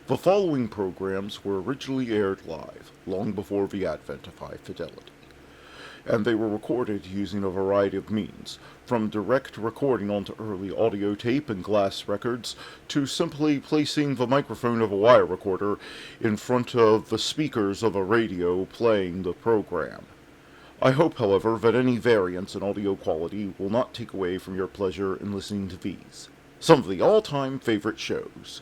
The following programs were originally aired live, long before the advent of high fidelity, and they were recorded using a variety of means, from direct recording onto early audio tape and glass records, to simply placing the microphone of a wire recorder in front of the speakers of a radio playing the program. I hope, however, that any variance in audio quality will not take away from your pleasure in listening to these, some of the all-time favorite shows.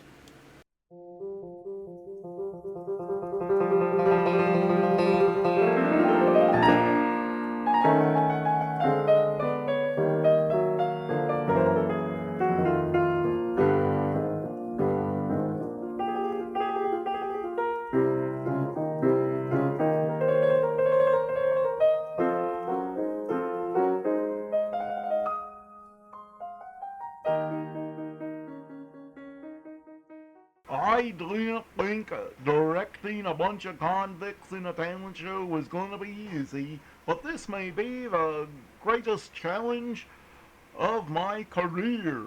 I didn't think directing a bunch of convicts in a talent show was going to be easy, but this may be the greatest challenge of my career.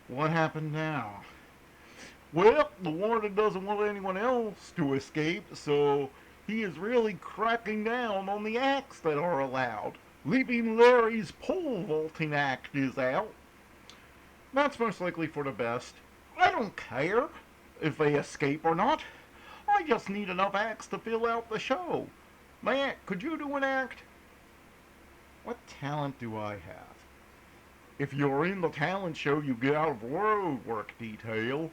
What happened now? Well, the warden doesn't want anyone else to escape, so he is really cracking down on the acts that are allowed. Leaping Larry's pole vaulting act is out. That's most likely for the best. I don't care if they escape or not. I just need enough acts to fill out the show. Man, could you do an act? What talent do I have? If you're in the talent show, you get out of road work detail.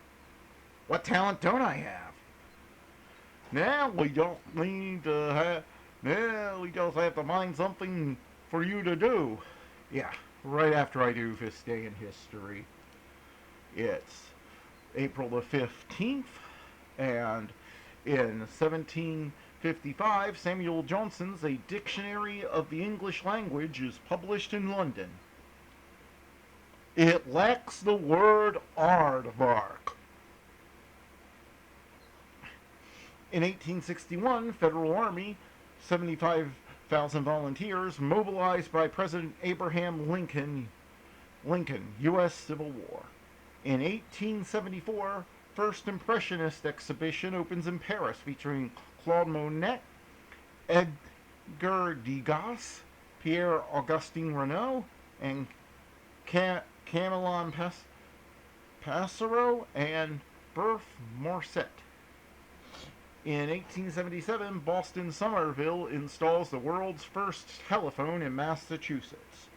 What talent don't I have? Now we just need to have. Now we just have to find something for you to do. Yeah, right after I do this day in history. It's April the 15th, and in 1755, Samuel Johnson's A Dictionary of the English Language is published in London. It lacks the word aardvark. In 1861, Federal Army, 75,000 volunteers, mobilized by President Abraham Lincoln, U.S. Civil War. In 1874, First Impressionist exhibition opens in Paris, featuring Claude Monet, Edgar Degas, Pierre-Augustin Renoir, and Camillon Passero and Berthe Morisset. In 1877, Boston Somerville installs the world's first telephone in Massachusetts.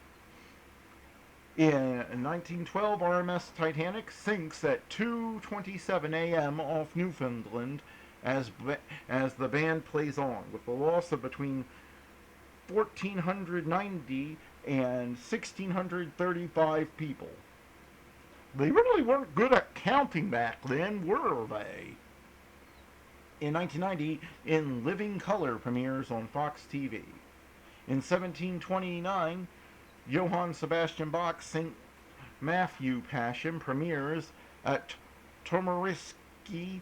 In 1912, RMS Titanic sinks at 2:27 a.m. off Newfoundland as the band plays on, with the loss of between 1,490 and 1,635 people. They really weren't good at counting back then, were they? In 1990, In Living Color premieres on Fox TV. In 1729, Johann Sebastian Bach's St. Matthew Passion premieres at the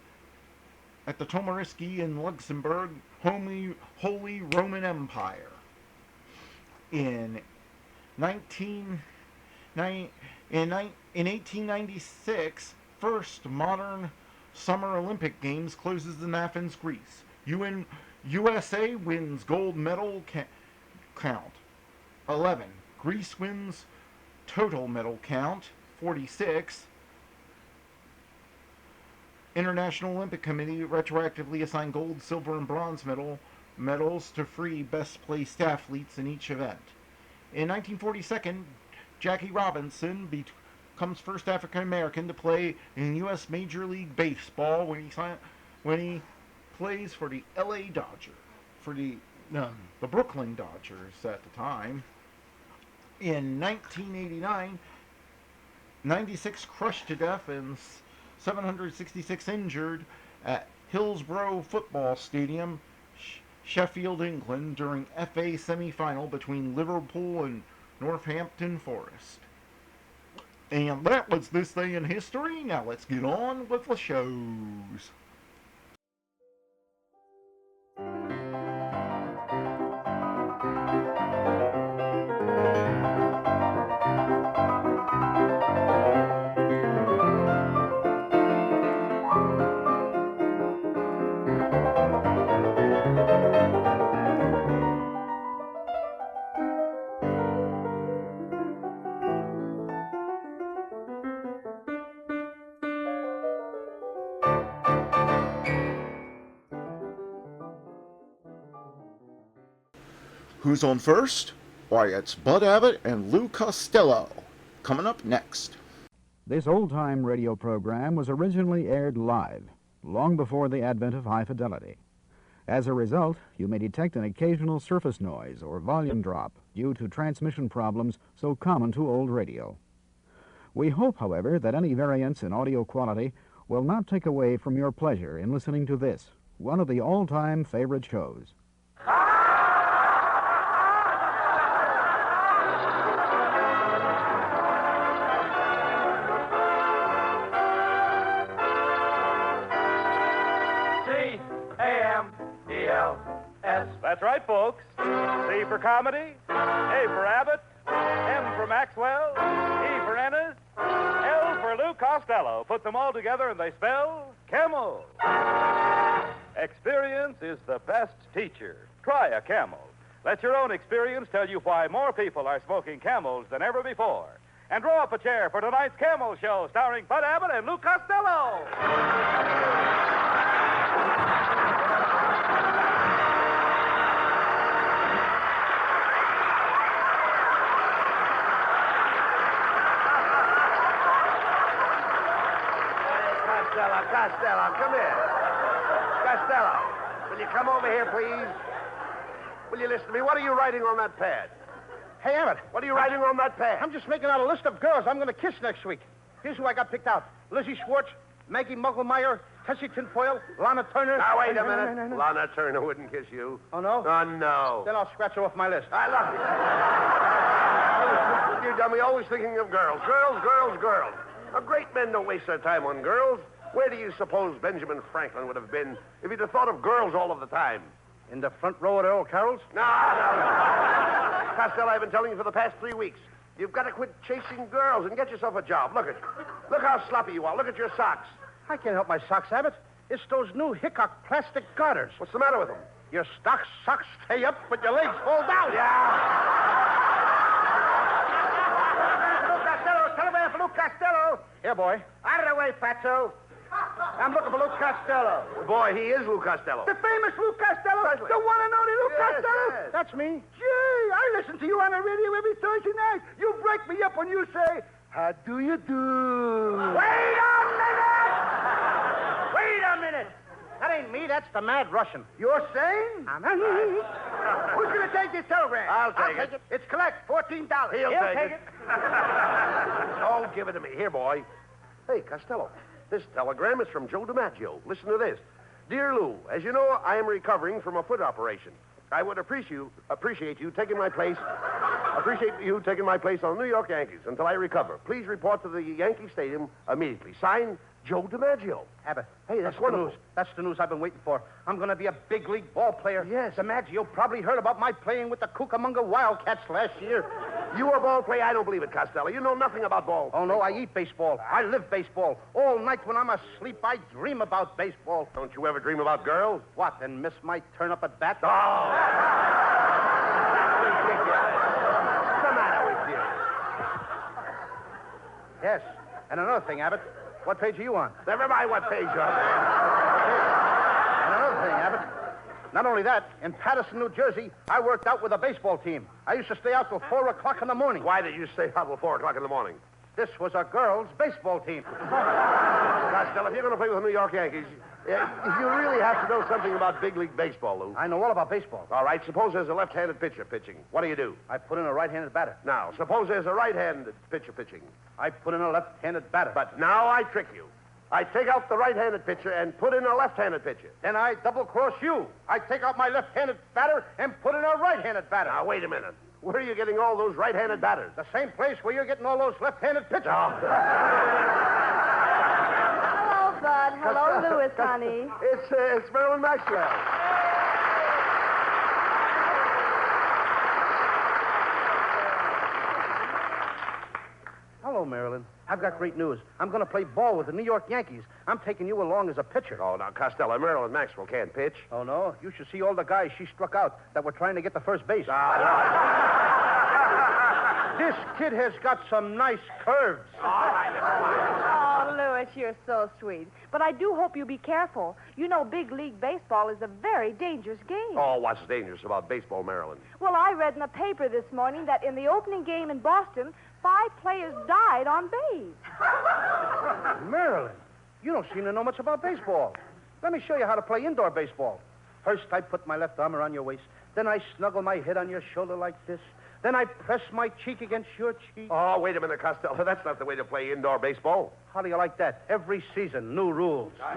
Tomariski in Luxembourg, Holy Roman Empire. In 1896, first modern Summer Olympic Games closes in Athens, Greece. USA wins gold medal count 11. Greece wins total medal count 46. International Olympic Committee retroactively assigned gold, silver, and bronze medals to free best placed athletes in each event. In 1942, Jackie Robinson becomes first African American to play in U.S. Major League Baseball when he plays for the L.A. Dodgers, for the Brooklyn Dodgers at the time. In 1989, 96 crushed to death and 766 injured at Hillsborough Football Stadium, Sheffield, England, during FA semi-final between Liverpool and Northampton Forest. And that was this day in history. Now let's get on with the shows. Who's on first? Why, it's Bud Abbott and Lou Costello. Coming up next. This old-time radio program was originally aired live, long before the advent of high fidelity. As a result, you may detect an occasional surface noise or volume drop due to transmission problems so common to old radio. We hope, however, that any variance in audio quality will not take away from your pleasure in listening to this, one of the all-time favorite shows. C-A-M-E-L-S. That's right, folks. C for comedy, A for Abbott, M for Maxwell, E for Ennis, L for Lou Costello. Put them all together and they spell Camel. Experience is the best teacher. Try a Camel. Let your own experience tell you why more people are smoking Camels than ever before. And draw up a chair for tonight's Camel Show, starring Bud Abbott and Lou Costello. Costello, come here. Costello, will you come over here, please? Will you listen to me? What are you writing on that pad? Hey, Abbott. What are you writing on that pad? I'm just making out a list of girls I'm going to kiss next week. Here's who I got picked out. Lizzie Schwartz, Maggie Mugglemeyer, Tessie Tinfoil, Lana Turner. Now, wait a minute. No. Lana Turner wouldn't kiss you. Oh, no? Oh, no. Then I'll scratch her off my list. I love you. You dummy, always thinking of girls. Girls. Now, great men don't waste their time on girls. Where do you suppose Benjamin Franklin would have been if he'd have thought of girls all of the time? In the front row at Earl Carroll's? No. Costello, I've been telling you for the past 3 weeks. You've got to quit chasing girls and get yourself a job. Look at you. Look how sloppy you are. Look at your socks. I can't help my socks, Abbott. It's those new Hickok plastic garters. What's the matter with them? Your socks stay up, but your legs fall down. Yeah. Lou Costello, telegram for Lou Costello. Here, boy. Out of the way, Fatso. I'm looking for Lou Costello. Boy, he is Lou Costello. The famous Lou Costello? Precisely. The one and only Lou Yes, Costello? yes. That's me. Gee, I listen to you on the radio every Thursday night. You break me up when you say, how do you do? Wait a minute! That ain't me, that's the mad Russian. You're saying? Who's going to take this telegram? I'll take it. It's collect, $14. He'll take it. Oh, give it to me. Here, boy. Hey, Costello, this telegram is from Joe DiMaggio. Listen to this. Dear Lou, as you know, I am recovering from a foot operation. I would appreciate you taking my place on the New York Yankees until I recover. Please report to the Yankee Stadium immediately. Signed, Joe DiMaggio. Abbott. Hey, that's the wonderful. news. That's the news I've been waiting for. I'm going to be a big league ball player. Yes. DiMaggio probably heard about my playing with the Cucamonga Wildcats last year. You a ball player? I don't believe it, Costello. You know nothing about ball. Oh, no, I eat baseball. I live baseball. All night when I'm asleep, I dream about baseball. Don't you ever dream about girls? What, and miss my turn up at bat? Oh! What's the matter with you? Yes. And another thing, Abbott. What page are you on? Never mind what page you're on. And another thing, Abbott. Not only that, in Paterson, New Jersey, I worked out with a baseball team. I used to stay out till 4 o'clock in the morning. Why did you stay out till 4 o'clock in the morning? This was a girls' baseball team. Costello, if you're going to play with the New York Yankees, you really have to know something about big league baseball, Lou. I know all about baseball. All right, suppose there's a left-handed pitcher pitching. What do? I put in a right-handed batter. Now, suppose there's a right-handed pitcher pitching. I put in a left-handed batter. But now I trick you. I take out the right-handed pitcher and put in a left-handed pitcher. Then I double-cross you. I take out my left-handed batter and put in a right-handed batter. Now, wait a minute. Where are you getting all those right-handed batters? The same place where you're getting all those left-handed pitchers. Hello, Bud. Hello, Louis, honey. It's Marilyn Maxwell. Hello, Marilyn. I've got great news. I'm going to play ball with the New York Yankees. I'm taking you along as a pitcher. Oh, now, Costello, Marilyn Maxwell can't pitch. Oh, no? You should see all the guys she struck out that were trying to get to first base. This kid has got some nice curves. All right. Oh, Louis, Louis, you're so sweet. But I do hope you be careful. You know, big league baseball is a very dangerous game. Oh, what's dangerous about baseball, Marilyn? Well, I read in the paper this morning that in the opening game in Boston, 5 players died on base. Marilyn, you don't seem to know much about baseball. Let me show you how to play indoor baseball. First, I put my left arm around your waist. Then I snuggle my head on your shoulder like this. Then I press my cheek against your cheek. Oh, wait a minute, Costello. That's not the way to play indoor baseball. How do you like that? Every season, new rules. Well,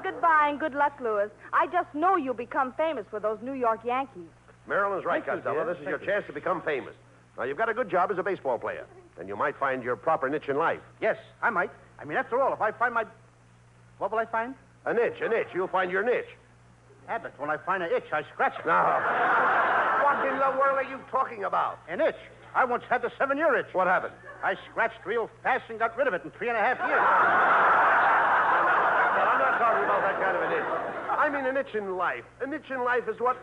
goodbye and good luck, Louis. I just know you'll become famous with those New York Yankees. Marilyn's right, Thank you, Costello. dear. This is your Thank you. chance to become famous. Now, you've got a good job as a baseball player, and you might find your proper niche in life. Yes, I might. I mean, after all, if I find my... What will I find? A niche. You'll find your niche. Abbott, when I find an itch, I scratch it. Now, what in the world are you talking about? An itch? I once had the 7-year itch. What happened? I scratched real fast and got rid of it in 3.5 years. Well, I'm not talking about that kind of an itch. I mean an itch in life. A niche in life is what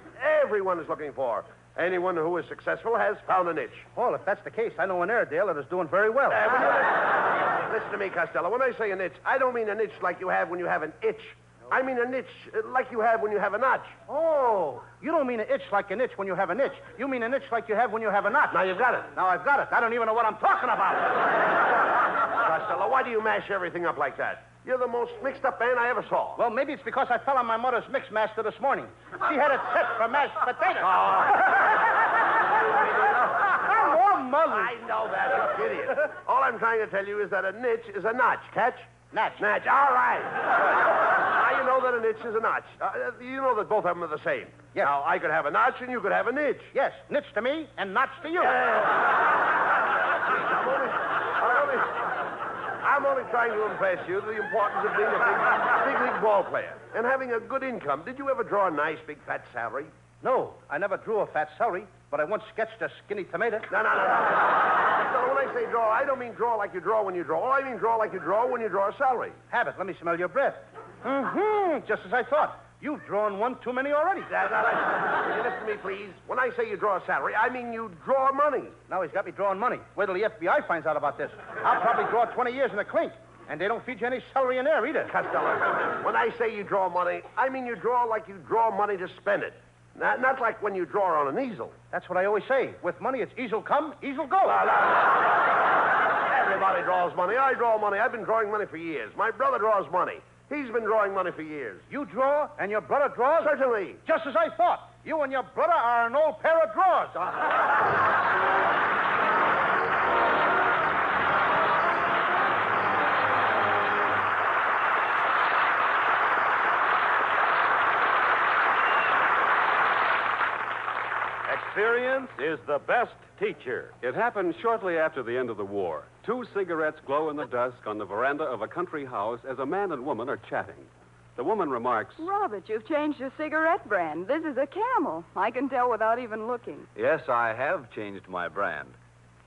everyone is looking for. Anyone who is successful has found a niche. Well, if that's the case, I know an Airedale that is doing very well. Listen to me, Costello. When I say a niche, I don't mean a niche like you have when you have an itch. I mean a niche like you have when you have a notch. Oh, you don't mean an itch like an itch when you have an itch. You mean an itch like you have when you have a notch. Now you've got it. Now I've got it. I don't even know what I'm talking about. Costello, why do you mash everything up like that? You're the most mixed-up man I ever saw. Well, maybe it's because I fell on my mother's mix master this morning. She had it set for mashed potatoes. Oh, mother. I know that, you idiot. All I'm trying to tell you is that a niche is a notch. Catch? Notch. Notch. All right. Now you know that a niche is a notch. You know that both of them are the same. Yes. Now, I could have a notch and you could have a niche. Yes, niche to me and notch to you. I'm only trying to impress you the importance of being a big league ball player and having a good income. Did you ever draw a nice, big, fat salary? No, I never drew a fat celery, but I once sketched a skinny tomato. No. So when I say draw, I don't mean draw like you draw when you draw. I mean draw like you draw when you draw a salary. Habit, let me smell your breath. Just as I thought. You've drawn one too many already. Will you listen to me, please? When I say you draw a salary, I mean you draw money. Now he's got me drawing money. Wait till the FBI finds out about this. I'll probably draw 20 years in a clink. And they don't feed you any celery in there either. Costello, when I say you draw money, I mean you draw like you draw money to spend it. Not like when you draw on an easel. That's what I always say. With money, it's easel come, easel go. Everybody draws money. I draw money. I've been drawing money for years. My brother draws money. He's been drawing money for years. You draw, and your brother draws? Certainly. Just as I thought. You and your brother are an old pair of drawers. Experience is the best teacher. It happened shortly after the end of the war. 2 cigarettes glow in the dusk on the veranda of a country house as a man and woman are chatting. The woman remarks, Robert, you've changed your cigarette brand. This is a Camel. I can tell without even looking. Yes, I have changed my brand.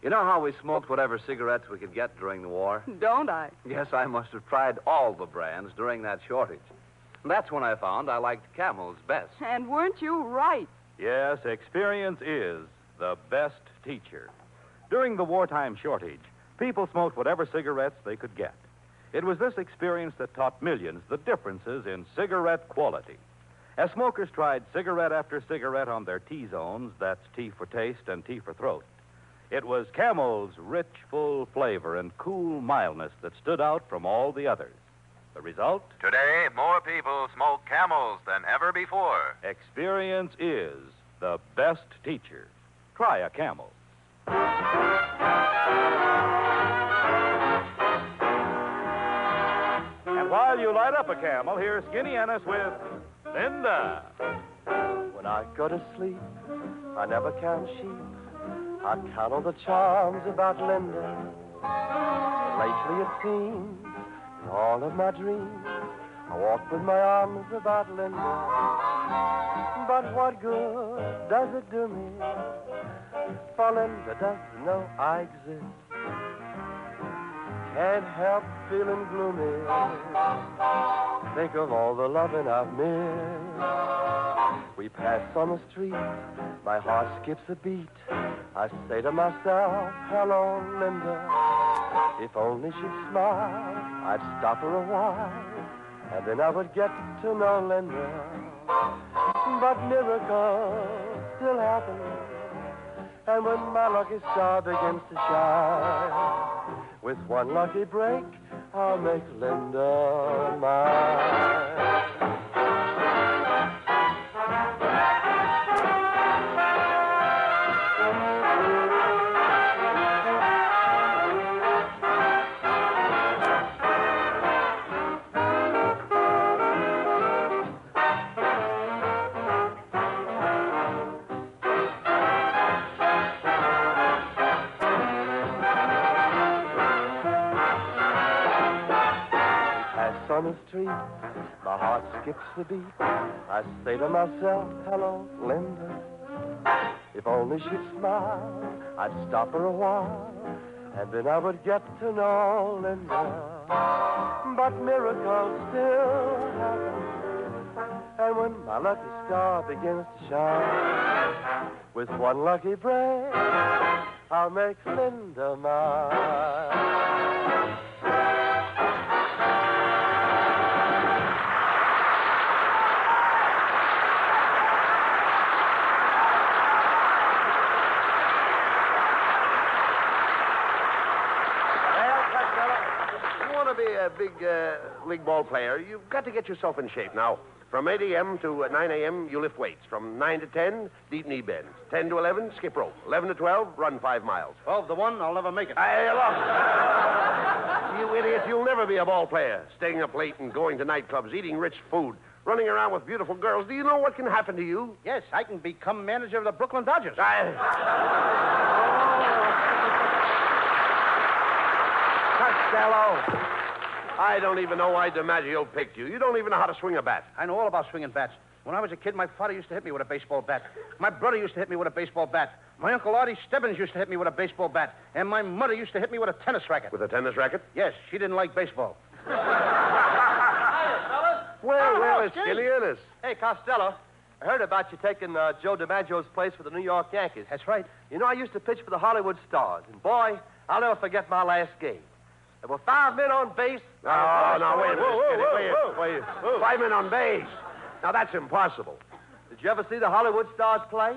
You know how we smoked whatever cigarettes we could get during the war? Don't I? Yes, I must have tried all the brands during that shortage. And that's when I found I liked Camel's best. And weren't you right? yes, experience is the best teacher. During the wartime shortage, people smoked whatever cigarettes they could get. It was this experience that taught millions the differences in cigarette quality. As smokers tried cigarette after cigarette on their T-zones, that's T for taste and T for throat, it was Camel's rich, full flavor and cool mildness that stood out from all the others. The result? Today, more people smoke Camels than ever before. Experience is the best teacher. Try a Camel. And while you light up a Camel, here's Skinny Ennis with Linda. When I go to sleep, I never count sheep. I count all the charms about Linda. Lately it seems, in all of my dreams, I walk with my arms about Linda. But what good does it do me? For Linda doesn't know I exist. can't help feeling gloomy. Think of all the loving I've missed. We pass on the street, my heart skips a beat. I say to myself, hello, Linda. If only she'd smile, I'd stop her a while, and then I would get to know Linda. But miracles still happen, and when my lucky star begins to shine, with one lucky break, I'll make Linda mine. On the street, my heart skips a beat. I say to myself, hello, Linda. If only she'd smile, I'd stop her a while, and then I would get to know Linda. But miracles still happen, and when my lucky star begins to shine, with one lucky break, I'll make Linda mine. Be a big league ball player, you've got to get yourself in shape. Now, from 8 a.m. to 9 a.m., you lift weights. From 9 to 10, deep knee bends. 10 to 11, skip rope. 11 to 12, run 5 miles. 12 to 1, I'll never make it. Hey, look. You idiot, you'll never be a ball player. Staying up late and going to nightclubs, eating rich food, running around with beautiful girls. Do you know what can happen to you? Yes, I can become manager of the Brooklyn Dodgers. Costello. I don't even know why DiMaggio picked you. You don't even know how to swing a bat. I know all about swinging bats. When I was a kid, my father used to hit me with a baseball bat. My brother used to hit me with a baseball bat. My Uncle Artie Stebbins used to hit me with a baseball bat. And my mother used to hit me with a tennis racket. With a tennis racket? Yes, she didn't like baseball. Hiya, fellas. Well, it's Skinny Ennis. Hey, Costello. I heard about you taking Joe DiMaggio's place for the New York Yankees. That's right. You know, I used to pitch for the Hollywood Stars. And, boy, I'll never forget my last game. There were 5 men on base. No, wait a minute, Skinny. Wait. 5 men on base. Now, that's impossible. Did you ever see the Hollywood Stars play?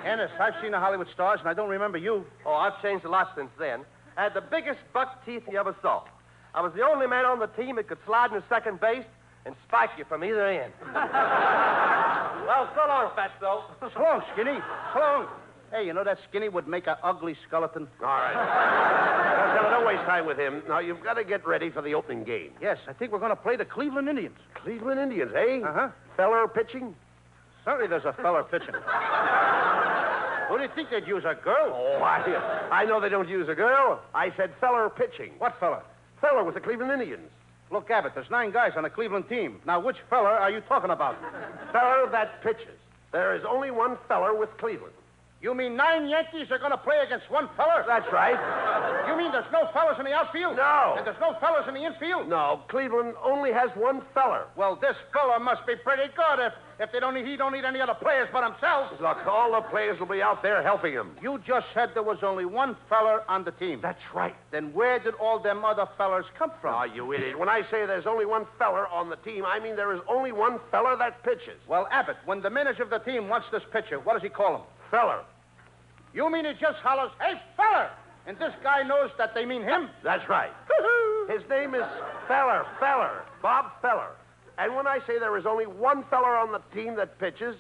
Ennis, I've seen the Hollywood Stars, and I don't remember you. Oh, I've changed a lot since then. I had the biggest buck teeth you ever saw. I was the only man on the team that could slide into second base and spike you from either end. Well, so long, Fatso. So long, Skinny. So long. Hey, you know that Skinny would make an ugly skeleton? All right. Costello, don't waste time with him. Now, you've got to get ready for the opening game. Yes, I think we're going to play the Cleveland Indians. Cleveland Indians, eh? Uh-huh. Feller pitching? Certainly there's a feller pitching. Who do you think they'd use, a girl? Oh, I know they don't use a girl. I said feller pitching. What feller? Feller with the Cleveland Indians. Look, Abbott, there's 9 guys on the Cleveland team. Now, which feller are you talking about? Feller that pitches. There is only one feller with Cleveland. You mean 9 Yankees are going to play against one feller? That's right. You mean there's no fellers in the outfield? No. And there's no fellers in the infield? No, Cleveland only has one feller. Well, this feller must be pretty good if he don't need any other players but himself. Look, all the players will be out there helping him. You just said there was only one feller on the team. That's right. Then where did all them other fellers come from? Oh, you idiot. When I say there's only one feller on the team, I mean there is only one feller that pitches. Well, Abbott, when the manager of the team wants this pitcher, what does he call him? Feller. You mean he just hollers, "Hey, feller!" And this guy knows that they mean him? That's right. His name is Feller, Bob Feller. And when I say there is only one feller on the team that pitches,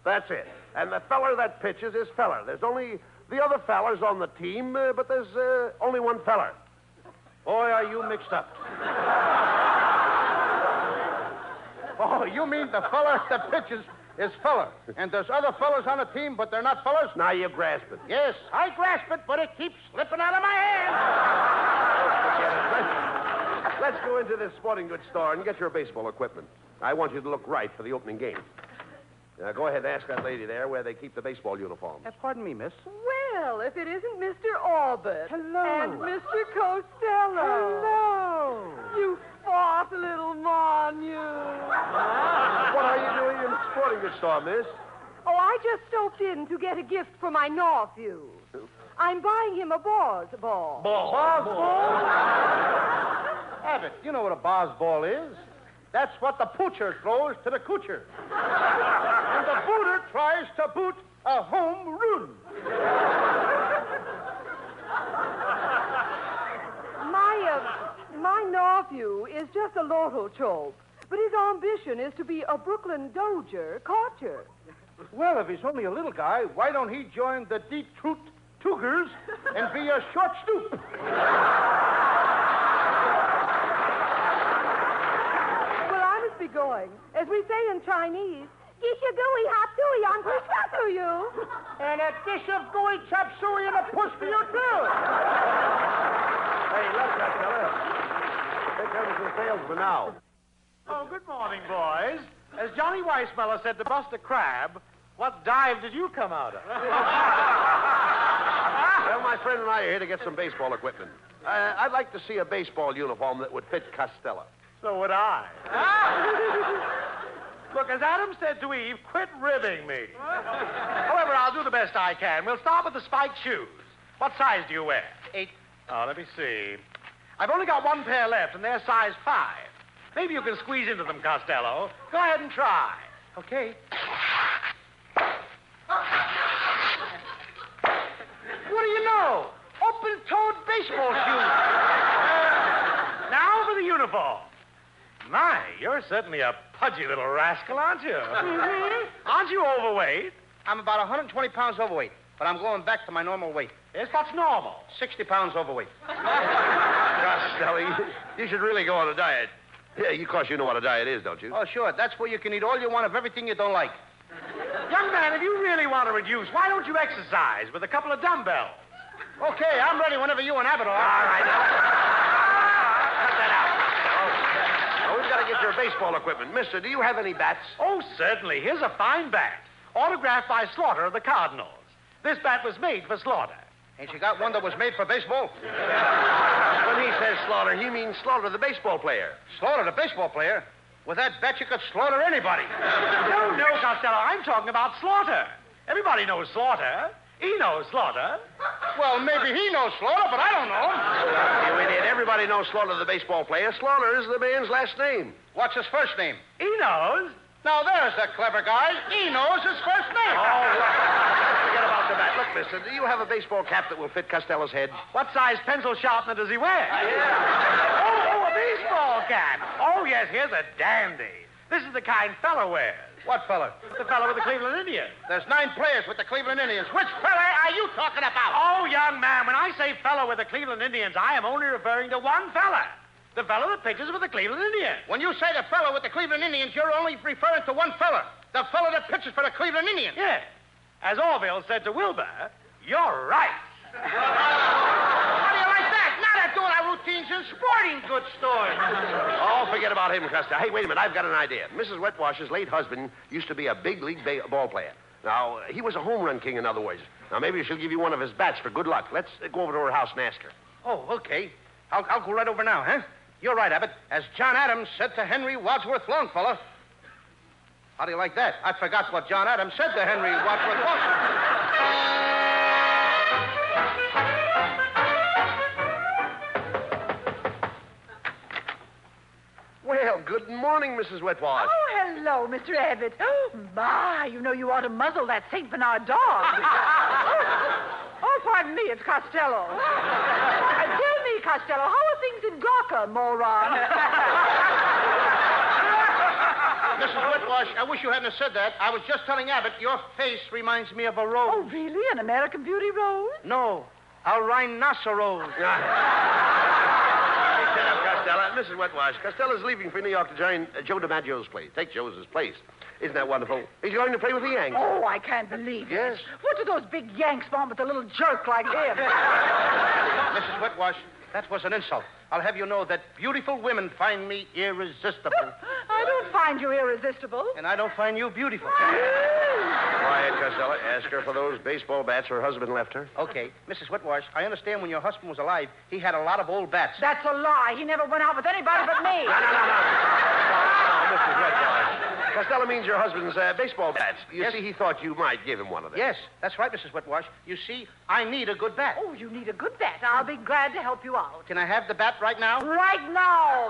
that's it. And the feller that pitches is Feller. There's only the other fellers on the team, but there's only one feller. Boy, are you mixed up. Oh, you mean the feller that pitches is feller. And there's other fellers on the team, but they're not fellers? Now you grasp it. Yes, I grasp it, but it keeps slipping out of my hand. Let's go into this sporting goods store and get your baseball equipment. I want you to look right for the opening game. Now, go ahead and ask that lady there where they keep the baseball uniforms. Pardon me, miss. Well, if it isn't Mr. Abbott. Hello. And Mr. Costello. Hello. You fourth little mon, you. What are you doing in the sporting goods store, miss? Oh, I just stopped in to get a gift for my nephew. I'm buying him a Boz ball. Boz ball? Abbott, you know what a Boz ball is. That's what the poocher throws to the coocher. And the booter tries to boot a home run. My nephew is just a lotto chope, but his ambition is to be a Brooklyn Doger catcher. Well, if he's only a little guy, why don't he join the Detroit Tougers and be a short stoop? Well, I must be going. As we say in Chinese, Gisha gooey hop suey on Krishna to you. And a dish of gooey chop suey and a push for you, too. Hey, look, that fella. Here comes the salesman now. Oh, good morning, boys. As Johnny Weissmuller said to Buster Crabbe, what dive did you come out of? Well, my friend and I are here to get some baseball equipment. I'd like to see a baseball uniform that would fit Costello. So would I. Look, as Adam said to Eve, quit ribbing me. However, I'll do the best I can. We'll start with the spiked shoes. What size do you wear? 8. Oh, let me see. I've only got one pair left, and they're size 5. Maybe you can squeeze into them, Costello. Go ahead and try. Okay. What do you know? Open-toed baseball shoes. Now for the uniform. My, you're certainly a pudgy little rascal, aren't you? Aren't you overweight? I'm about 120 pounds overweight, but I'm going back to my normal weight. Yes, what's normal? 60 pounds overweight. Costello, you should really go on a diet. Yeah, of course you know what a diet is, don't you? Oh, sure. That's where you can eat all you want of everything you don't like. Young man, if you really want to reduce, why don't you exercise with a couple of dumbbells? Okay, I'm ready whenever you and Abbott are. All right. Cut that out. Oh, we've got to get your baseball equipment. Mister, do you have any bats? Oh, certainly. Here's a fine bat. Autographed by Slaughter of the Cardinals. This bat was made for Slaughter. Ain't you got one that was made for baseball? When he says Slaughter, he means Slaughter, the baseball player. Slaughter, the baseball player? With that bat, you could slaughter anybody. No, Costello. I'm talking about Slaughter. Everybody knows Slaughter. He knows Slaughter. Well, maybe he knows Slaughter, but I don't know him. You idiot. Everybody knows Slaughter, the baseball player. Slaughter is the man's last name. What's his first name? He knows. Now, there's a clever guy. He knows his first name. Oh, let's forget about the bat. Look, mister, do you have a baseball cap that will fit Costello's head? What size pencil sharpener does he wear? Yeah. Oh, a baseball cap. Oh, yes, here's a dandy. This is the kind fella wears. What fella? The fella with the Cleveland Indians. There's 9 players with the Cleveland Indians. Which fella are you talking about? Oh, young man, when I say fella with the Cleveland Indians, I am only referring to one fella. The fella that pitches with the Cleveland Indians. When you say the fella with the Cleveland Indians, you're only referring to one fella. The fella that pitches for the Cleveland Indians. Yes. As Orville said to Wilbur, you're right. How do you like that? Now they're doing our routines in sporting goods stores. Oh, forget about him, Costello. Hey, wait a minute. I've got an idea. Mrs. Wetwash's late husband used to be a big league ball player. Now, he was a home run king, in other words. Now, maybe she'll give you one of his bats for good luck. Let's go over to her house and ask her. Oh, okay. I'll go right over now, huh? You're right, Abbott. As John Adams said to Henry Wadsworth Longfellow. How do you like that? I forgot what John Adams said to Henry Wadsworth Longfellow. Well, good morning, Mrs. Wetwash. Oh, hello, Mr. Abbott. Oh, my, you know you ought to muzzle that St. Bernard dog. Oh, pardon me, it's Costello. Tell me, Costello, how are things in Gawker, moron? Mrs. Wetwash, I wish you hadn't said that. I was just telling Abbott your face reminds me of a rose. Oh, really? An American Beauty rose? No, a rhinoceros. Shut up, Costello. Mrs. Wetwash, Costello's leaving for New York to join Joe DiMaggio's place. Take Joe's place. Isn't that wonderful? He's going to play with the Yanks. Oh, I can't believe it. Yes. What do those big Yanks want with a little jerk like him? Mrs. Wetwash, that was an insult. I'll have you know that beautiful women find me irresistible. I don't find you irresistible. And I don't find you beautiful. Quiet, Costello. Ask her for those baseball bats her husband left her. Okay. Mrs. Whitwash, I understand when your husband was alive, he had a lot of old bats. That's a lie. He never went out with anybody but me. No, Mrs. Whitwash. Costello means your husband's baseball bats. You see, he thought you might give him one of them. Yes, that's right, Mrs. Whitwash. You see, I need a good bat. Oh, you need a good bat. I'll be glad to help you out. Can I have the bat right now? Right now.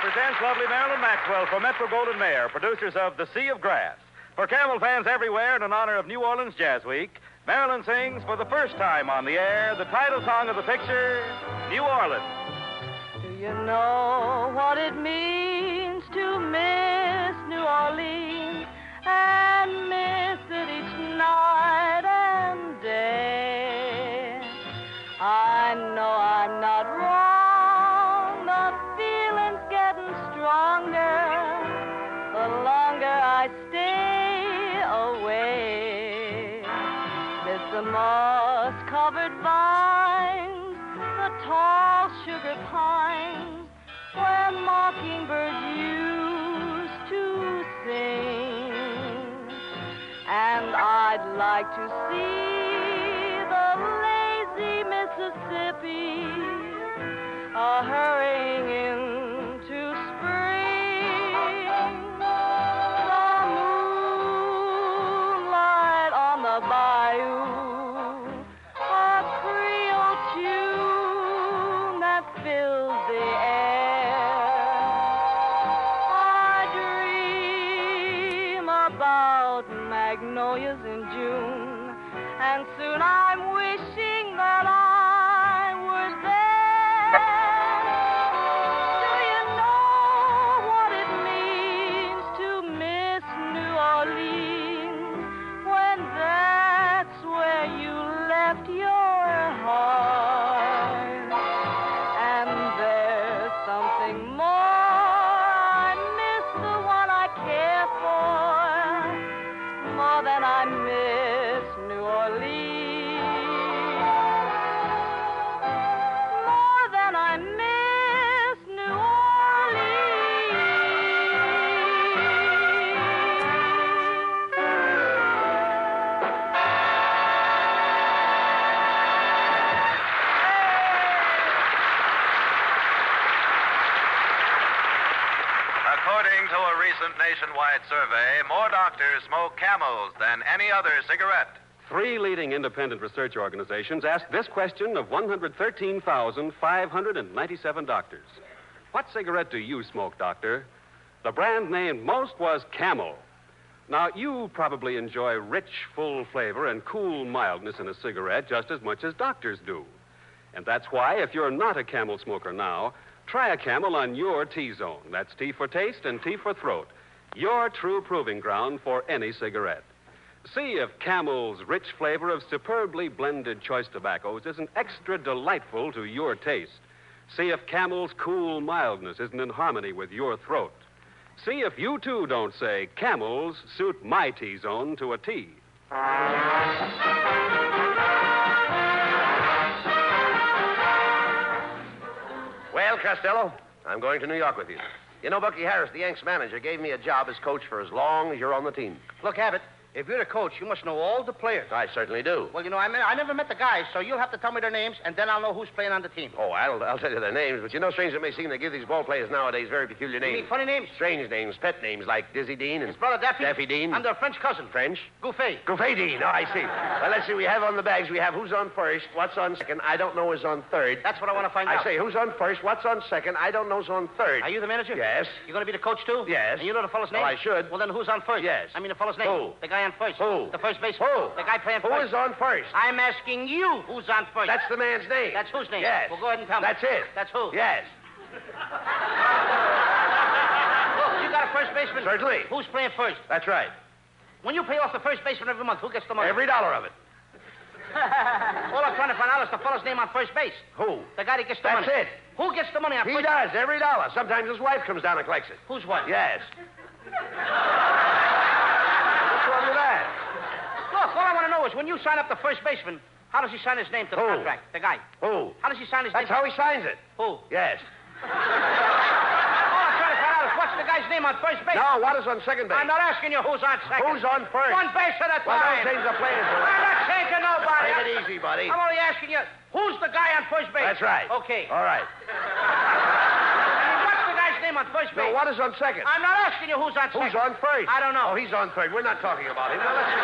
Presents lovely Marilyn Maxwell for Metro-Goldwyn-Mayer, producers of The Sea of Grass. For Camel fans everywhere and in honor of New Orleans Jazz Week, Marilyn sings for the first time on the air the title song of the picture, New Orleans. Do you know what it means to miss New Orleans and miss it each night and day? I know I'm not wrong, the feeling's getting stronger the longer I stay away. Miss the moss-covered vines, the tall sugar pines, where mockingbirds used to sing. And I'd like to see the lazy Mississippi hurrying into spring. The moonlight on the bayou, a Creole tune that fills the air. I dream about magnolias in June, and soon I'm wishing that I were there. Do you know what it means to miss New Orleans when that's where you left your heart? And there's something more. I miss the one I care for more than I miss New Orleans. More than I miss New According to a recent nationwide survey, more doctors smoke Camels than any other cigarette. 3 leading independent research organizations asked this question of 113,597 doctors. What cigarette do you smoke, doctor? The brand named most was Camel. Now, you probably enjoy rich, full flavor and cool mildness in a cigarette just as much as doctors do. And that's why, if you're not a Camel smoker now, try a Camel on your T-zone. That's T for taste and T for throat. Your true proving ground for any cigarette. See if Camel's rich flavor of superbly blended choice tobaccos isn't extra delightful to your taste. See if Camel's cool mildness isn't in harmony with your throat. See if you, too, don't say, Camels suit my T-zone to a T. Well, Costello, I'm going to New York with you. You know, Bucky Harris, the Yanks manager, gave me a job as coach for as long as you're on the team. Look, Abbott, if you're the coach, you must know all the players. I certainly do. Well, you know, I never met the guys, so you'll have to tell me their names, and then I'll know who's playing on the team. Oh, I'll tell you their names, but you know, strange it may seem, they give these ball players nowadays very peculiar names. You mean funny names? Strange names, pet names, like Dizzy Dean and... His brother Duffy? Daffy Dean. And their French cousin. French? Gouffet. Gouffet Dean. Oh, I see. Well, let's see. We have on the bags, we have who's on first, what's on second, I don't know who's on third. That's what I want to find out. I say, who's on first, what's on second, I don't know who's on third. Are you the manager? Yes. You're going to be the coach, too? Yes. And you know the fellow's name? Well, I should. Well, then who's on first? Yes. I mean the fellow's name. Who? The guy on first. Who? The first baseman. Who? The guy playing Who first. is on first? I'm asking you who's on first. That's the man's name. That's whose name? Yes. Well, go ahead and tell me. That's it. That's who? Yes. Look, you got a first baseman? Certainly. Who's playing first? That's right. When you pay off the first baseman every month, who gets the money? Every dollar of it. All I'm trying to find out is the fellow's name on first base. Who? The guy that gets the money. That's it. Who gets the money on He first does, every dollar. Sometimes his wife comes down and collects it. Whose wife? Yes. What's wrong with that? Look, all I want to know is when you sign up the first baseman, How does he sign his name to the contract? The guy. Who? How does he sign his name? That's how he signs it. Who? Yes. All I'm trying to find out is what's the guy's name on first base? No, what is on second base? I'm not asking you who's on second. Who's on first? One base at a time. Well, don't change the players. I'm not changing nobody. Take it easy, buddy. I'm only asking you, who's the guy on first base? That's right. Okay. All right. What's the guy's name on first base? No, what is on second? I'm not asking you who's on second. Who's on first? I don't know. Oh, he's on third. We're not talking about him. Now, let's see.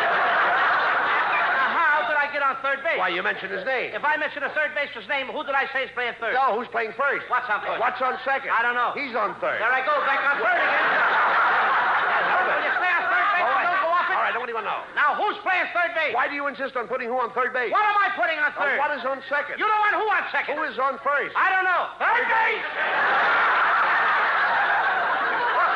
How did I get on third base? Why, you mentioned his name. If I mention a third baseman's name, who did I say is playing third? No, who's playing first? What's on first? What's on second? I don't know. He's on third. There I go, back on third again. Will you stay on third base and don't go off it? All right, I don't even know. Now, who's playing third base? Why do you insist on putting who on third base? What am I putting on third? What is on second? You don't want who on second? Who is on first? I don't know. Third base!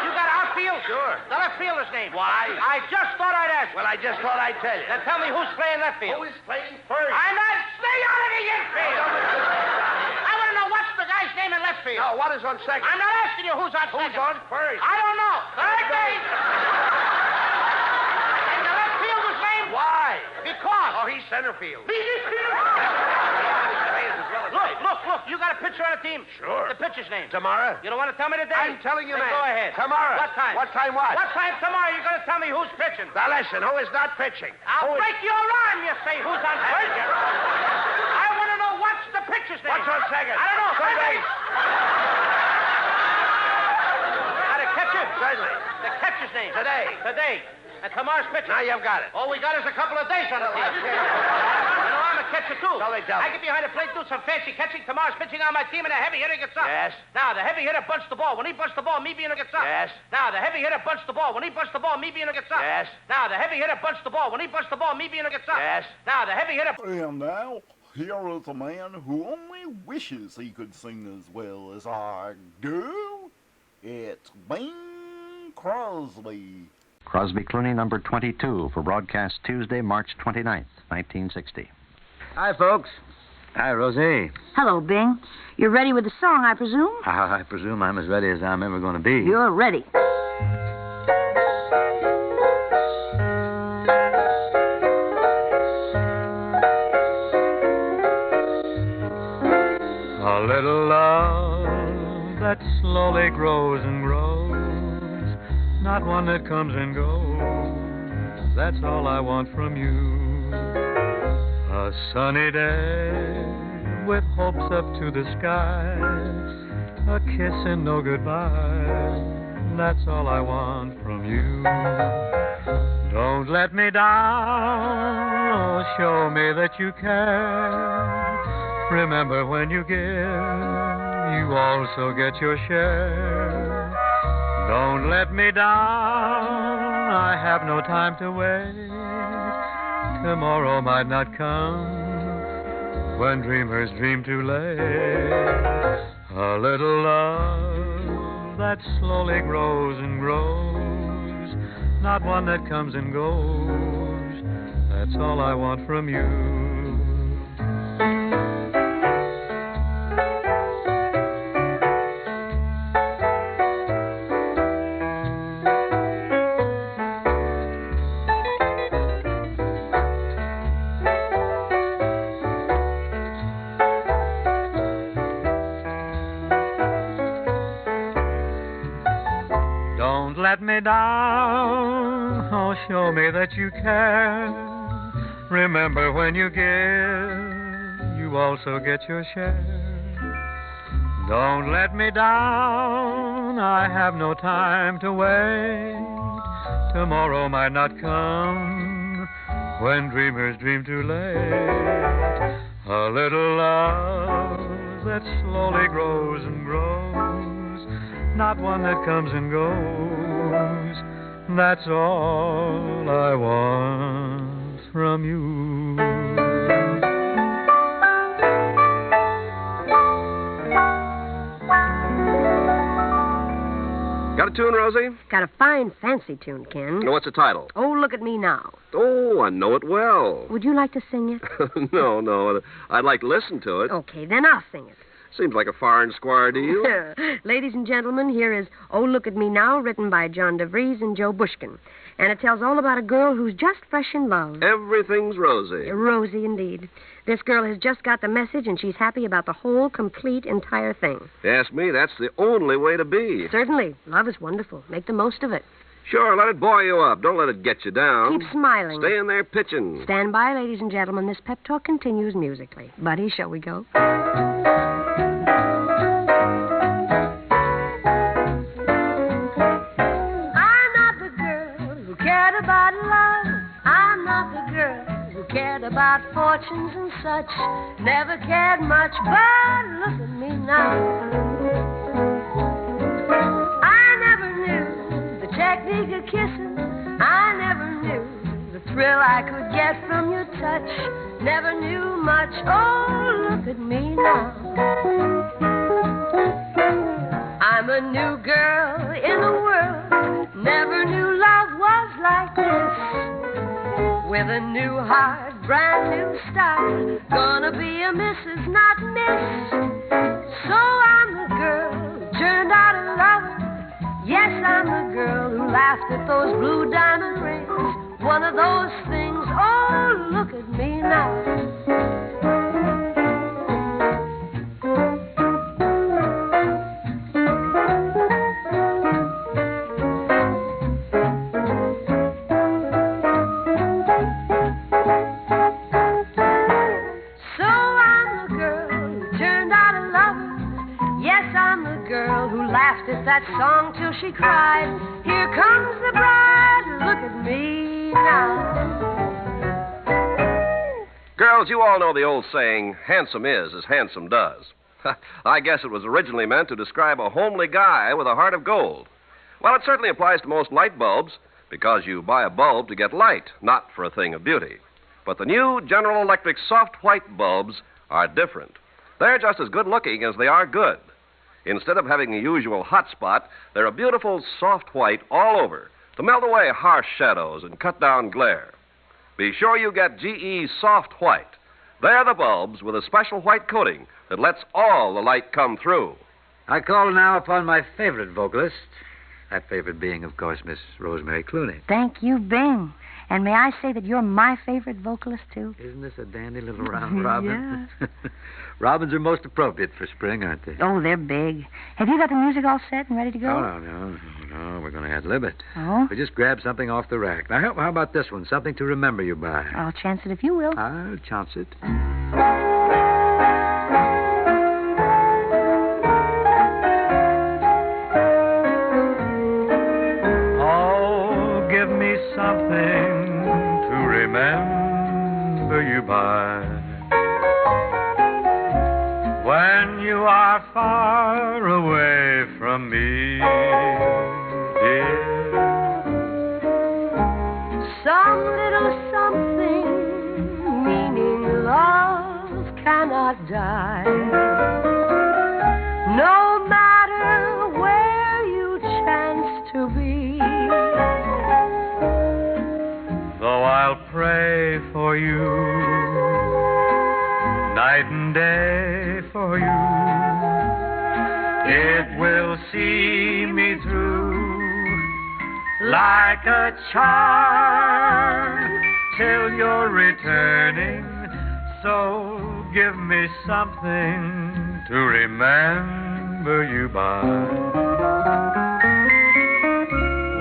You got outfield? Sure. The left fielder's name. Why? I just thought I'd ask. Well, I just thought I'd tell you. Then tell me who's playing left field. Who is playing first? I'm not. Stay out of the infield. I want to know what's the guy's name in left field. No, what is on second? I'm not asking you who's on second. Who's on first? I don't know. Third base. And the left fielder's name? Why? Because. Oh, he's center field. Look. You got a pitcher on the team? Sure. The pitcher's name? Tomorrow. You don't want to tell me today? I'm telling you, Then man. Go ahead. Tomorrow. What time? What time what? What time tomorrow you're going to tell me who's pitching? Now, listen, who is not pitching? I'll break your arm, you say, who's on first. I want to know what's the pitcher's name. What's on second? I don't know. Third base. Now, the catcher? Certainly. The catcher's name? Today. And tomorrow's pitcher? Now you've got it. All we got is a couple of days on the team. You know, I'm a catcher, too. So they tell I me. get behind the plate, do some fancy catching. Tomorrow's pitching on my team, and the heavy hitter gets up. Yes. Now, the heavy hitter bunts the ball. When he bunts the ball, me being gets up. Yes. Now, the heavy hitter bunts the ball. When he bunts the ball, me being gets up. Yes. Now, the heavy hitter bunts the ball. When he bunts the ball, me being gets up. Yes. Now, the heavy hitter... And now, here is a man who only wishes he could sing as well as I do. It's Bing Crosby. Crosby Clooney, number 22, for broadcast Tuesday, March 29th, 1960. Hi, folks. Hi, Rosie. Hello, Bing. You're ready with the song, I presume? I presume I'm as ready as I'm ever going to be. You're ready. A little love that slowly grows and grows, not one that comes and goes. That's all I want from you. A sunny day with hopes up to the sky, a kiss and no goodbye. That's all I want from you. Don't let me down, oh, show me that you care. Remember, when you give, you also get your share. Don't let me down, I have no time to wait. Tomorrow might not come when dreamers dream too late. A little love that slowly grows and grows, not one that comes and goes. That's all I want from you. Let me down, oh, show me that you care. Remember, when you give, you also get your share. Don't let me down, I have no time to wait. Tomorrow might not come when dreamers dream too late. A little love that slowly grows and grows, not one that comes and goes. That's all I want from you. Got a tune, Rosie? Got a fine, fancy tune, Ken. What's the title? Oh, Look at Me Now. Oh, I know it well. Would you like to sing it? No. I'd like to listen to it. Okay, then I'll sing it. Seems like a foreign squire to you. Ladies and gentlemen, here is Oh Look at Me Now, written by John DeVries and Joe Bushkin. And it tells all about a girl who's just fresh in love. Everything's rosy. Rosy, indeed. This girl has just got the message, and she's happy about the whole, complete, entire thing. If you ask me, that's the only way to be. Certainly. Love is wonderful. Make the most of it. Sure, let it buoy you up. Don't let it get you down. Keep smiling. Stay in there pitching. Stand by, ladies and gentlemen. This pep talk continues musically. Buddy, shall we go? About love, I'm not the girl who cared about fortunes and such. Never cared much, but look at me now. I never knew the technique of kissing. I never knew the thrill I could get from your touch. Never knew much, oh, look at me now. I'm a new girl in the world. Never knew love was like this. With a new heart, brand new style. Gonna be a Mrs., not Miss. So I'm the girl who turned out a lover. Yes, I'm the girl who laughed at those blue diamond rings. One of those things, oh, look at me now. That song till she cried. Here comes the bride. Look at me now. Girls, you all know the old saying, handsome is as handsome does. I guess it was originally meant to describe a homely guy with a heart of gold. Well, it certainly applies to most light bulbs, because you buy a bulb to get light, not for a thing of beauty. But the new General Electric soft white bulbs are different. They're just as good looking as they are good. Instead of having the usual hot spot, they're a beautiful soft white all over to melt away harsh shadows and cut down glare. Be sure you get GE's soft white. They're the bulbs with a special white coating that lets all the light come through. I call now upon my favorite vocalist. That favorite being, of course, Miss Rosemary Clooney. Thank you, Bing. And may I say that you're my favorite vocalist, too? Isn't this a dandy little round robin? Yeah. Robins are most appropriate for spring, aren't they? Oh, they're big. Have you got the music all set and ready to go? Oh, no. We're going to ad-lib it. Oh? We just grab something off the rack. Now, how about this one? Something to remember you by. I'll chance it if you will. I'll chance it. Oh, give me something to remember you by. When you are far away from me, dear. Some little something meaning love cannot die. No matter where you chance to be. Though I'll pray for you night and day for you, it will see me through like a charm till you're returning. So give me something to remember you by.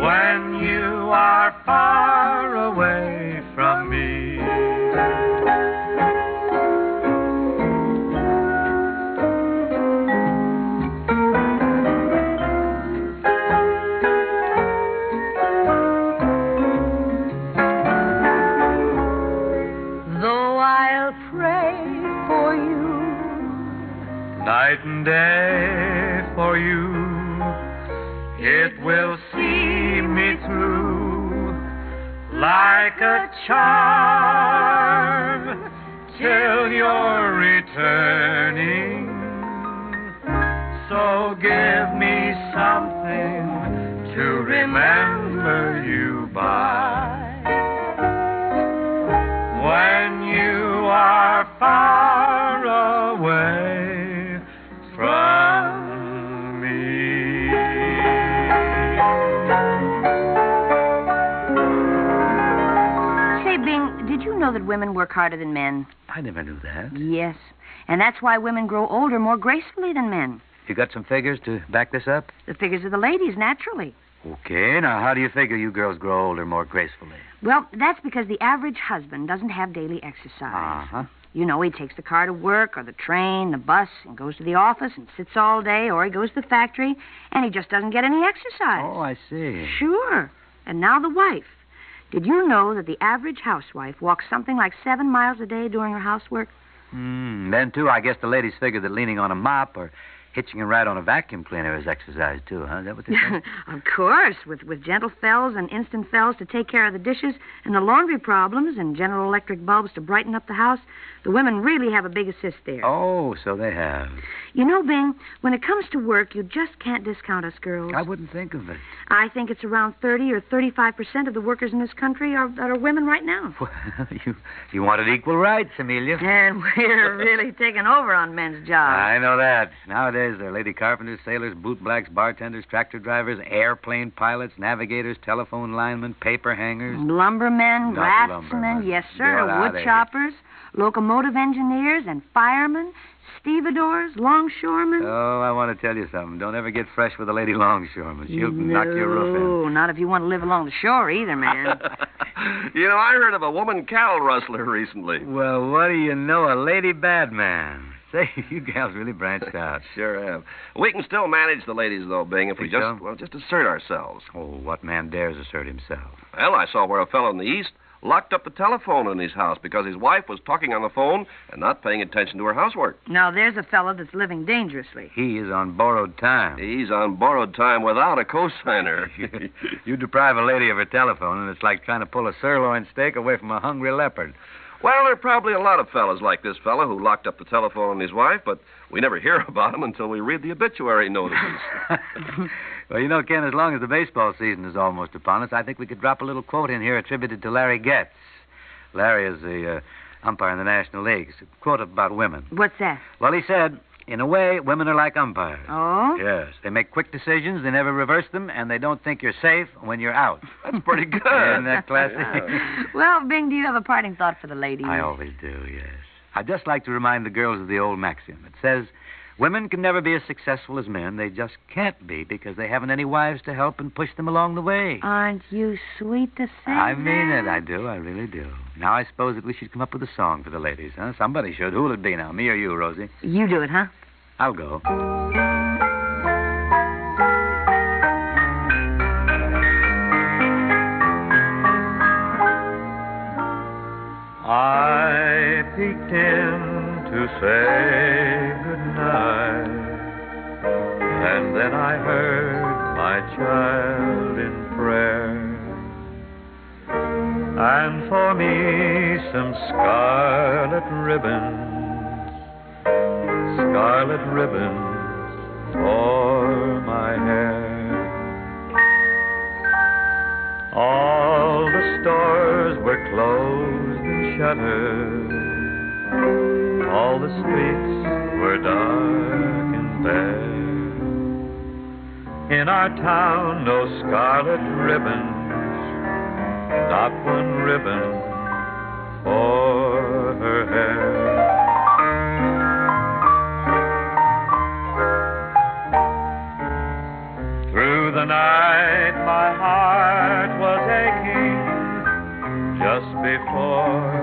When you are far away from me. Night and day for you, it will see me through like a charm till you're returning. So give me something to remember you by. When you are far away, you know that women work harder than men? I never knew that. Yes. And that's why women grow older more gracefully than men. You got some figures to back this up? The figures of the ladies, naturally. Okay, now how do you figure you girls grow older more gracefully? Well, that's because the average husband doesn't have daily exercise. Uh-huh. You know, he takes the car to work or the train, the bus, and goes to the office and sits all day, or he goes to the factory, and he just doesn't get any exercise. Oh, I see. Sure. And now the wife. Did you know that the average housewife walks something like 7 miles a day doing her housework? Then, too, I guess the ladies figure that leaning on a mop or hitching a ride on a vacuum cleaner is exercise, too, huh? Is that what they think? Of course, with gentle fells and instant fells to take care of the dishes and the laundry problems and General Electric bulbs to brighten up the house, the women really have a big assist there. Oh, so they have. You know, Bing, when it comes to work, you just can't discount us girls. I wouldn't think of it. I think it's around 30 or 35% of the workers in this country that are women right now. Well, you wanted equal rights, Amelia. And we're really taking over on men's jobs. I know that. Nowadays, there are lady carpenters, sailors, bootblacks, bartenders, tractor drivers, airplane pilots, navigators, telephone linemen, paper hangers. Lumbermen, Not raftsmen, lumbermen. yes, sir, Get out wood of choppers, locomotive engineers, and firemen, stevedores, longshoremen. Oh, I want to tell you something. Don't ever get fresh with a lady longshoreman. She'll knock your roof in. No, not if you want to live along the shore either, man. You know, I heard of a woman cattle rustler recently. Well, what do you know? A lady bad man. Say, you gals really branched out. Sure have. We can still manage the ladies, though, Bing, if we Think so? just assert ourselves. Oh, what man dares assert himself? Well, I saw where a fellow in the East locked up the telephone in his house because his wife was talking on the phone and not paying attention to her housework. Now, there's a fellow that's living dangerously. He is on borrowed time. He's on borrowed time without a cosigner. You deprive a lady of her telephone, and it's like trying to pull a sirloin steak away from a hungry leopard. Well, there are probably a lot of fellas like this fella who locked up the telephone on his wife, but we never hear about him until we read the obituary notices. Well, you know, Ken, as long as the baseball season is almost upon us, I think we could drop a little quote in here attributed to Larry Getz. Larry is the umpire in the National League. It's a quote about women. What's that? Well, he said, in a way, women are like umpires. Oh? Yes. They make quick decisions, they never reverse them, and they don't think you're safe when you're out. That's pretty good. Isn't that classy? Well, Bing, do you have a parting thought for the ladies? I always do, yes. I'd just like to remind the girls of the old maxim. It says, women can never be as successful as men. They just can't be because they haven't any wives to help and push them along the way. Aren't you sweet to say I mean that? it. I do. I really do. Now, I suppose that we should come up with a song for the ladies, huh? Somebody should. Who'll it be now, me or you, Rosie? You do it, huh? I'll go. I peeked in to say goodnight, and then I heard my child in prayer, and for me some scarlet ribbons for my hair. All the stores were closed and shuttered. All the streets were dark and bare. In our town, no scarlet ribbons, not one ribbon for her hair. Through the night, my heart was aching just before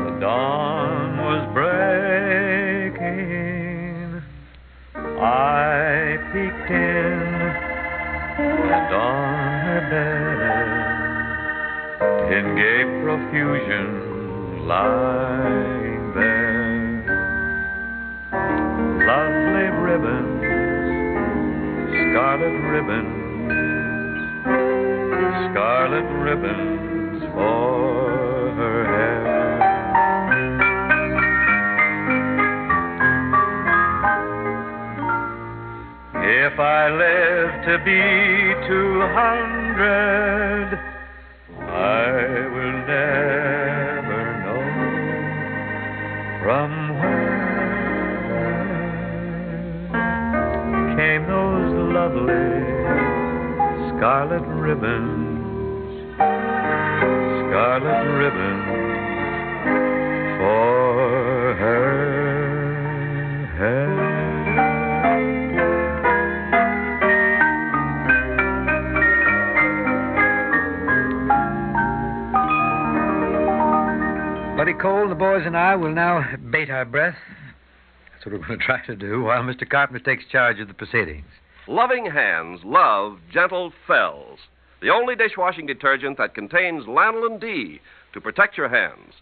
the dawn was breaking. I peeked in, and on her bed, in gay profusion, lying there, lovely ribbons, scarlet ribbons for her hair. If I live to be 200, I will never know from where came those lovely scarlet ribbons Buddy Cole and the boys and I will now bait our breath. That's what we're going to try to do while Mr. Carpenter takes charge of the proceedings. Loving hands love Gentle Fells, the only dishwashing detergent that contains lanolin D to protect your hands.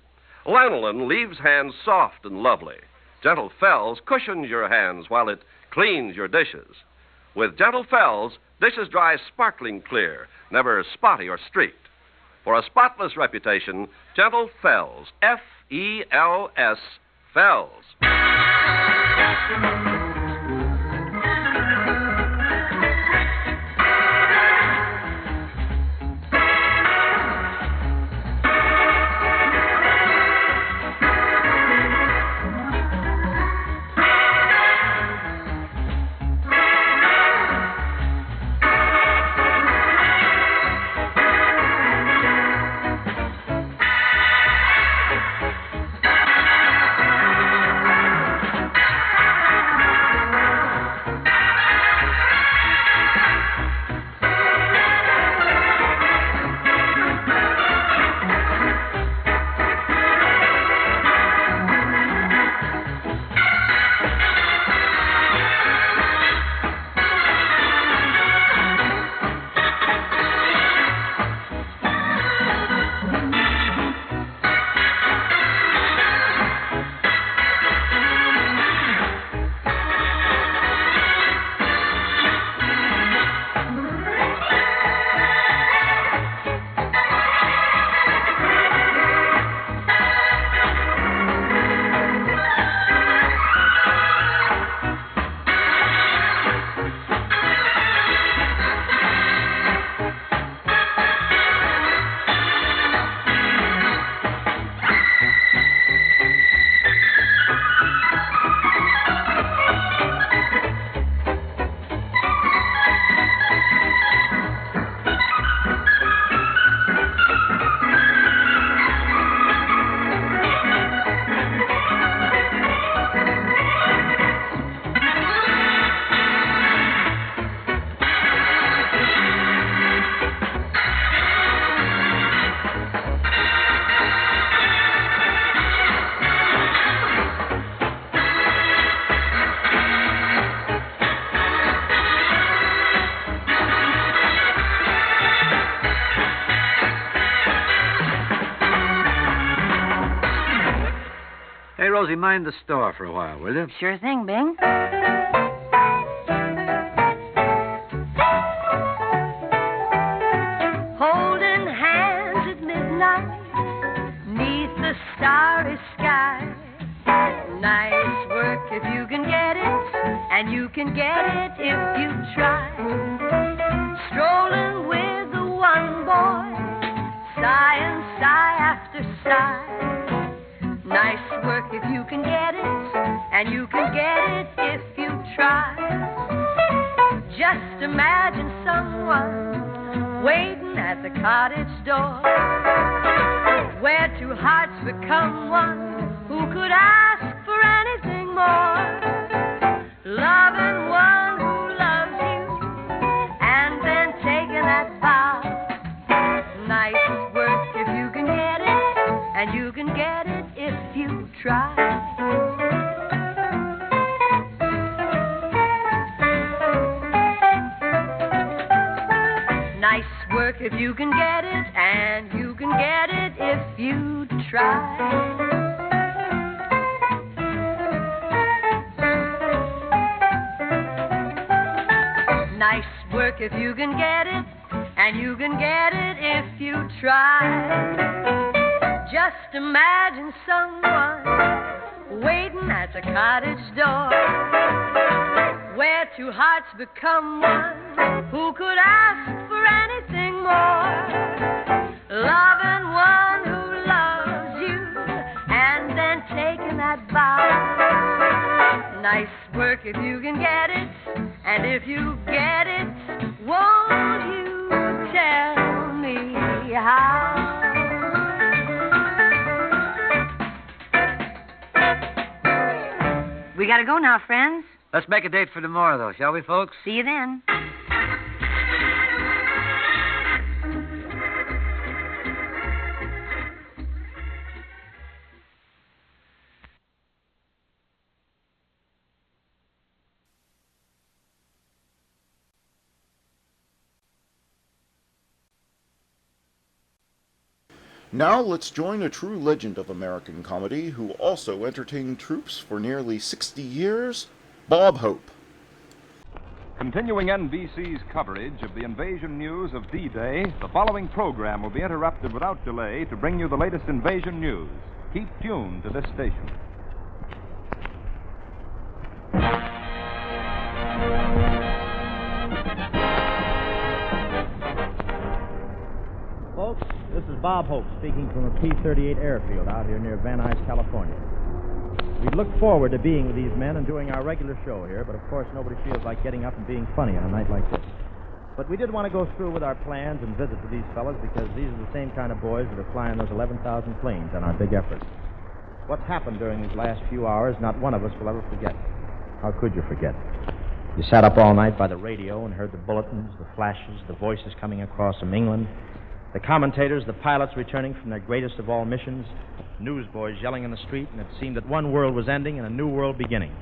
Lanolin leaves hands soft and lovely. Gentle Fells cushions your hands while it cleans your dishes. With Gentle Fells, dishes dry sparkling clear, never spotty or streaked. For a spotless reputation, Gentle Fells, F-E-L-S, Fells. Hey, Rosie, mind the store for a while, will you? Sure thing, Bing. Holding hands at midnight, 'neath the starry sky. Nice work if you can get it, and you can get it if you try. Strolling with the one boy, sigh and sigh after sigh. Nice work if you can get it, and you can get it if you try. Just imagine someone waiting at the cottage door, where two hearts become one. Who could ask for anything more? Loving one who loves you, and then taking that vow. Nice work if you can get it, and you can get it if you try. Nice work if you can get it, and you can get it if you try. Nice work if you can get it, and you can get it if you try. Just imagine someone waiting at the cottage door, where two hearts become one. Who could ask for anything more? Loving one who loves you, and then taking that vow. Nice work if you can get it, and if you get it, won't you tell me how? We gotta go now, friends. Let's make a date for tomorrow, though, shall we, folks? See you then. Now let's join a true legend of American comedy who also entertained troops for nearly 60 years, Bob Hope. Continuing NBC's coverage of the invasion news of D-Day, the following program will be interrupted without delay to bring you the latest invasion news. Keep tuned to this station. Folks, this is Bob Hope speaking from a P-38 airfield out here near Van Nuys, California. We look forward to being with these men and doing our regular show here, but of course nobody feels like getting up and being funny on a night like this. But we did want to go through with our plans and visit with these fellas because these are the same kind of boys that are flying those 11,000 planes on our big effort. What's happened during these last few hours, not one of us will ever forget. How could you forget? You sat up all night by the radio and heard the bulletins, the flashes, the voices coming across from England, the commentators, the pilots returning from their greatest of all missions, newsboys yelling in the street, and it seemed that one world was ending and a new world beginning,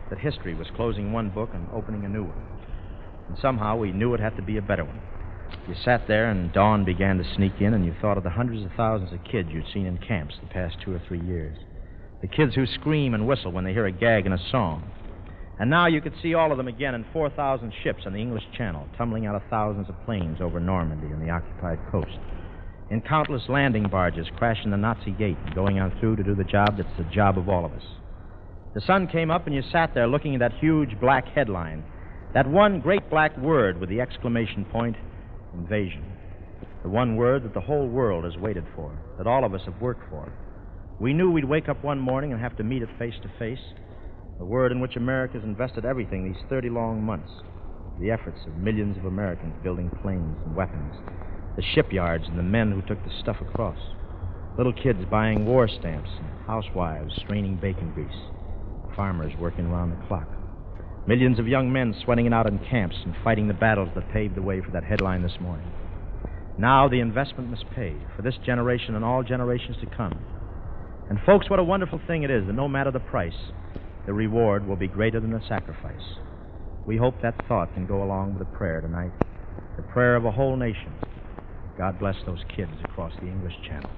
that history was closing one book and opening a new one. And somehow we knew it had to be a better one. You sat there and dawn began to sneak in, and you thought of the hundreds of thousands of kids you'd seen in camps the past 2 or 3 years. The kids who scream and whistle when they hear a gag in a song. And now you could see all of them again in 4,000 ships on the English Channel, tumbling out of thousands of planes over Normandy and the occupied coast. In countless landing barges crashing the Nazi gate and going on through to do the job that's the job of all of us. The sun came up and you sat there looking at that huge black headline, that one great black word with the exclamation point, invasion. The one word that the whole world has waited for, that all of us have worked for. We knew we'd wake up one morning and have to meet it face to face. The word in which America's invested everything these 30 long months. The efforts of millions of Americans building planes and weapons. The shipyards and the men who took the stuff across. Little kids buying war stamps and housewives straining bacon grease. Farmers working round the clock. Millions of young men sweating it out in camps and fighting the battles that paved the way for that headline this morning. Now the investment must pay for this generation and all generations to come. And folks, what a wonderful thing it is that no matter the price, the reward will be greater than the sacrifice. We hope that thought can go along with a prayer tonight, the prayer of a whole nation. God bless those kids across the English Channel.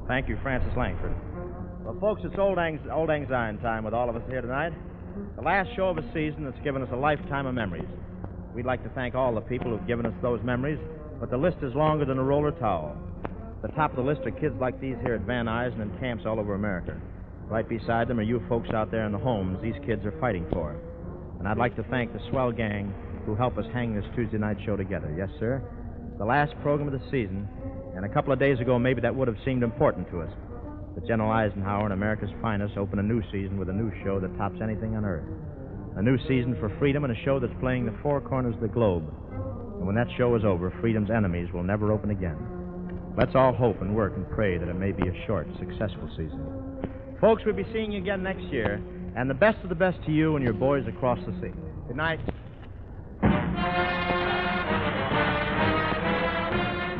Thank you, Francis Langford. Well, folks, it's old Lang Syne time with all of us here tonight. The last show of a season that's given us a lifetime of memories. We'd like to thank all the people who've given us those memories, but the list is longer than a roller towel. The top of the list are kids like these here at Van Nuys and in camps all over America. Right beside them are you folks out there in the homes these kids are fighting for. And I'd like to thank the swell gang who helped us hang this Tuesday night show together. Yes, sir. The last program of the season, and a couple of days ago maybe that would have seemed important to us. But General Eisenhower and America's Finest open a new season with a new show that tops anything on earth. A new season for freedom and a show that's playing the four corners of the globe. And when that show is over, freedom's enemies will never open again. Let's all hope and work and pray that it may be a short, successful season. Folks, we'll be seeing you again next year, and the best of the best to you and your boys across the sea. Good night.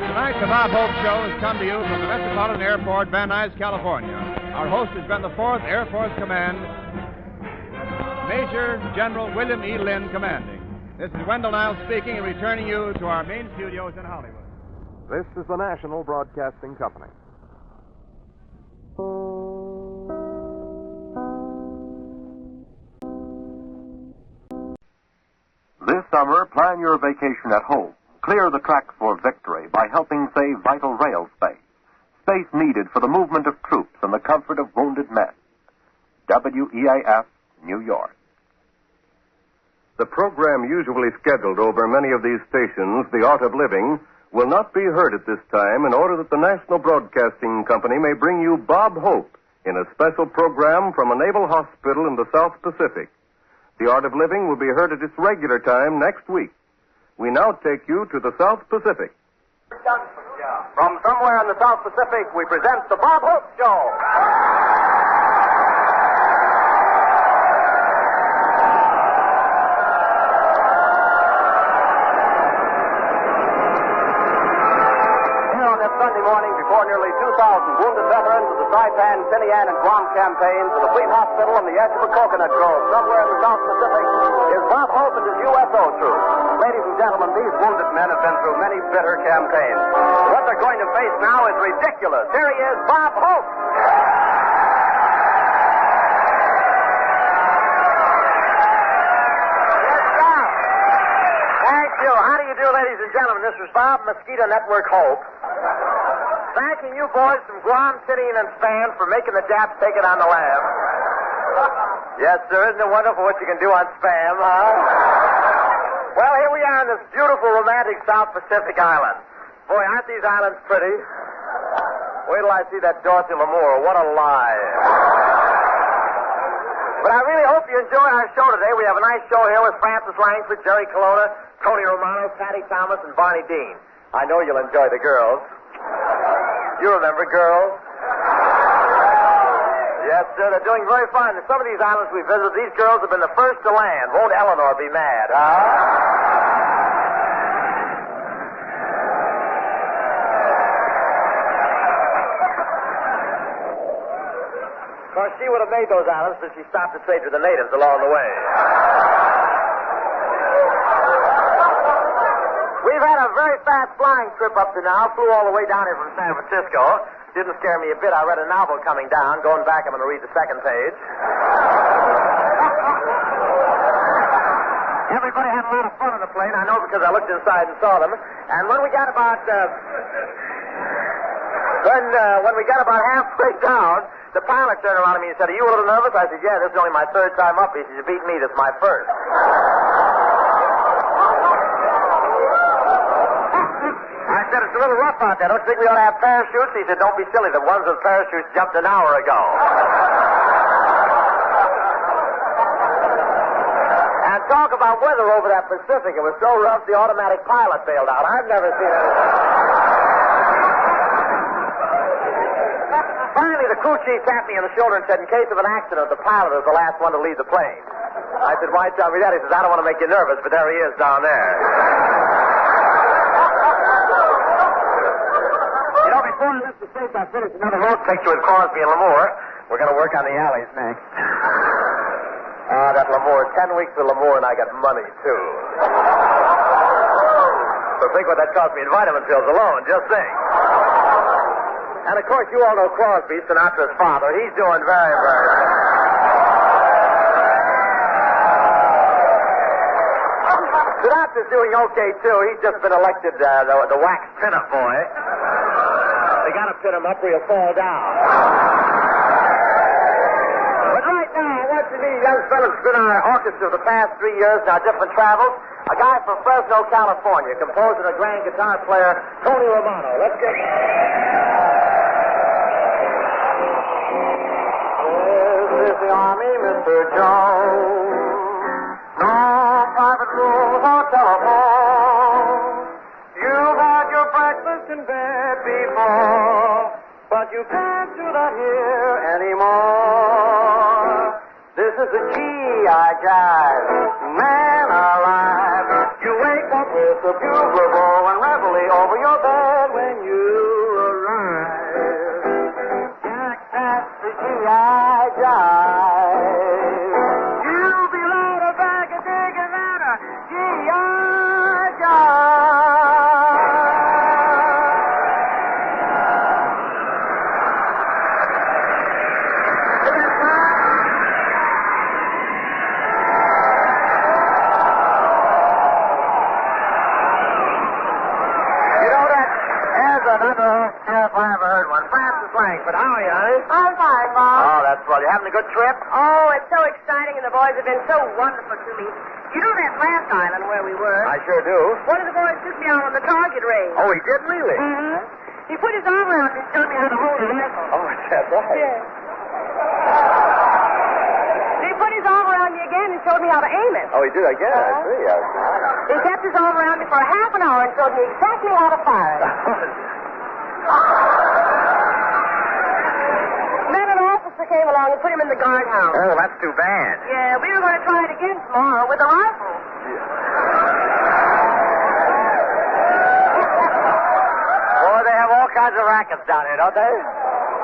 Tonight, the Bob Hope Show has come to you from the Metropolitan Airport, Van Nuys, California. Our host has been the 4th Air Force Command, Major General William E. Lynn, commanding. This is Wendell Niles speaking and returning you to our main studios in Hollywood. This is the National Broadcasting Company. This summer, plan your vacation at home. Clear the tracks for victory by helping save vital rail space. Space needed for the movement of troops and the comfort of wounded men. WEAF, New York. The program usually scheduled over many of these stations, The Art of Living, will not be heard at this time in order that the National Broadcasting Company may bring you Bob Hope in a special program from a naval hospital in the South Pacific. The Art of Living will be heard at its regular time next week. We now take you to the South Pacific. From somewhere in the South Pacific, we present the Bob Hope Show. Sunday morning, before nearly 2,000 wounded veterans of the Saipan, Tinian, and Guam campaigns at the Fleet Hospital on the edge of a coconut grove somewhere in the South Pacific, is Bob Hope and his USO troop. Ladies and gentlemen, these wounded men have been through many bitter campaigns. What they're going to face now is ridiculous. Here he is, Bob Hope. Thank you. How do you do, ladies and gentlemen? This is Bob, Mosquito Network Hope. Thanking you boys from Guam, Tinian, and Span for making the Japs take it on the lam. Yes, sir. Isn't it wonderful what you can do on Spam, huh? Well, here we are on this beautiful, romantic South Pacific island. Boy, aren't these islands pretty? Wait till I see that Dorothy Lamour. What a lie. But I really hope you enjoy our show today. We have a nice show here with Francis Langford, Jerry Colonna, Tony Romano, Patty Thomas, and Barney Dean. I know you'll enjoy the girls. You remember girls? Yes, sir. They're doing very fine. In some of these islands we visit, these girls have been the first to land. Won't Eleanor be mad, huh? Of course, she would have made those islands, but she stopped to trade with the natives along the way. We've had a very fast flying trip up to now. Flew all the way down here from San Francisco. Didn't scare me a bit. I read a novel coming down. Going back, I'm going to read the second page. Everybody had a lot of fun on the plane. I know because I looked inside and saw them. And when we got about when we got about halfway down, the pilot turned around to me and said, "Are you a little nervous?" I said, "Yeah, this is only my third time up." He said, "You beat me. This is my first." I said, "It's a little rough out there. Don't you think we ought to have parachutes?" He said, "Don't be silly. The ones with parachutes jumped an hour ago." And talk about weather over that Pacific. It was so rough the automatic pilot bailed out. I've never seen anything. Finally, the crew chief tapped me on the shoulder and said, "In case of an accident, the pilot is the last one to leave the plane." I said, "Why tell me that?" He says, "I don't want to make you nervous, but there he is down there." You know, before I left the States, I finished another road picture with Crosby and Lamour. We're going to work on the alleys next. That Lamour, 10 weeks with Lamour, and I got money, too. So think what that cost me in vitamin pills alone, just think. And, of course, you all know Crosby, Sinatra's father. He's doing very, very well. The doctor's doing okay, too. He's just been elected the wax pin-up boy. They got to pin him up or he'll fall down. But right now, I want you to meet a young fellow who's been in our orchestra the past 3 years in our different travels. A guy from Fresno, California, composer and grand guitar player, Tony Romano. Let's get... This is the Army, Mr. Jones. No private rooms or telephone. You've had your breakfast in bed before, but you can't do that here anymore. This is the G.I. Jive, man alive. You wake up with the bugle bow and reveille over your bed when you arrive. Jack, that's the G.I. Jive. You'll be loud a bag of digging at a G.I. Jive. But how are you, honey? I'm fine, Bob. Oh, that's well. You having a good trip? Oh, it's so exciting, and the boys have been so wonderful to me. You know that last island where we were? I sure do. One of the boys took me out on the target range. Oh, he did really? Mm-hmm. He put his arm around me and showed me how to hold a rifle. Oh, that's right. Yes. He put his arm around me again and showed me how to aim it. Oh, he did again. I see. He kept his arm around me for half an hour and showed me exactly how to fire it. Then an officer came along and put him in the guardhouse. Oh, that's too bad. Yeah, we were going to try it again tomorrow with a rifle. Boy, they have all kinds of rackets down here, don't they?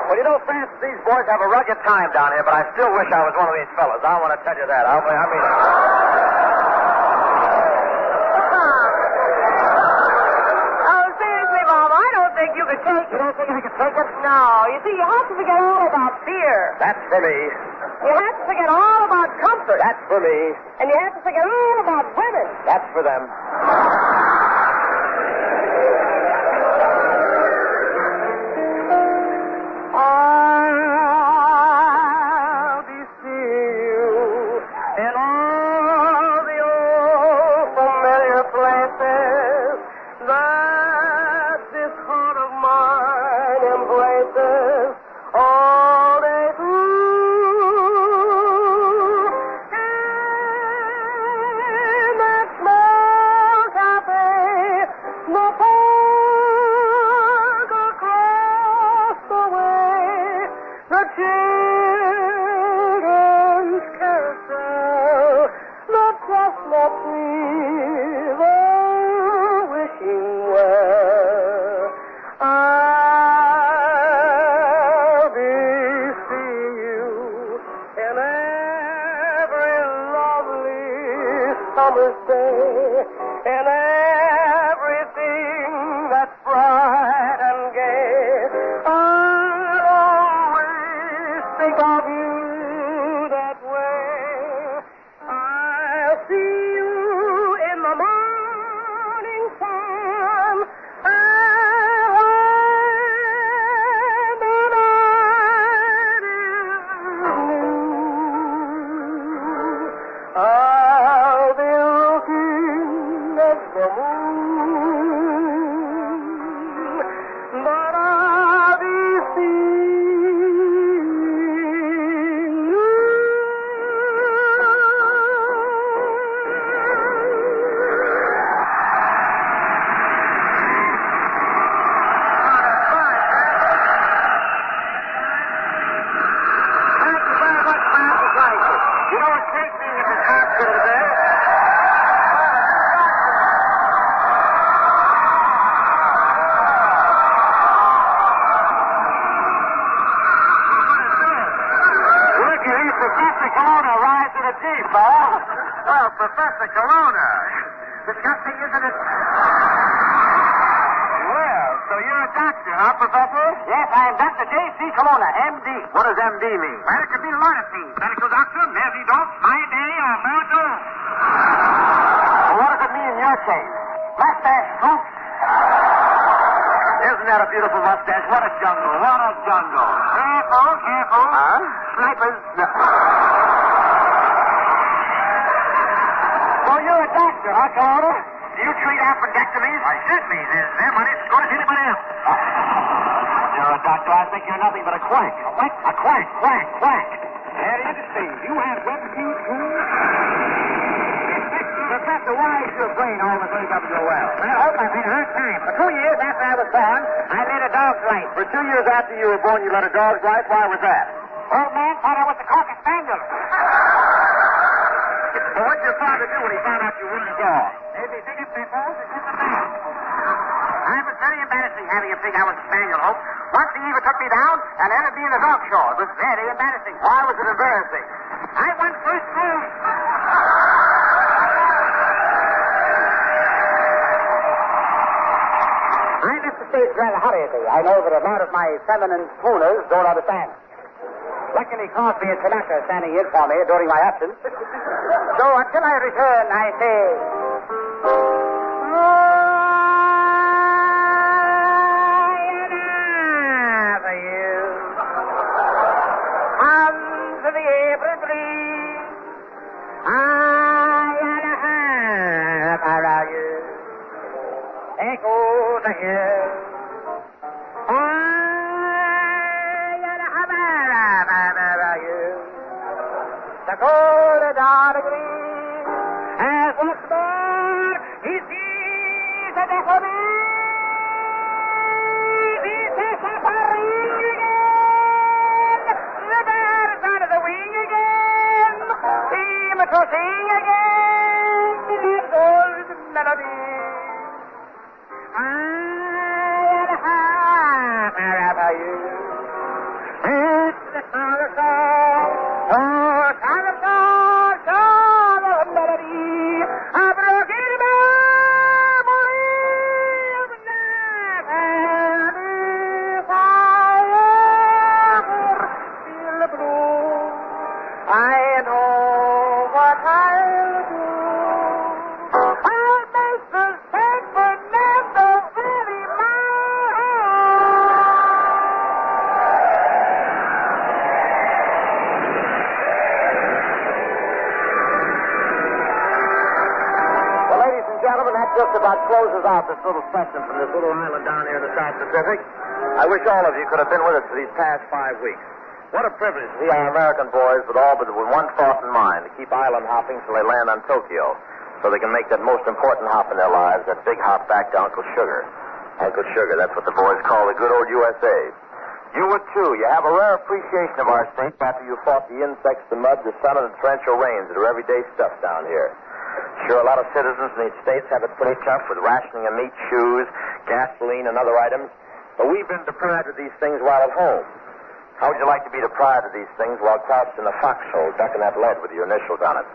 Well, you know, Francis, these boys have a rugged time down here, but I still wish I was one of these fellas. I want to tell you that. I mean... You could take it. You don't think I could take it? No. You see, you have to forget all about fear. That's for me. You have to forget all about comfort. That's for me. And you have to forget all about women. That's for them. I'll be seeing you in all the old familiar places that this heart of mine embraces all day through. In that small cafe, the park across the way, the children's carousel, the chestnut tree, the wishing well. I'll be seeing you in every lovely summer's day, in everything that's bright and gay. I'll always think of you that way. I'll see you in the morning time, and when the night is new, I'll be looking at the moon, but I'll be seeing you. Thank you very much, Francis. Thank you. You know, it's great being at this hospital today. Look, you hear Professor Corona rise to the jeep, huh? Well, Professor Corona. Disgusting, isn't it? Well, so you're a doctor, huh, Professor? Yes, I am Dr. J.C. Corona, M.D. What does M.D. mean? Well, it could mean a lot of things. Medical doctor, nervy dogs, my day, or more dogs. Well, what does it chase. Mustache Troops. Isn't that a beautiful mustache? What a jungle. What a jungle. Careful, careful. Huh? Snipers. No. So you're a doctor, huh, Carter? Do you treat appendectomies? I certainly. Their money's as good as anybody else. You're a doctor. I think you're nothing but a quack. A what? A quack. Quack. Quack. Very interesting. You have web feet, too? Professor, why is your brain always linked up so well? Well, hold on, a hard time. For 2 years after I was born, I led a dog's life. For 2 years after you were born, you led a dog's life? Why was that? Old man thought I was a cocker spaniel. Well, what'd your father do when he found out you weren't a dog? Maybe big up their balls and just a man. It was very embarrassing having him think I was a spaniel, Hope. Once he even took me down and entered me in a dog show. It was very embarrassing. Why was it embarrassing? I won first place. I left the stage rather hurriedly. I know that a lot of my feminine schooners don't understand. Luckily, Crosby and Tanaka are standing in for me during my absence. So until I return, I say... Under the April breeze, echo the hill. The golden dawn green, as once more he sees the deafening. He sets up a ring again. The birds under the wing again seem to sing again the golden melody. It's the song of song, song of song, song of melody, a broken memory of love, and if I ever feel blue, I know what I'll do. I'll make the sacrament of very That just about closes out this little section from this little island down here in the South Pacific. I wish all of you could have been with us for these past 5 weeks. What a privilege to see our American boys with one thought in mind, to keep island hopping till they land on Tokyo, so they can make that most important hop in their lives, that big hop back to Uncle Sugar. Uncle Sugar, that's what the boys call the good old USA. You would, too. You have a rare appreciation of our state after you fought the insects, the mud, the sun, and the torrential rains that are everyday stuff down here. Sure, a lot of citizens in these states have it pretty tough with rationing of meat, shoes, gasoline, and other items. But we've been deprived of these things while at home. How would you like to be deprived of these things while crouched in a foxhole, ducking that lead with your initials on it?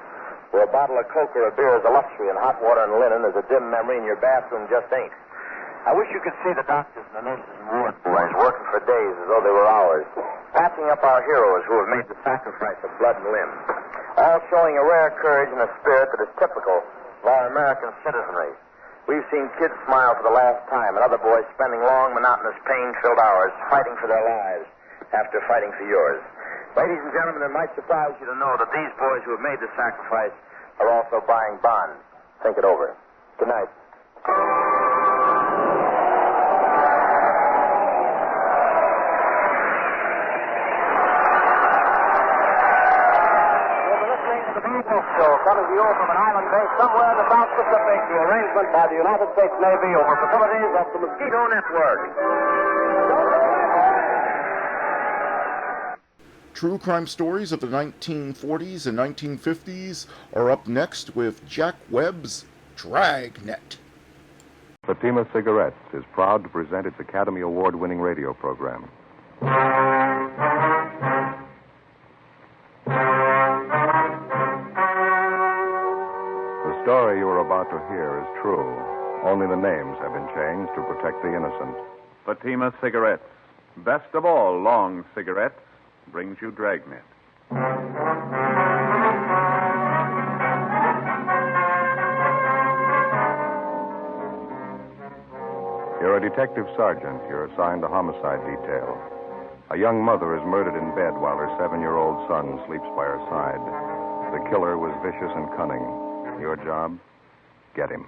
Where a bottle of Coke or a beer is a luxury and hot water and linen is a dim memory and your bathroom just ain't. I wish you could see the doctors and the nurses and ward boys working for days as though they were hours, patching up our heroes who have made the sacrifice of blood and limb, all showing a rare courage and a spirit that is typical of our American citizenry. We've seen kids smile for the last time and other boys spending long, monotonous, pain-filled hours fighting for their lives after fighting for yours. Ladies and gentlemen, it might surprise you to know that these boys who have made the sacrifice are also buying bonds. Think it over. Good night. Coming to you from an island base somewhere in the South Pacific, the arrangement by the United States Navy over facilities of the Mosquito Network. True crime stories of the 1940s and 1950s are up next with Jack Webb's Dragnet. Fatima Cigarettes is proud to present its Academy Award-winning radio program. The story you are about to hear is true. Only the names have been changed to protect the innocent. Fatima Cigarettes, best of all long cigarettes, brings you Dragnet. You're a detective sergeant. You're assigned to homicide detail. A young mother is murdered in bed while her 7-year-old son sleeps by her side. The killer was vicious and cunning. Your job? Get him.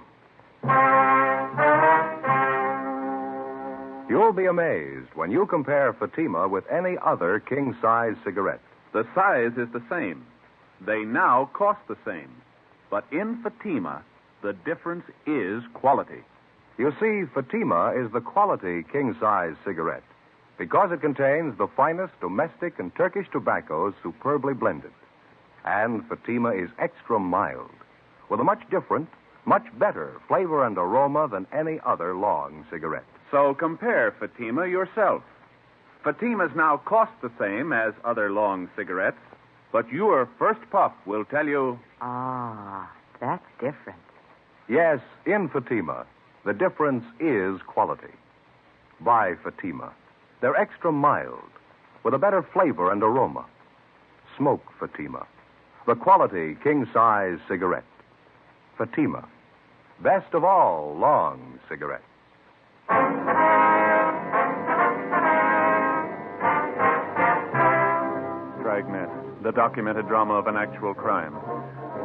You'll be amazed when you compare Fatima with any other king-size cigarette. The size is the same. They now cost the same. But in Fatima, the difference is quality. You see, Fatima is the quality king-size cigarette because it contains the finest domestic and Turkish tobaccos superbly blended. And Fatima is extra mild, with a much different, much better flavor and aroma than any other long cigarette. So compare Fatima yourself. Fatimas now cost the same as other long cigarettes, but your first puff will tell you... Ah, that's different. Yes, in Fatima, the difference is quality. Buy Fatima. They're extra mild, with a better flavor and aroma. Smoke Fatima, the quality king-size cigarette. Fatima, best of all long cigarettes. Dragnet, the documented drama of an actual crime.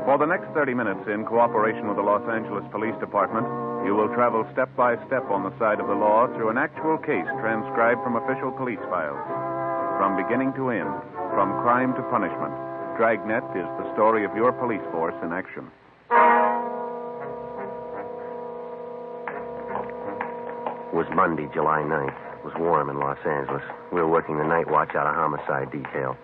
For the next 30 minutes, in cooperation with the Los Angeles Police Department, you will travel step by step on the side of the law through an actual case transcribed from official police files. From beginning to end, from crime to punishment, Dragnet is the story of your police force in action. It was Monday, July 9th. It was warm in Los Angeles. We were working the night watch out of homicide detail.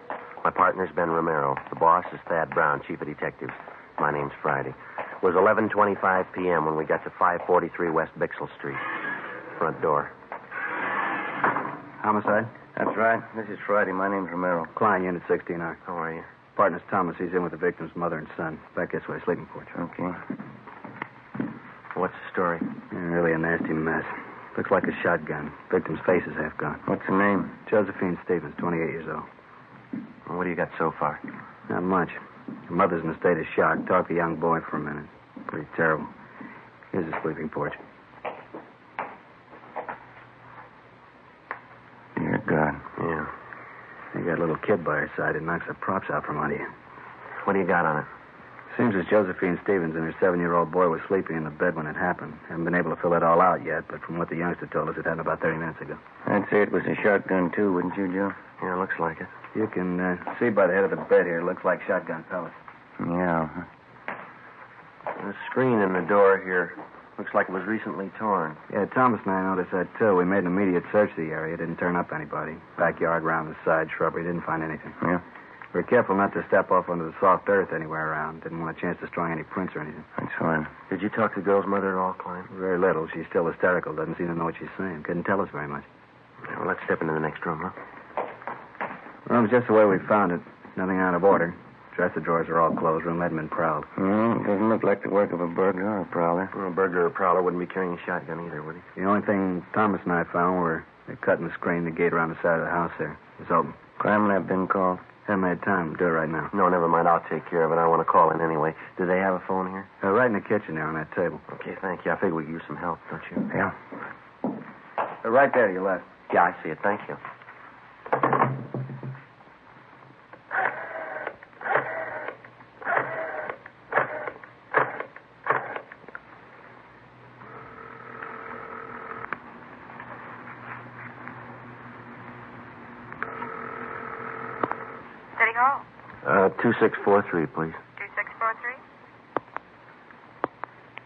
My partner's Ben Romero. The boss is Thad Brown, chief of detectives. My name's Friday. It was 11:25 p.m. when we got to 543 West Bixel Street. Front door. Homicide? That's right. This is Friday. My name's Romero. Klein, Unit 69. How are you? Partner's Thomas. He's in with the victim's mother and son. Back this way, sleeping porch. Okay. What's the story? Yeah, really a nasty mess. Looks like a shotgun. Victim's face is half gone. What's the name? Josephine Stevens, 28 years old. What do you got so far? Not much. The mother's in a state of shock. Talked to the young boy for a minute. Pretty terrible. Here's the sleeping porch. Dear God. Yeah. You got a little kid by her side. It knocks the props out from under you. What do you got on it? Seems as Josephine Stevens and her 7-year-old boy were sleeping in the bed when it happened. Haven't been able to fill it all out yet, but from what the youngster told us, it happened about 30 minutes ago. I'd say it was a shotgun, too, wouldn't you, Joe? Yeah, looks like it. You can see by the head of the bed here. It looks like shotgun pellets. Yeah. The screen in the door here looks like it was recently torn. Yeah, Thomas and I noticed that, too. We made an immediate search of the area. Didn't turn up anybody. Backyard, round the side, shrubbery. Didn't find anything. Yeah. We were careful not to step off onto the soft earth anywhere around. Didn't want a chance destroying any prints or anything. That's fine. Did you talk to the girl's mother at all, Klein? Very little. She's still hysterical. Doesn't seem to know what she's saying. Couldn't tell us very much. Yeah, well, let's step into the next room, huh? Room's just the way we found it. Nothing out of order. Dresser drawers are all closed. Room hadn't been prowled. It doesn't look like the work of a burglar or a prowler. Well, a burglar or prowler wouldn't be carrying a shotgun either, would he? The only thing Thomas and I found were they cut and screened the gate around the side of the house there. It was open. Crime lab been called? Haven't had time. Do it right now. No, never mind. I'll take care of it. I want to call in anyway. Do they have a phone here? Right in the kitchen there on that table. Okay, thank you. I figure we could use some help, don't you? Yeah. Right there to your left. Yeah, I see it. Thank you. City Hall. 2643, please. 2643?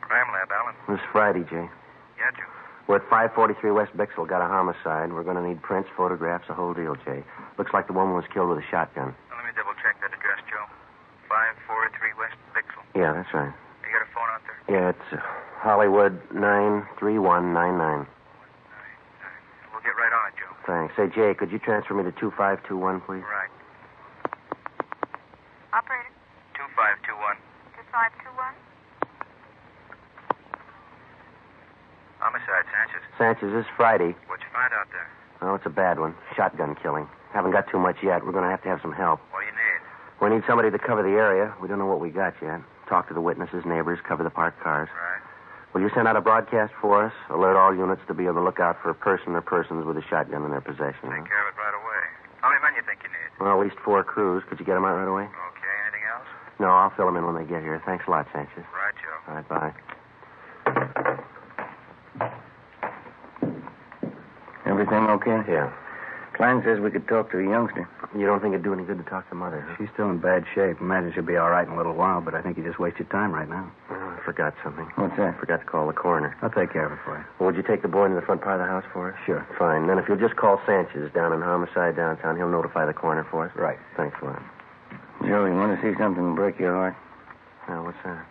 Crime Lab, Alan. This is Friday, Jay. Yeah, Joe. We're at 543 West Bixel. Got a homicide. We're going to need prints, photographs, the whole deal, Jay. Looks like the woman was killed with a shotgun. Now, let me double check that address, Joe. 543 West Bixel. Yeah, that's right. You got a phone out there? Yeah, it's Hollywood 93199. We'll get right on it, Joe. Thanks. Say, Jay, could you transfer me to 2521, please? Right. Operator? 2521. 2521? Homicide, Sanchez. Sanchez, this is Friday. What'd you find out there? Oh, it's a bad one. Shotgun killing. Haven't got too much yet. We're going to have some help. What do you need? We need somebody to cover the area. We don't know what we got yet. Talk to the witnesses, neighbors, cover the parked cars. Right. Will you send out a broadcast for us? Alert all units to be on the lookout for a person or persons with a shotgun in their possession. Take care of it right away. How many men you think you need? Well, at least 4 crews. Could you get them out right away? Okay, anything else? No, I'll fill them in when they get here. Thanks a lot, Sanchez. Right, Joe. All right, bye. Everything okay? Yeah. Klein says we could talk to the youngster. You don't think it'd do any good to talk to Mother, huh? She's still in bad shape. Imagine she'll be all right in a little while, but I think you just wasted time right now. I forgot something. What's that? Forgot to call the coroner. I'll take care of it for you. Well, would you take the boy into the front part of the house for us? Sure. Fine. Then if you'll just call Sanchez down in homicide downtown, he'll notify the coroner for us. Right. Thanks a lot. Joe, you want to see something break your heart? Now, what's that?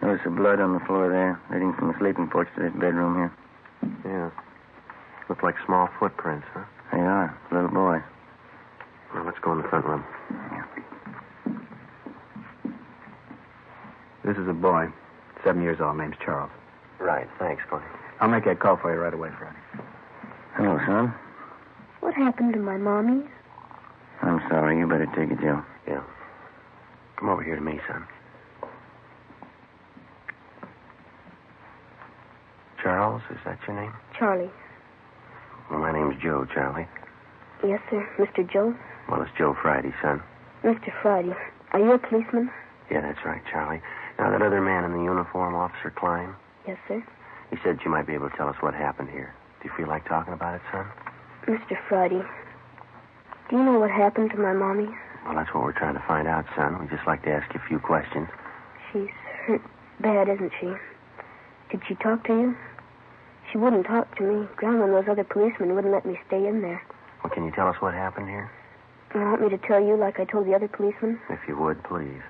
Notice the blood on the floor there, leading from the sleeping porch to this bedroom here. Yeah. Look like small footprints, huh? They are. Little boy. Well, let's go in the front room. This is a boy, 7 years old, name's Charles. Right. Thanks, Connie. I'll make that call for you right away, Friday. Hello, son. What happened to my mommy? I'm sorry. You better take it, Joe. Yeah. Come over here to me, son. Charles, is that your name? Charlie. Well, my name's Joe, Charlie. Yes, sir. Mr. Joe? Well, it's Joe Friday, son. Mr. Friday. Are you a policeman? Yeah, that's right, Charlie. Now, that other man in the uniform, Officer Klein, Yes, sir. he said you might be able to tell us what happened here. Do you feel like talking about it, son? Mr. Friday, do you know what happened to my mommy? Well, that's what we're trying to find out, son. We'd just like to ask you a few questions. She's hurt bad, isn't she? Did she talk to you? She wouldn't talk to me. Grandma and those other policemen wouldn't let me stay in there. Well, can you tell us what happened here? You want me to tell you like I told the other policemen? If you would, please.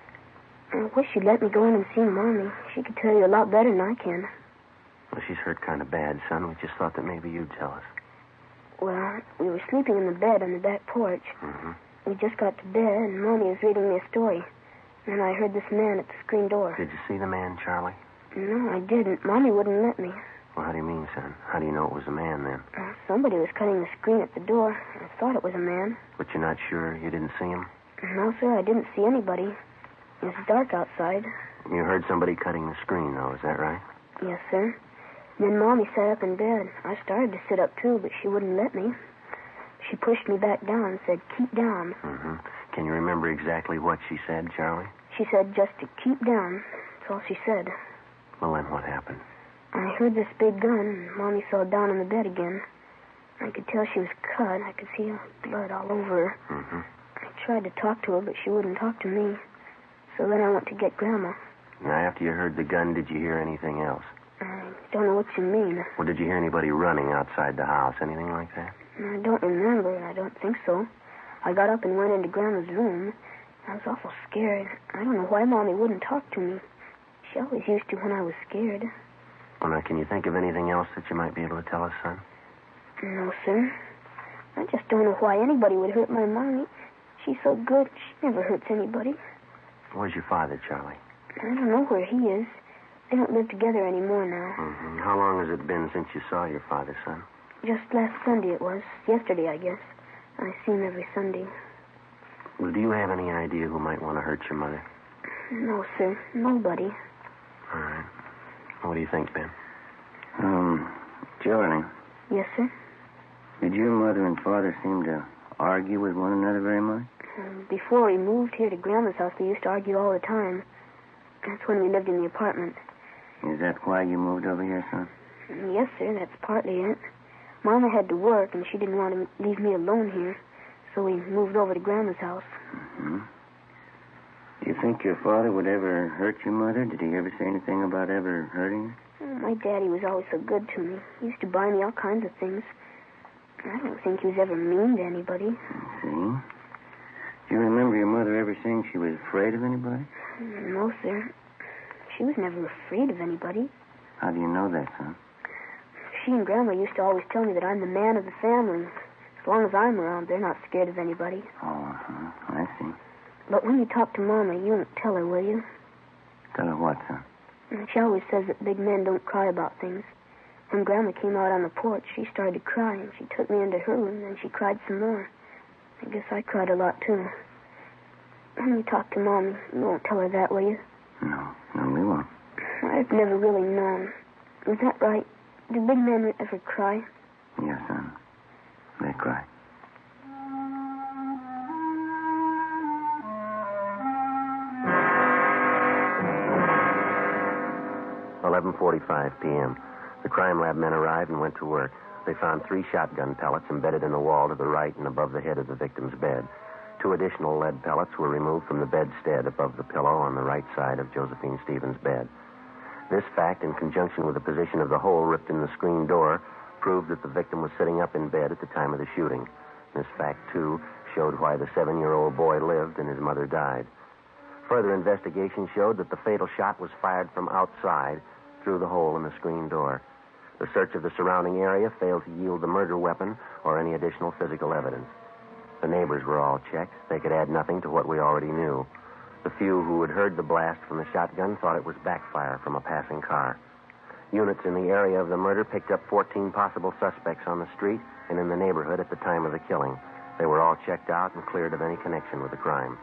I wish you'd let me go in and see Mommy. She could tell you a lot better than I can. Well, she's hurt kind of bad, son. We just thought that maybe you'd tell us. Well, we were sleeping in the bed on the back porch. Mm-hmm. We just got to bed, and Mommy was reading me a story. And then I heard this man at the screen door. Did you see the man, Charlie? No, I didn't. Mommy wouldn't let me. Well, how do you mean, son? How do you know it was a man, then? Somebody was cutting the screen at the door. I thought it was a man. But you're not sure you didn't see him? No, sir, I didn't see anybody. It was dark outside. You heard somebody cutting the screen, though, is that right? Yes, sir. Then Mommy sat up in bed. I started to sit up, too, but she wouldn't let me. She pushed me back down and said, keep down. Mm-hmm. Can you remember exactly what she said, Charlie? She said just to keep down. That's all she said. Well, then what happened? I heard this big gun, and Mommy fell down on the bed again. I could tell she was cut. I could see blood all over her. Mm-hmm. I tried to talk to her, but she wouldn't talk to me. So then I went to get Grandma. Now, after you heard the gun, did you hear anything else? I don't know what you mean. Well, did you hear anybody running outside the house? Anything like that? I don't remember. I don't think so. I got up and went into Grandma's room. I was awful scared. I don't know why Mommy wouldn't talk to me. She always used to when I was scared. Well, now, can you think of anything else that you might be able to tell us, son? No, sir. I just don't know why anybody would hurt my Mommy. She's so good. She never hurts anybody. Where's your father, Charlie? I don't know where he is. They don't live together anymore now. Mm-hmm. How long has it been since you saw your father, son? Just last Sunday it was. Yesterday, I guess. I see him every Sunday. Well, do you have any idea who might want to hurt your mother? No, sir. Nobody. All right. What do you think, Ben? Charlie. Yes, sir? Did your mother and father seem to argue with one another very much? Before we moved here to Grandma's house, we used to argue all the time. That's when we lived in the apartment. Is that why you moved over here, son? Yes, sir. That's partly it. Mama had to work, and she didn't want to leave me alone here. So we moved over to Grandma's house. Mm-hmm. Do you think your father would ever hurt your mother? Did he ever say anything about ever hurting her? My daddy was always so good to me. He used to buy me all kinds of things. I don't think he was ever mean to anybody. I see. Do you remember your mother ever saying she was afraid of anybody? No, sir. She was never afraid of anybody. How do you know that, son? She and Grandma used to always tell me that I'm the man of the family. As long as I'm around, they're not scared of anybody. Oh, I see. But when you talk to Mama, you won't tell her, will you? Tell her what, son? She always says that big men don't cry about things. When Grandma came out on the porch, she started to cry, and she took me into her room, and she cried some more. I guess I cried a lot, too. When you talk to Mommy, you won't tell her that, will you? No, we won't. I've never really known. Was that right? Do big men ever cry? Yes, son. They cry. $11:45 p.m. The crime lab men arrived and went to work. They found 3 shotgun pellets embedded in the wall to the right and above the head of the victim's bed. 2 additional lead pellets were removed from the bedstead above the pillow on the right side of Josephine Stevens' bed. This fact, in conjunction with the position of the hole ripped in the screen door, proved that the victim was sitting up in bed at the time of the shooting. This fact, too, showed why the 7-year-old boy lived and his mother died. Further investigation showed that the fatal shot was fired from outside through the hole in the screen door. The search of the surrounding area failed to yield the murder weapon or any additional physical evidence. The neighbors were all checked. They could add nothing to what we already knew. The few who had heard the blast from the shotgun thought it was backfire from a passing car. Units in the area of the murder picked up 14 possible suspects on the street and in the neighborhood at the time of the killing. They were all checked out and cleared of any connection with the crime.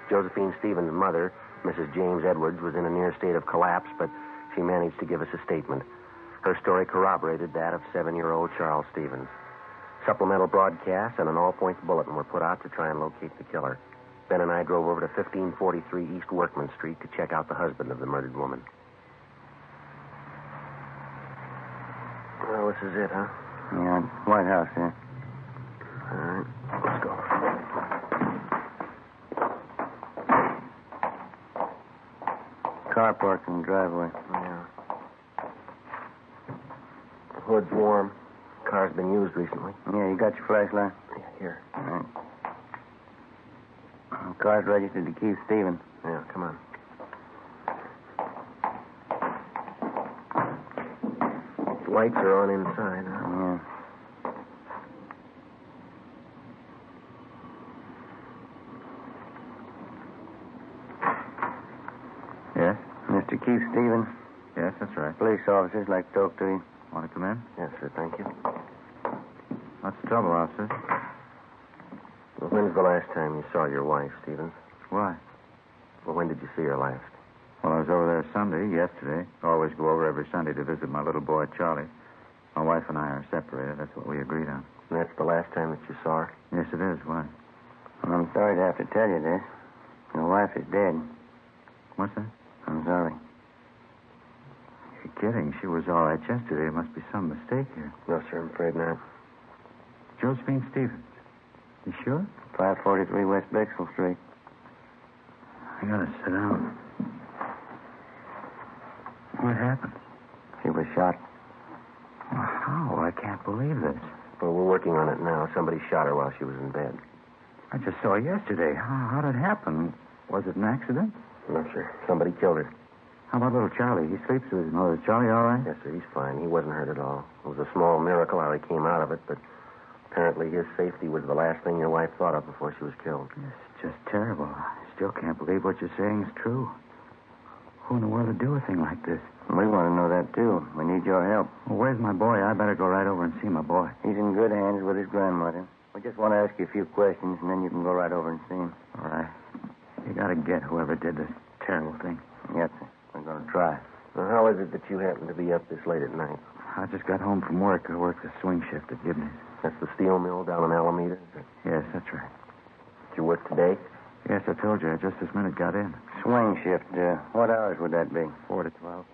Josephine Stevens' mother, Mrs. James Edwards, was in a near state of collapse, but she managed to give us a statement. Her story corroborated that of 7-year-old Charles Stevens. Supplemental broadcasts and an all-points bulletin were put out to try and locate the killer. Ben and I drove over to 1543 East Workman Street to check out the husband of the murdered woman. Well, this is it, huh? Yeah, White House here. All right, let's go. Car parked in the driveway. Yeah. The hood's warm. Car's been used recently. Yeah, you got your flashlight? Yeah, here. All right. The car's registered to Keith Stevens. Yeah, come on. The lights are on inside, huh? Yeah. Yes? Mr. Keith Stevens. Yes, that's right. Police officers like to talk to you. Want to come in? Yes, sir, thank you. What's the trouble, officer? Well, when's the last time you saw your wife, Stevens? Why? Well, when did you see her last? Well, I was over there Sunday, yesterday. Always go over every Sunday to visit my little boy, Charlie. My wife and I are separated. That's what we agreed on. And that's the last time that you saw her? Yes, it is. Why? Well, I'm sorry to have to tell you this. Your wife is dead. What's that? I'm sorry. You're kidding. She was all right yesterday. There must be some mistake here. No, sir, I'm afraid not. Josephine Stevens. You sure? 543 West Bixel Street. I gotta sit down. What happened? She was shot. Well, how? I can't believe this. Well, we're working on it now. Somebody shot her while she was in bed. I just saw her yesterday. How did it happen? Was it an accident? No, sir. Somebody killed her. How about little Charlie? He sleeps with his mother. Is Charlie all right? Yes, sir. He's fine. He wasn't hurt at all. It was a small miracle how he came out of it, but apparently his safety was the last thing your wife thought of before she was killed. It's just terrible. I still can't believe what you're saying is true. Who in the world would do a thing like this? We want to know that, too. We need your help. Well, where's my boy? I better go right over and see my boy. He's in good hands with his grandmother. We just want to ask you a few questions, and then you can go right over and see him. All right. You got to get whoever did this terrible thing. Yes, sir. We're going to try. Now, how is it that you happen to be up this late at night? I just got home from work. I worked the swing shift at Gibney's. That's the steel mill down in Alameda, is it? Yes, that's right. Did you work today? Yes, I told you. I just this minute got in. Swing shift. What hours would that be? 4 to 12.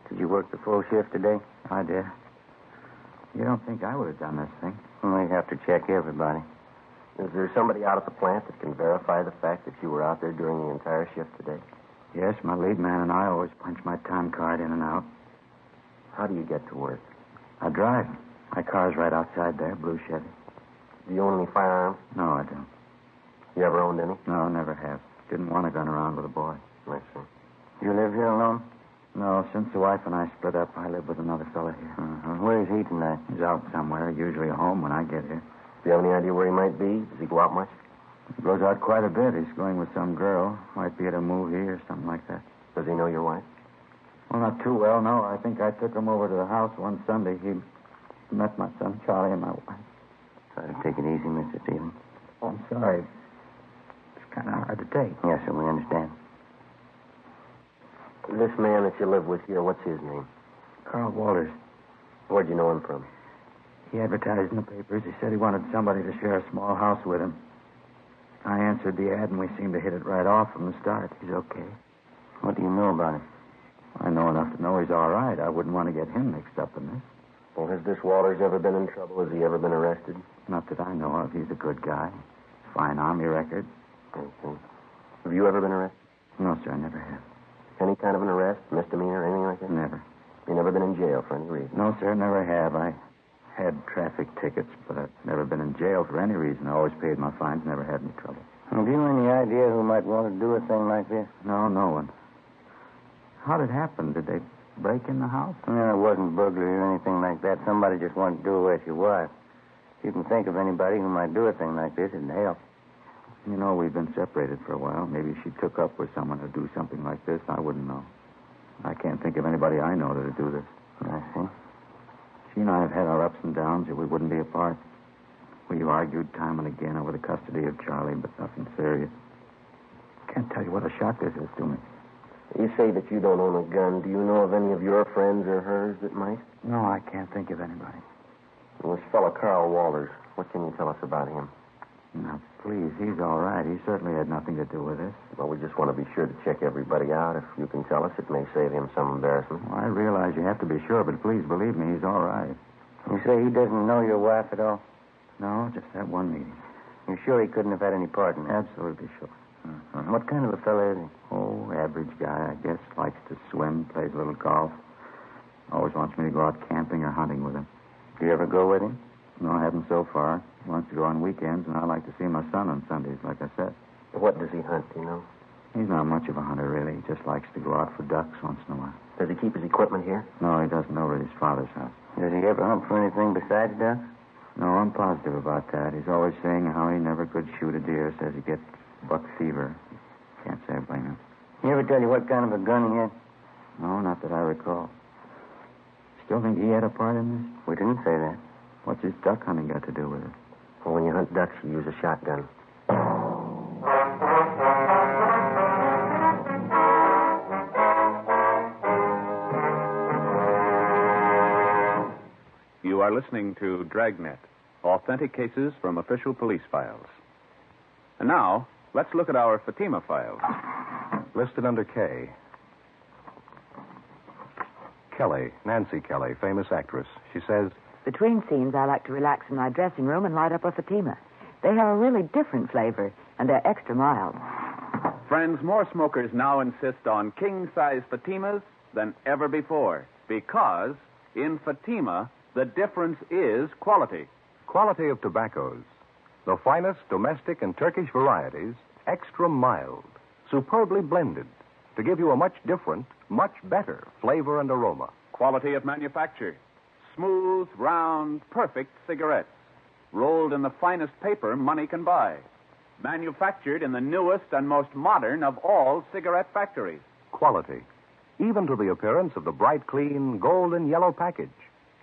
Did you work the full shift today? I did. You don't think I would have done this thing? We have to check everybody. Is there somebody out at the plant that can verify the fact that you were out there during the entire shift today? Yes, my lead man and I always punch my time card in and out. How do you get to work? I drive. My car's right outside there, blue Chevy. Do you own any firearms? No, I don't. You ever owned any? No, never have. Didn't want a gun around with a boy. I see. You live here alone? No, since the wife and I split up, I live with another fella here. Where is he tonight? He's out somewhere, usually home when I get here. Do you have any idea where he might be? Does he go out much? He goes out quite a bit. He's going with some girl. Might be at a movie or something like that. Does he know your wife? Well, not too well, no. I think I took him over to the house one Sunday. He met my son Charlie and my wife. Try to take it easy, Mr. Stevens. Oh, I'm sorry. It's kind of hard to take. Yes, sir, we understand. This man that you live with here, what's his name? Carl Walters. Where'd you know him from? He advertised in the papers. He said he wanted somebody to share a small house with him. I answered the ad, and we seemed to hit it right off from the start. He's okay. What do you know about him? I know enough to know he's all right. I wouldn't want to get him mixed up in this. Well, has this Walters ever been in trouble? Has he ever been arrested? Not that I know of. He's a good guy. Fine Army record. Okay. Have you ever been arrested? No, sir, I never have. Any kind of an arrest, misdemeanor, anything like that? Never. You never been in jail for any reason? No, sir, never have. I had traffic tickets, but I've never been in jail for any reason. I always paid my fines, never had any trouble. Have you any idea who might want to do a thing like this? No, no one. How did it happen? Did they break in the house? No, it wasn't burglary or anything like that. Somebody just wanted to do away with your wife. If you can think of anybody who might do a thing like this, it'd help. You know, we've been separated for a while. Maybe she took up with someone to do something like this. I wouldn't know. I can't think of anybody I know that'd do this. I see. She and I have had our ups and downs, or we wouldn't be apart. We've argued time and again over the custody of Charlie, but nothing serious. Can't tell you what a shock this is to me. You say that you don't own a gun. Do you know of any of your friends or hers that might? No, I can't think of anybody. Well, this fellow Carl Walters, what can you tell us about him? Now, please, he's all right. He certainly had nothing to do with this. Well, we just want to be sure to check everybody out. If you can tell us, it may save him some embarrassment. Well, I realize you have to be sure, but please believe me, he's all right. You say he doesn't know your wife at all? No, just that one meeting. You're sure he couldn't have had any part in it? Absolutely sure. What kind of a fellow is he? Oh, average guy, I guess. Likes to swim, plays a little golf. Always wants me to go out camping or hunting with him. Do you ever go with him? No, I haven't so far. He wants to go on weekends, and I like to see my son on Sundays, like I said. What does he hunt, do you know? He's not much of a hunter, really. He just likes to go out for ducks once in a while. Does he keep his equipment here? No, he doesn't over at his father's house. Does he ever hunt for anything besides ducks? No, I'm positive about that. He's always saying how he never could shoot a deer. Says he gets buck fever. Can't say I blame him. He ever tell you what kind of a gun he had? No, not that I recall. Still think he had a part in this? We didn't say that. What's his duck hunting got to do with it? Well, when you hunt ducks, you use a shotgun. You are listening to Dragnet, authentic cases from official police files. And now, let's look at our Fatima files. Listed under K. Kelly, Nancy Kelly, famous actress. She says, Between scenes, I like to relax in my dressing room and light up a Fatima. They have a really different flavor, and they're extra mild. Friends, more smokers now insist on king-size Fatimas than ever before, because in Fatima, the difference is quality. Quality of tobaccos. The finest domestic and Turkish varieties, extra mild, superbly blended, to give you a much different, much better flavor and aroma. Quality of manufacture. Smooth, round, perfect cigarettes. Rolled in the finest paper money can buy. Manufactured in the newest and most modern of all cigarette factories. Quality. Even to the appearance of the bright, clean, gold and yellow package.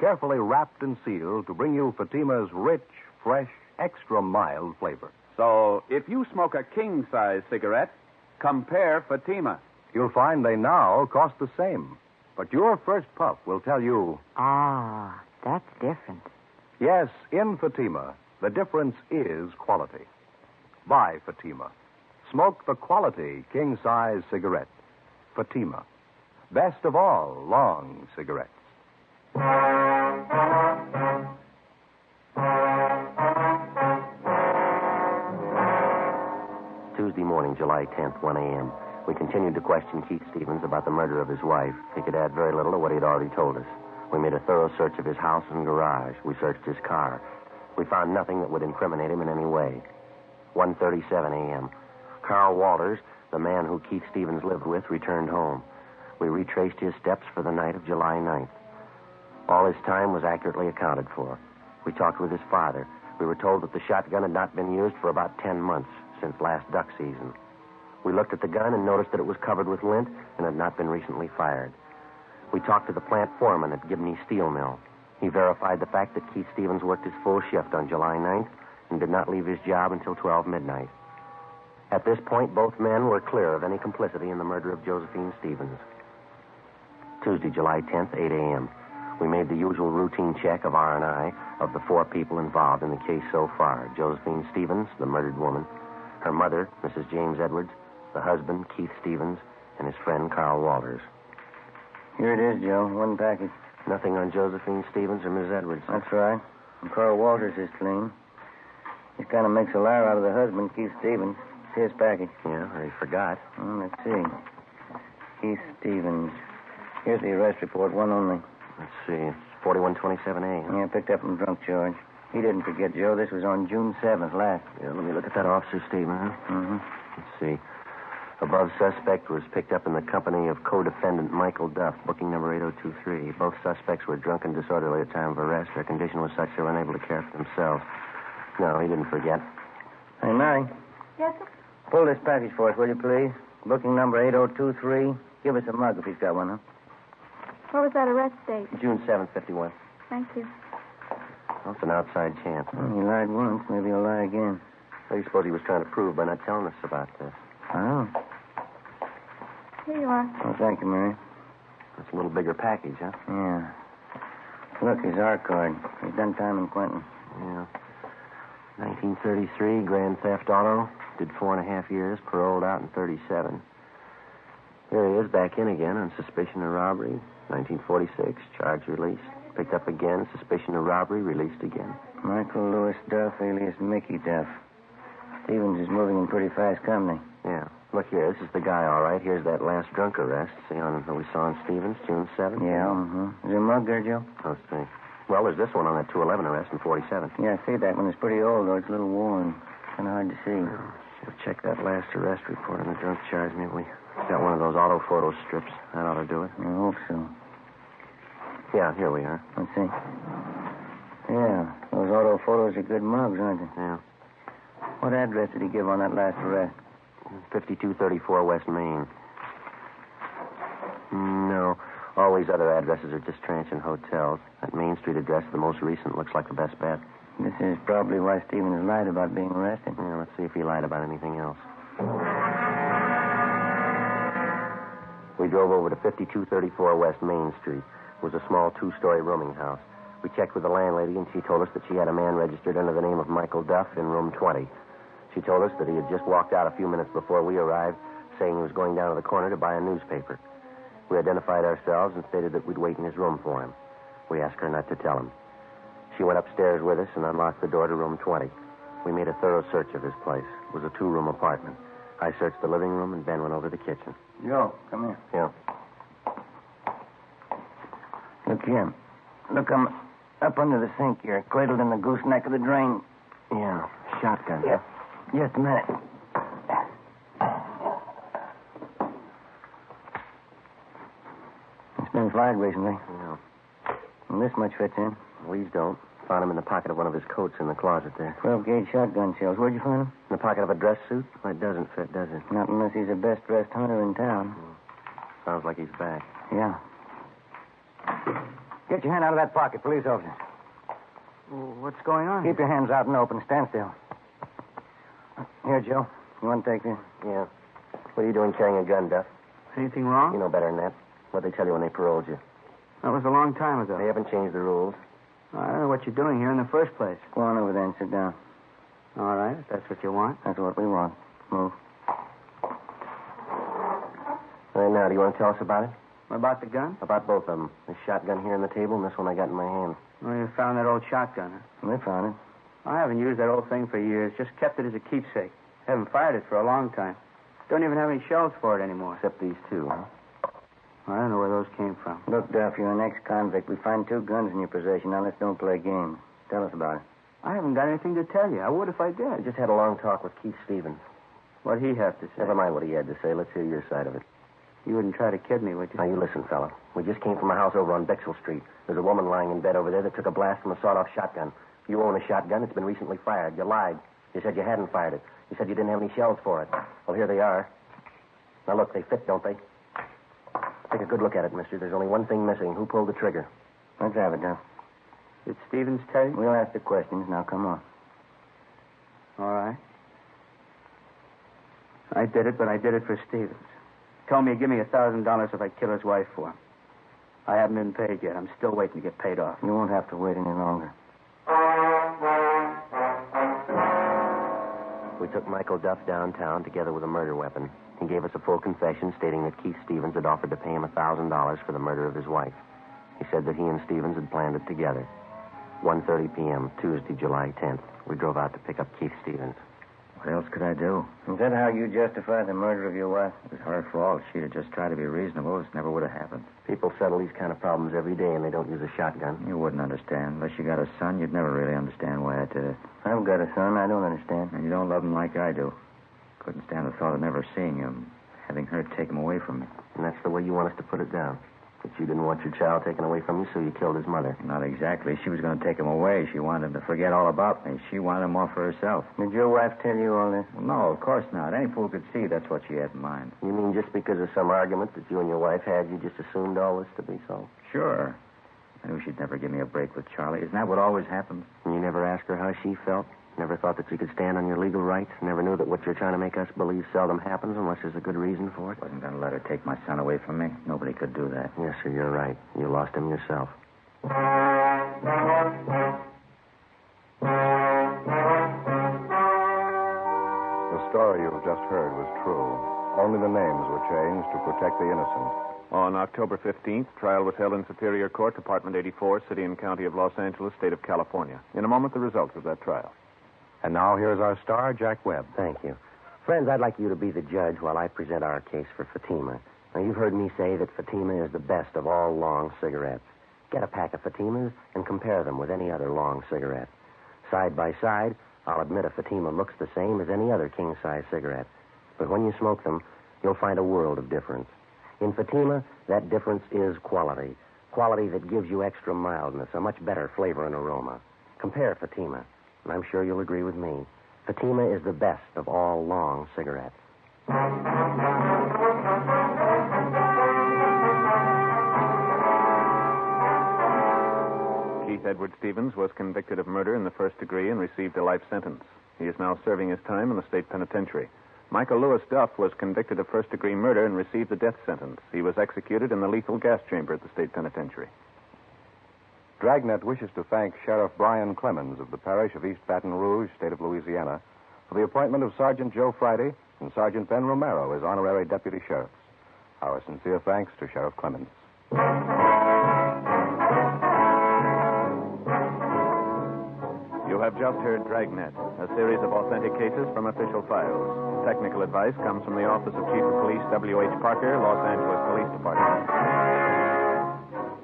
Carefully wrapped and sealed to bring you Fatima's rich, fresh, extra mild flavor. So, if you smoke a king-size cigarette, compare Fatima. You'll find they now cost the same. But your first puff will tell you... Ah, that's different. Yes, in Fatima, the difference is quality. Buy Fatima. Smoke the quality king-size cigarette. Fatima. Best of all long cigarettes. Tuesday morning, July 10th, 1 a.m. We continued to question Keith Stevens about the murder of his wife. He could add very little to what he had already told us. We made a thorough search of his house and garage. We searched his car. We found nothing that would incriminate him in any way. 1:37 a.m. Carl Walters, the man who Keith Stevens lived with, returned home. We retraced his steps for the night of July 9th. All his time was accurately accounted for. We talked with his father. We were told that the shotgun had not been used for about 10 months, since last duck season. We looked at the gun and noticed that it was covered with lint and had not been recently fired. We talked to the plant foreman at Gibney Steel Mill. He verified the fact that Keith Stevens worked his full shift on July 9th and did not leave his job until 12 midnight. At this point, both men were clear of any complicity in the murder of Josephine Stevens. Tuesday, July 10th, 8 a.m. We made the usual routine check of R&I of the 4 people involved in the case so far. Josephine Stevens, the murdered woman, her mother, Mrs. James Edwards, the husband, Keith Stevens, and his friend, Carl Walters. Here it is, Joe. One package. Nothing on Josephine Stevens or Miss Edwards. That's right. And Carl Walters is clean. He kind of makes a liar out of the husband, Keith Stevens. It's his package. Yeah, or he forgot. Let's see. Keith Stevens. Here's the arrest report, one only. Let's see. It's 4127A. Yeah, picked up from drunk charge. He didn't forget, Joe. This was on June 7th last. Yeah, let me look at that officer's statement, huh? Mm-hmm. Let's see. Above suspect was picked up in the company of co-defendant Michael Duff, booking number 8023. Both suspects were drunk and disorderly at time of arrest. Their condition was such they were unable to care for themselves. No, he didn't forget. Hey, Mary. Yes, sir? Pull this package for us, will you, please? Booking number 8023. Give us a mug if he's got one, huh? What was that arrest date? June 7th, 51. Thank you. Well, it's an outside chance. Well, he lied once. Maybe he'll lie again. What do you suppose he was trying to prove by not telling us about this? Oh. Here you are. Oh, thank you, Mary. That's a little bigger package, huh? Yeah. Look, his R card. He's done time in Quentin. Yeah. 1933, grand theft auto. Did 4.5 years. Paroled out in 37. There he is, back in again on suspicion of robbery. 1946, charge released. Picked up again, suspicion of robbery, released again. Michael Lewis Duff, alias Mickey Duff. Stevens is moving in pretty fast company. Yeah. Look here, this is the guy, all right. Here's that last drunk arrest. See on that we saw on Stevens, June 7th? Yeah, Is there a mug there, Joe? Let's see. Well, there's this one on that 211 arrest in 47. Yeah, I see that one. It's pretty old, though. It's a little worn. Kind of hard to see. We'll check that last arrest report on the drunk charge. Maybe we got one of those auto photo strips. That ought to do it. I hope so. Yeah, here we are. Let's see. Yeah, those auto photos are good mugs, aren't they? Yeah. What address did he give on that last arrest? 5234 West Main. No. All these other addresses are just transient hotels. That Main Street address, the most recent, looks like the best bet. This is probably why Stevens lied about being arrested. Yeah, let's see if he lied about anything else. We drove over to 5234 West Main Street. It was a small 2-story rooming house. We checked with the landlady, and she told us that she had a man registered under the name of Michael Duff in room 20. She told us that he had just walked out a few minutes before we arrived, saying he was going down to the corner to buy a newspaper. We identified ourselves and stated that we'd wait in his room for him. We asked her not to tell him. She went upstairs with us and unlocked the door to room 20. We made a thorough search of his place. It was a 2-room apartment. I searched the living room, and Ben went over to the kitchen. Joe, come here. Yeah. Look here. Look, I'm up under the sink here, cradled in the gooseneck of the drain. Yeah, shotgun. Yeah. Just a minute. It's been fired recently. Yeah. And this much fits in. These don't. Found him in the pocket of one of his coats in the closet there. 12-gauge shotgun shells. Where'd you find him? In the pocket of a dress suit? Well, it doesn't fit, does it? Not unless he's the best-dressed hunter in town. Sounds like he's back. Yeah. Get your hand out of that pocket, police officer. What's going on? Keep your hands out and open. Stand still. Here, Joe. You want to take this? Yeah. What are you doing carrying a gun, Duff? Anything wrong? You know better than that. What'd they tell you when they paroled you? That was a long time ago. They haven't changed the rules. I don't know what you're doing here in the first place. Go on over there and sit down. All right, if that's what you want. That's what we want. Move. Right now, do you want to tell us about it? About the gun? About both of them. This shotgun here on the table and this one I got in my hand. Well, you found that old shotgun, huh? We found it. I haven't used that old thing for years. Just kept it as a keepsake. Haven't fired it for a long time. Don't even have any shells for it anymore. Except these two, huh? I don't know where those came from. Look, Duff, you're an ex-convict. We find 2 guns in your possession. Now let's don't play games. Tell us about it. I haven't got anything to tell you. I would if I I did. just had a long talk with Keith Stevens. What'd he have to say? Never mind what he had to say. Let's hear your side of it. You wouldn't try to kid me, would you? Now, you listen, fella. We just came from a house over on Bixel Street. There's a woman lying in bed over there that took a blast from a sawed-off shotgun. You own a shotgun. It's been recently fired. You lied. You said you hadn't fired it. You said you didn't have any shells for it. Well, here they are. Now, look, they fit, don't they? Take a good look at it, mister. There's only one thing missing. Who pulled the trigger? Let's have it, Duff. Did Stevens tell you? We'll ask the questions. Now, come on. All right. I did it, but I did it for Stevens. Told me he'd give me $1,000 if I kill his wife for him. I haven't been paid yet. I'm still waiting to get paid off. You won't have to wait any longer. We took Michael Duff downtown together with a murder weapon. He gave us a full confession stating that Keith Stevens had offered to pay him $1,000 for the murder of his wife. He said that he and Stevens had planned it together. 1:30 p.m., Tuesday, July 10th. We drove out to pick up Keith Stevens. What else could I do? Is that how you justify the murder of your wife? It was her fault. She'd have just tried to be reasonable. It never would have happened. People settle these kind of problems every day, and they don't use a shotgun. You wouldn't understand. Unless you got a son, you'd never really understand why I did it. I've got a son. I don't understand. And you don't love him like I do. Couldn't stand the thought of never seeing him, having her take him away from me. And that's the way you want us to put it down. That you didn't want your child taken away from you, so you killed his mother. Not exactly. She was going to take him away. She wanted him to forget all about me. She wanted him off for herself. Did your wife tell you all this? Well, no, of course not. Any fool could see that's what she had in mind. You mean just because of some argument that you and your wife had, you just assumed all this to be so? Sure. I knew she'd never give me a break with Charlie. Isn't that what always happens? And you never asked her how she felt? Never thought that you could stand on your legal rights? Never knew that what you're trying to make us believe seldom happens unless there's a good reason for it? Wasn't going to let her take my son away from me. Nobody could do that. Yes, sir, you're right. You lost him yourself. The story you've just heard was true. Only the names were changed to protect the innocent. On October 15th, trial was held in Superior Court, Department 84, City and County of Los Angeles, State of California. In a moment, the results of that trial. And now here's our star, Jack Webb. Thank you. Friends, I'd like you to be the judge while I present our case for Fatima. Now, you've heard me say that Fatima is the best of all long cigarettes. Get a pack of Fatimas and compare them with any other long cigarette. Side by side, I'll admit a Fatima looks the same as any other king-size cigarette. But when you smoke them, you'll find a world of difference. In Fatima, that difference is quality. Quality that gives you extra mildness, a much better flavor and aroma. Compare Fatima, and I'm sure you'll agree with me. Fatima is the best of all long cigarettes. Keith Edward Stevens was convicted of murder in the first degree and received a life sentence. He is now serving his time in the state penitentiary. Michael Lewis Duff was convicted of first-degree murder and received the death sentence. He was executed in the lethal gas chamber at the state penitentiary. Dragnet wishes to thank Sheriff Brian Clemens of the parish of East Baton Rouge, state of Louisiana, for the appointment of Sergeant Joe Friday and Sergeant Ben Romero as honorary deputy sheriffs. Our sincere thanks to Sheriff Clemens. You have just heard Dragnet, a series of authentic cases from official files. Technical advice comes from the Office of Chief of Police W.H. Parker, Los Angeles Police Department.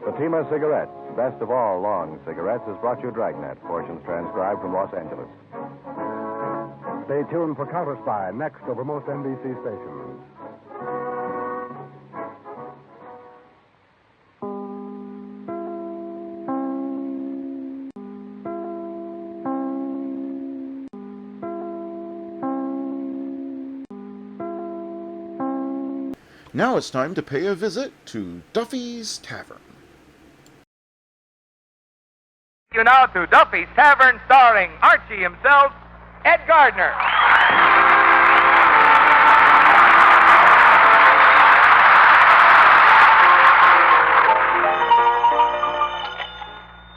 Fatima Cigarettes, best of all long cigarettes, has brought you Dragnet, portions transcribed from Los Angeles. Stay tuned for Counter Spy, next over most NBC stations. Now it's time to pay a visit to Duffy's Tavern. You now to Duffy's Tavern, starring Archie himself, Ed Gardner.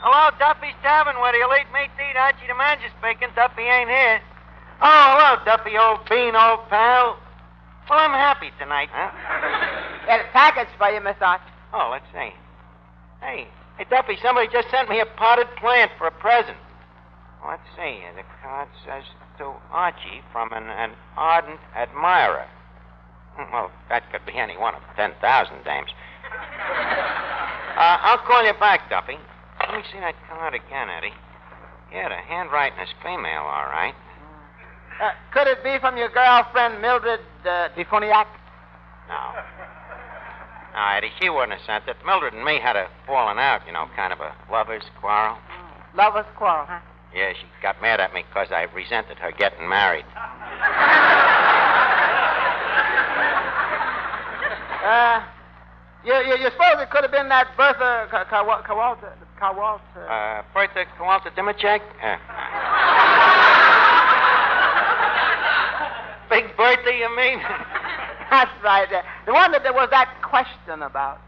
Hello, Duffy's Tavern, where the elite meat eat. Archie the manager speaking. Duffy ain't here. Oh, hello, Duffy, old bean, old pal. Well, I'm happy tonight, huh? Got a package for you, Miss Arch. Oh, let's see. Hey, Duffy, somebody just sent me a potted plant for a present. Let's see. The card says to Archie from an ardent admirer. Well, that could be any one of 10,000 dames. I'll call you back, Duffy. Let me see that card again, Eddie. Yeah, the handwriting is female, all right. Could it be from your girlfriend, Mildred DeFoniac? No. No, Eddie, she wouldn't have sent it. Mildred and me had a falling out, kind of a lover's quarrel. Lover's quarrel, huh? Yeah, she got mad at me because I resented her getting married. You suppose it could have been that Bertha Kowalter? Bertha Kowalter Dimachek? Big Bertha, you mean? That's right. The one that there was that question about.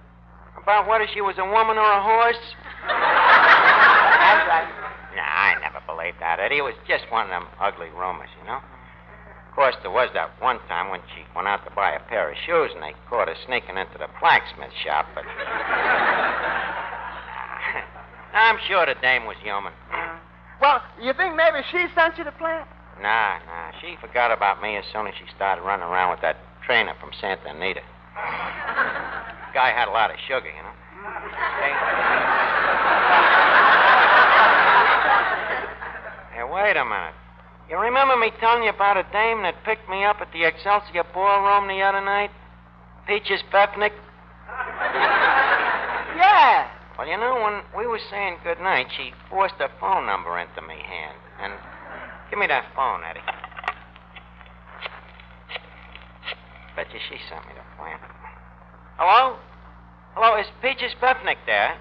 About whether she was a woman or a horse? That's right. Nah, I never believed that, Eddie. It was just one of them ugly rumors, you know? Of course, there was that one time when she went out to buy a pair of shoes and they caught her sneaking into the blacksmith shop, but... I'm sure the dame was human. Well, you think maybe she sent you the plant? Nah. She forgot about me as soon as she started running around with that trainer from Santa Anita. Guy had a lot of sugar, you know? Hey, wait a minute. You remember me telling you about a dame that picked me up at the Excelsior Ballroom the other night? Peaches Pepnick? Yeah. Well, you know, when we were saying goodnight, she forced her phone number into me hand. And give me that phone, Eddie. Bet you she sent me the plan. Hello? Hello, is Peaches Pepnick there?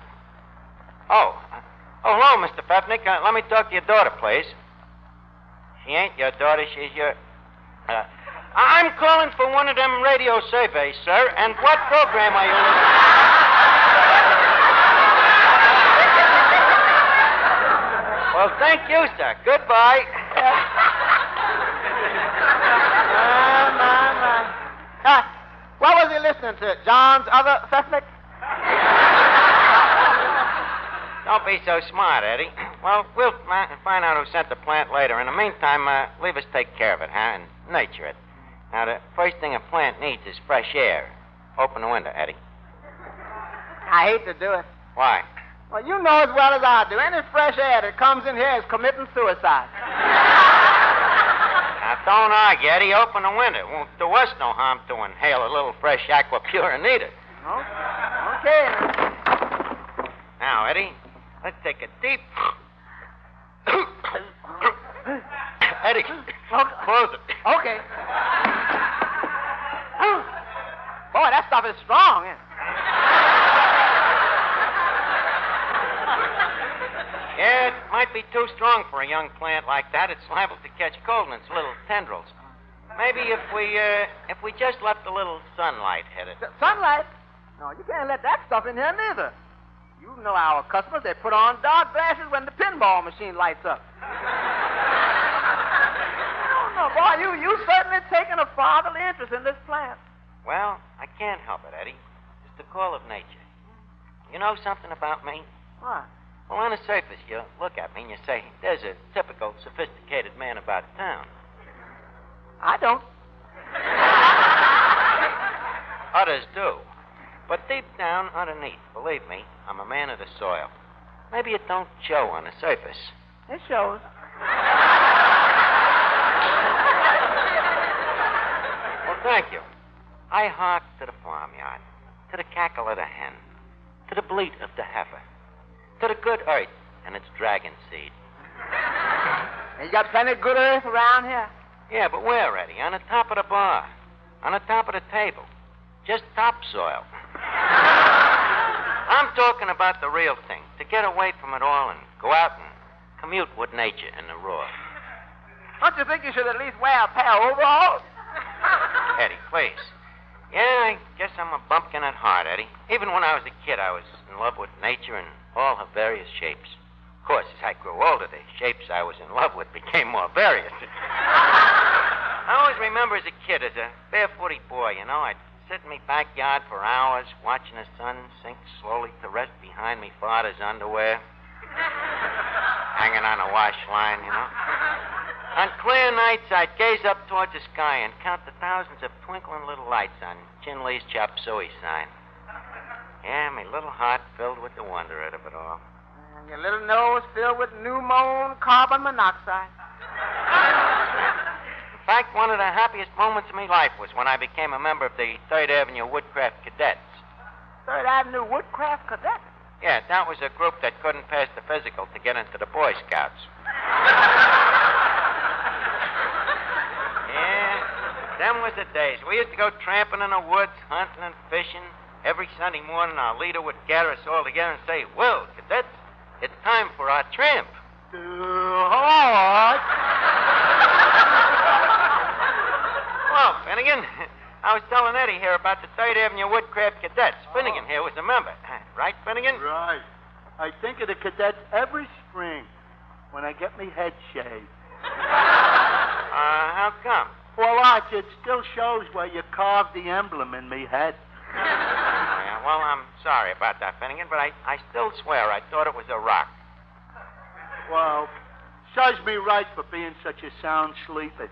Oh, hello, Mr. Pepnick. Let me talk to your daughter, please. She ain't your daughter, she's your... I'm calling for one of them radio surveys, sir. And what program are you listening to? Well, thank you, sir. Goodbye. What was he listening to? John's other Pepnick? Don't be so smart, Eddie. Well, we'll find out who sent the plant later. In the meantime, leave us take care of it, huh? And nature it. Now, the first thing a plant needs is fresh air. Open the window, Eddie. I hate to do it. Why? Well, you know as well as I do. Any fresh air that comes in here is committing suicide. Now, don't argue, Eddie. Open the window. It won't do us no harm to inhale a little fresh aqua pura neither. Okay. Now, Eddie, let's take a deep... Eddie, close it. Okay. Boy, that stuff is strong, isn't it? Yeah, it might be too strong for a young plant like that. It's liable to catch cold in its little tendrils. Maybe if we just left a little sunlight hit it. Sunlight? No, you can't let that stuff in here neither. You know our customers, they put on dark glasses when the pinball machine lights up. No, boy, you certainly taken a fatherly interest in this plant. Well, I can't help it, Eddie. It's the call of nature. You know something about me? What? Well, on the surface, you look at me and you say, there's a typical sophisticated man about town. I don't. Others do. But deep down underneath, believe me, I'm a man of the soil. Maybe it don't show on the surface. It shows. Well, thank you. I hark to the farmyard, to the cackle of the hen, to the bleat of the heifer, to the good earth and its dragon seed. And you got plenty of good earth around here? Yeah, but where, Eddie? On the top of the bar. On the top of the table. Just topsoil. I'm talking about the real thing. To get away from it all and go out and commute with nature in the raw. Don't you think you should at least wear a pair of overalls? Eddie, please. Yeah, I guess I'm a bumpkin at heart, Eddie. Even when I was a kid, I was in love with nature in all her various shapes. Of course, as I grew older, the shapes I was in love with became more various. I always remember as a kid, as a barefooted boy, you know, I'd sit in my backyard for hours watching the sun sink slowly to rest behind me father's underwear. Hanging on a wash line, you know. On clear nights, I'd gaze up towards the sky and count the thousands of twinkling little lights on Chin Lee's chop suey sign. Yeah, my little heart filled with the wonder of it all. And your little nose filled with new-mown carbon monoxide. In fact, one of the happiest moments of my life was when I became a member of the 3rd Avenue Woodcraft Cadets. 3rd Avenue Woodcraft Cadets? Yeah, that was a group that couldn't pass the physical to get into the Boy Scouts. Yeah, them was the days. We used to go tramping in the woods, hunting and fishing. Every Sunday morning, our leader would gather us all together and say, "Well, cadets, it's time for our tramp." Well, Finnegan, I was telling Eddie here about the 3rd Avenue Woodcraft Cadets. Finnegan here was a member. Right, Finnegan? Right. I think of the cadets every spring when I get me head shaved. How come? Well, Arch, it still shows where you carved the emblem in me head. Yeah, well, I'm sorry about that, Finnegan, but I still swear I thought it was a rock. Well, serves me right for being such a sound sleeper.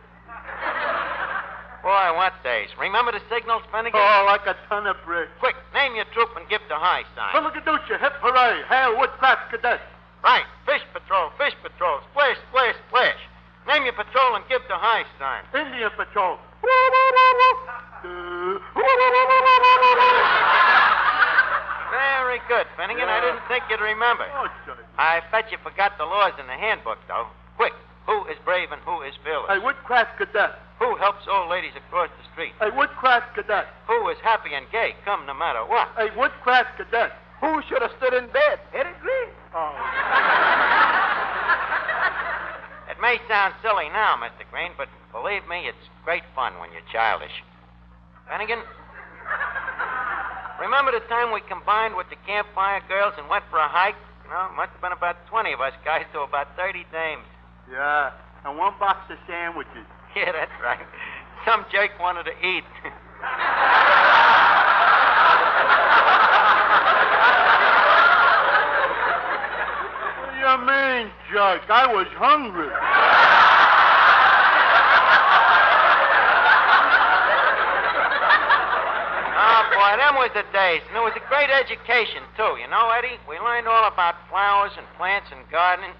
Boy, what days. Remember the signals, Finnegan? Oh, like a ton of bricks. Quick, name your troop and give the high sign. Filadelfia, hip hooray, hail Woodcraft cadets. Right. Fish patrol, splish, splish, splish. Name your patrol and give the high sign. Indian patrol. Very good, Finnegan. I didn't think you'd remember. Oh, sorry. I bet you forgot the laws in the handbook, though. Quick, who is brave and who is fearless? A Woodcraft cadet. Who helps old ladies across the street? A Woodcraft cadet. Who is happy and gay, come no matter what? A Woodcraft cadet. Who should have stood in bed? Eddie Green. Oh. It may sound silly now, Mr. Green, but believe me, it's great fun when you're childish. Finnegan, remember the time we combined with the campfire girls and went for a hike? You know, it must have been about 20 of us guys to about 30 dames. Yeah, and one box of sandwiches. Yeah, that's right. Some jerk wanted to eat. What do you mean, jerk? I was hungry. Oh, boy, them was the days. And it was a great education, too. You know, Eddie, we learned all about flowers and plants and gardening.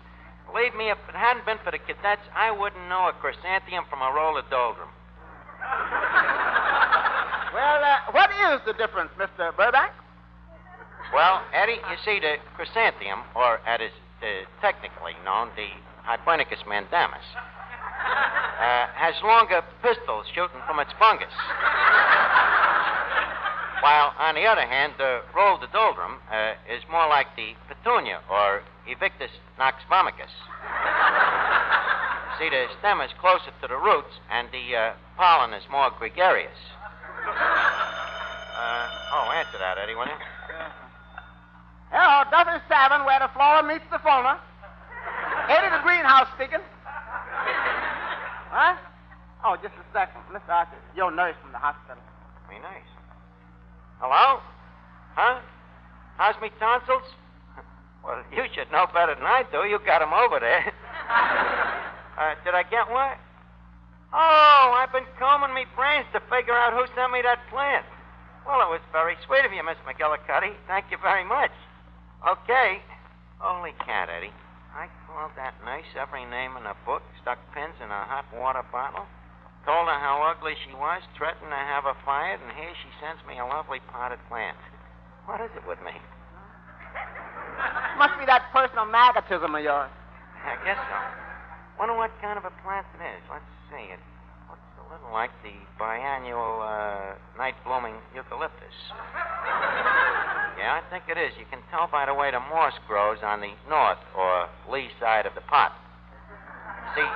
Believe me, if it hadn't been for the cadets, I wouldn't know a chrysanthemum from a rhododendron. Well, what is the difference, Mr. Burbank? Well, Eddie, you see, the chrysanthemum, or as is technically known, the Hypernicus mandamus, has longer pistils shooting from its fungus. While, on the other hand, the rhododendron is more like the petunia, or Evictus noxvomicus. See, the stem is closer to the roots, and the pollen is more gregarious. Answer that, Eddie, will you? Hello, Duffy's Tavern, where the flora meets the fauna. Eddie the greenhouse speaking. Huh? Oh, just a second. Mr. Archer, your nurse from the hospital. Me nice. Hello? Huh? How's me tonsils? Well, you should know better than I do. You got them over there. Did I get what? Oh, I've been combing me brains to figure out who sent me that plant. Well, it was very sweet of you, Miss McGillicuddy. Thank you very much. Okay. Holy cat, Eddie. I called that nurse every name in the book, stuck pins in a hot water bottle, told her how ugly she was, threatened to have her fired, and here she sends me a lovely potted plant. What is it with me? Must be that personal magnetism of yours. I guess so. Wonder what kind of a plant it is. Let's see. It looks a little like the biannual night-blooming eucalyptus. Yeah, I think it is. You can tell by the way the moss grows on the north or lee side of the pot. See,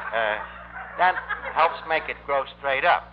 that helps make it grow straight up.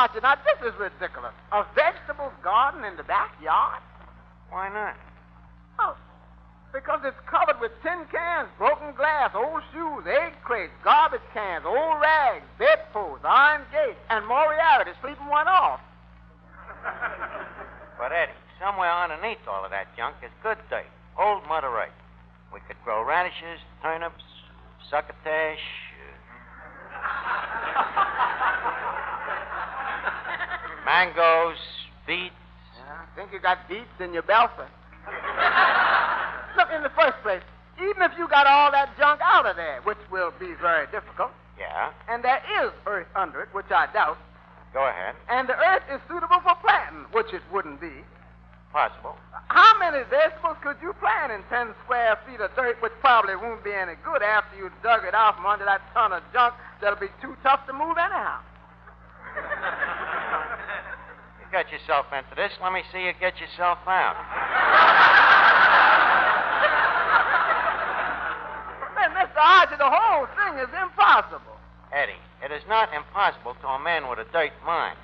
Archie, now this is ridiculous. A vegetable garden in the backyard? Why not? Oh, because it's covered with tin cans, broken glass, old shoes, egg crates, garbage cans, old rags, bedposts, iron gates, and Moriarty sleeping one off. But, Eddie, somewhere underneath all of that junk is good dirt, old Mother Earth. We could grow radishes, turnips, succotash. Mangoes, beets. I think you got beets in your belfry. Look, in the first place, even if you got all that junk out of there, which will be very difficult, Yeah? and there is earth under it, which I doubt, Go ahead. and the earth is suitable for planting, which it wouldn't be, Possible. how many vegetables could you plant in 10 square feet of dirt, which probably won't be any good after you dug it out from under that ton of junk that'll be too tough to move anyhow? You got yourself into this. Let me see you get yourself out. Then, Mr. Archie, the whole thing is impossible. Eddie, it is not impossible to a man with a dirt mind.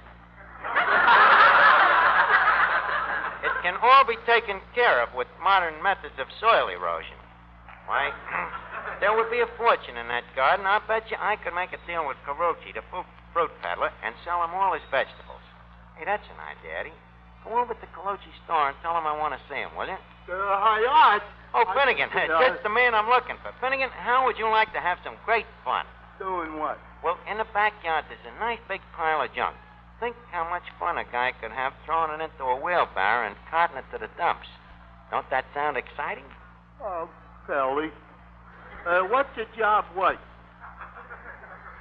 It can all be taken care of with modern methods of soil erosion. Why, there would be a fortune in that garden. I bet you I could make a deal with Carucci, the fruit peddler, and sell him all his vegetables. Hey, that's an idea, Eddie. Go over to Carucci's store and tell him I want to see him, will you? Hi, Art. Oh, Finnegan, just the man I'm looking for. Finnegan, how would you like to have some great fun? Doing what? Well, in the backyard, there's a nice big pile of junk. Think how much fun a guy could have throwing it into a wheelbarrow and carting it to the dumps. Don't that sound exciting? Oh, Kelly. What's your job worth?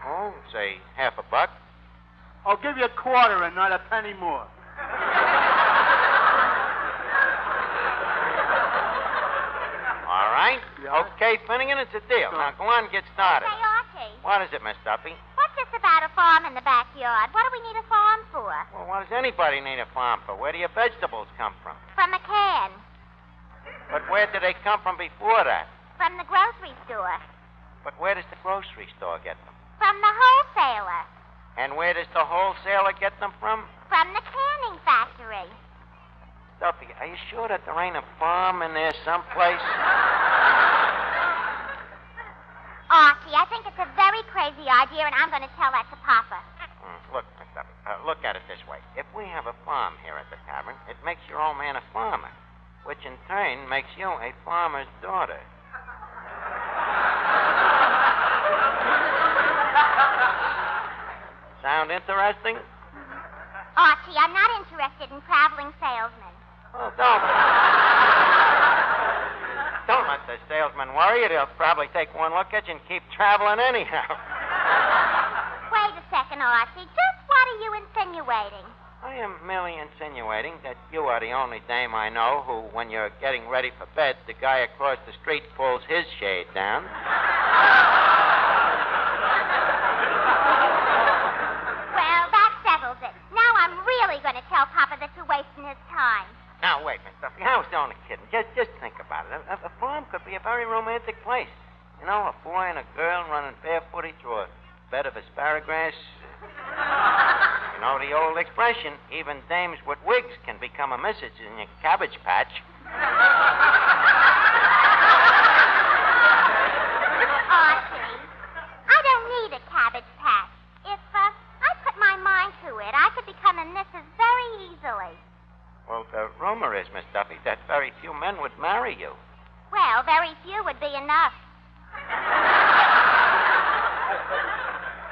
Oh, say $50. I'll give you a quarter and not a penny more. All right. Yeah. Okay, Finnegan, it's a deal. Now, go on and get started. Say, Archie, What is it, Miss Duffy? what's this about a farm in the backyard? What do we need a farm for? Well, what does anybody need a farm for? Where do your vegetables come from? From a can. But where did they come from before that? From the grocery store. But where does the grocery store get them? From the wholesaler. And where does the wholesaler get them from? From the canning factory. Duffy, are you sure that there ain't a farm in there someplace? Archie, I think it's a very crazy idea, and I'm going to tell that to Papa. Look, Miss Duffy, look at it this way. If we have a farm here at the tavern, it makes your old man a farmer, which in turn makes you a farmer's daughter. Sound interesting? Archie, I'm not interested in traveling salesmen. Oh, don't let the salesman worry you. They'll probably take one look at you and keep traveling anyhow. Wait a second, Archie. Just what are you insinuating? I am merely insinuating that you are the only dame I know who, when you're getting ready for bed, the guy across the street pulls his shade down. Well, that settles it. Now I'm really going to tell Papa that you're wasting his time. Now, wait, Miss Duffy, I was only kidding. Just think about it. A farm could be a very romantic place. You know, a boy and a girl running barefooted through a bed of asparagus. You know the old expression, even dames with wigs can become a missus in a cabbage patch. Archie, I don't need a cabbage patch. If I put my mind to it, I could become a missus very easily. Well, the rumor is, Miss Duffy, that very few men would marry you. Well, very few would be enough.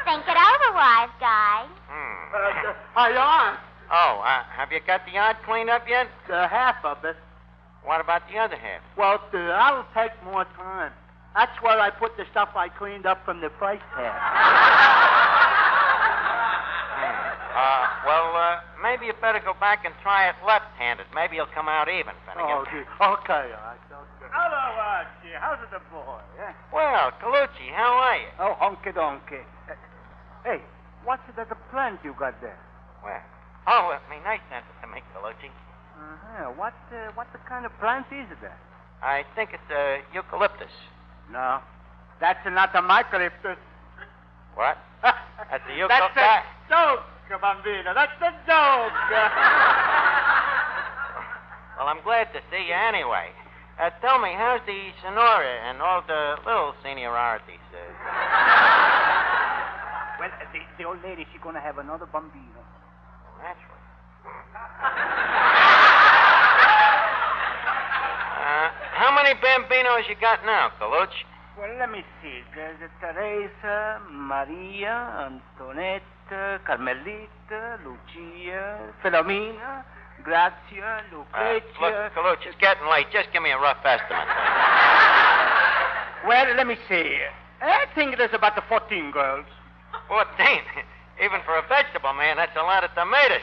Think it over, wise guy. Hi, Aunt. Oh, have you got the yard cleaned up yet? Half of it. What about the other half? Well, that'll take more time. That's where I put the stuff I cleaned up from the first half. Maybe you better go back and try it left-handed. Maybe you'll come out even, Finnegan. Oh, gee. Okay, Art. Okay. Hello, Archie. How's the boy? Eh? Well, Calucci, how are you? Oh, honky-donkey. Hey, what's that plant you got there? Well, it may nice to me, Calucci. Uh-huh. What the kind of plant is that? I think it's eucalyptus. No, that's not a eucalyptus. What? That's a eucalyptus. No, Bambino. That's a joke. Well, I'm glad to see you anyway. Tell me, how's the Sonora and all the little seniorities? Well, the old lady, she's going to have another Bambino. Naturally. How many Bambinos you got now, Colucci? Well, let me see. There's Teresa, Maria, Antonetta, Carmelita, Lucia, Filomena, Grazia, Lucrezia. Look, Colucci, it's getting late. Just give me a rough estimate. Well, let me see. I think there's about 14 girls. 14? Even for a vegetable man, that's a lot of tomatoes.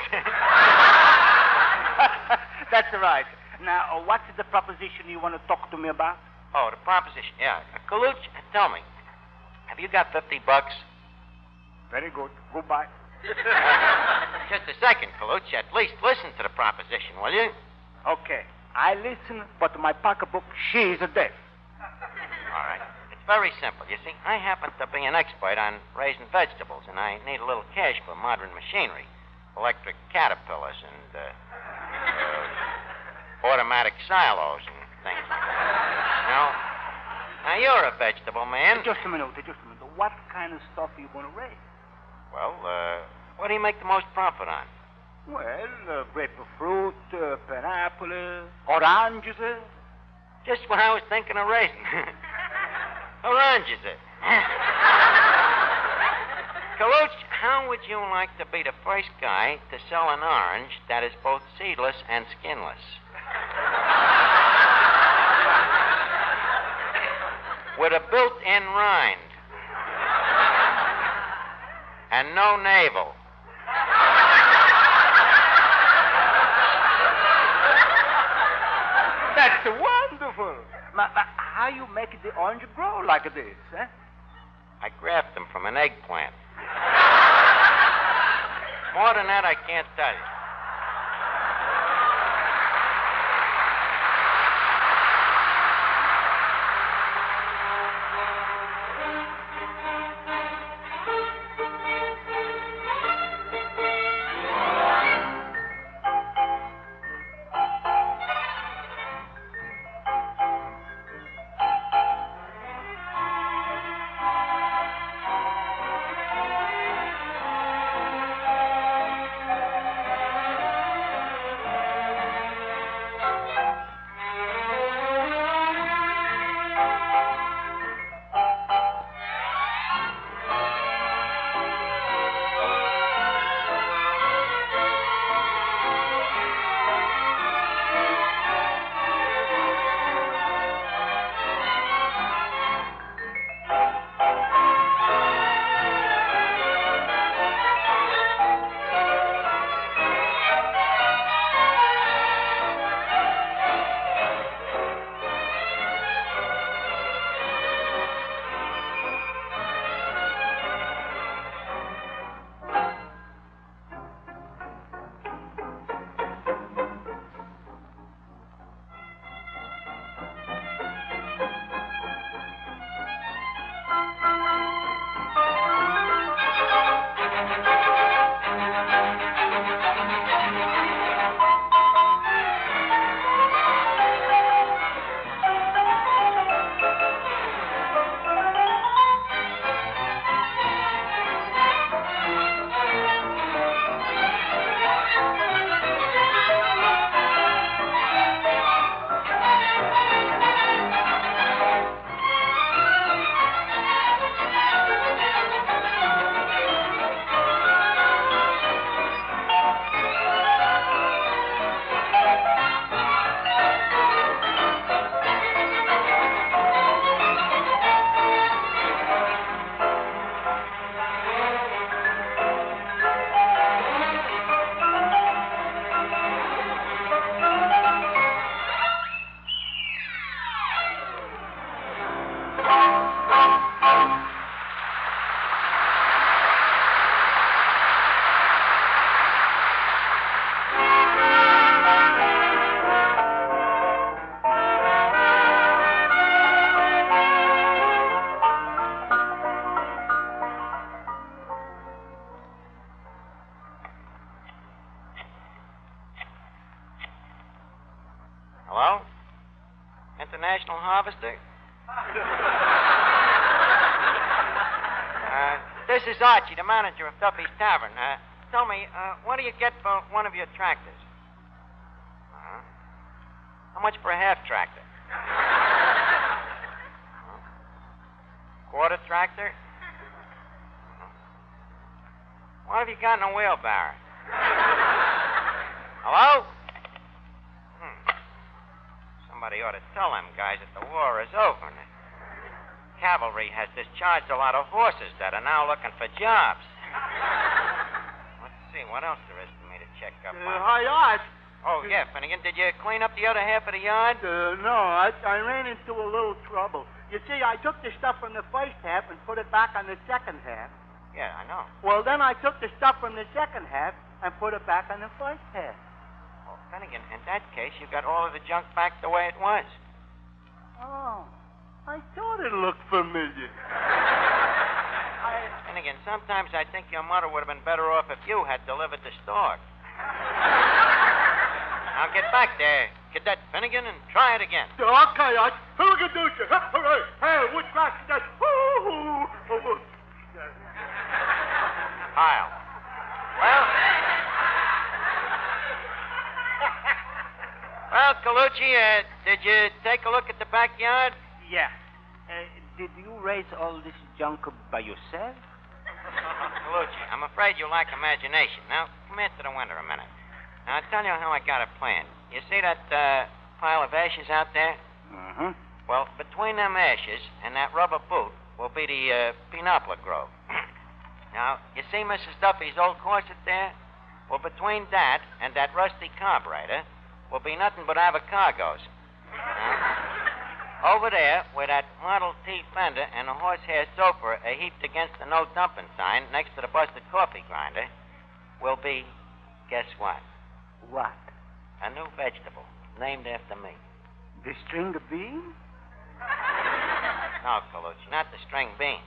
That's right. Now, what's the proposition you want to talk to me about? Oh, the proposition, yeah. Colucci, tell me, have you got $50? Very good. Goodbye. Just a second, Colucci. At least listen to the proposition, will you? Okay. I listen, but my pocketbook, she's a deaf. All right. It's very simple. You see, I happen to be an expert on raising vegetables, and I need a little cash for modern machinery, electric caterpillars, and automatic silos and things like that. Now, you're a vegetable man. Just a minute. What kind of stuff are you going to raise? Well, what do you make the most profit on? Well, grapefruit, pineapple, oranges. Just what I was thinking of raising. Oranges. Colucci, how would you like to be the first guy to sell an orange that is both seedless and skinless? With a built-in rind. And no navel. That's wonderful. How you make the orange grow like this, eh? I graft them from an eggplant. More than that, I can't tell you. International Harvester? This is Archie, the manager of Duffy's Tavern. Tell me, what do you get for one of your tractors? How much for a half tractor? Quarter tractor? What have you got in a wheelbarrow? Hello? Somebody ought to tell them guys that the war is over. And the cavalry has discharged a lot of horses that are now looking for jobs. Let's see, what else there is for me to check up on? Hi, Art. Oh, yeah, Finnegan, did you clean up the other half of the yard? No, I ran into a little trouble. You see, I took the stuff from the first half and put it back on the second half. Yeah, I know. Well, then I took the stuff from the second half and put it back on the first half. Well, Finnegan, in that case, you got all of the junk back the way it was. Oh, I thought it looked familiar. Finnegan, sometimes I think your mother would have been better off if you had delivered the store. Now get back there, Cadet Finnegan, and try it again. Okay, Art. Hoogadoocha. Hooray. Hey, which back that? Kyle. Well, Colucci, did you take a look at the backyard? Yeah. Did you raise all this junk by yourself? Colucci, I'm afraid you lack imagination. Now, come here to the window a minute. Now, I'll tell you how I got it planned. You see that pile of ashes out there? Uh-huh. Well, between them ashes and that rubber boot will be the Pinopla Grove. Now, you see Mrs. Duffy's old corset there? Well, between that and that rusty carburetor will be nothing but avocados. Now, over there, where that Model T fender and a horsehair sofa are heaped against the no dumping sign next to the busted coffee grinder, will be, guess what? What? A new vegetable named after me. The string bean? No, Colucci, not the string bean.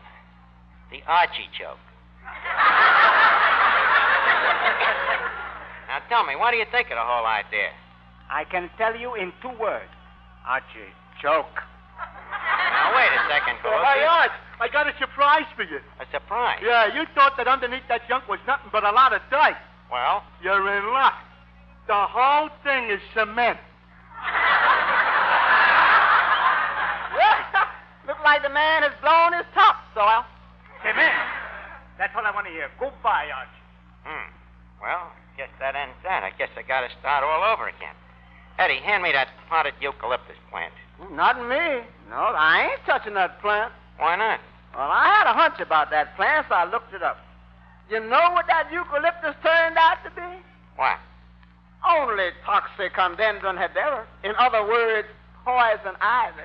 The artichoke. Now tell me, what do you think of the whole idea? I can tell you in 2 words. Artichoke. Now wait a second, Colucci. Hey, Art, I got a surprise for you. A surprise? Yeah, you thought that underneath that junk was nothing but a lot of dirt. Well? You're in luck. The whole thing is cement. Looks like the man has blown his topsoil. Cement. That's all I want to hear. Goodbye, Archie. Well, guess that ends that. I guess I got to start all over again. Eddie, hand me that potted eucalyptus plant. Not me. No, I ain't touching that plant. Why not? Well, I had a hunch about that plant, so I looked it up. You know what that eucalyptus turned out to be? What? Only toxicodendron hedera. In other words, poison ivy.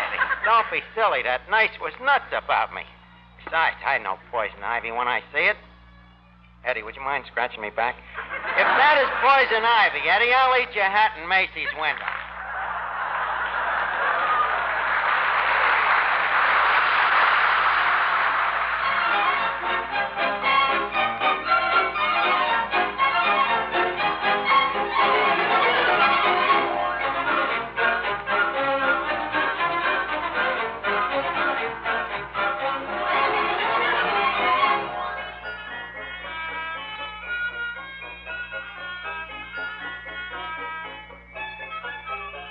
Eddie, don't be silly. That nurse was nuts about me. Besides, I know poison ivy when I see it. Eddie, would you mind scratching me back? If that is poison ivy, Eddie, I'll eat your hat in Macy's window.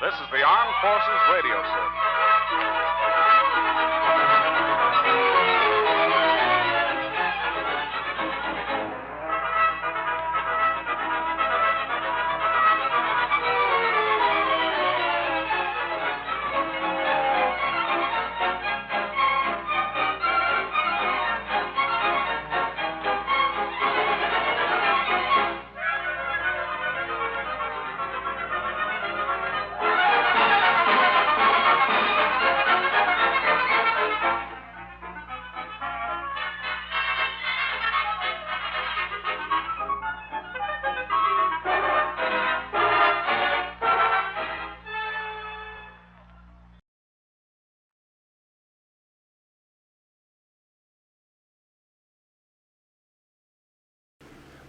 This is the Armed Forces Radio Service.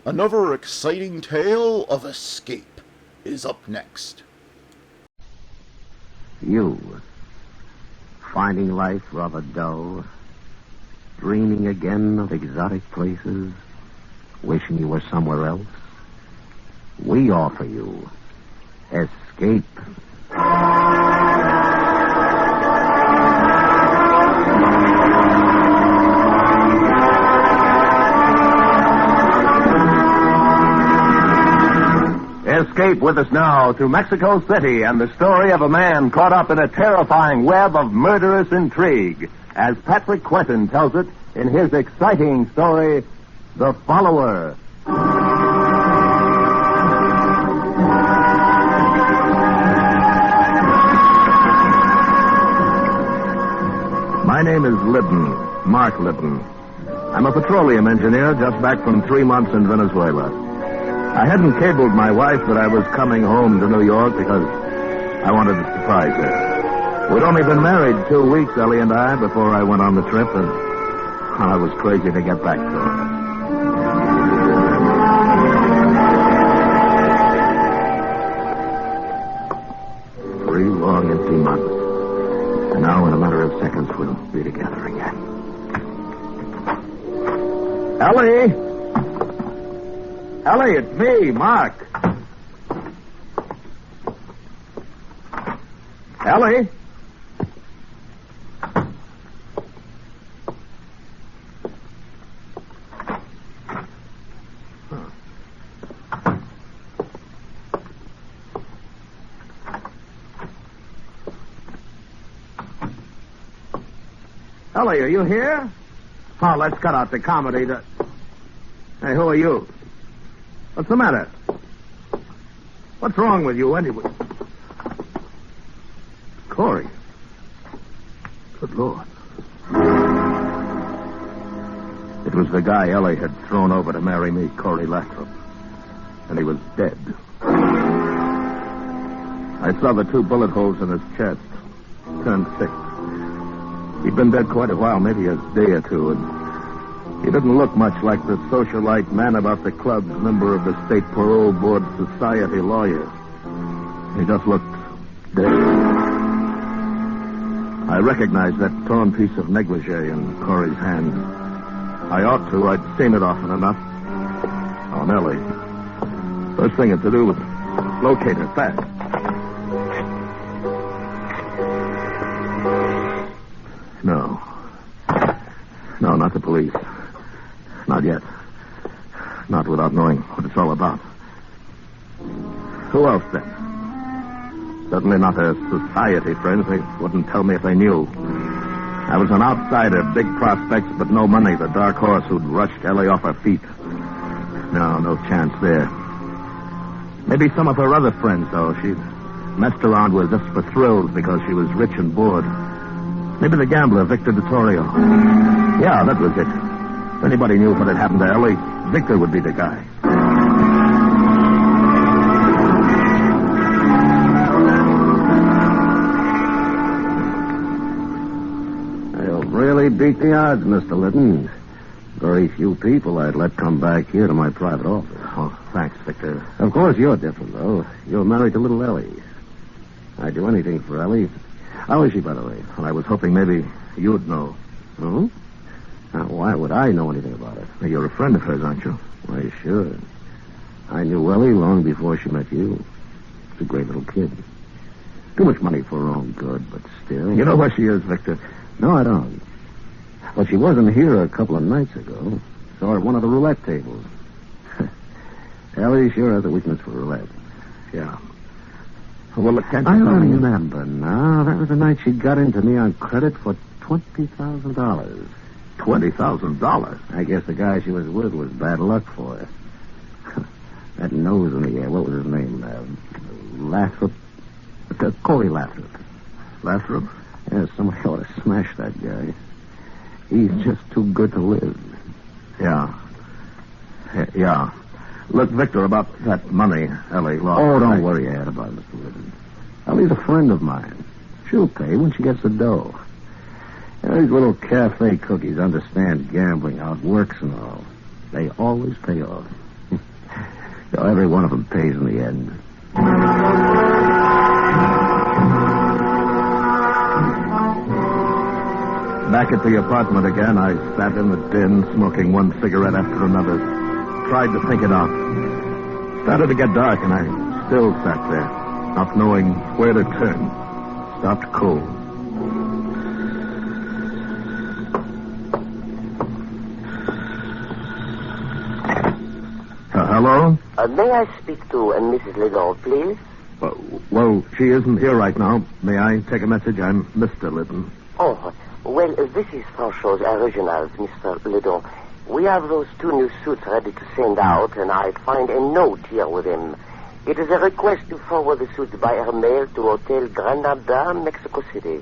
Another exciting tale of escape is up next. You. Finding life rather dull. Dreaming again of exotic places. Wishing you were somewhere else. We offer you escape. Escape with us now to Mexico City and the story of a man caught up in a terrifying web of murderous intrigue, as Patrick Quentin tells it in his exciting story, The Follower. My name is Liddon, Mark Liddon. I'm a petroleum engineer just back from 3 months in Venezuela. I hadn't cabled my wife that I was coming home to New York because I wanted to surprise her. We'd only been married 2 weeks, Ellie and I, before I went on the trip, and I was crazy to get back to her. 3 long, empty months. And now, in a matter of seconds, we'll be together again. Ellie! Ellie, it's me, Mark. Ellie? Ellie, are you here? Oh, let's cut out the comedy. Hey, who are you? What's the matter? What's wrong with you, anyway? Corey. Good Lord. It was the guy Ellie had thrown over to marry me, Corey Lathrop. And he was dead. I saw the 2 bullet holes in his chest. Turned 6. He'd been dead quite a while, maybe a day or 2, and he didn't look much like the socialite man about the club, member of the State Parole Board Society lawyer. He just looked dead. I recognized that torn piece of negligee in Corey's hand. I ought to. I'd seen it often enough. On Ellie. First thing to do was locate her fast. No. No, not the police. Not yet. Not without knowing what it's all about. Who else, then? Certainly not her society friends. They wouldn't tell me if they knew. I was an outsider, big prospects, but no money. The dark horse who'd rushed Ellie off her feet. No chance there. Maybe some of her other friends, though. She'd messed around with just for thrills because she was rich and bored. Maybe the gambler, Victor Vittorio. Yeah, that was it. If anybody knew what had happened to Ellie, Victor would be the guy. You'll really beat the odds, Mr. Liddon. Very few people I'd let come back here to my private office. Oh, thanks, Victor. Of course, you're different, though. You're married to little Ellie. I'd do anything for Ellie. How is she, by the way? Well, I was hoping maybe you'd know. Oh? Now, why would I know anything about it? Well, you're a friend of hers, aren't you? Why, sure. I knew Ellie long before she met you. She's a great little kid. Too much money for her own good, but still. You know where she is, Victor? No, I don't. Well, she wasn't here a couple of nights ago. Saw her at one of the roulette tables. Ellie sure has a weakness for roulette. Yeah. Well, look, can't you I remember now. That was the night she got into me on credit for $20,000. $20,000? I guess the guy she was with was bad luck for her. That nose in the air, what was his name? Lathrop? Corey Lathrop. Lathrop? Yeah, somebody ought to smash that guy. He's just too good to live. Yeah. Yeah. Look, Victor, about that money Ellie lost. Oh, don't worry your head about it, Mr. Liddon. Ellie's a friend of mine. She'll pay when she gets the dough. These little cafe cookies understand gambling, how it works and all. They always pay off. Every one of them pays in the end. Back at the apartment again, I sat in the den, smoking one cigarette after another. Tried to think it out. Started to get dark, and I still sat there, not knowing where to turn. Stopped cold. Hello? May I speak to Mrs. Lidon, please? Well, she isn't here right now. May I take a message? I'm Mr. Lidon. Oh, well, this is Francois Originals, Mr. Lidon. We have those 2 new suits ready to send out, and I find a note here with him. It is a request to forward the suits by air mail to Hotel Granada, Mexico City.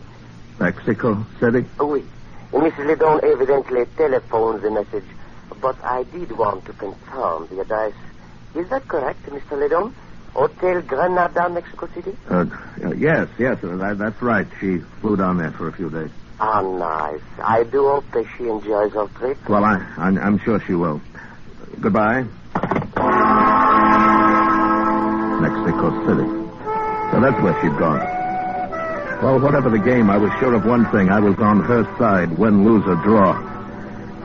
Mexico City? Oui. Mrs. Lidon evidently telephoned the message, but I did want to confirm the address. Is that correct, Mr. Lidon? Hotel Granada, Mexico City? Yes, that's right. She flew down there for a few days. Ah, nice. I do hope that she enjoys her trip. Well, I'm sure she will. Goodbye. Mexico City. So that's where she'd gone. Well, whatever the game, I was sure of one thing. I was on her side, win, lose, or draw.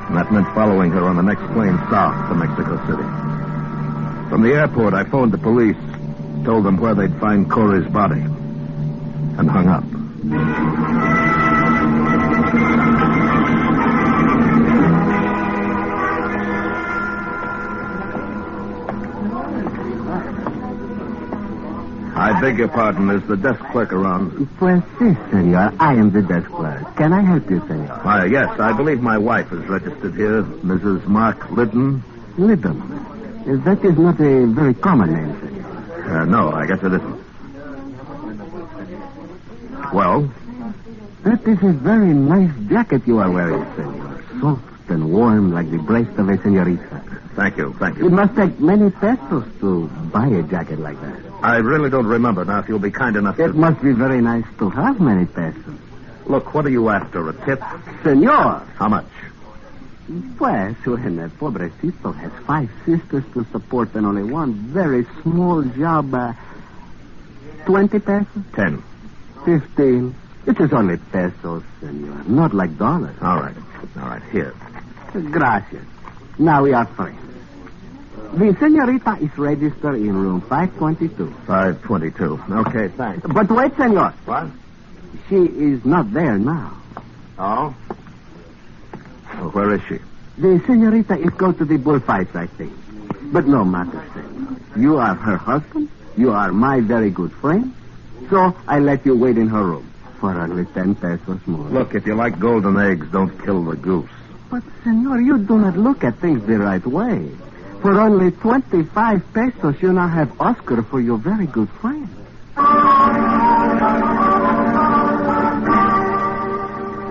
And that meant following her on the next plane south to Mexico City. From the airport, I phoned the police, told them where they'd find Corey's body, and hung up. I beg your pardon. Is the desk clerk around? Pues sí, senor. I am the desk clerk. Can I help you, senor? Yes. I believe my wife is registered here. Mrs. Mark Lidon. Lidon? That is not a very common name, senor. No, I guess it isn't. Well? That is a very nice jacket you are wearing, senor. Soft and warm like the breast of a senorita. Thank you. It must take many pesos to buy a jacket like that. I really don't remember now, if you'll be kind enough to... It must be very nice to have many pesos. Look, what are you after, a tip? Senor! How much? Pues, when a pobrecito has 5 sisters to support and only one very small job, 20 pesos? 10. 15. It is only pesos, senor, not like dollars. All right, here. Gracias. Now we are friends. The senorita is registered in room 522. 522. Okay, thanks. But wait, senor. What? She is not there now. Oh? Well, where is she? The senorita is going to the bullfights, I think. But no matter, senor. You are her husband. You are my very good friend. So I let you wait in her room for only 10 pesos more. Look, if you like golden eggs, don't kill the goose. But, senor, you do not look at things the right way. For only 25 pesos, you now have Oscar for your very good friend.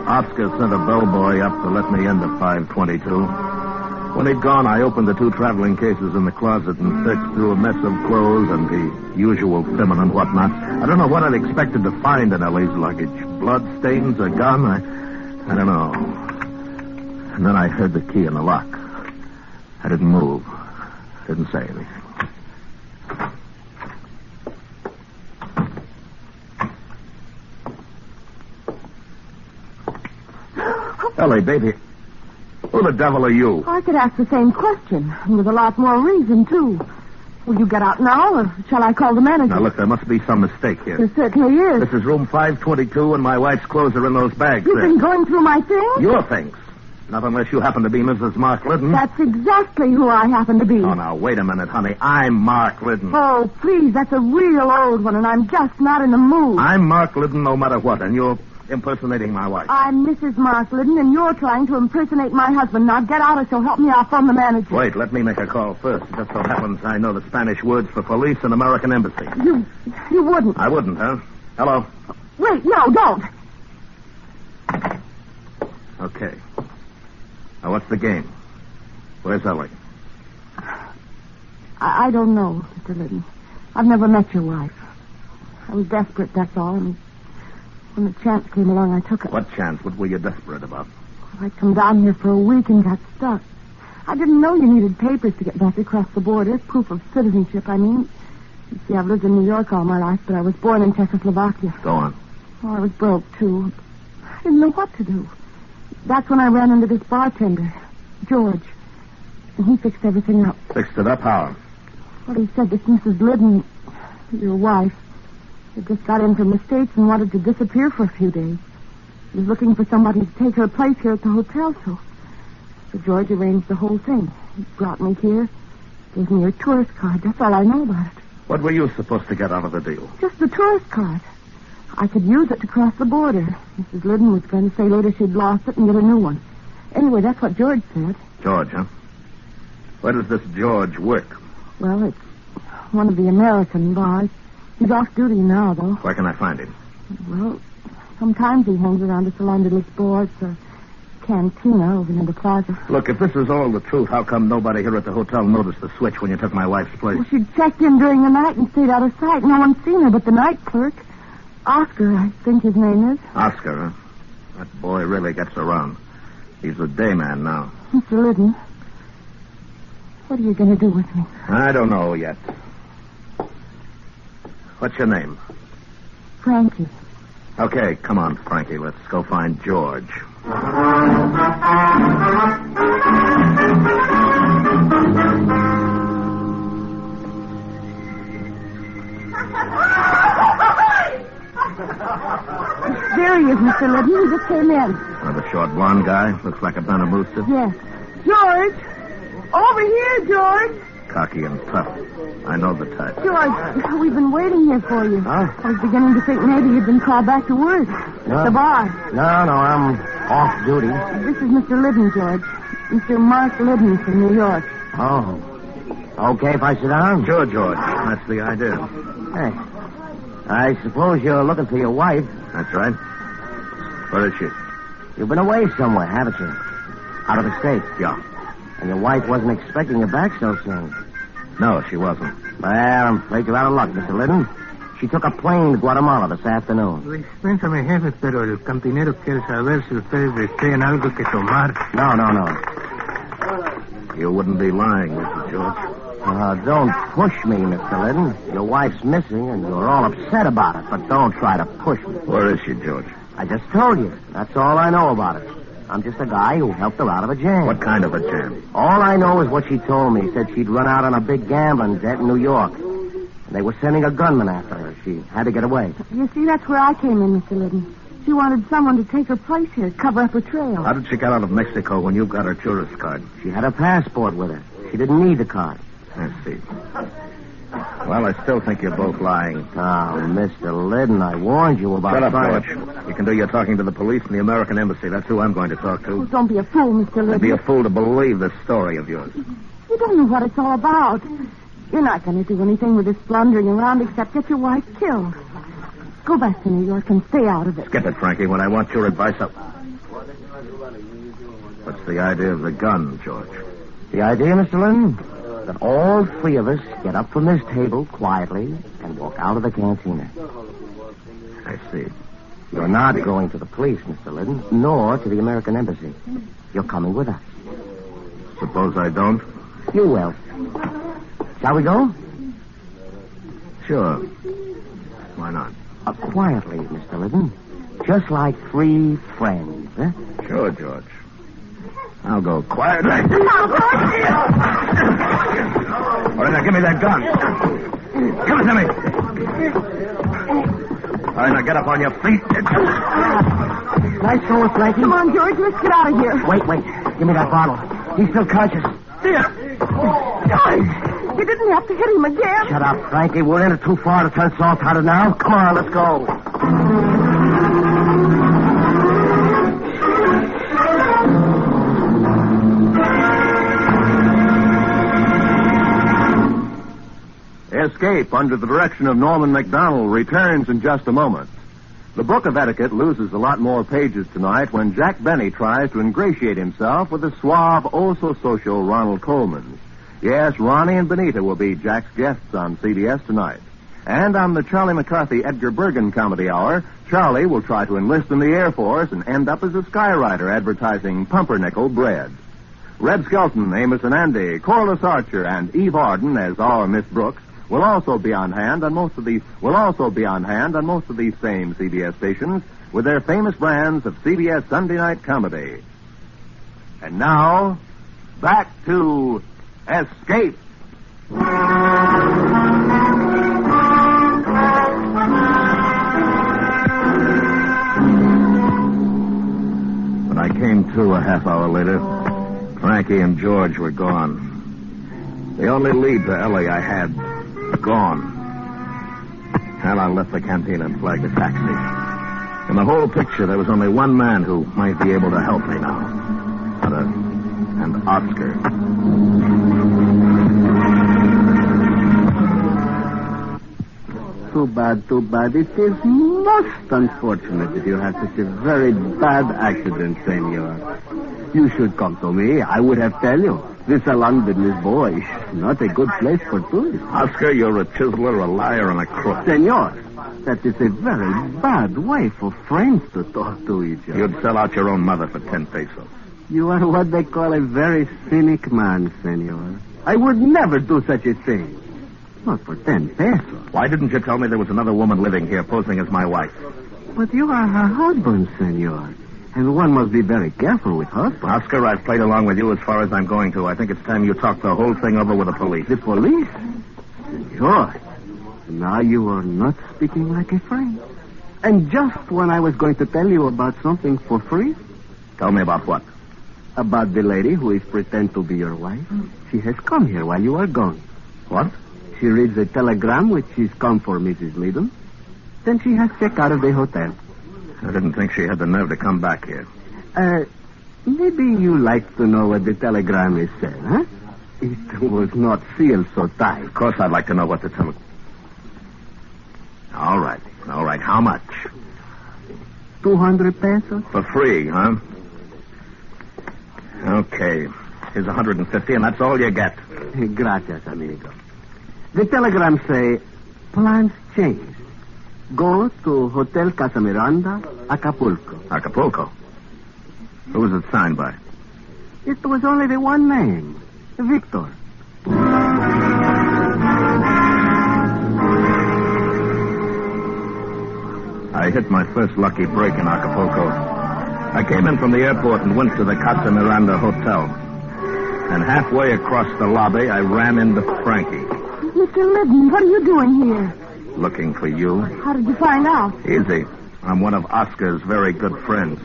Oscar sent a bellboy up to let me into 522. When he'd gone, I opened the 2 traveling cases in the closet and searched through a mess of clothes and the usual feminine whatnot. I don't know what I'd expected to find in Ellie's luggage. Blood stains, a gun, I don't know. And then I heard the key in the lock. I didn't move. Didn't say anything. Ellie, baby, who the devil are you? I could ask the same question, and with a lot more reason, too. Will you get out now, or shall I call the manager? Now, look, there must be some mistake here. There certainly is. This is room 522, and my wife's clothes are in those bags You've there. been going through my things? Your things. Not unless you happen to be Mrs. Mark Lidon. That's exactly who I happen to be. Oh, now, wait a minute, honey. I'm Mark Lidon. Oh, please, that's a real old one, and I'm just not in the mood. I'm Mark Lidon no matter what, and you're impersonating my wife. I'm Mrs. Mark Lidon, and you're trying to impersonate my husband. Now get out or she'll help me out from the manager. Wait, let me make a call first. It just so happens I know the Spanish words for police and American embassy. You wouldn't. I wouldn't, huh? Hello? Wait, no, don't. Okay. Now, what's the game? Where's Ellie? I don't know, Mr. Lidon. I've never met your wife. I was desperate, that's all, and when the chance came along, I took it. What chance? What were you desperate about? I'd come down here for a week and got stuck. I didn't know you needed papers to get back across the border, proof of citizenship, I mean. You see, I've lived in New York all my life, but I was born in Czechoslovakia. Go on. Oh, I was broke, too. I didn't know what to do. That's when I ran into this bartender, George. And he fixed everything up. Fixed it up how? Well, he said this Mrs. Liddon, your wife, had just got in from the States and wanted to disappear for a few days. She was looking for somebody to take her place here at the hotel, so George arranged the whole thing. He brought me here, gave me your tourist card. That's all I know about it. What were you supposed to get out of the deal? Just the tourist card. I could use it to cross the border. Mrs. Liddon was going to say later she'd lost it and get a new one. Anyway, that's what George said. George, huh? Where does this George work? Well, it's one of the American bars. He's off duty now, though. Where can I find him? Well, sometimes he hangs around a Salon de Sports or Cantina over near the plaza. Look, if this is all the truth, how come nobody here at the hotel noticed the switch when you took my wife's place? Well, she checked in during the night and stayed out of sight. No one's seen her but the night clerk. Oscar, I think his name is. Oscar, huh? That boy really gets around. He's a day man now. Mr. Liddon, what are you going to do with me? I don't know yet. What's your name? Frankie. Okay, come on, Frankie. Let's go find George. There he is, Mr. Liddon. He just came in. The short blonde guy. Looks like a Booster. Yes. George! Over here, George! Cocky and tough. I know the type. George, we've been waiting here for you. Huh? I was beginning to think maybe you'd been called back to work. At the bar. No, I'm off duty. This is Mr. Liddon, George. Mr. Mark Liddon from New York. Oh. Okay if I sit down? Sure, George. That's the idea. Hey. I suppose you're looking for your wife. That's right. Where is she? You've been away somewhere, haven't you? Out of the state. Yeah. And your wife wasn't expecting you back so soon. No, she wasn't. Well, I'm afraid you're out of luck, Mr. Liddon. She took a plane to Guatemala this afternoon. Dispénsame, jefe, pero el cantinero quiere saber si ustedes desean algo que tomar. No. You wouldn't be lying, Mr. George. Don't push me, Mr. Liddon. Your wife's missing, and you're all upset about it, but don't try to push me. Where is she, George? I just told you. That's all I know about it. I'm just a guy who helped her out of a jam. What kind of a jam? All I know is what she told me. Said she'd run out on a big gambling debt in New York. And they were sending a gunman after her. She had to get away. You see, that's where I came in, Mr. Liddon. She wanted someone to take her place here, cover up her trail. How did she get out of Mexico when you got her tourist card? She had her passport with her. She didn't need the card. I see. Well, I still think you're both lying. Oh, Mr. Liddon, I warned you about... Shut up, George. You can do your talking to the police and the American Embassy. That's who I'm going to talk to. Oh, don't be a fool, Mr. Liddon. I'd be a fool to believe this story of yours. You don't know what it's all about. You're not going to do anything with this blundering around except get your wife killed. Go back to New York and stay out of it. Skip it, Frankie. When I want your advice, What's the idea of the gun, George? The idea, Mr. Liddon? That all three of us get up from this table quietly and walk out of the cantina. I see. You're not going to the police, Mr. Liddon, nor to the American Embassy. You're coming with us. Suppose I don't? You will. Shall we go? Sure. Why not? Quietly, Mr. Liddon. Just like three friends, eh? Sure, George. I'll go quietly. All right, now give me that gun. Give it to me. All right, now get up on your feet. Nice going, Frankie. Come on, George, let's get out of here. Wait. Give me that bottle. He's still conscious. George, you didn't have to hit him again. Shut up, Frankie. We're in it too far to turn soft-hearted now. Come on, let's go. Escape under the direction of Norman MacDonald returns in just a moment. The Book of Etiquette loses a lot more pages tonight when Jack Benny tries to ingratiate himself with the suave, oh-so-social Ronald Coleman. Yes, Ronnie and Benita will be Jack's guests on CBS tonight. And on the Charlie McCarthy Edgar Bergen Comedy Hour, Charlie will try to enlist in the Air Force and end up as a skywriter advertising pumpernickel bread. Red Skelton, Amos and Andy, Corliss Archer, and Eve Arden as our Miss Brooks will also be on hand on most of these same CBS stations with their famous brands of CBS Sunday night comedy. And now, back to Escape. When I came to a half hour later, Frankie and George were gone. The only lead to Ellie I had, gone. And I left the canteen and flagged a taxi. In the whole picture, there was only one man who might be able to help me now. And Oscar. Too bad. It is most unfortunate that you had such a very bad accident, senor. You should come to me. I would have tell you. This salon business, boy, is not a good place for tourists. Oscar, you're a chiseler, a liar, and a crook. Senor, that is a very bad way for friends to talk to each other. You'd sell out your own mother for 10 pesos. You are what they call a very cynic man, senor. I would never do such a thing. Not for 10 pesos. Why didn't you tell me there was another woman living here posing as my wife? But you are her husband, senor. And one must be very careful with husbands. Oscar, I've played along with you as far as I'm going to. I think it's time you talk the whole thing over with the police. The police? Senor, now you are not speaking like a friend. And just when I was going to tell you about something for free. Tell me about what? About the lady who is pretend to be your wife. She has come here while you are gone. What? She reads a telegram which is come for Mrs. Liddon. Then she has checked out of the hotel. I didn't think she had the nerve to come back here. Maybe you like to know what the telegram is said, huh? It was not sealed so tight. Of course I'd like to know what the telegram... All right. How much? 200 pesos. For free, huh? Okay. Here's 150, and that's all you get. Gracias, amigo. The telegram say, plans change. Go to Hotel Casa Miranda, Acapulco. Acapulco? Who was it signed by? It was only the one name, Victor. I hit my first lucky break in Acapulco. I came in from the airport and went to the Casa Miranda Hotel. And halfway across the lobby, I ran into Frankie. Mr. Liddon, what are you doing here? Looking for you. How did you find out? Easy. I'm one of Oscar's very good friends.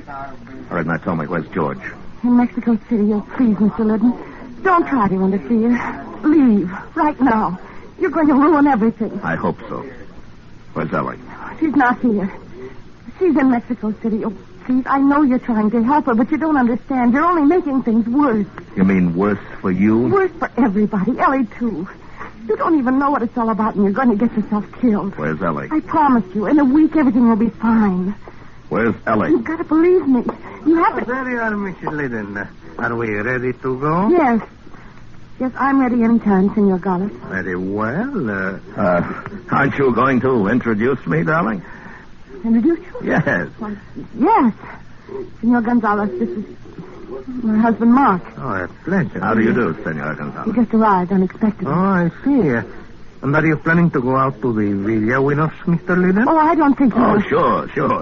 All right, now tell me, where's George? In Mexico City. Oh, please, Mr. Liddon. Don't try to interfere. Leave. Right now. You're going to ruin everything. I hope so. Where's Ellie? She's not here. She's in Mexico City. Oh, please, I know you're trying to help her, but you don't understand. You're only making things worse. You mean worse for you? Worse for everybody. Ellie, too. You don't even know what it's all about, and you're going to get yourself killed. Where's Ellie? I promise you, in a week, everything will be fine. Where's Ellie? You've got to believe me. You have to... There you are, Mrs. Liddon. Are we ready to go? Yes. Yes, I'm ready anytime, Senor Gallus. Very well. Aren't you going to introduce me, darling? Introduce you? Yes. Why, yes. Senor Gonzalez, this is my husband, Mark. Oh, a pleasure. How do you do, Senor Gonzalez? He just arrived unexpectedly. Oh, I see. And are you planning to go out to the villa with us, Mr. Liddon? Oh, I don't think so. Oh,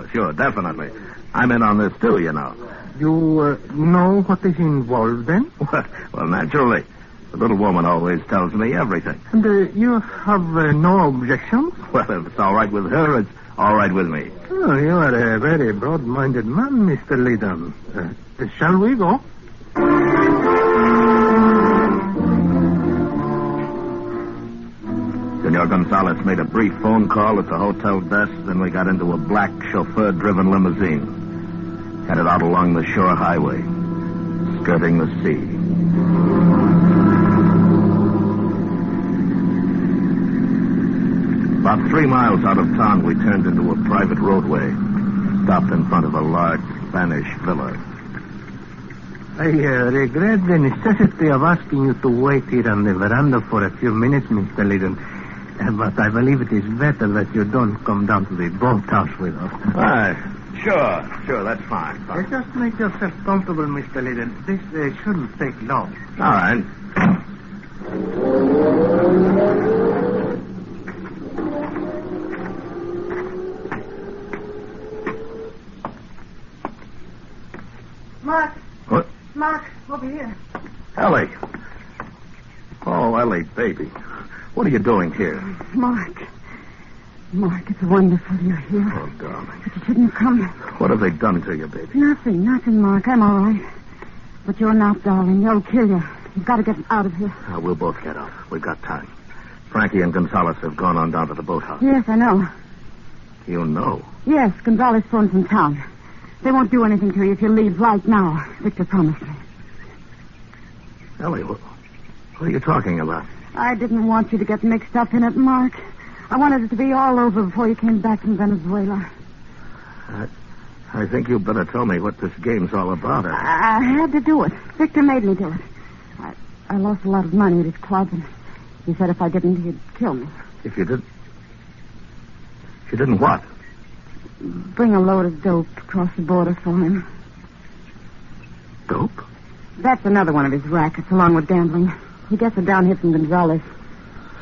sure, definitely. I'm in on this, too, you know. You know what is involved, then? Well, naturally. The little woman always tells me everything. And you have no objections? Well, if it's all right with her, it's all right with me. Oh, you are a very broad-minded man, Mr. Liddon. Shall we go? Senor Gonzalez made a brief phone call at the hotel desk, then we got into a black chauffeur-driven limousine. Headed out along the shore highway, skirting the sea. About 3 miles out of town, we turned into a private roadway, stopped in front of a large Spanish villa. I regret the necessity of asking you to wait here on the veranda for a few minutes, Mr. Liddon. But I believe it is better that you don't come down to the boathouse with us. Sure, that's fine. Just make yourself comfortable, Mr. Liddon. This shouldn't take long. All right. Mark. What? Mark, over here. Ellie. Oh, Ellie, baby. What are you doing here? Mark, it's wonderful you're here. Oh, darling. But you shouldn't have come. What have they done to you, baby? Nothing, Mark. I'm all right. But you're not, darling. They'll kill you. You've got to get out of here. We'll both get out. We've got time. Frankie and Gonzalez have gone on down to the boathouse. Yes, I know. You know? Yes, Gonzalez phoned from town. They won't do anything to you if you leave right now. Victor promised me. Ellie, what are you talking about? I didn't want you to get mixed up in it, Mark. I wanted it to be all over before you came back from Venezuela. I think you better tell me what this game's all about. I had to do it. Victor made me do it. I lost a lot of money at his club, and he said if I didn't, he'd kill me. If you did... You didn't what? Bring a load of dope across the border for him. Dope? That's another one of his rackets, along with gambling. He gets it down here from Gonzalez.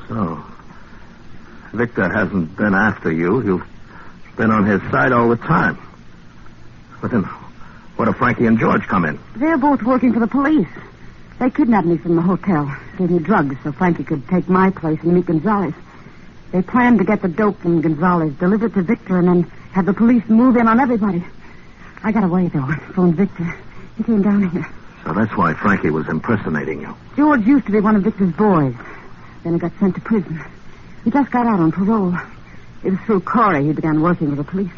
So, Victor hasn't been after you. You've been on his side all the time. But then, what if Frankie and George come in? They're both working for the police. They kidnapped me from the hotel. Gave me drugs so Frankie could take my place and meet Gonzalez. They planned to get the dope from Gonzalez, deliver it to Victor, and then have the police move in on everybody. I got away, though. Phoned Victor. He came down here. So that's why Frankie was impersonating you. George used to be one of Victor's boys. Then he got sent to prison. He just got out on parole. It was through Corey he began working with the police.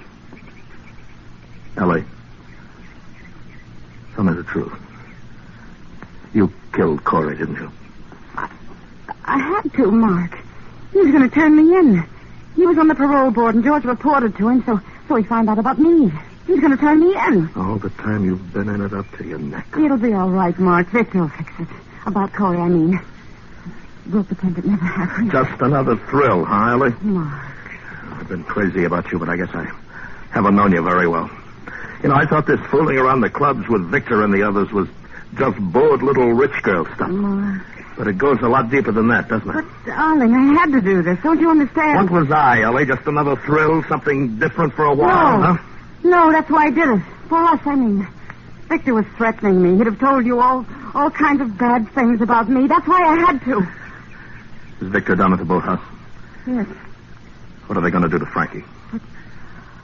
Ellie, tell me the truth. You killed Corey, didn't you? I had to, Mark. He was going to turn me in. He was on the parole board, and George reported to him, so he found out about me. He was going to turn me in. All the time you've been in it up to your neck. It'll be all right, Mark. Victor will fix it. About Corey, I mean. We'll pretend it never happened. Just another thrill, huh, Ellie? Mark. I've been crazy about you, but I guess I haven't known you very well. You know, I thought this fooling around the clubs with Victor and the others was just bored little rich girl stuff. Mark. But it goes a lot deeper than that, doesn't it? But, darling, I had to do this. Don't you understand? What was I, Ellie? Just another thrill? Something different for a while, huh? No, that's why I did it. For us, I mean. Victor was threatening me. He'd have told you all kinds of bad things about me. That's why I had to. Is Victor down at the boathouse? Yes. What are they going to do to Frankie?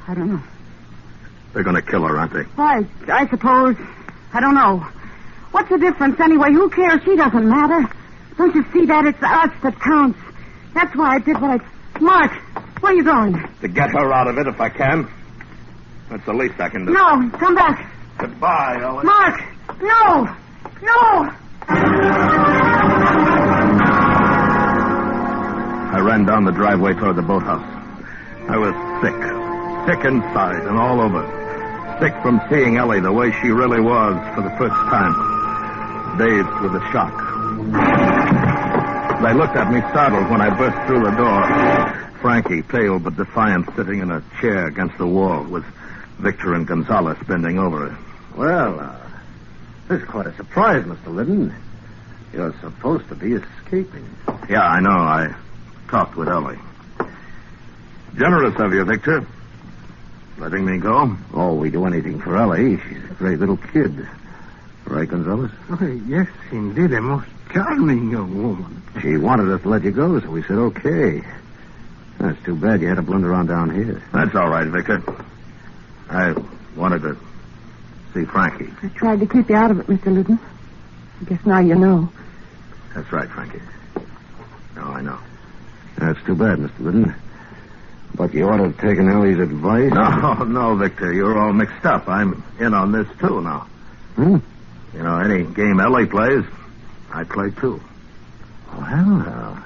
I don't know. They're going to kill her, aren't they? I suppose. I don't know. What's the difference anyway? Who cares? She doesn't matter. Don't you see that? It's us that counts. That's why I did what I... Mark, where are you going? To get her out of it if I can. That's the least I can do. No, come back. Goodbye, Ellie. Mark, no! No! I ran down the driveway toward the boathouse. I was sick inside and all over. Sick from seeing Ellie the way she really was for the first time. Dazed with the shock. They looked at me startled when I burst through the door. Frankie, pale but defiant, sitting in a chair against the wall with Victor and Gonzalez bending over her. Well, this is quite a surprise, Mr. Liddon. You're supposed to be escaping. Yeah, I know. I talked with Ellie. Generous of you, Victor. Letting me go? Oh, we do anything for Ellie. She's a great little kid. Right, Gonzalez? Oh, yes, indeed. A most charming young woman. She wanted us to let you go, so we said okay. That's too bad you had to blunder on down here. That's all right, Victor. I wanted to see Frankie. I tried to keep you out of it, Mr. Liddon. I guess now you know. That's right, Frankie. No, I know. That's too bad, Mr. Liddon. But you ought to have taken Ellie's advice. No, Victor. You're all mixed up. I'm in on this, too, now. You know, any game Ellie plays, I play, too. Well,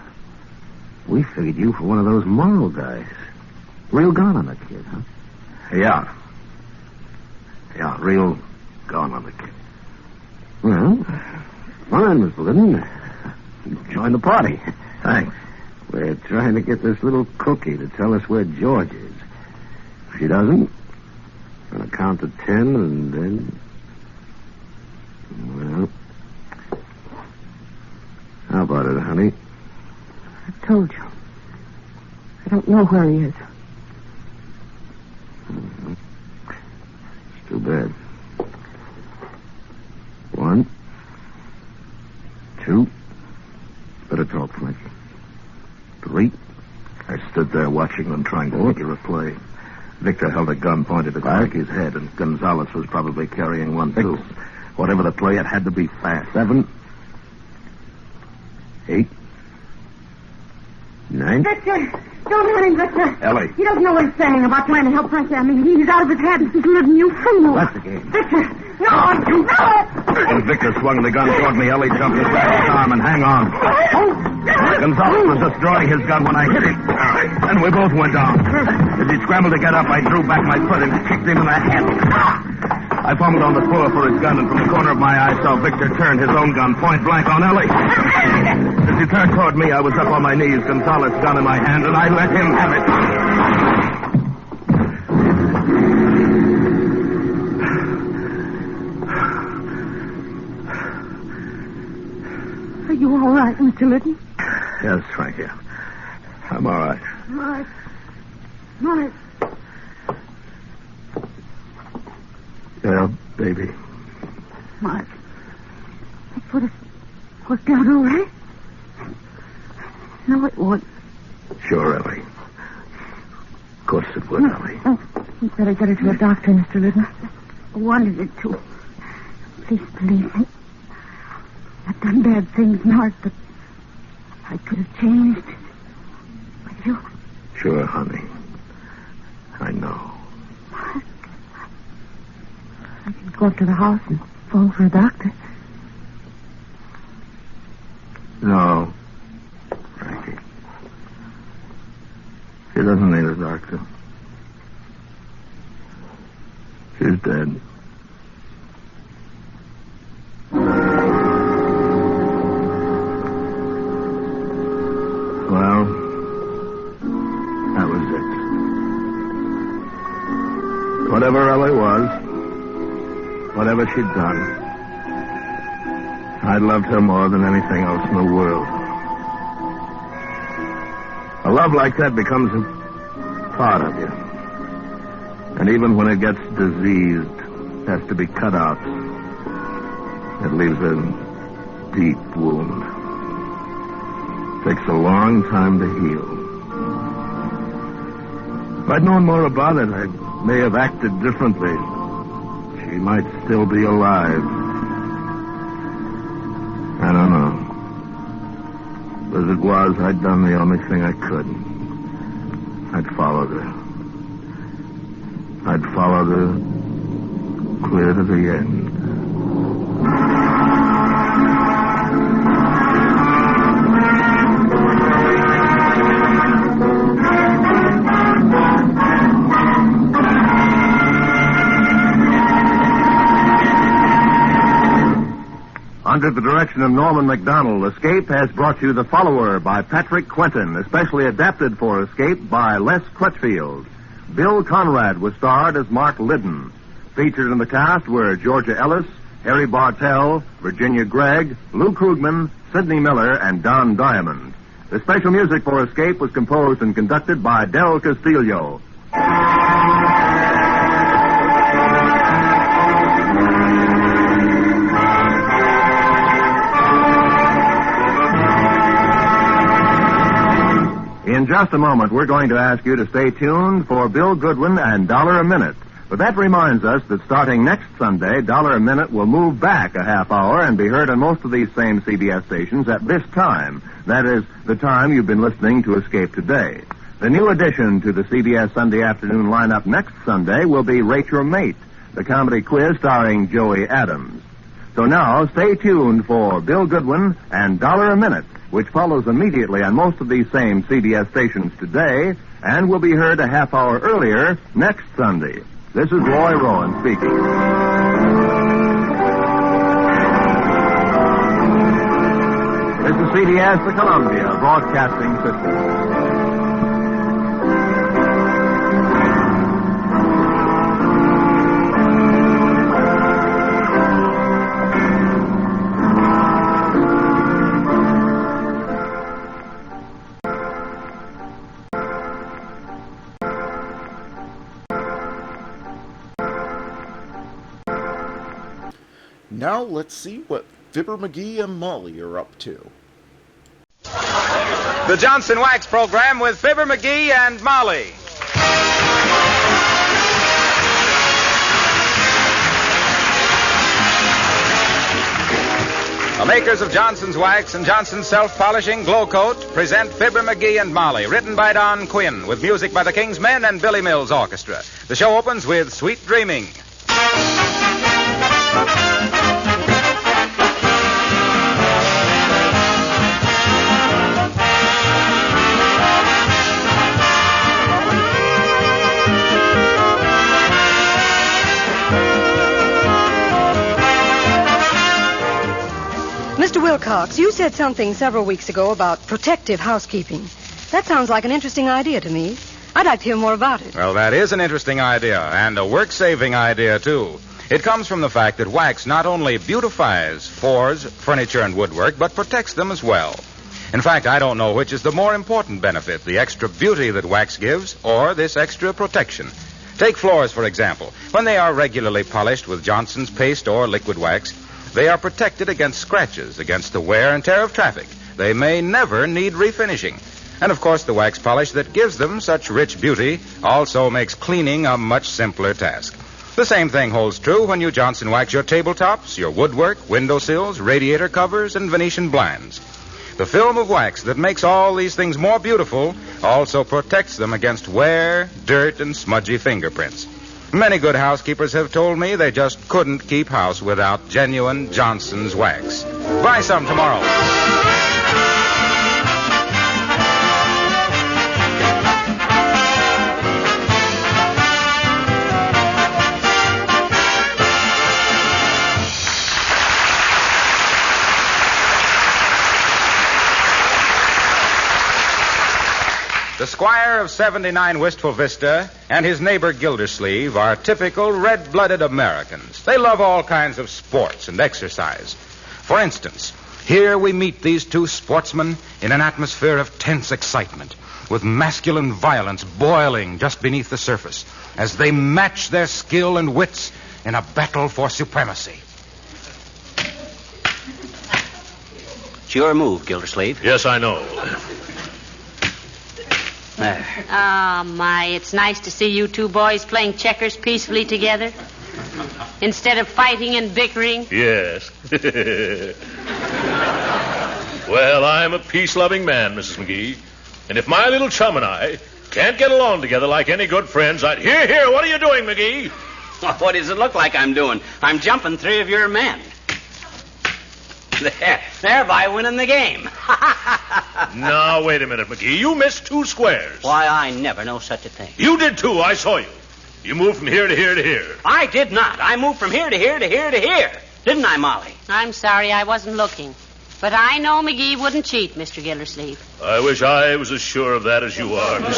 we figured you for one of those moral guys. Real gone on the kid, huh? Yeah, real gone on the kid. Well, fine, Mr. Liddon. Join the party. Thanks. We're trying to get this little cookie to tell us where George is. If she doesn't, we're going to count to 10 and then... Well, how about it, honey? I told you. I don't know where he is. It's too bad. 1, 2. Better talk, Frankie. 3. I stood there watching them trying to figure a play. Victor held a gun pointed at Frankie's head, and Gonzalez was probably carrying one, too. Whatever the play, it had to be fast. 7. 8. 9. Victor! Don't hurt him, Victor. Ellie. He doesn't know what he's saying about trying to help Frankie. I mean, he's out of his head. He's living, you fool. That's the game. Victor! No! When Victor swung the gun toward me, Ellie jumped his back his arm and hang on. Gonzalez was just drawing his gun when I hit him, and we both went down. As he scrambled to get up, I drew back my foot and kicked him in the head. I fumbled on the floor for his gun, and from the corner of my eye saw Victor turn his own gun point blank on Ellie. As he turned toward me, I was up on my knees, Gonzalez's gun in my hand, and I let him have it. Are you all right, Mr. Litton? Yes, Frankie. I'm all right. All right. All right. Yeah, baby. Mark. That would have worked out all right. No, it would. Sure, Ellie. Of course it would, Ellie. You'd better get her to a doctor, Mr. Litton. I wanted it to. Please believe me. I've done bad things, Mark, but I could have changed. With you. Sure, honey. I know. Mark. I can go up to the house and phone for a doctor. No. Frankie. She doesn't need a doctor. She's dead. Well, that was it. Whatever Ellie was, whatever she'd done, I loved her more than anything else in the world. A love like that becomes a part of you. And even when it gets diseased, has to be cut out, it leaves a deep wound. Takes a long time to heal. If I'd known more about it, I may have acted differently. She might still be alive. I don't know. As it was, I'd done the only thing I could. I'd followed her. I'd followed her clear to the end. Under the direction of Norman MacDonald, Escape has brought you The Follower by Patrick Quentin, especially adapted for Escape by Les Crutchfield. Bill Conrad was starred as Mark Liddon. Featured in the cast were Georgia Ellis, Harry Bartell, Virginia Gregg, Lou Krugman, Sidney Miller, and Don Diamond. The special music for Escape was composed and conducted by Del Castillo. In just a moment, we're going to ask you to stay tuned for Bill Goodwin and $1 a Minute. But that reminds us that starting next Sunday, $1 a Minute will move back a half hour and be heard on most of these same CBS stations at this time. That is, the time you've been listening to Escape today. The new addition to the CBS Sunday afternoon lineup next Sunday will be Rate Your Mate, the comedy quiz starring Joey Adams. So now, stay tuned for Bill Goodwin and $1 a Minute, which follows immediately on most of these same CBS stations today and will be heard a half hour earlier next Sunday. This is Roy Rowan speaking. This is CBS, the Columbia Broadcasting System. Now let's see what Fibber, Magee, and Molly are up to. The Johnson Wax Program with Fibber, Magee, and Molly. The makers of Johnson's Wax and Johnson's Self-Polishing Glow Coat present Fibber, Magee, and Molly, written by Don Quinn, with music by the King's Men and Billy Mills Orchestra. The show opens with Sweet Dreaming. Mr. Wilcox, you said something several weeks ago about protective housekeeping. That sounds like an interesting idea to me. I'd like to hear more about it. Well, that is an interesting idea, and a work-saving idea, too. It comes from the fact that wax not only beautifies floors, furniture, and woodwork, but protects them as well. In fact, I don't know which is the more important benefit, the extra beauty that wax gives, or this extra protection. Take floors, for example. When they are regularly polished with Johnson's paste or liquid wax, they are protected against scratches, against the wear and tear of traffic. They may never need refinishing. And, of course, the wax polish that gives them such rich beauty also makes cleaning a much simpler task. The same thing holds true when you Johnson wax your tabletops, your woodwork, windowsills, radiator covers, and Venetian blinds. The film of wax that makes all these things more beautiful also protects them against wear, dirt, and smudgy fingerprints. Many good housekeepers have told me they just couldn't keep house without genuine Johnson's wax. Buy some tomorrow. The squire of 79 Wistful Vista and his neighbor Gildersleeve are typical red-blooded Americans. They love all kinds of sports and exercise. For instance, here we meet these two sportsmen in an atmosphere of tense excitement, with masculine violence boiling just beneath the surface, as they match their skill and wits in a battle for supremacy. It's your move, Gildersleeve. Yes, I know. Oh, my, it's nice to see you two boys playing checkers peacefully together instead of fighting and bickering. Yes. Well, I'm a peace-loving man, Mrs. Magee. And if my little chum and I can't get along together like any good friends, I'd... Here, what are you doing, Magee? What does it look like I'm doing? I'm jumping 3 of your men. Thereby winning the game. Now, wait a minute, Magee. You missed 2 squares. Why, I never know such a thing. You did, too. I saw you. You moved from here to here to here. I did not. I moved from here to here to here to here. Didn't I, Molly? I'm sorry I wasn't looking. But I know Magee wouldn't cheat, Mr. Gildersleeve. I wish I was as sure of that as you are, Miss.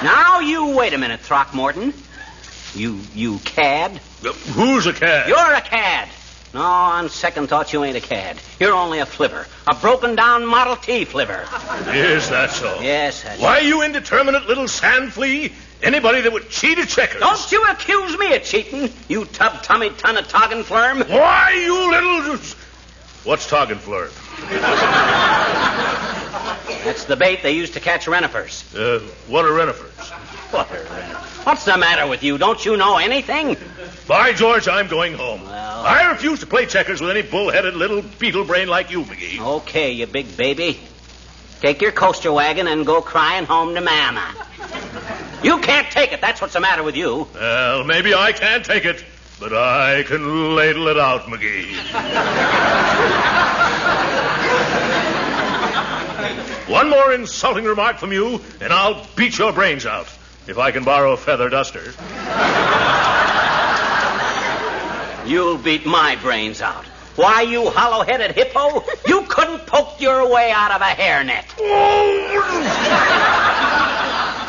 Now, you wait a minute, Throckmorton. You cad? Who's a cad? You're a cad. No, on second thought, you ain't a cad. You're only a flivver. A broken-down Model T flivver. Is that so? Yes, that's Why, you indeterminate little sand flea? Anybody that would cheat at checkers. Don't you accuse me of cheating, you tub-tummy ton of toggin flurm. Why, you little... What's toggin flurm? That's the bait they use to catch renifers. What are renifers? What are renifers? What's the matter with you? Don't you know anything? By George, I'm going home. Well... I refuse to play checkers with any bull-headed little beetle brain like you, Magee. Okay, you big baby. Take your coaster wagon and go crying home to Mama. You can't take it. That's what's the matter with you. Well, maybe I can't take it, but I can ladle it out, Magee. One more insulting remark from you, and I'll beat your brains out. If I can borrow a feather duster. You'll beat my brains out. Why, you hollow-headed hippo, you couldn't poke your way out of a hairnet.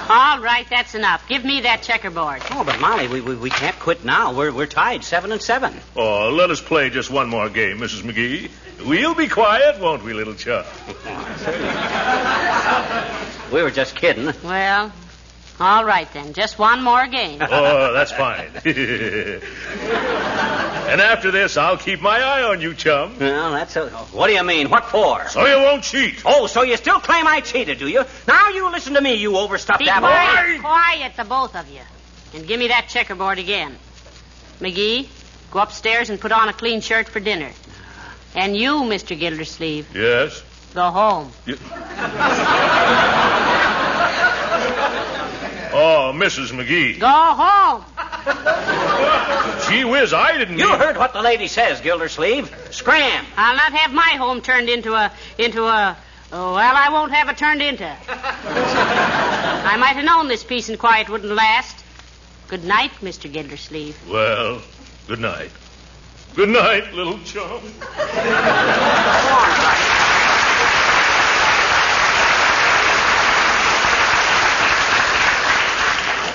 All right, that's enough. Give me that checkerboard. Oh, but Molly, we can't quit now. We're tied 7-7. Oh, let us play just one more game, Mrs. Magee. We'll be quiet, won't we, little chum? We were just kidding. Well, All right, then. Just one more game. Oh, that's fine. And after this, I'll keep my eye on you, chum. Well, what do you mean? What for? So you won't cheat. Oh, so you still claim I cheated, do you? Now you listen to me, you overstuffed apple. Quiet, the both of you. And give me that checkerboard again. McGee, go upstairs and put on a clean shirt for dinner. And you, Mr. Gildersleeve. Yes? Go home. Oh, Mrs. McGee. Go home. Gee whiz, I didn't You heard what the lady says, Gildersleeve. Scram. I'll not have my home turned into a... well, I won't have it turned into. I might have known this peace and quiet wouldn't last. Good night, Mr. Gildersleeve. Well, good night. Good night, little chum.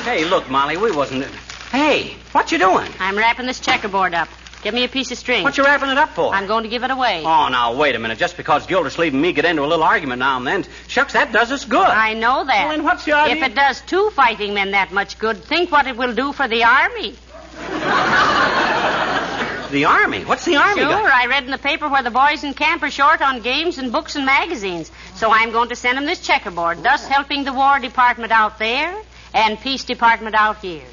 Hey, look, Molly, we wasn't... Hey, what you doing? I'm wrapping this checkerboard up. Give me a piece of string. What you wrapping it up for? I'm going to give it away. Oh, now, wait a minute. Just because Gildersleeve and me get into a little argument now and then, shucks, that does us good. I know that. Well, then what's your idea? If it does two fighting men that much good, think what it will do for the Army. The Army? What's the Army Sure, got? I read in the paper where the boys in camp are short on games and books and magazines. So I'm going to send them this checkerboard, thus helping the War Department out there and Peace Department out here.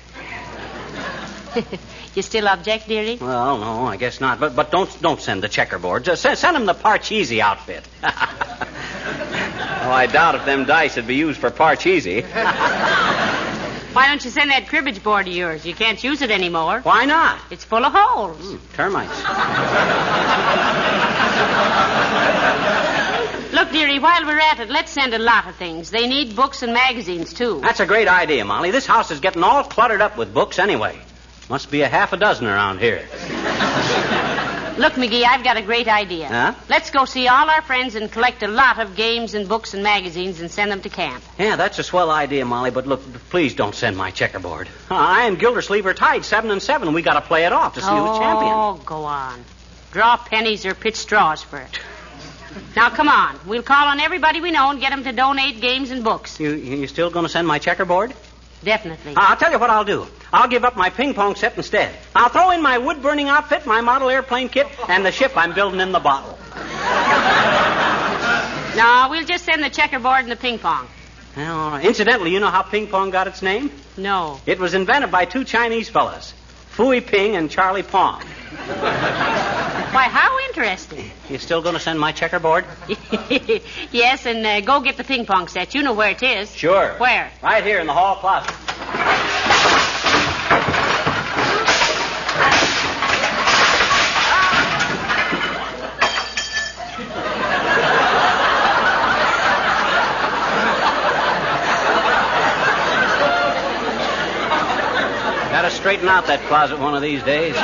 You still object, dearie? Well, no, I guess not. But don't send the checkerboard. Just send them the Parcheesi outfit. Oh, I doubt if them dice would be used for Parcheesi. Why don't you send that cribbage board of yours? You can't use it anymore. Why not? It's full of holes. Termites. Look, dearie, while we're at it, let's send a lot of things. They need books and magazines, too. That's a great idea, Molly. This house is getting all cluttered up with books anyway. Must be a half a dozen around here. Look, McGee, I've got a great idea. Huh? Let's go see all our friends and collect a lot of games and books and magazines and send them to camp. Yeah, that's a swell idea, Molly, but look, please don't send my checkerboard. I and Gildersleeve are tied 7-7. We got to play it off to see who's champion. Oh, go on. Draw pennies or pitch straws for it. Now, come on. We'll call on everybody we know and get them to donate games and books. You still going to send my checkerboard? Definitely. I'll tell you what I'll do. I'll give up my ping-pong set instead. I'll throw in my wood-burning outfit, my model airplane kit, and the ship I'm building in the bottle. No, we'll just send the checkerboard and the ping-pong. Well, all right. Incidentally, you know how ping-pong got its name? No. It was invented by two Chinese fellas, Fooey Ping and Charlie Pong. Why, how interesting. You still going to send my checkerboard? Yes, and go get the ping-pong set. You know where it is. Sure. Where? Right here in the hall closet. Got to straighten out that closet one of these days.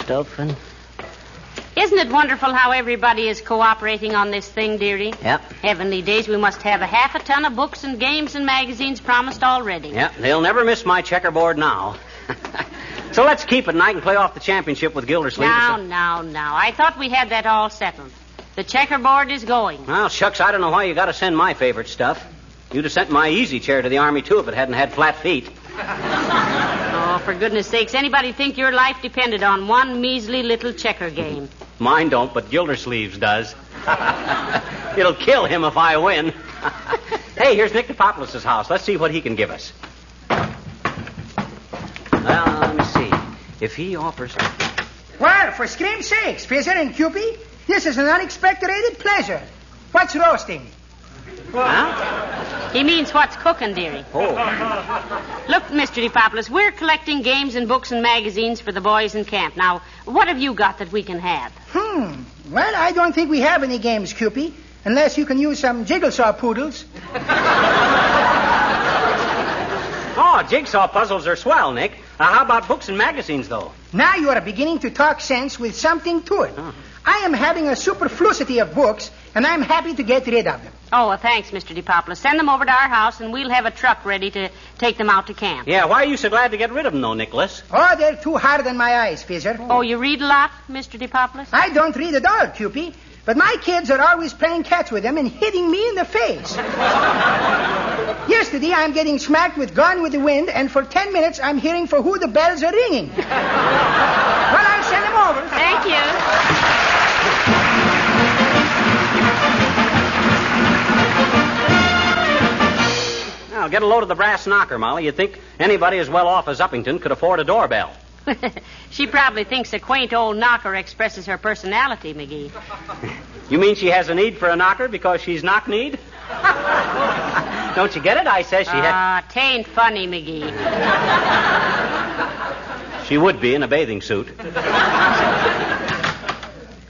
stuff. And Isn't it wonderful how everybody is cooperating on this thing, dearie? Yep. Heavenly days, we must have a half a ton of books and games and magazines promised already. Yep, they'll never miss my checkerboard now. So let's keep it, and I can play off the championship with Gildersleeve. Now. I thought we had that all settled. The checkerboard is going. Well, shucks, I don't know why you got to send my favorite stuff. You'd have sent my easy chair to the Army, too, if it hadn't had flat feet. Oh, for goodness sakes, anybody think your life depended on one measly little checker game? Mine don't, but Gildersleeve's does. It'll kill him if I win. Hey, here's Nick Topopoulos' house. Let's see what he can give us. Well, let me see. If he offers... Well, for scream's sakes, Fizzer and Cupid, this is an unexpected pleasure. What's roasting? Huh? He means what's cooking, dearie. Oh. Look, Mr. Topopoulos, we're collecting games and books and magazines for the boys in camp. Now, what have you got that we can have? Well, I don't think we have any games, Cupid, unless you can use some jigsaw poodles. Oh, jigsaw puzzles are swell, Nick. How about books and magazines, though? Now you are beginning to talk sense with something to it. I am having a superfluity of books, and I'm happy to get rid of them. Oh, well, thanks, Mr. Topopoulos. Send them over to our house, and we'll have a truck ready to take them out to camp. Yeah, why are you so glad to get rid of them, though, Nicholas? Oh, they're too hard on my eyes, Fizzer. Oh, you read a lot, Mr. Topopoulos? I don't read at all, Cupid. But my kids are always playing catch with them and hitting me in the face. Yesterday, I'm getting smacked with Gone with the Wind, and for 10 minutes, I'm hearing for who the bells are ringing. Well, I'll send them over. Thank you. Now, get a load of the brass knocker, Molly. You'd think anybody as well off as Uppington could afford a doorbell. She probably thinks a quaint old knocker expresses her personality, Magee. You mean she has a need for a knocker because she's knock-kneed? Don't you get it? I says she had... Tain't funny, Magee. She would be in a bathing suit.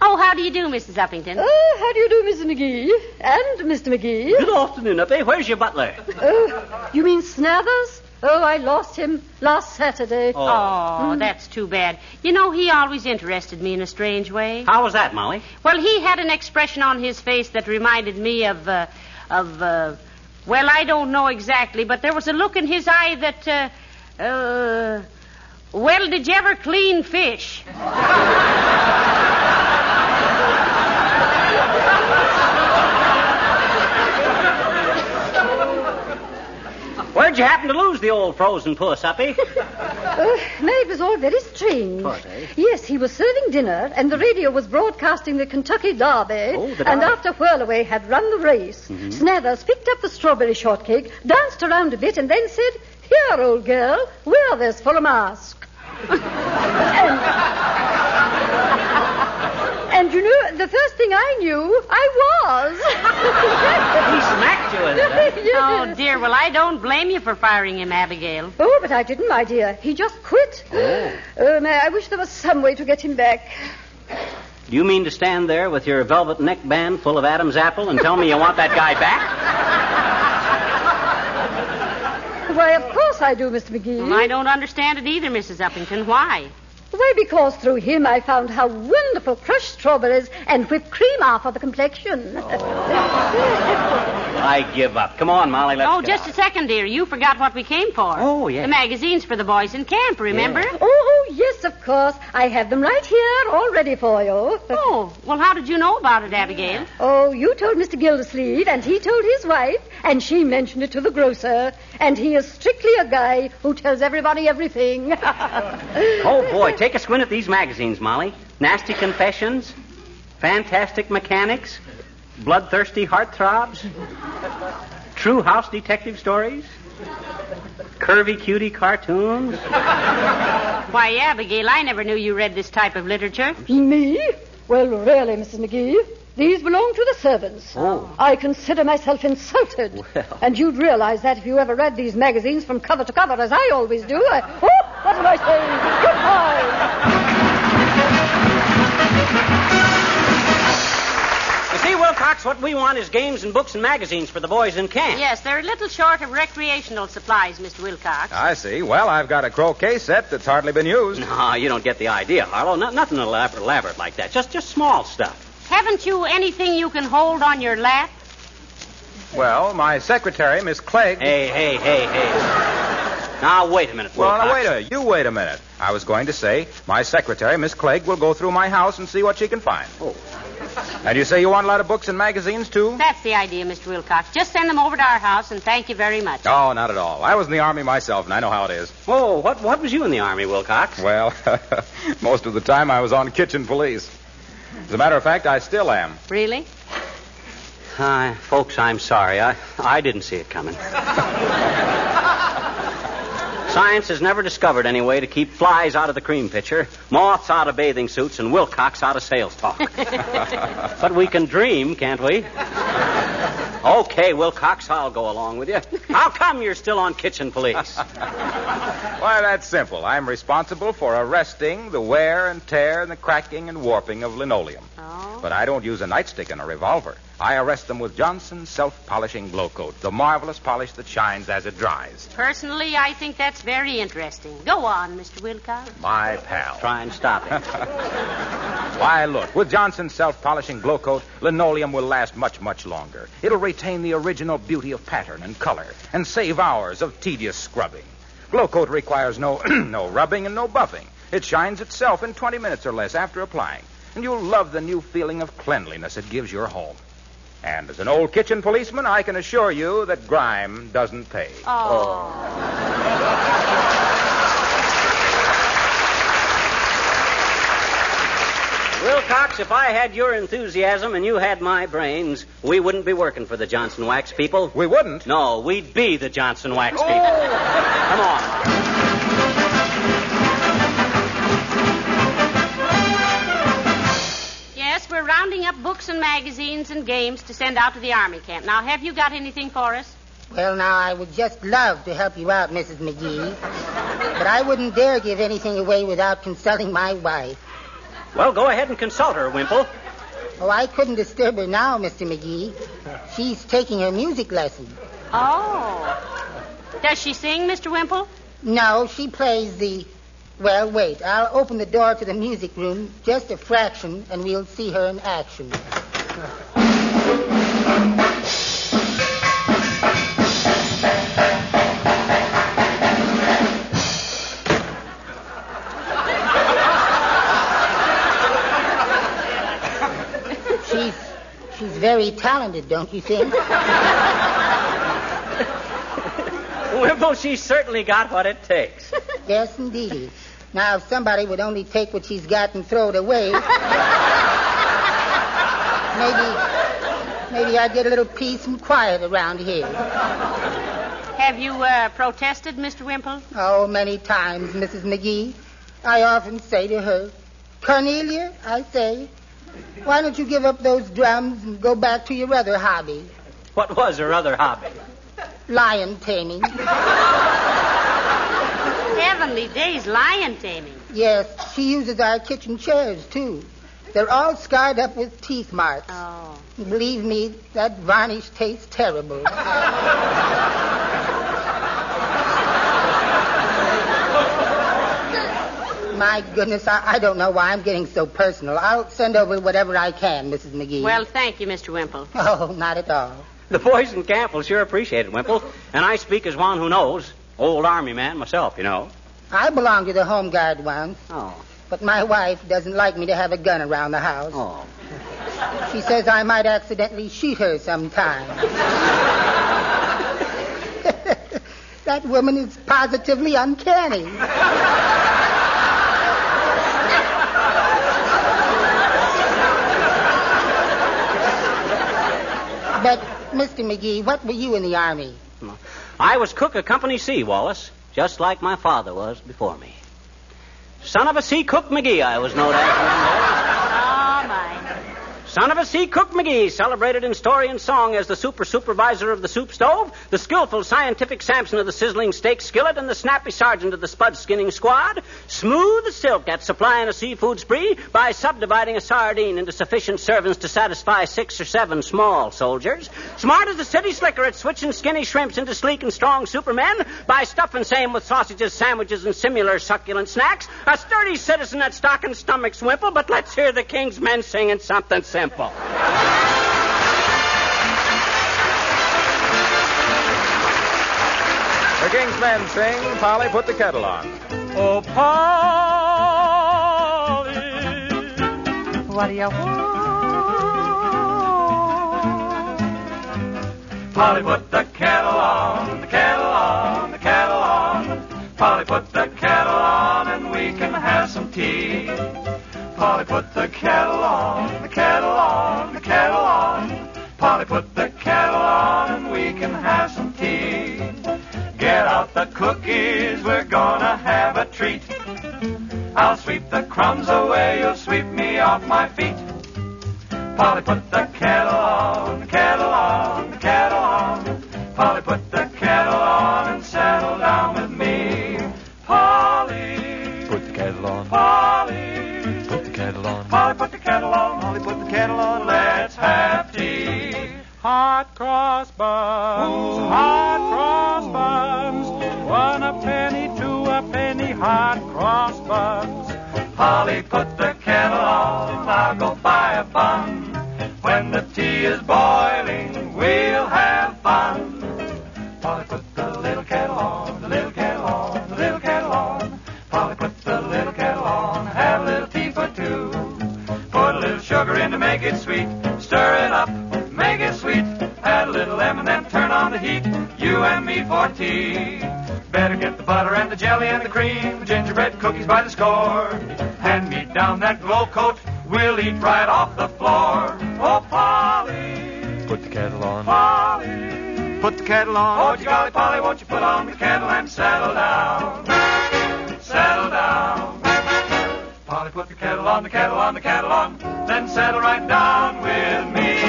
Oh, how do you do, Mrs. Uppington? Oh, how do you do, Mrs. McGee? And Mr. McGee? Good afternoon, Uppy. Where's your butler? Oh, you mean Snathers? Oh, I lost him last Saturday. Oh, that's too bad. You know, he always interested me in a strange way. How was that, Molly? Well, he had an expression on his face that reminded me of, well, I don't know exactly, but there was a look in his eye that, well, did you ever clean fish? Where'd you happen to lose the old frozen puss, Uppy? It was all very strange. What, eh? Yes, he was serving dinner, and the radio was broadcasting the Kentucky Derby. Oh, the and Derby. after Whirlaway had run the race, Snathers picked up the strawberry shortcake, danced around a bit, and then said, "Here, old girl, wear this for a mask." And you know, the first thing I knew, I was. He smacked you with it, huh? Yes. Oh, dear. Well, I don't blame you for firing him, Abigail. Oh, but I didn't, my dear. He just quit. Oh, May, I wish there was some way to get him back. Do you mean to stand there with your velvet neckband full of Adam's apple and tell me you want that guy back? Why, of course I do, Mr. McGee. Well, I don't understand it either, Mrs. Uppington. Why? Why, because through him I found how wonderful crushed strawberries and whipped cream are for the complexion. I give up. Come on, Molly, let's go. Just a second, dear. You forgot what we came for. Oh, yeah. The magazines for the boys in camp, remember? Yeah. Oh, yes, of course. I have them right here, all ready for you. Oh, well, how did you know about it, Abigail? Oh, you told Mr. Gildersleeve, and he told his wife, and she mentioned it to the grocer. And he is strictly a guy who tells everybody everything. Oh, boy, take a squint at these magazines, Molly. Nasty Confessions, Fantastic Mechanics, Bloodthirsty Heartthrobs, True House Detective Stories, Curvy Cutie Cartoons. Why, Abigail, I never knew you read this type of literature. Me? Well, really, Mrs. McGee, these belong to the servants. Oh. I consider myself insulted. Well. And you'd realize that if you ever read these magazines from cover to cover, as I always do. What am I saying? Goodbye. You see, we'll Wilcox, what we want is games and books and magazines for the boys in camp. Yes, they're a little short of recreational supplies, Mr. Wilcox. I see. Well, I've got a croquet set that's hardly been used. No, you don't get the idea, Harlow. Nothing elaborate like that. Just small stuff. Haven't you anything you can hold on your lap? Well, my secretary, Miss Clegg... Hey. Now, wait a minute, Wilcox. Well, now, you wait a minute. I was going to say, my secretary, Miss Clegg, will go through my house and see what she can find. Oh. And you say you want a lot of books and magazines, too? That's the idea, Mr. Wilcox. Just send them over to our house, and thank you very much. Oh, not at all. I was in the Army myself, and I know how it is. Oh, what was you in the Army, Wilcox? Well, most of the time I was on kitchen police. As a matter of fact, I still am. Really? Folks, I'm sorry. I didn't see it coming. Science has never discovered any way to keep flies out of the cream pitcher, moths out of bathing suits, and Wilcox out of sales talk. But we can dream, can't we? Okay, Wilcox, I'll go along with you. How come you're still on kitchen police? Why, that's simple. I'm responsible for arresting the wear and tear and the cracking and warping of linoleum. Oh. But I don't use a nightstick and a revolver. I arrest them with Johnson's self-polishing glow coat, the marvelous polish that shines as it dries. Personally, I think that's very interesting. Go on, Mr. Wilcox. My pal. Try and stop it. Why, look, with Johnson's self-polishing glow coat, linoleum will last much, much longer. It'll retain the original beauty of pattern and color and save hours of tedious scrubbing. Glow coat requires no rubbing and no buffing. It shines itself in 20 minutes or less after applying, and you'll love the new feeling of cleanliness it gives your home. And as an old kitchen policeman, I can assure you that grime doesn't pay. Oh. Wilcox, if I had your enthusiasm and you had my brains, we wouldn't be working for the Johnson Wax people. We wouldn't? No, we'd be the Johnson Wax people. Come on. Yes, we're rounding up books and magazines and games to send out to the Army camp. Now, have you got anything for us? Well, now, I would just love to help you out, Mrs. Magee. But I wouldn't dare give anything away without consulting my wife. Well, go ahead and consult her, Wimple. Oh, I couldn't disturb her now, Mr. Magee. She's taking her music lesson. Oh. Does she sing, Mr. Wimple? No, she plays the... Well, wait. I'll open the door to the music room just a fraction, and we'll see her in action. She's very talented, don't you think? Wimple, she's certainly got what it takes. Yes, indeed. Now, if somebody would only take what she's got and throw it away, maybe I'd get a little peace and quiet around here. Have you protested, Mr. Wimple? Oh, many times, Mrs. Magee. I often say to her, Cornelia, I say, why don't you give up those drums and go back to your other hobby? What was her other hobby? Lion taming. Heavenly days, lion taming. Yes, she uses our kitchen chairs, too. They're all scarred up with teeth marks. Oh. Believe me, that varnish tastes terrible. My goodness, I don't know why I'm getting so personal. I'll send over whatever I can, Mrs. Magee. Well, thank you, Mr. Wimple. Oh, not at all. The boys in camp will sure appreciate it, Wimple. And I speak as one who knows. Old Army man myself, you know. I belonged to the Home Guard once. Oh. But my wife doesn't like me to have a gun around the house. Oh. She says I might accidentally shoot her sometime. That woman is positively uncanny. But, Mr. Magee, what were you in the Army? I was cook of Company C, Wallace, just like my father was before me. Son of a sea cook McGee, I was known as. Oh, my. son of a sea cook Magee, celebrated in story and song as the supervisor of the soup stove, the skillful scientific Samson of the sizzling steak skillet, and the snappy sergeant of the spud skinning squad, smooth as silk at supplying a seafood spree by subdividing a sardine into sufficient servings to satisfy 6 or 7 small soldiers, smart as the city slicker at switching skinny shrimps into sleek and strong supermen by stuffing same with sausages, sandwiches, and similar succulent snacks, a sturdy citizen at stocking stomachs wimple, but let's hear the King's men singing something simple. The King's men sing, Polly, put the kettle on. Oh, Polly, what do you want? Polly, put the kettle on, the kettle on, the kettle on. Polly, put the kettle on, and we can have some tea. Polly, put the kettle on, the kettle on, the kettle on. Polly, put the kettle on, and we can have some tea. Get out the cookies, we're gonna have a treat. I'll sweep the crumbs away, you'll sweep me off my feet. Polly, put the kettle on, the kettle on, the kettle on. Polly, put the kettle on and settle down with me. Polly, Put the kettle on. Polly, Put the kettle on. Polly, put the kettle on. Polly, put the kettle on. Let's have tea. Hot cross buns, hot cross buns. 1 a penny, 2 a penny, hot cross buns. Polly, put the kettle on. I'll go buy a bun. When the tea is boiling, we'll have fun. Polly, put the little kettle on, the little kettle on, the little kettle on. Polly, put the little kettle on, have a little tea for two. Put a little sugar in to make it sweet. Stir it up, make it sweet. Add a little lemon, then turn on the heat. You and me for tea. Better get the butter and the jelly and the cream, the gingerbread cookies by the score. Hand me down that glow coat, we'll eat right off the floor. Oh, Polly, Put the kettle on. Polly, Put the kettle on. oh, golly, Polly, won't you put on the kettle and settle down? Settle down. Polly, put the kettle on, the kettle on, the kettle on, then settle right down with me.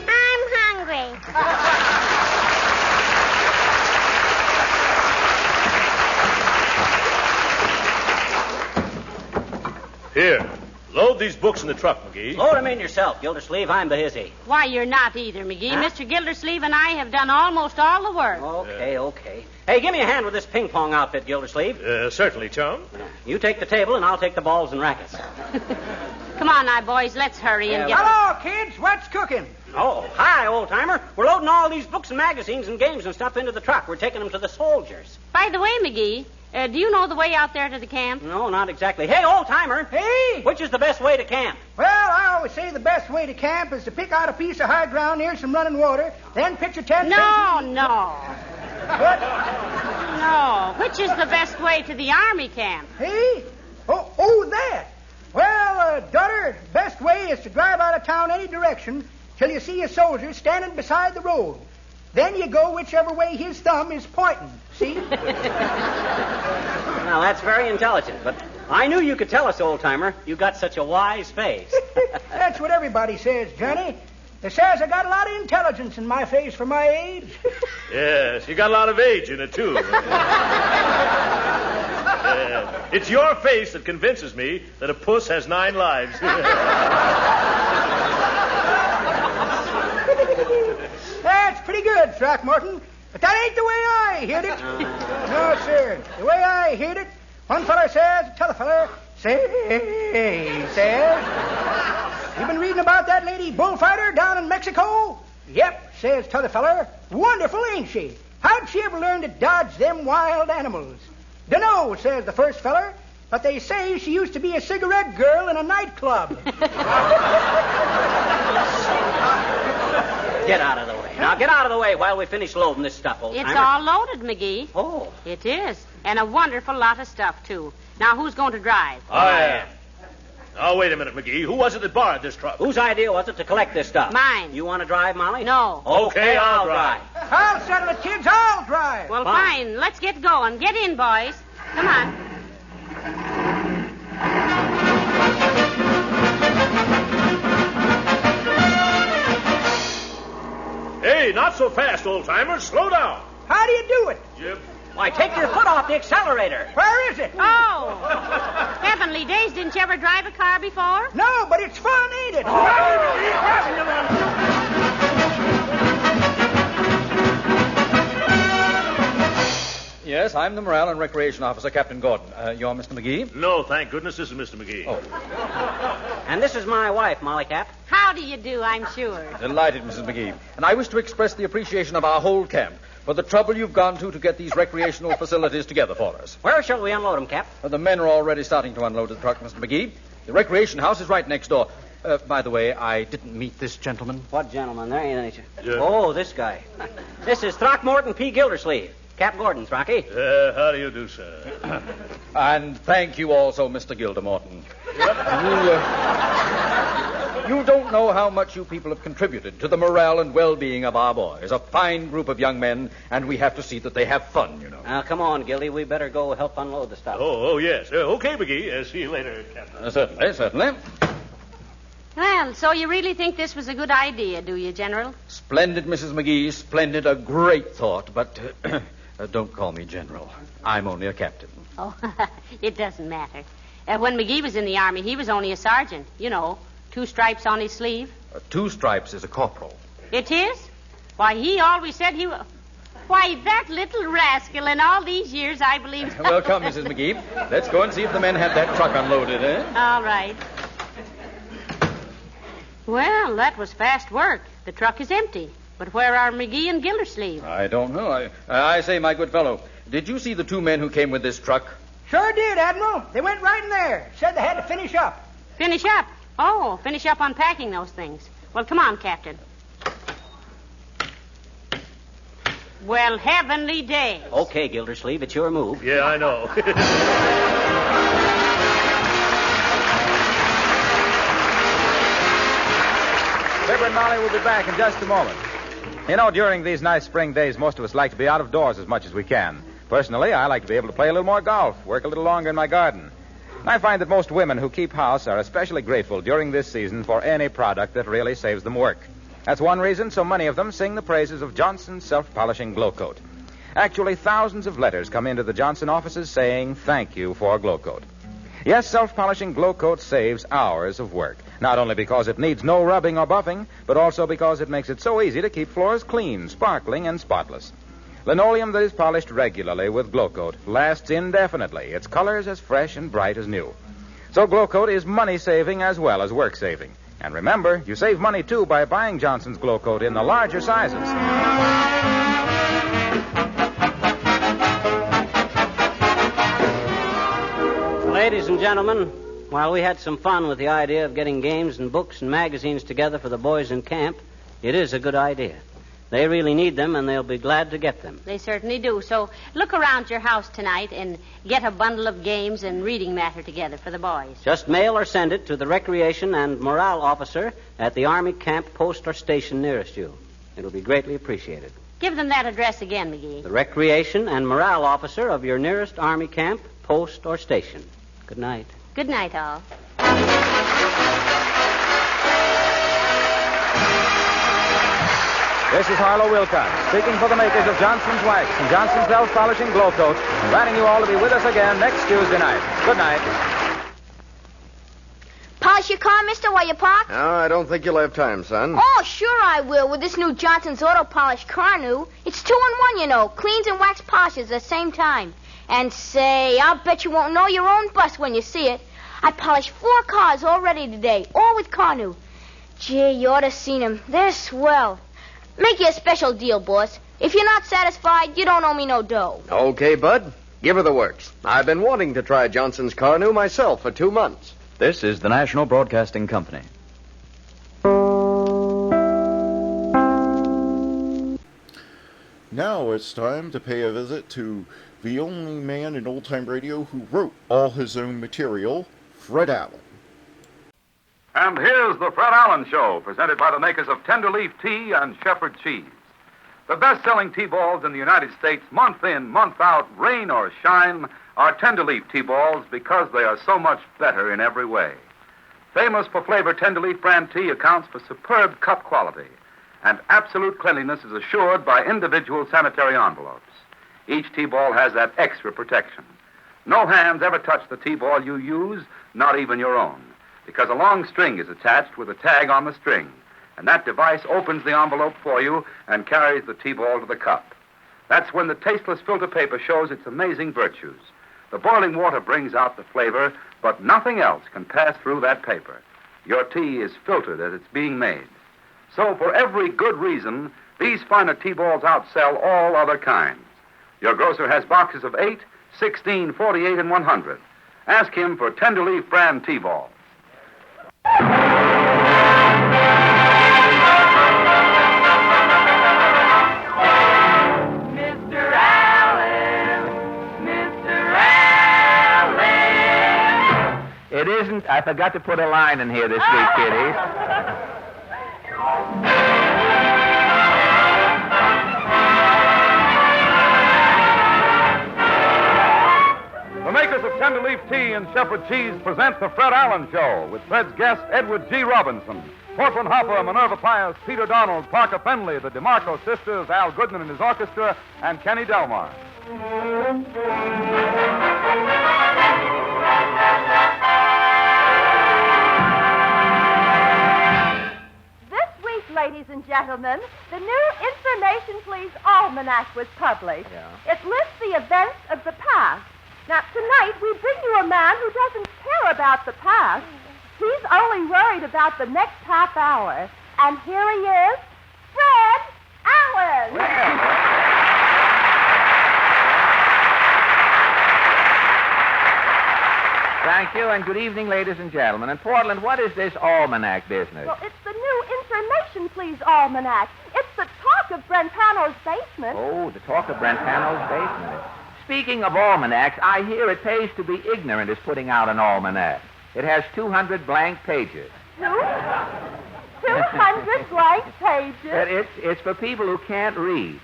I'm hungry. Here, load these books in the truck, Magee. Load them in yourself, Gildersleeve. I'm busy. Why, you're not either, Magee. Huh? Mr. Gildersleeve and I have done almost all the work. Okay. Hey, give me a hand with this ping-pong outfit, Gildersleeve. Certainly, chum. You take the table, and I'll take the balls and rackets. Come on now, boys. Let's hurry and get... Hello, kids. What's cooking? Oh, hi, old-timer. We're loading all these books and magazines and games and stuff into the truck. We're taking them to the soldiers. By the way, Magee, do you know the way out there to the camp? No, not exactly. Hey, old-timer. Hey! Which is the best way to camp? Well, I always say the best way to camp is to pick out a piece of high ground near some running water, then pitch a tent... No. What? No. Which is the best way to the army camp? Hey? Oh, that. Well, daughter, best way is to drive out of town any direction till you see a soldier standing beside the road. Then you go whichever way his thumb is pointing. See? Now, that's very intelligent, but I knew you could tell us, old-timer. You got such a wise face. That's what everybody says, Johnny. They says I got a lot of intelligence in my face for my age. Yes, you got a lot of age in it, too. It's your face that convinces me that a puss has 9 lives. That's pretty good, Throckmorton. But that ain't the way I heard it. No, sir. The way I heard it, one feller says, t'other feller says, you been reading about that lady bullfighter down in Mexico? Yep, says t'other feller. Wonderful, ain't she? How'd she ever learn to dodge them wild animals? Dunno, says the first feller, but they say she used to be a cigarette girl in a nightclub. Get out of the way. Now, get out of the way while we finish loading this stuff, old-timer. It's all loaded, Magee. Oh. It is. And a wonderful lot of stuff, too. Now, who's going to drive? I am. Now, wait a minute, Magee. Who was it that borrowed this truck? Whose idea was it to collect this stuff? Mine. You want to drive, Molly? No. Okay, I'll drive. I'll settle it, kids. I'll drive. Well, fine. Let's get going. Get in, boys. Come on. Hey, not so fast, old-timer. Slow down. How do you do it? Jim. Why, take your foot off the accelerator. Where is it? Oh. Heavenly days, didn't you ever drive a car before? No, but it's fun, ain't it? Yes, I'm the Morale and Recreation Officer, Captain Gordon. You're Mr. McGee? No, thank goodness this is Mr. McGee. Oh. And this is my wife, Molly Cap. How do you do, I'm sure. Delighted, Mrs. McGee. And I wish to express the appreciation of our whole camp for the trouble you've gone to get these recreational facilities together for us. Where shall we unload them, Cap? The men are already starting to unload the truck, Mr. McGee. The recreation house is right next door. By the way, I didn't meet this gentleman. What gentleman? There ain't any. Yeah. Oh, this guy. This is Throckmorton P. Gildersleeve. Cap Gordon, Throcky. How do you do, sir? And thank you also, Mr. Gildermorton. You don't know how much you people have contributed to the morale and well-being of our boys. A fine group of young men, and we have to see that they have fun, you know. Now, come on, Gildy. We better go help unload the stuff. Oh, yes. Okay, McGee. See you later, Captain. Certainly. Well, so you really think this was a good idea, do you, General? Splendid, Mrs. McGee. Splendid. A great thought. But don't call me General. I'm only a captain. Oh, it doesn't matter. When McGee was in the Army, he was only a sergeant. You know, 2 stripes on his sleeve. 2 stripes is a corporal. It is? Why, he always said he was... Why, that little rascal, in all these years, I believe... Well, come, Mrs. McGee. Let's go and see if the men have that truck unloaded, eh? All right. Well, that was fast work. The truck is empty. But where are McGee and Gildersleeve? I don't know. I say, my good fellow, did you see the 2 men who came with this truck? Sure did, Admiral. They went right in there. Said they had to finish up. Finish up? Oh, finish up unpacking those things. Well, come on, Captain. Well, heavenly days. Okay, Gildersleeve, it's your move. Yeah, I know. Fibber and Molly will be back in just a moment. You know, during these nice spring days, most of us like to be out of doors as much as we can. Personally, I like to be able to play a little more golf, work a little longer in my garden. And I find that most women who keep house are especially grateful during this season for any product that really saves them work. That's one reason so many of them sing the praises of Johnson's self-polishing Glow Coat. Actually, thousands of letters come into the Johnson offices saying thank you for Glow Coat. Yes, self-polishing Glow Coat saves hours of work, not only because it needs no rubbing or buffing, but also because it makes it so easy to keep floors clean, sparkling, and spotless. Linoleum that is polished regularly with Glow Coat lasts indefinitely. Its color's as fresh and bright as new. So Glow Coat is money-saving as well as work-saving. And remember, you save money, too, by buying Johnson's Glow Coat in the larger sizes. Ladies and gentlemen, while we had some fun with the idea of getting games and books and magazines together for the boys in camp, it is a good idea. They really need them, and they'll be glad to get them. They certainly do. So look around your house tonight and get a bundle of games and reading matter together for the boys. Just mail or send it to the Recreation and Morale Officer at the Army camp, post, or station nearest you. It'll be greatly appreciated. Give them that address again, McGee. The Recreation and Morale Officer of your nearest Army camp, post, or station. Good night. Good night, all. This is Harlow Wilcox, speaking for the makers of Johnson's Wax and Johnson's Self-Polishing Glow Coat, inviting you all to be with us again next Tuesday night. Good night. Polish your car, mister, while you park? No, I don't think you'll have time, son. Oh, sure I will, with this new Johnson's Auto Polish car new. It's 2-in-1, you know. Cleans and wax polishes at the same time. And say, I'll bet you won't know your own bus when you see it. I polished 4 cars already today, all with car new. Gee, you ought to seen them. They're swell. Make you a special deal, boss. If you're not satisfied, you don't owe me no dough. Okay, Bud. Give her the works. I've been wanting to try Johnson's car new myself for 2 months. This is the National Broadcasting Company. Now it's time to pay a visit to the only man in old-time radio who wrote all his own material, Fred Allen. And here's the Fred Allen Show, presented by the makers of Tenderleaf Tea and Shepherd Cheese. The best-selling tea balls in the United States, month in, month out, rain or shine, are Tenderleaf tea balls because they are so much better in every way. Famous for flavor Tenderleaf brand tea accounts for superb cup quality and absolute cleanliness is assured by individual sanitary envelopes. Each T-ball has that extra protection. No hands ever touch the T-ball you use, not even your own, because a long string is attached with a tag on the string, and that device opens the envelope for you and carries the T-ball to the cup. That's when the tasteless filter paper shows its amazing virtues. The boiling water brings out the flavor, but nothing else can pass through that paper. Your tea is filtered as it's being made. So for every good reason, these finer T-balls outsell all other kinds. Your grocer has boxes of 8, 16, 48, and 100. Ask him for Tenderleaf brand T-balls. It isn't. I forgot to put a line in here this week, kiddies. The makers of Tenderleaf Tea and Shepherd Cheese present the Fred Allen Show with Fred's guest, Edward G. Robinson, Portland Hopper, Minerva Pius, Peter Donald, Parker Fenley, the DeMarco sisters, Al Goodman and his orchestra, and Kenny Delmar. Ladies and gentlemen, the new Information Please Almanac was published. Yeah. It lists the events of the past. Now, tonight we bring you a man who doesn't care about the past. He's only worried about the next half hour. And here he is, Fred Allen. Thank you, and good evening, ladies and gentlemen. In Portland, what is this almanac business? Well, it's the new Information Please Almanac. It's the talk of Brentano's basement. Oh, the talk of Brentano's basement. Speaking of almanacs, I hear it pays to be ignorant as putting out an almanac. It has 200 blank pages. 200 blank pages? It's for people who can't read.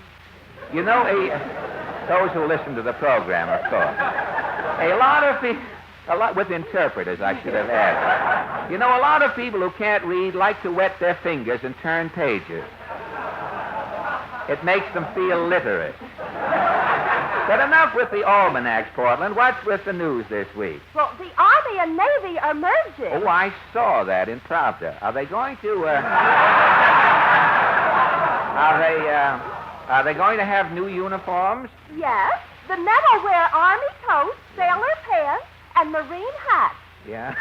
You know, those who listen to the program, of course. A lot with interpreters, I should have added. You know, a lot of people who can't read like to wet their fingers and turn pages. It makes them feel literate. But enough with the almanacs, Portland. What's with the news this week? Well, the Army and Navy are merging. Oh, I saw that in Pravda. Are they going to, Are they going to have new uniforms? Yes. The men will wear Army coats, sailor pants, and Marine hats. Yeah?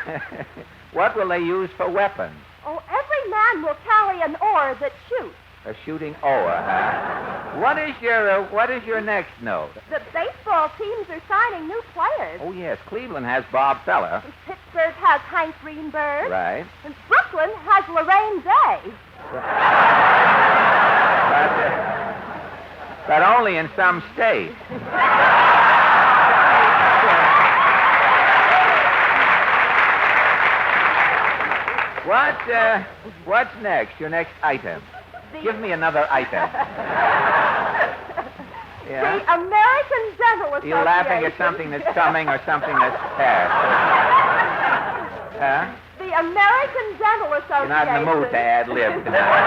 What will they use for weapons? Oh, every man will carry an oar that shoots. A shooting oar, huh? What is your next note? The baseball teams are signing new players. Oh, yes. Cleveland has Bob Feller. Pittsburgh has Hank Greenberg. Right. And Brooklyn has Lorraine Day. But only in some states. What's next? Your next item? Give me another item. Yeah? The American Dental Association. You're laughing at something that's coming or something that's past. Huh? The American Dental Association. You're not in the mood to ad-lib tonight.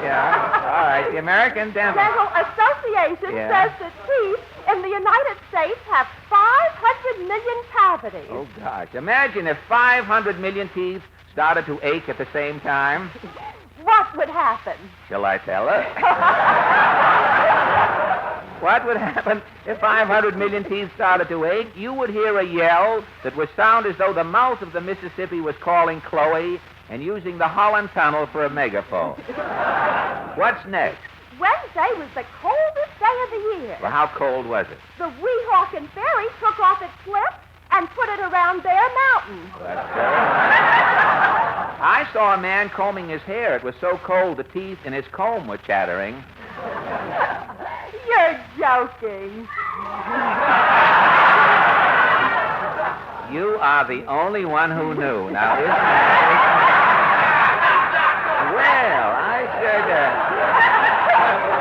Yeah, all right. The American Dental Association says that teeth in the United States have 500 million cavities. Oh, gosh. Imagine if 500 million teeth started to ache at the same time. What would happen? Shall I tell her? What would happen if 500 million teeth started to ache? You would hear a yell that would sound as though the mouth of the Mississippi was calling Chloe and using the Holland Tunnel for a megaphone. What's next? Wednesday was the coldest day of the year. Well, how cold was it? The Weehawken Ferry took off its slip and put it around Bear Mountain. That's cold. I saw a man combing his hair. It was so cold the teeth in his comb were chattering. You're joking. You are the only one who knew. Now, isn't that... Well,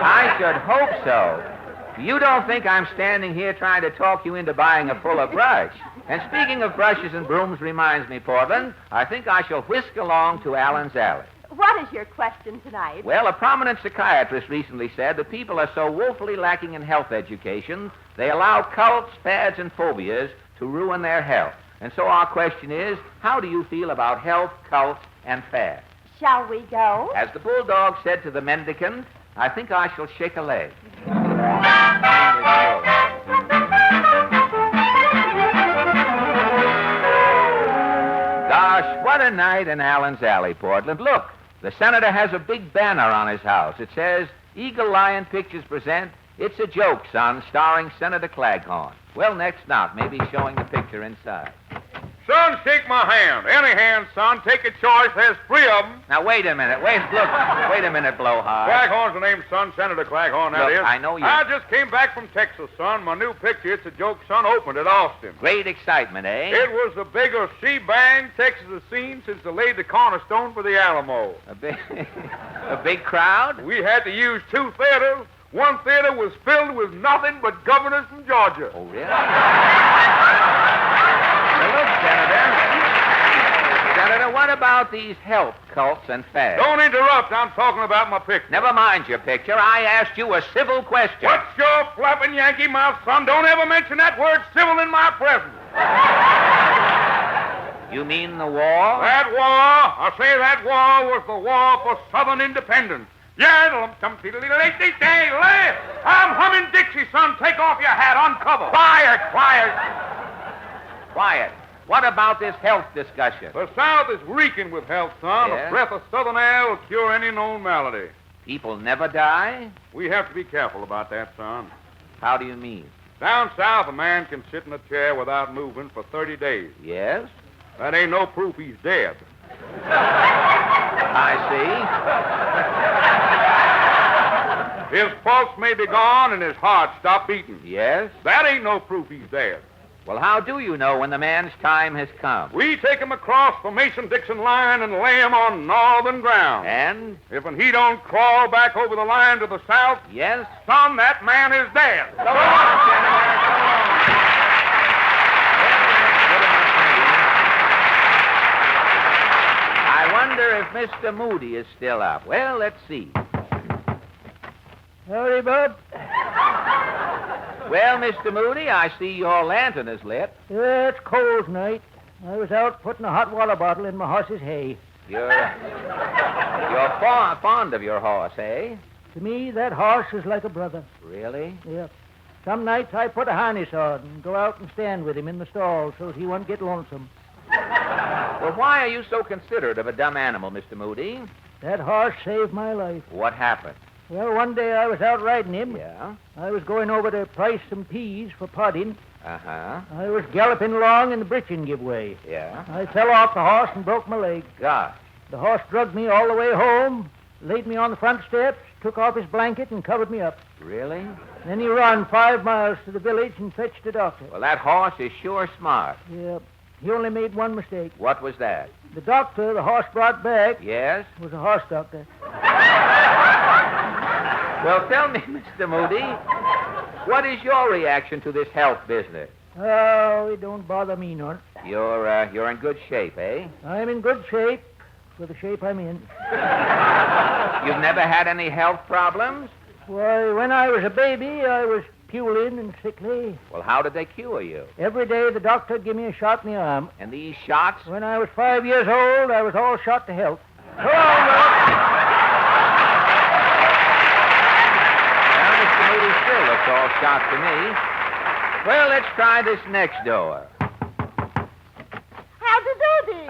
I should hope so. You don't think I'm standing here trying to talk you into buying a fuller brush. And speaking of brushes and brooms reminds me, Portland, I think I shall whisk along to Allen's Alley. What is your question tonight? Well, a prominent psychiatrist recently said that people are so woefully lacking in health education, they allow cults, fads, and phobias to ruin their health. And so our question is, how do you feel about health, cults, and fads? Shall we go? As the bulldog said to the mendicant, I think I shall shake a leg. Gosh, what a night in Allen's Alley, Portland. Look, the senator has a big banner on his house. It says, Eagle Lion Pictures present It's a Joke, Son, starring Senator Claghorn. Well, next not. Maybe showing the picture inside. Son, shake my hand. Any hand, son. Take a choice. There's 3 of them. Now, wait a minute. Wait a minute, Blowhard. Claghorn's the name, son. Senator Claghorn, that Look, is. I know you. I just came back from Texas, son. My new picture, It's a Joke, son, opened at Austin. Great excitement, eh? It was the biggest shebang Texas has seen since they laid the cornerstone for the Alamo. A big crowd? We had to use 2 theaters. One theater was filled with nothing but governors from Georgia. Oh, really? Look, Senator, what about these health cults and fads? Don't interrupt. I'm talking about my picture. Never mind your picture. I asked you a civil question. What's your flapping Yankee mouth, son? Don't ever mention that word civil in my presence. You mean the war? That war, I say that war was the war for Southern independence. Yeah, I'm humming Dixie, son. Take off your hat. Uncover. Quiet. What about this health discussion? The South is reeking with health, son. Yeah? A breath of Southern air will cure any known malady. People never die? We have to be careful about that, son. How do you mean? Down south, a man can sit in a chair without moving for 30 days. Yes? That ain't no proof he's dead. I see. His pulse may be gone and his heart stop beating. Yes? That ain't no proof he's dead. Well, how do you know when the man's time has come? We take him across the Mason-Dixon line and lay him on northern ground. And? If he don't crawl back over the line to the south, yes, son, that man is dead. So long, Senator. I wonder if Mr. Moody is still up. Well, let's see. Howdy, Bud. Well, Mr. Moody, I see your lantern is lit. Yeah, it's cold tonight. I was out putting a hot water bottle in my horse's hay. You're fond of your horse, eh? To me, that horse is like a brother. Really? Yep. Some nights I put a harness on and go out and stand with him in the stall so he won't get lonesome. Well, why are you so considerate of a dumb animal, Mr. Moody? That horse saved my life. What happened? Well, one day I was out riding him. Yeah? I was going over to price some peas for potting. Uh-huh. I was galloping along and the britching gave way. Yeah? I fell off the horse and broke my leg. Gosh. The horse drugged me all the way home, laid me on the front steps, took off his blanket and covered me up. Really? Then he ran 5 miles to the village and fetched a doctor. Well, that horse is sure smart. Yep. He only made one mistake. What was that? The doctor the horse brought back yes? was a horse doctor. Well, tell me, Mr. Moody, what is your reaction to this health business? Oh, it don't bother me none. You're in good shape, eh? I'm in good shape for the shape I'm in. You've never had any health problems? Why, when I was a baby, I was puling and sickly. Well, how did they cure you? Every day the doctor gave me a shot in the arm. And these shots? When I was 5 years old, I was all shot to health. So long, Well, Mr. Moody still looks all shot to me. Well, let's try this next door. Howdy-doody.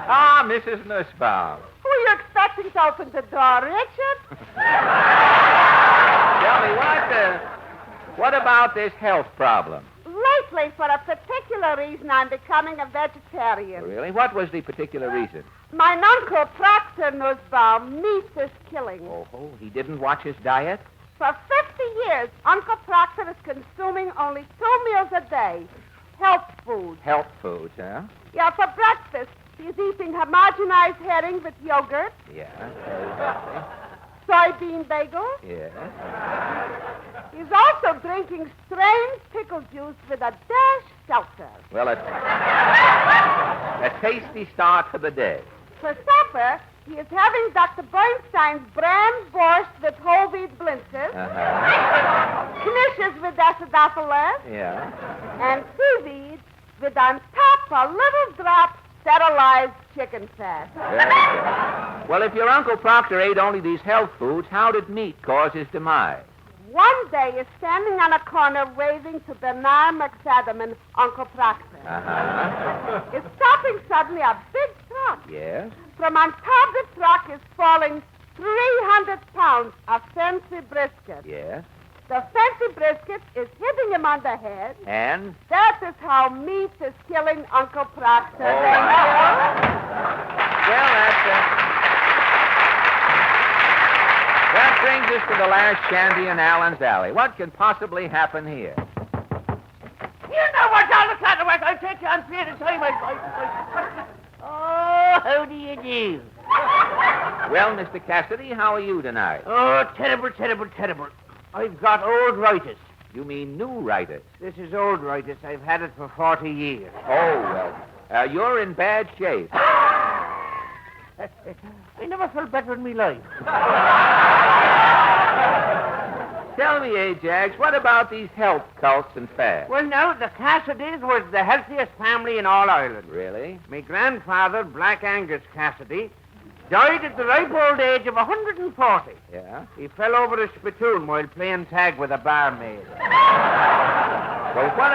Ah, Mrs. Nussbaum. Who are you expecting to open the door, Richard? Tell me, what about this health problem? Lately, for a particular reason, I'm becoming a vegetarian. Really? What was the particular reason? My uncle, Proctor Nussbaum, meat is killing. Oh, he didn't watch his diet? For 50 years, Uncle Proctor is consuming only 2 meals a day. Health food. Health foods, huh? Yeah, for breakfast, he's eating homogenized herring with yogurt. Yeah. soybean bagel. Yes. He's also drinking strange pickle juice with a dash seltzer. Well, a tasty start to the day. For supper, he is having Dr. Bernstein's bran borscht with whole wheat blintzes, knishes with acidophilus, Yeah. and seaweed with on top a little drop sterilized chicken fat. Very good. Well, if your Uncle Proctor ate only these health foods, how did meat cause his demise? One day he's standing on a corner waving to Bernard McFadden and Uncle Proctor. Is stopping suddenly a big truck. Yes? From on top of the truck is falling 300 pounds of fancy brisket. Yes? The fancy brisket is hitting him on the head. And? That is how meat is killing Uncle Proctor. Oh, well, that brings us to the last shanty in Allen's Alley. What can possibly happen here? You know what's on the clock. I'll take you on fair to time. Oh, how do you do? Well, Mr. Cassidy, how are you tonight? Oh, terrible, terrible, terrible. I've got old ritis. You mean new ritis? This is old ritis. I've had it for 40 years. Oh, well, you're in bad shape. I never felt better in my life. Tell me, Ajax, what about these health cults and fads? Well, now, the Cassidys was the healthiest family in all Ireland. Really? My grandfather, Black Angus Cassidy, died at the ripe old age of 140. Yeah? He fell over a spittoon while playing tag with a barmaid. Well, what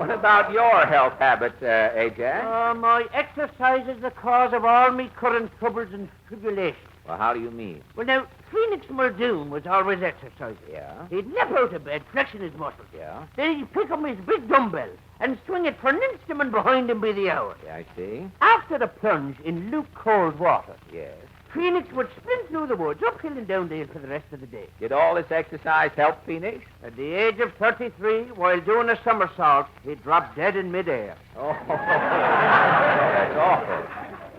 about your health habits, Ajax? My exercise is the cause of all my current troubles and tribulations. Well, how do you mean? Well, now, Phoenix Muldoon was always exercising. Yeah? He'd leap out of bed, flexing his muscles. Yeah? Then he'd pick up his big dumbbell and swing it for an instrument behind him by the hour. Yeah, I see. After the plunge in luke-cold water, Yes. Phoenix would sprint through the woods, uphill and downhill for the rest of the day. Did all this exercise help Phoenix? At the age of 33, while doing a somersault, he dropped dead in midair. Oh, that's awful.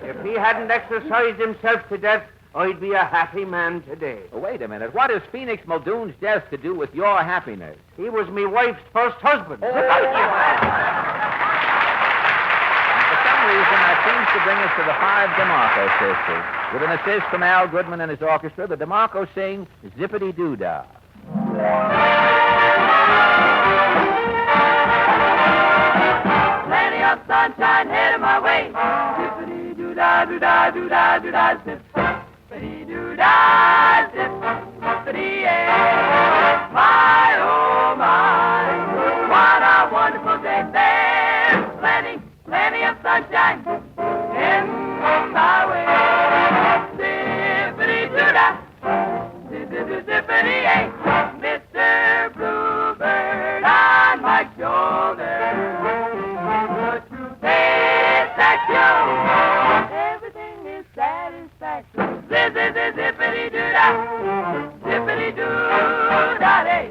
If he hadn't exercised himself to death, I'd be a happy man today. Oh, wait a minute. What has Phoenix Muldoon's death to do with your happiness? He was my wife's first husband. Oh. For some reason, that seems to bring us to the five DeMarco sisters. With an assist from Al Goodman and his orchestra, the DeMarco sing Zippity-Doo-Dah. Plenty of sunshine headed my way. Zippity-doo-dah, doo-dah, doo-dah, doo-dah, zip. Zippity-doo-dah, zip. Zippity-yay. My, oh, my. What a wonderful day. There's plenty of sunshine in my way. Zippity-doo-dah. Zippity-yay. Mr. Bluebird on my shoulder. The truth is that everything is satisfaction. Zippity-doo-dah. Zippity-doo-dah day.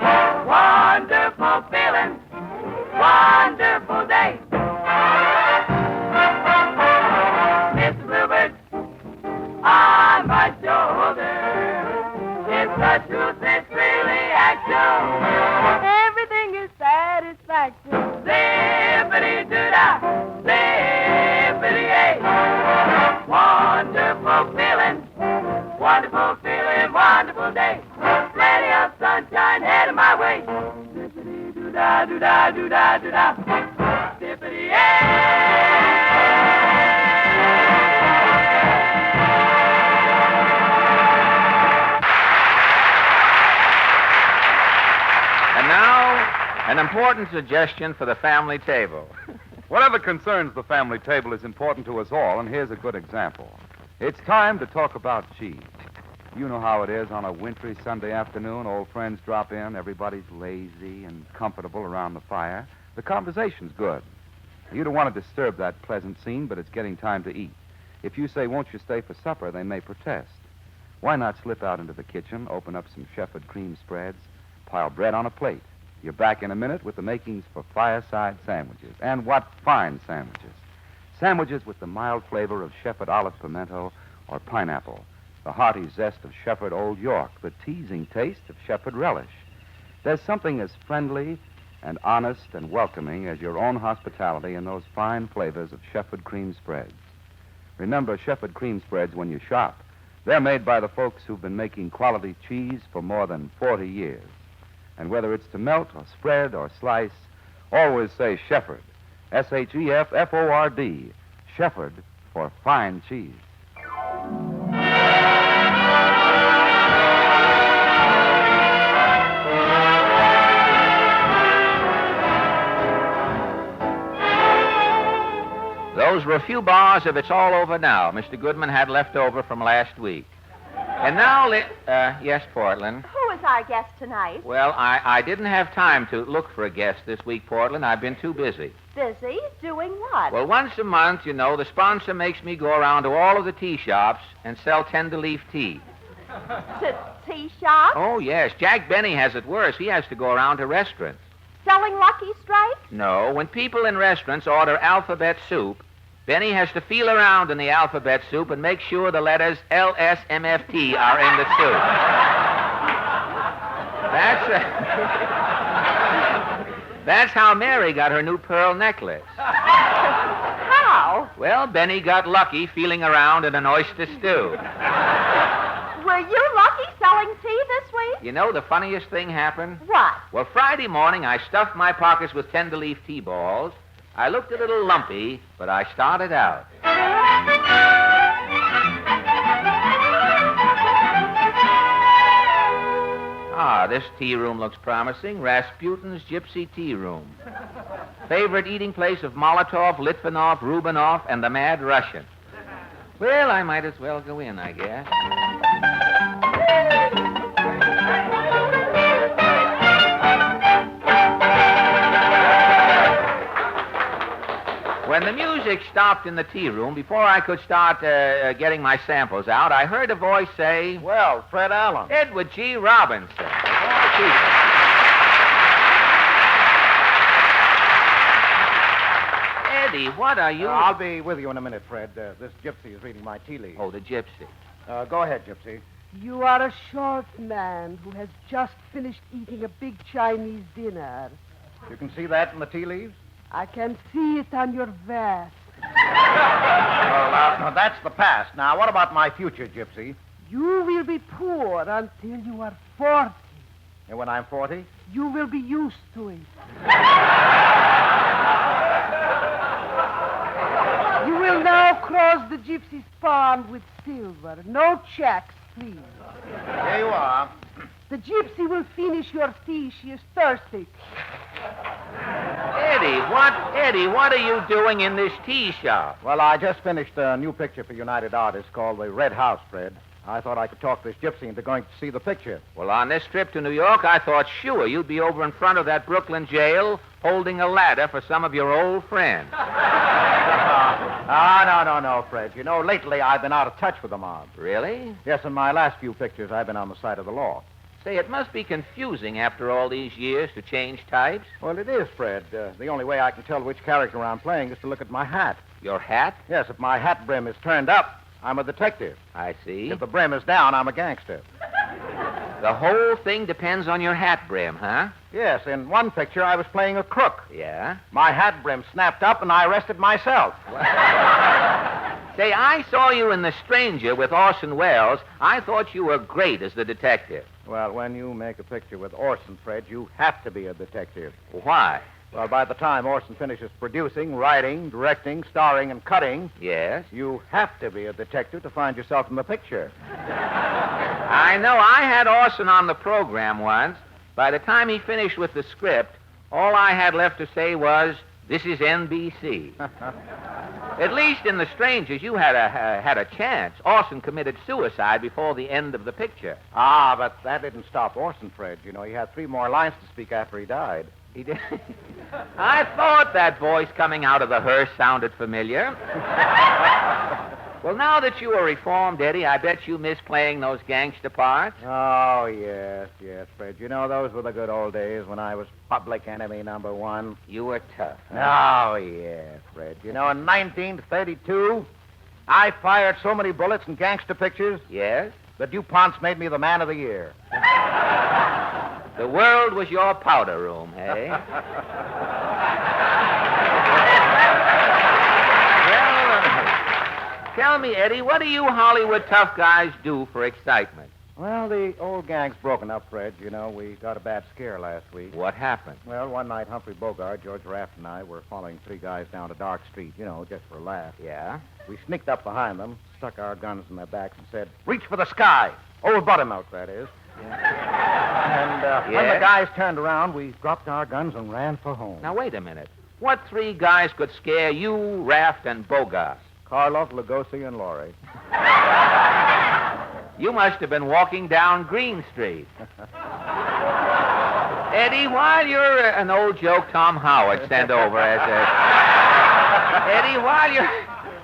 Wonderful feeling. Wonderful day. Mr. Bluebird on my shoulder. It's the truth, it's really action. Everything is satisfaction. Zippity-doo-dah. Zippity-yay. Wonderful feeling. Wonderful feeling, wonderful day. Plenty of sunshine headed my way. Zippity-doo-dah, doo-dah, doo-dah, doo-dah. Zippity-yay. And now, an important suggestion for the family table. Whatever concerns the family table is important to us all, and here's a good example. It's time to talk about cheese. You know how it is on a wintry Sunday afternoon. Old friends drop in. Everybody's lazy and comfortable around the fire. The conversation's good. You don't want to disturb that pleasant scene, but it's getting time to eat. If you say, won't you stay for supper, they may protest. Why not slip out into the kitchen, open up some Shefford cream spreads, pile bread on a plate? You're back in a minute with the makings for fireside sandwiches. And what fine sandwiches. Sandwiches with the mild flavor of Shefford olive pimento, or pineapple, the hearty zest of Shefford Old York, the teasing taste of Shefford Relish. There's something as friendly and honest and welcoming as your own hospitality in those fine flavors of Shefford cream spreads. Remember Shefford cream spreads when you shop. They're made by the folks who've been making quality cheese for more than 40 years. And whether it's to melt or spread or slice, always say Shefford. Shefford. Shefford for fine cheese. Those were a few bars of It's All Over Now Mr. Goodman had left over from last week. And now, yes, Portland. Who is our guest tonight? Well, I didn't have time to look for a guest this week, Portland. I've been too busy. Busy? Doing what? Well, once a month, the sponsor makes me go around to all of the tea shops and sell tender-leaf tea. To tea shops? Oh, yes. Jack Benny has it worse. He has to go around to restaurants. Selling Lucky Strikes? No. When people in restaurants order alphabet soup, Benny has to feel around in the alphabet soup and make sure the letters LSMFT are in the soup. That's how Mary got her new pearl necklace. How? Well, Benny got lucky feeling around in an oyster stew. Were you lucky selling tea this week? You know, the funniest thing happened? What? Well, Friday morning, I stuffed my pockets with tender-leaf tea balls. I looked a little lumpy, but I started out. This tea room looks promising. Rasputin's Gypsy Tea Room. Favorite eating place of Molotov, Litvinov, Rubinov, and the Mad Russian. Well, I might as well go in, I guess. When the music stopped in the tea room, before I could start getting my samples out, I heard a voice say, "Well, Fred Allen." Edward G. Robinson. Eddie, what are you... I'll be with you in a minute, Fred. This gypsy is reading my tea leaves. Oh, the gypsy. Go ahead, gypsy. You are a short man who has just finished eating a big Chinese dinner. You can see that in the tea leaves? I can see it on your vest. Well, that's the past. Now, what about my future, gypsy? You will be poor until you are 40. And when I'm 40? You will be used to it. You will now cross the gypsy's palm with silver. No checks, please. Here you are. The gypsy will finish your tea. She is thirsty. Eddie, what are you doing in this tea shop? Well, I just finished a new picture for United Artists called The Red House, Fred. I thought I could talk this gypsy into going to see the picture. Well, on this trip to New York, I thought sure you'd be over in front of that Brooklyn jail holding a ladder for some of your old friends. No, Fred. You know, lately I've been out of touch with the mob. Really? Yes, in my last few pictures, I've been on the side of the law. Say, it must be confusing after all these years to change types. Well, it is, Fred. The only way I can tell which character I'm playing is to look at my hat. Your hat? Yes, if my hat brim is turned up, I'm a detective. I see. If the brim is down, I'm a gangster. The whole thing depends on your hat brim, huh? Yes, in one picture, I was playing a crook. Yeah? My hat brim snapped up, and I arrested myself. Say, I saw you in The Stranger with Orson Welles. I thought you were great as the detective. Well, when you make a picture with Orson, Fred, you have to be a detective. Why? Well, by the time Orson finishes producing, writing, directing, starring, and cutting... Yes? You have to be a detective to find yourself in the picture. I know. I had Orson on the program once. By the time he finished with the script, all I had left to say was, "This is NBC." At least in The Strangers, you had a chance. Orson committed suicide before the end of the picture. Ah, but that didn't stop Orson, Fred. You know, he had 3 more lines to speak after he died. He did? I thought that voice coming out of the hearse sounded familiar. Well, now that you are reformed, Eddie, I bet you miss playing those gangster parts. Oh, yes, Fred. You know, those were the good old days when I was public enemy number 1. You were tough. Huh? Oh, yes, Fred. You know, in 1932, I fired so many bullets in gangster pictures. Yes? The DuPonts made me the man of the year. The world was your powder room, eh? Tell me, Eddie, what do you Hollywood tough guys do for excitement? Well, the old gang's broken up, Fred. You know, we got a bad scare last week. What happened? Well, one night, Humphrey Bogart, George Raft, and I were following 3 guys down a dark street, you know, just for a laugh. Yeah? We sneaked up behind them, stuck our guns in their backs, and said, "Reach for the sky." Old Buttermilk, that is. Yeah. And when the guys turned around, we dropped our guns and ran for home. Now, wait a minute. What 3 guys could scare you, Raft, and Bogart? Karloff, Lugosi, and Laurie. You must have been walking down Green Street. Eddie, while you're an old joke Tom Howard sent over as a... Eddie,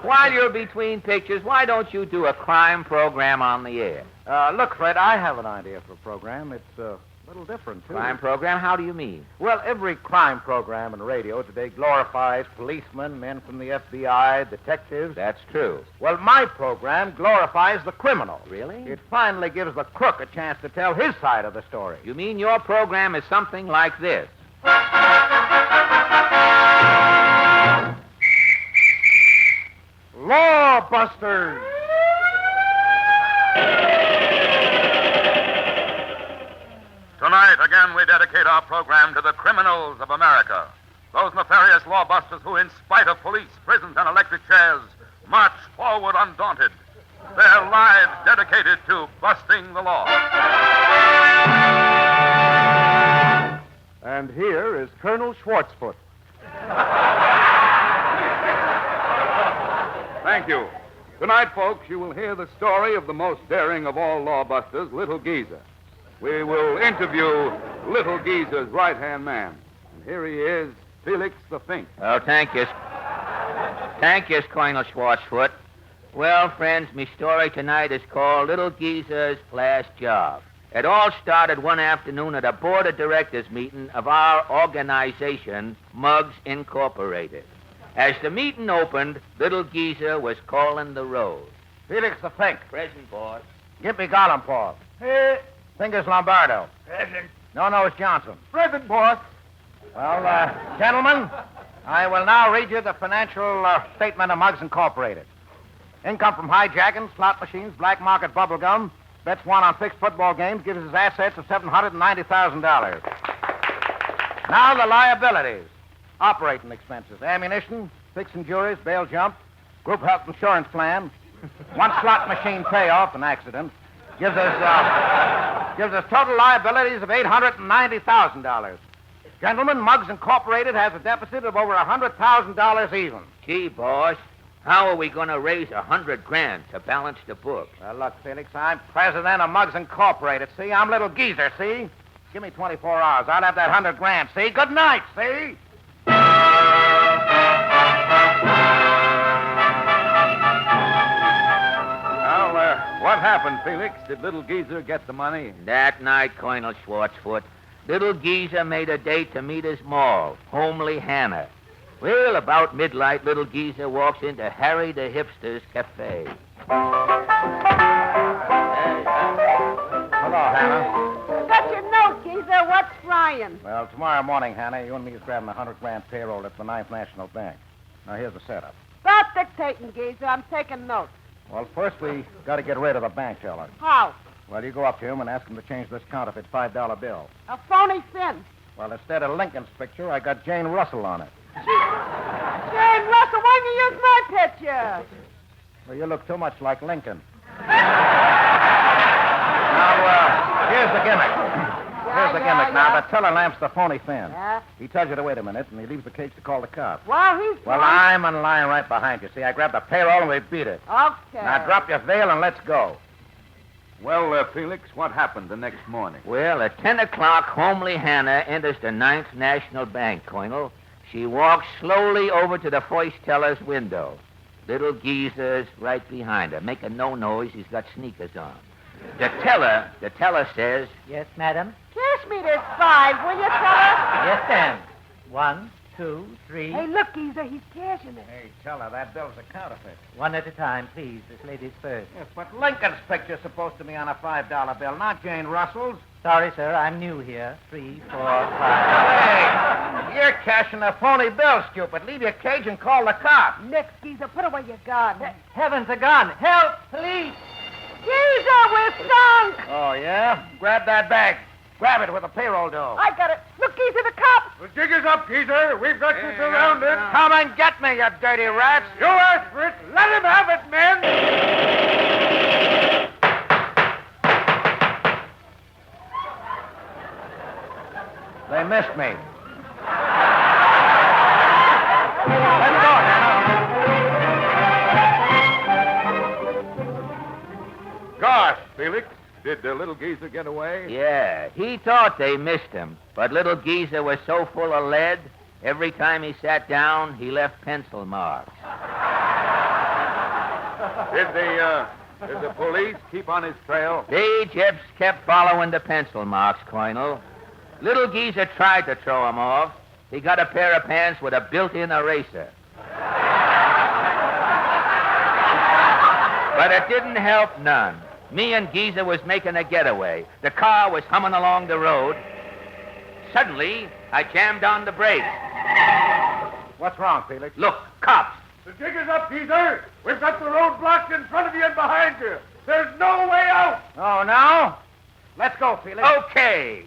while you're between pictures, why don't you do a crime program on the air? Look, Fred, I have an idea for a program. It's a little different, too. Crime program? How do you mean? Well, every crime program in radio today glorifies policemen, men from the FBI, detectives. That's true. Well, my program glorifies the criminal. Really? It finally gives the crook a chance to tell his side of the story. You mean your program is something like this? Lawbusters! Tonight, again, we dedicate our program to the criminals of America. Those nefarious lawbusters who, in spite of police, prisons, and electric chairs, march forward undaunted. Their lives dedicated to busting the law. And here is Colonel Schwartzfoot. Thank you. Tonight, folks, you will hear the story of the most daring of all lawbusters, Little Geezer. We will interview Little Geezer's right-hand man. And here he is, Felix the Fink. Oh, thank you. Thank you, Colonel Schwartzfoot. Well, friends, my story tonight is called Little Geezer's Last Job. It all started one afternoon at a board of directors meeting of our organization, Muggs Incorporated. As the meeting opened, Little Geezer was calling the roll. Felix the Fink. Present, boss. Give me Gollum, Paul. Hey. Fingers Lombardo. Present. No, it's Johnson. Present, boss. Well, gentlemen, I will now read you the financial statement of Muggs Incorporated. Income from hijacking, slot machines, black market bubble gum, bets won on fixed football games, gives us assets of $790,000. Now the liabilities. Operating expenses, ammunition, fixing juries, bail jump, group health insurance plan, one slot machine payoff, an accident, gives us total liabilities of $890,000. Gentlemen, Muggs Incorporated has a deficit of over $100,000 even. Gee, boss, how are we going to raise $100,000 to balance the book? Well, look, Felix, I'm president of Muggs Incorporated. See, I'm Little Geezer. See, give me 24 hours. I'll have that $100,000. See, good night. See. What happened, Felix? Did Little Geezer get the money? That night, Colonel Schwartzfoot, Little Geezer made a date to meet his moll, Homely Hannah. Well, about midnight, Little Geezer walks into Harry the Hipster's cafe. Hello, Hannah. Got your note, Geezer. What's frying? Well, tomorrow morning, Hannah, you and me is grabbing $100,000 payroll at the Ninth National Bank. Now, here's the setup. Stop dictating, Geezer. I'm taking notes. Well, first we got to get rid of the bank teller. How? Well, you go up to him and ask him to change this counterfeit $5 bill. A phony fin. Well, instead of Lincoln's picture, I got Jane Russell on it. Jane Russell, why don't you use my picture? Well, you look too much like Lincoln. Now, here's the gimmick. Now, the teller lamps the phony fin. Yeah? He tells you to wait a minute, and he leaves the cage to call the cops. Well, he's... Well, I'm in line right behind you. See, I grabbed the payroll, and we beat it. Okay. Now, drop your veil and let's go. Well, Felix, what happened the next morning? Well, at 10 o'clock, Homely Hannah enters the Ninth National Bank, Colonel. She walks slowly over to the first teller's window. Little Geezer's right behind her. Making no noise, he's got sneakers on. The teller says... Yes, madam? Kiss me this $5, will you, teller? Yes, ma'am. 1, 2, 3. Hey, look, Geezer, he's cashing it. Hey, tell her that bill's a counterfeit. One at a time, please. This lady's first. Yes, but Lincoln's picture's supposed to be on a $5 bill, not Jane Russell's. Sorry, sir. I'm new here. 3, 4, 5. Hey, you're cashing a phony bill, stupid. Leave your cage and call the cops. Next, Geezer, put away your gun. Heavens, a gun! Help! Police! Geezer, we're stunk! Oh, yeah? Grab that bag. Grab it with a payroll dough. I got it. Look, Geezer, the cops. The jig is up, Geezer. We've got you surrounded. Come and get me, you dirty rats. You asked for it. Let him have it, men. They missed me. Let's go, Nana. Gosh, Felix, did the little geezer get away? Yeah, he thought they missed him, but little geezer was so full of lead, every time he sat down, he left pencil marks. Did the police keep on his trail? They just kept following the pencil marks, Colonel. Little geezer tried to throw him off. He got a pair of pants with a built-in eraser. But it didn't help none. Me and Geezer was making a getaway. The car was humming along the road. Suddenly, I jammed on the brakes. What's wrong, Felix? Look, cops. The jig is up, Geezer. We've got the road blocked in front of you and behind you. There's no way out. Oh, no? Let's go, Felix. Okay.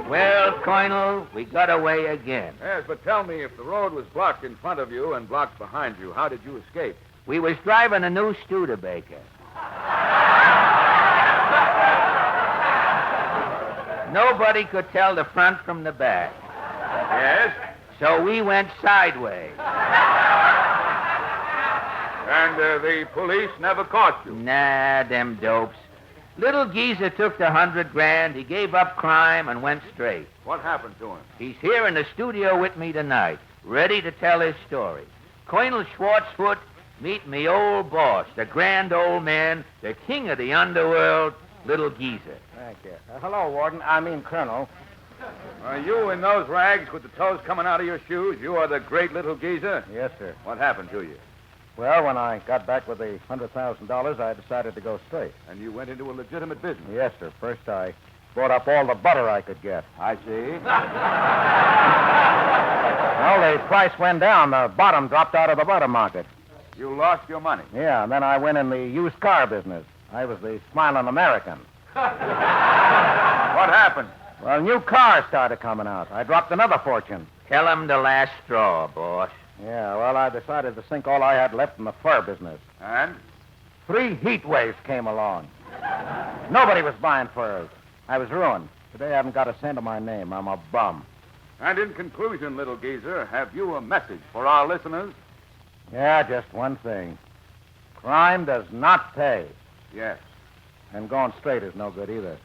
Well, Colonel, we got away again. Yes, but tell me, if the road was blocked in front of you and blocked behind you, how did you escape? We was driving a new Studebaker. Nobody could tell the front from the back. Yes? So we went sideways. And the police never caught you? Nah, them dopes. Little Geezer took the $100,000, he gave up crime and went straight. What happened to him? He's here in the studio with me tonight, ready to tell his story. Colonel Schwartzfoot, meet me old boss, the grand old man, the king of the underworld, Little Geezer. Thank you. Hello, Warden. I mean, Colonel. Are you in those rags with the toes coming out of your shoes? You are the great Little Geezer? Yes, sir. What happened to you? Well, when I got back with the $100,000, I decided to go straight. And you went into a legitimate business? Yes, sir. First, I bought up all the butter I could get. I see. Well, the price went down. The bottom dropped out of the butter market. You lost your money? Yeah, and then I went in the used car business. I was the smiling American. What happened? Well, new cars started coming out. I dropped another fortune. Tell him the last straw, boss. Yeah, well, I decided to sink all I had left in the fur business. And? 3 heat waves came along. Nobody was buying furs. I was ruined. Today I haven't got a cent to my name. I'm a bum. And in conclusion, Little Geezer, have you a message for our listeners? Yeah, just one thing. Crime does not pay. Yes. And going straight is no good either.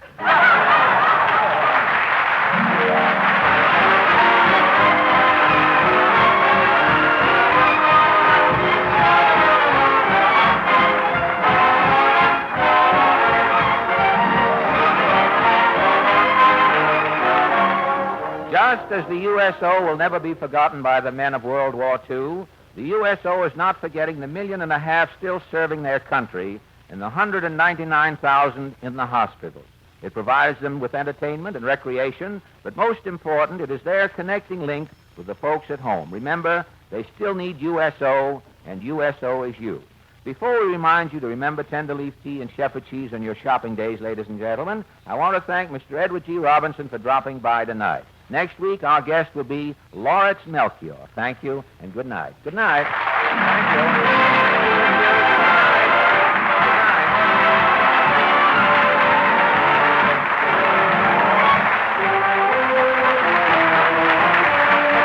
Just as the USO will never be forgotten by the men of World War II, the USO is not forgetting the 1.5 million still serving their country and the 199,000 in the hospitals. It provides them with entertainment and recreation, but most important, it is their connecting link with the folks at home. Remember, they still need USO, and USO is you. Before we remind you to remember Tenderleaf Tea and Shepherd Cheese on your shopping days, ladies and gentlemen, I want to thank Mr. Edward G. Robinson for dropping by tonight. Next week, our guest will be Lawrence Melchior. Thank you, and good night. Good night. Thank you.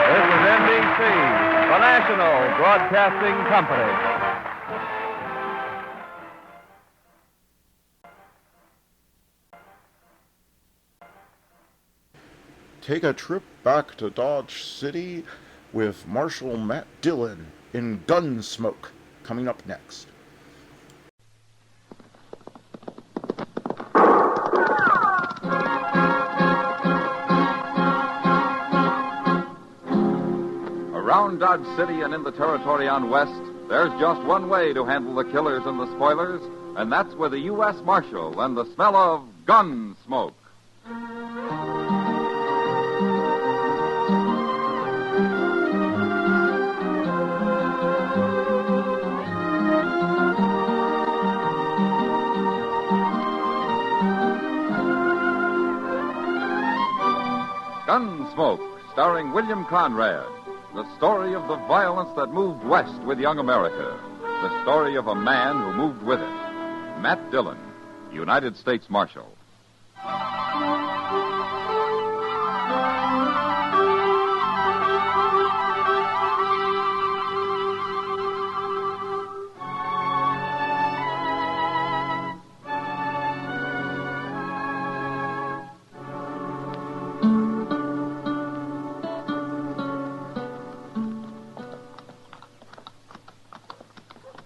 This is NBC, the National Broadcasting Company. Take a trip back to Dodge City with Marshal Matt Dillon in Gunsmoke, coming up next. Around Dodge City and in the territory on West, there's just one way to handle the killers and the spoilers, and that's with a U.S. Marshal and the smell of Gunsmoke. Gunsmoke, starring William Conrad. The story of the violence that moved west with young America. The story of a man who moved with it. Matt Dillon, United States Marshal.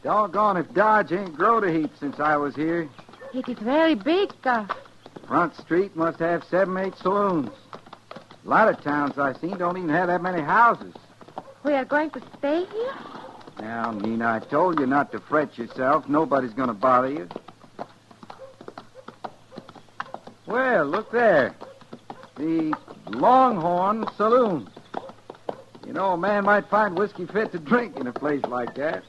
Doggone if Dodge ain't growed a heap since I was here. It is very big, Front Street must have 7, 8 saloons. A lot of towns I've seen don't even have that many houses. We are going to stay here? Now, Nina, I told you not to fret yourself. Nobody's going to bother you. Well, look there. The Longhorn Saloon. You know, a man might find whiskey fit to drink in a place like that.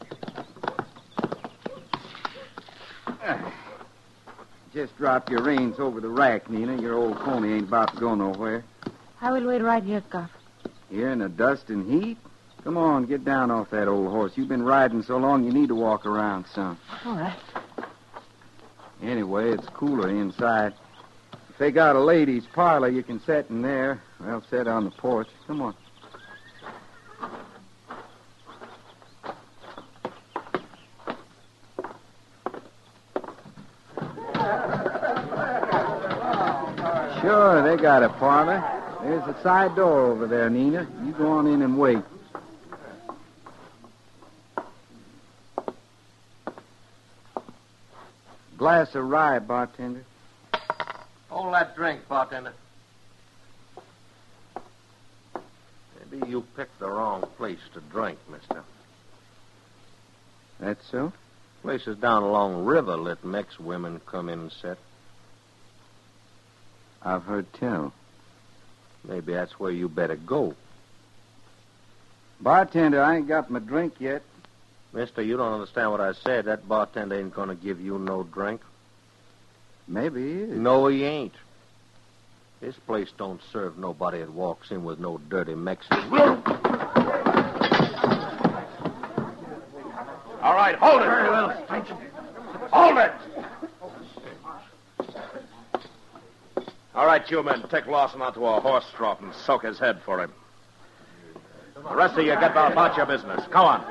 Just drop your reins over the rack, Nina. Your old pony ain't about to go nowhere. I will wait right here, Cuff. Here in the dust and heat? Come on, get down off that old horse. You've been riding so long you need to walk around some. All right. Anyway, it's cooler inside. If they got a ladies' parlor, you can sit in there. Well, sit on the porch. Come on. Sure, they got a parlor. There's a side door over there, Nina. You go on in and wait. Glass of rye, bartender. Hold that drink, bartender. Maybe you picked the wrong place to drink, mister. That's so? Places down along the river let mixed women come in and sit. I've heard tell. Maybe that's where you better go. Bartender, I ain't got my drink yet. Mister, you don't understand what I said. That bartender ain't going to give you no drink. Maybe he is. No, he ain't. This place don't serve nobody that walks in with no dirty Mexican. All right, hold it. Very little stranger. Hold it. All right, you men, take Lawson out to a horse trough and soak his head for him. The rest of you get about your business. Come on.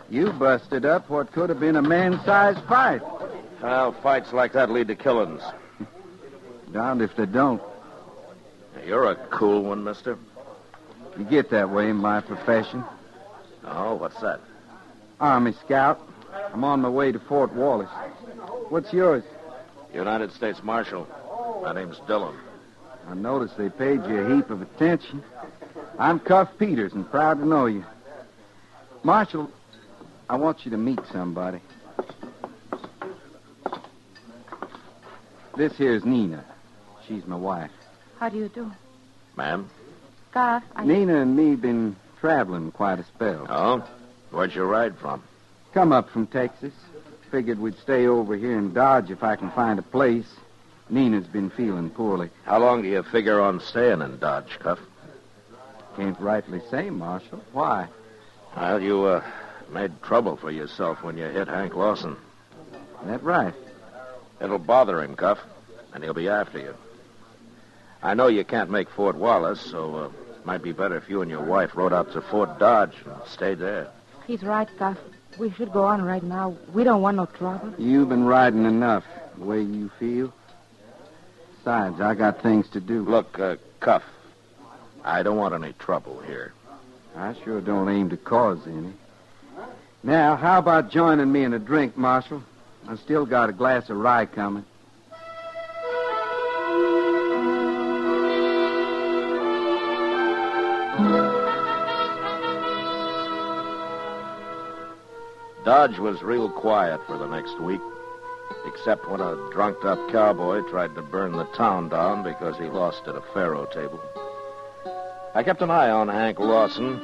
You busted up what could have been a man-sized fight. Well, fights like that lead to killings. Darned if they don't. You're a cool one, mister. You get that way in my profession. Oh, what's that? Army Scout. I'm on my way to Fort Wallace. What's yours? United States Marshal. My name's Dillon. I noticed they paid you a heap of attention. I'm Cuff Peters and proud to know you. Marshal, I want you to meet somebody. This here's Nina. She's my wife. How do you do? Ma'am? Cuff, Nina and me been traveling quite a spell. Oh? Where'd you ride from? Come up from Texas. Figured we'd stay over here in Dodge if I can find a place. Nina's been feeling poorly. How long do you figure on staying in Dodge, Cuff? Can't rightly say, Marshal. Why? Well, you made trouble for yourself when you hit Hank Lawson. That right. It'll bother him, Cuff, and he'll be after you. I know you can't make Fort Wallace, so it might be better if you and your wife rode out to Fort Dodge and stayed there. He's right, Cuff. We should go on right now. We don't want no trouble. You've been riding enough, the way you feel. Besides, I got things to do. Look, Cuff, I don't want any trouble here. I sure don't aim to cause any. Now, how about joining me in a drink, Marshal? I've still got a glass of rye coming. Dodge was real quiet for the next week, except when a drunked-up cowboy tried to burn the town down because he lost at a faro table. I kept an eye on Hank Lawson,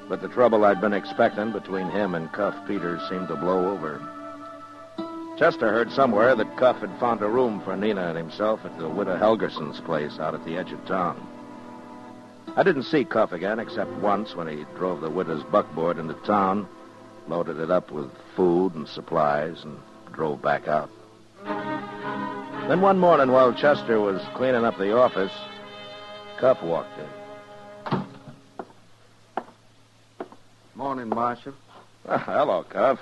but the trouble I'd been expecting between him and Cuff Peters seemed to blow over. Chester heard somewhere that Cuff had found a room for Nina and himself at the widow Helgerson's place out at the edge of town. I didn't see Cuff again except once when he drove the widow's buckboard into town, loaded it up with food and supplies, and drove back out. Then one morning while Chester was cleaning up the office, Cuff walked in. Morning, Marshal. Hello, Cuff.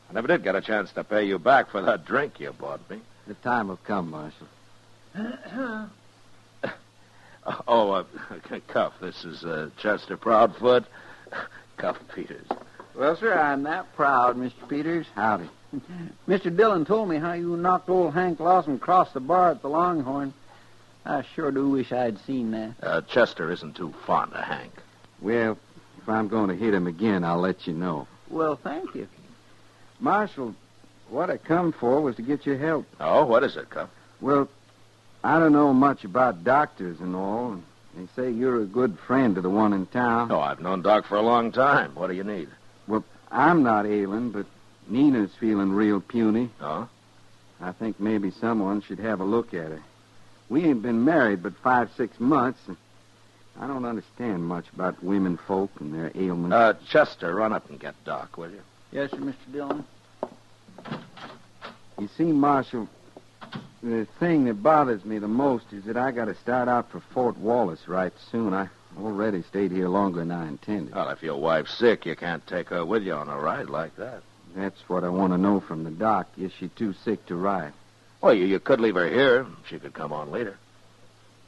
I never did get a chance to pay you back for that drink you bought me. The time will come, Marshal. Cuff, this is Chester Proudfoot. Cuff Peters. Well, sir, I'm that proud, Mr. Peters. Howdy. Mr. Dillon told me how you knocked old Hank Lawson across the bar at the Longhorn. I sure do wish I'd seen that. Chester isn't too fond of Hank. Well, if I'm going to hit him again, I'll let you know. Well, thank you. Marshal, what I come for was to get your help. Oh, what is it, Cuff? Well, I don't know much about doctors and all. And they say you're a good friend to the one in town. Oh, I've known Doc for a long time. What do you need? Well, I'm not ailing, but Nina's feeling real puny. Oh? I think maybe someone should have a look at her. We ain't been married but 5-6 months, and I don't understand much about women folk and their ailments. Chester, run up and get Doc, will you? Yes, sir, Mr. Dillon. You see, Marshal, the thing that bothers me the most is that I got to start out for Fort Wallace right soon. I already stayed here longer than I intended. Well, if your wife's sick, you can't take her with you on a ride like that. That's what I want to know from the doc. Is she too sick to ride? Well, you could leave her here. She could come on later.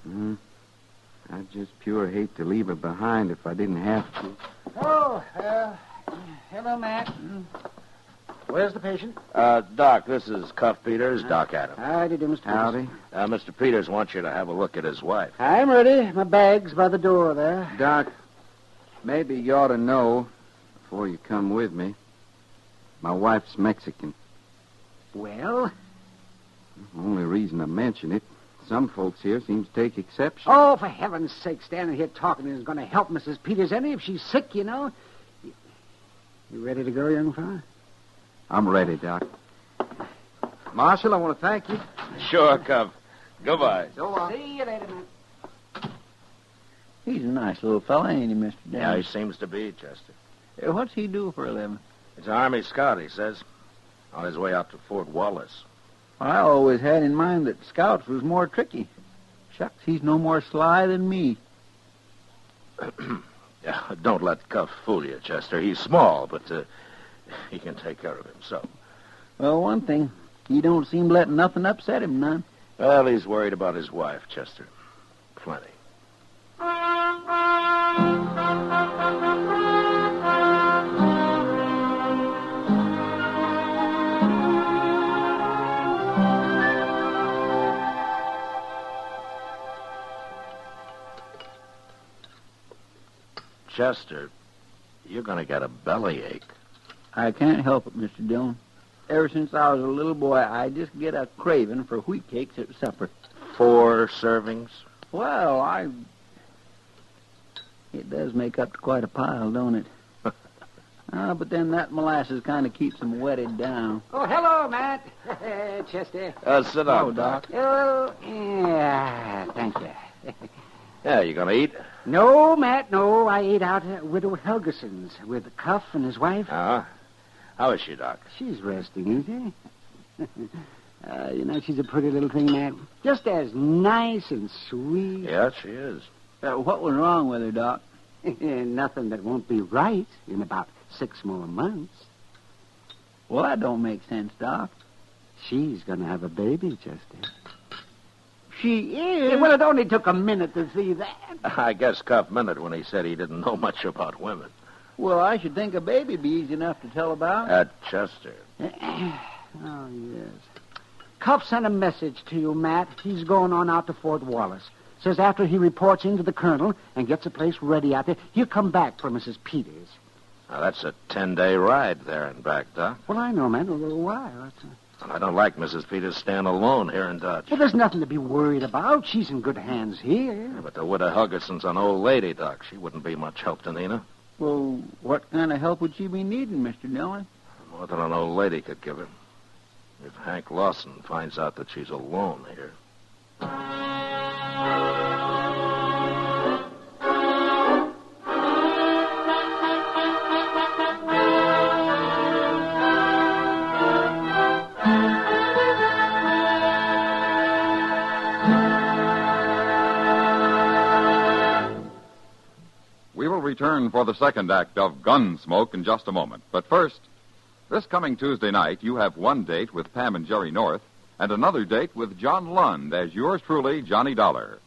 I just pure hate to leave her behind if I didn't have to. Oh, hello, Matt. Where's the patient? Doc, this is Cuff Peters, Doc Adams. How do you do, Mr. Howdy. Mr. Peters wants you to have a look at his wife. I'm ready. My bag's by the door there. Doc, maybe you ought to know before you come with me. My wife's Mexican. Well? The only reason I mention it, some folks here seem to take exception. Oh, for heaven's sake, standing here talking isn't going to help Mrs. Peters any if she's sick, you know. You ready to go, young fella? I'm ready, Doc. Marshal, I want to thank you. Sure, Cuff. Goodbye. So long. See you later, man. He's a nice little fella, ain't he, Mr. Dillon? Yeah, he seems to be, Chester. What's he do for a living? He's an Army scout, he says. On his way out to Fort Wallace. I always had in mind that scouts was more tricky. Shucks, he's no more sly than me. Yeah, don't let Cuff fool you, Chester. He's small, but he can take care of himself. Well, one thing, he don't seem to let nothing upset him none. Well, he's worried about his wife, Chester. Plenty. Chester, you're going to get a bellyache. I can't help it, Mr. Dillon. Ever since I was a little boy, I just get a craving for wheat cakes at supper. 4 servings? Well, It does make up to quite a pile, don't it? But then that molasses kind of keeps them wetted down. Oh, hello, Matt. Chester. Sit down, Oh, Doc. Oh, yeah, thank you. Yeah, you going to eat? No, Matt, no. I ate out at Widow Helgerson's with Cuff and his wife. How is she, Doc? She's resting, isn't she? You know, she's a pretty little thing, Matt. Just as nice and sweet. Yeah, she is. What was wrong with her, Doc? Nothing that won't be right in about 6 more months. Well, that don't make sense, Doc. She's going to have a baby, Chester. She is? Yeah, well, it only took a minute to see that. I guess Cuff meant it when he said he didn't know much about women. Well, I should think a baby be easy enough to tell about. Chester. Oh, yes. Cuff sent a message to you, Matt. He's going on out to Fort Wallace. Says after he reports into the colonel and gets a place ready out there, he'll come back for Mrs. Peters. Now, that's a 10-day ride there and back, Doc. Well, I know, man. A little while. And I don't like Mrs. Peters staying alone here in Dodge. Well, there's nothing to be worried about. She's in good hands here. Yeah, but the widow Huggerson's an old lady, Doc. She wouldn't be much help to Nina. Well, what kind of help would she be needing, Mr. Dillon? More than an old lady could give her. If Hank Lawson finds out that she's alone here. We will return for the second act of Gunsmoke in just a moment. But first, this coming Tuesday night, you have one date with Pam and Jerry North and another date with John Lund as yours truly, Johnny Dollar.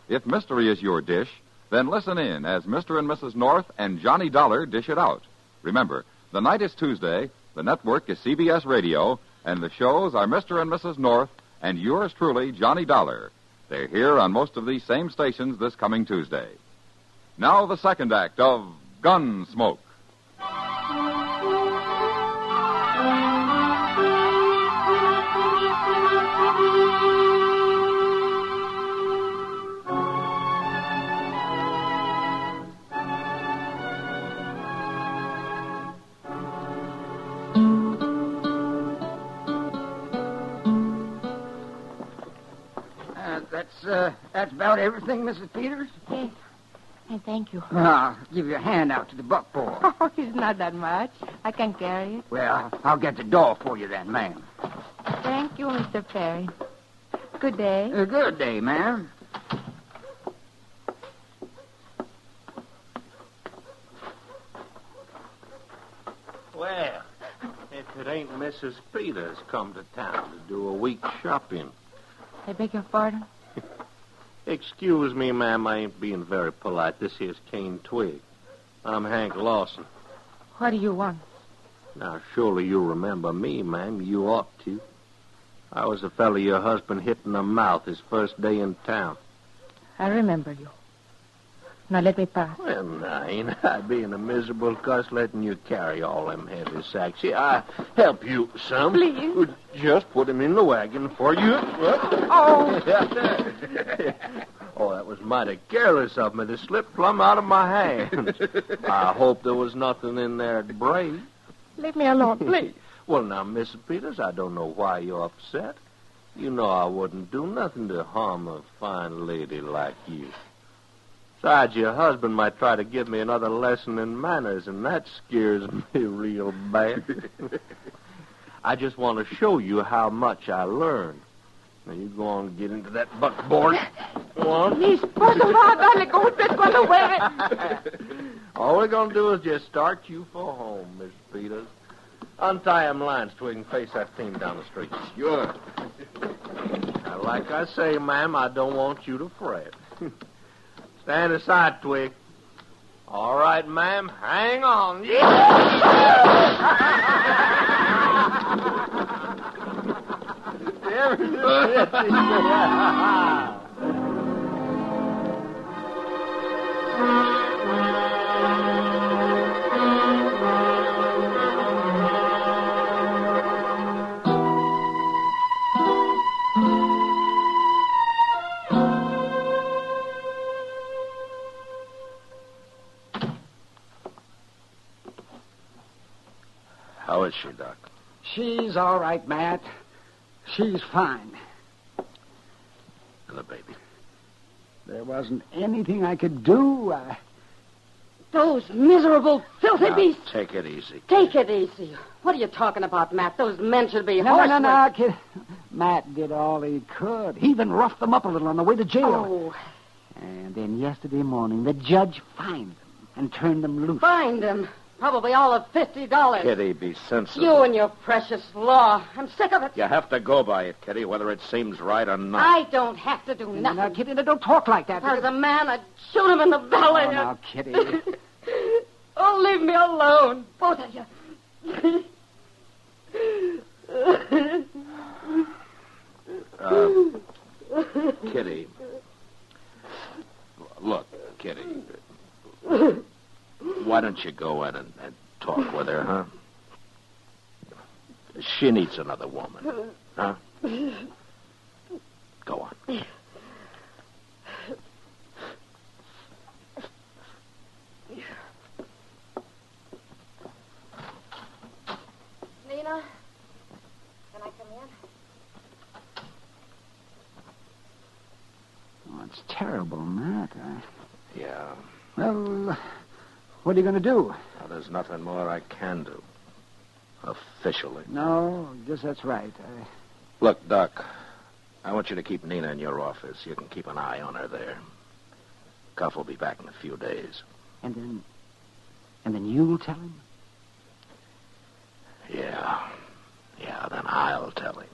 If mystery is your dish, then listen in as Mr. and Mrs. North and Johnny Dollar dish it out. Remember, the night is Tuesday, the network is CBS Radio, and the shows are Mr. and Mrs. North and yours truly, Johnny Dollar. They're here on most of these same stations this coming Tuesday. Now the second act of Gunsmoke. That's about everything, Mrs. Peters? Yes. And thank you. I'll give you a hand out to the buckboard. Oh, it's not that much. I can carry it. Well, I'll get the door for you then, ma'am. Thank you, Mr. Perry. Good day. Good day, ma'am. Well, if it ain't Mrs. Peters come to town to do a week's shopping. I beg your pardon? Excuse me, ma'am, I ain't being very polite. This here's Cane Twig. I'm Hank Lawson. What do you want? Now, surely you remember me, ma'am. You ought to. I was the fellow your husband hit in the mouth his first day in town. I remember you. Now let me pass. Well, now, ain't I being a miserable cuss letting you carry all them heavy sacks? Here, I help you some. Please. Just put him in the wagon for you. Oh. Oh, that was mighty careless of me to slip plumb out of my hands. I hope there was nothing in there to break. Leave me alone, please. Well, now, Mrs. Peters, I don't know why you're upset. You know I wouldn't do nothing to harm a fine lady like you. Besides, your husband might try to give me another lesson in manners, and that scares me real bad. I just want to show you how much I learned. Now, you go on and get into that buckboard. Go on. All we're going to do is just start you for home, Miss Peters. Untie them lines so we can face that team down the street. Sure. Now, like I say, ma'am, I don't want you to fret. Stand aside, Twig. All right, ma'am. Hang on. How is she, Doc? She's all right, Matt. She's fine. And the baby? There wasn't anything I could do. Those miserable, filthy Now, beasts. take it easy. Take it easy. What are you talking about, Matt? Those men should be No, horseless. no, kid. Matt did all he could. He even roughed them up a little on the way to jail. Oh. And then yesterday morning, the judge fined them and turned them loose. Find them. Probably all of $50. Kitty, be sensible. You and your precious law. I'm sick of it. You have to go by it, Kitty, whether it seems right or not. I don't have to do nothing. Now, Kitty, don't talk like that. If I was a man, I'd shoot him in the belly. Oh, now, Kitty. Oh, leave me alone, both of you. Kitty. Look, Kitty. Why don't you go in and talk with her, huh? She needs another woman, huh? Go on. Nina, can I come in? Oh, it's terrible, Matt. Yeah. Well, what are you going to do? Well, there's nothing more I can do. Officially. No, I guess that's right. Look, Doc, I want you to keep Nina in your office. You can keep an eye on her there. Cuff will be back in a few days. And then you'll tell him? Yeah. Yeah, then I'll tell him.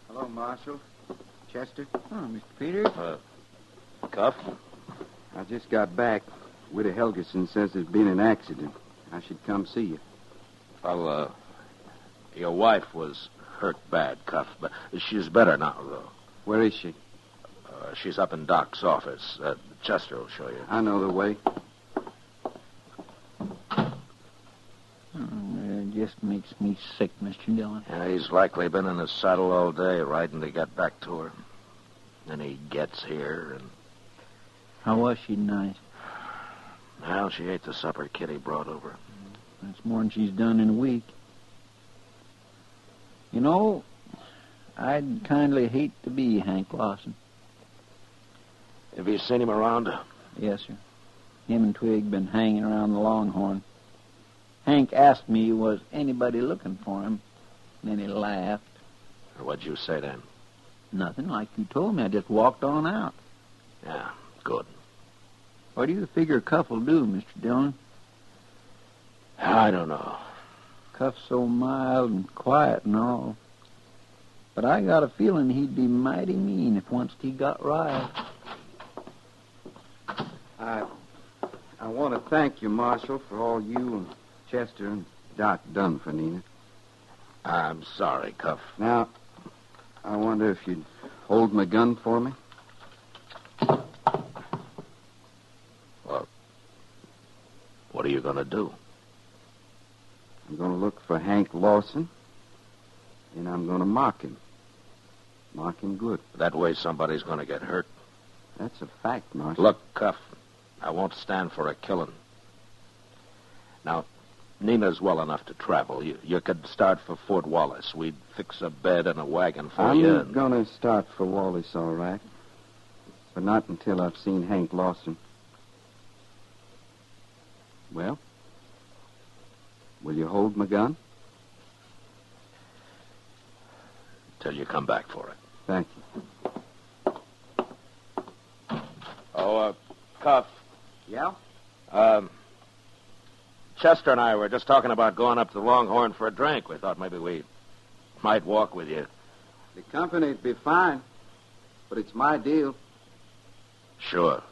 Hello, Marshal. Chester? Oh, Mr. Peters. Cuff? I just got back. Widow Helgerson says there's been an accident. I should come see you. Well, your wife was hurt bad, Cuff, but she's better now, though. Where is she? She's up in Doc's office. Chester will show you. I know the way. It just makes me sick, Mr. Dillon. Yeah, he's likely been in his saddle all day, riding to get back to her. Then he gets here, and... How was she tonight? Well, she ate the supper Kitty brought over. That's more than she's done in a week. You know, I'd kindly hate to be Hank Lawson. Have you seen him around? Yes, sir. Him and Twig been hanging around the Longhorn. Hank asked me was anybody looking for him. Then he laughed. What'd you say then? Nothing, like you told me. I just walked on out. Yeah, good. What do you figure Cuff will do, Mr. Dillon? I don't know. Cuff's so mild and quiet and all. But I got a feeling he'd be mighty mean if once he got riled. I want to thank you, Marshal, for all you and Chester and Doc done for Nina. I'm sorry, Cuff. Now, I wonder if you'd hold my gun for me? Well, what are you going to do? I'm going to look for Hank Lawson, and I'm going to mock him. Mock him good. That way somebody's going to get hurt. That's a fact, Marshal. Look, Cuff, I won't stand for a killing. Now, Nina's well enough to travel. You could start for Fort Wallace. We'd fix a bed and a wagon for you. I'm going to start for Wallace, all right. But not until I've seen Hank Lawson. Well, will you hold my gun? Till you come back for it. Thank you. Oh, Cuff. Yeah? Chester and I were just talking about going up to the Longhorn for a drink. We thought maybe we might walk with you. The company'd be fine, but it's my deal. Sure.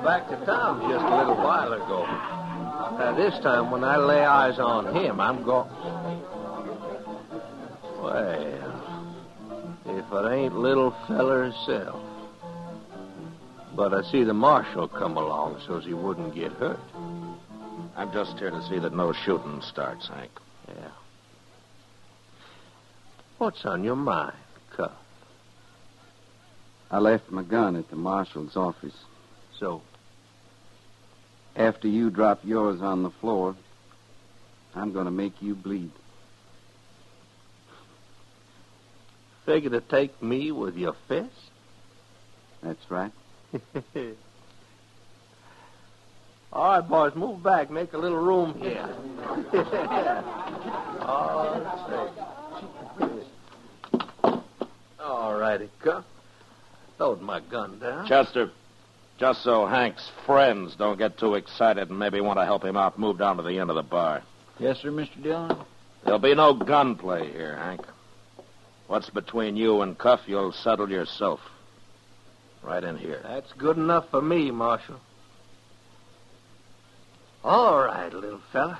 Back to town just a little while ago. This time, when I lay eyes on him, I'm going... Well, if it ain't little feller himself. But I see the marshal come along so's he wouldn't get hurt. I'm just here to see that no shooting starts, Hank. Yeah. What's on your mind, Cuff? I left my gun at the marshal's office. So? After you drop yours on the floor, I'm going to make you bleed. Figure to take me with your fist? That's right. All right, boys, move back. Make a little room here. All righty, Cuff. Throwed my gun down. Chester, just so Hank's friends don't get too excited and maybe want to help him out, move down to the end of the bar. Yes, sir, Mr. Dillon? There'll be no gunplay here, Hank. What's between you and Cuff, you'll settle yourself. Right in here. That's good enough for me, Marshal. All right, little fella.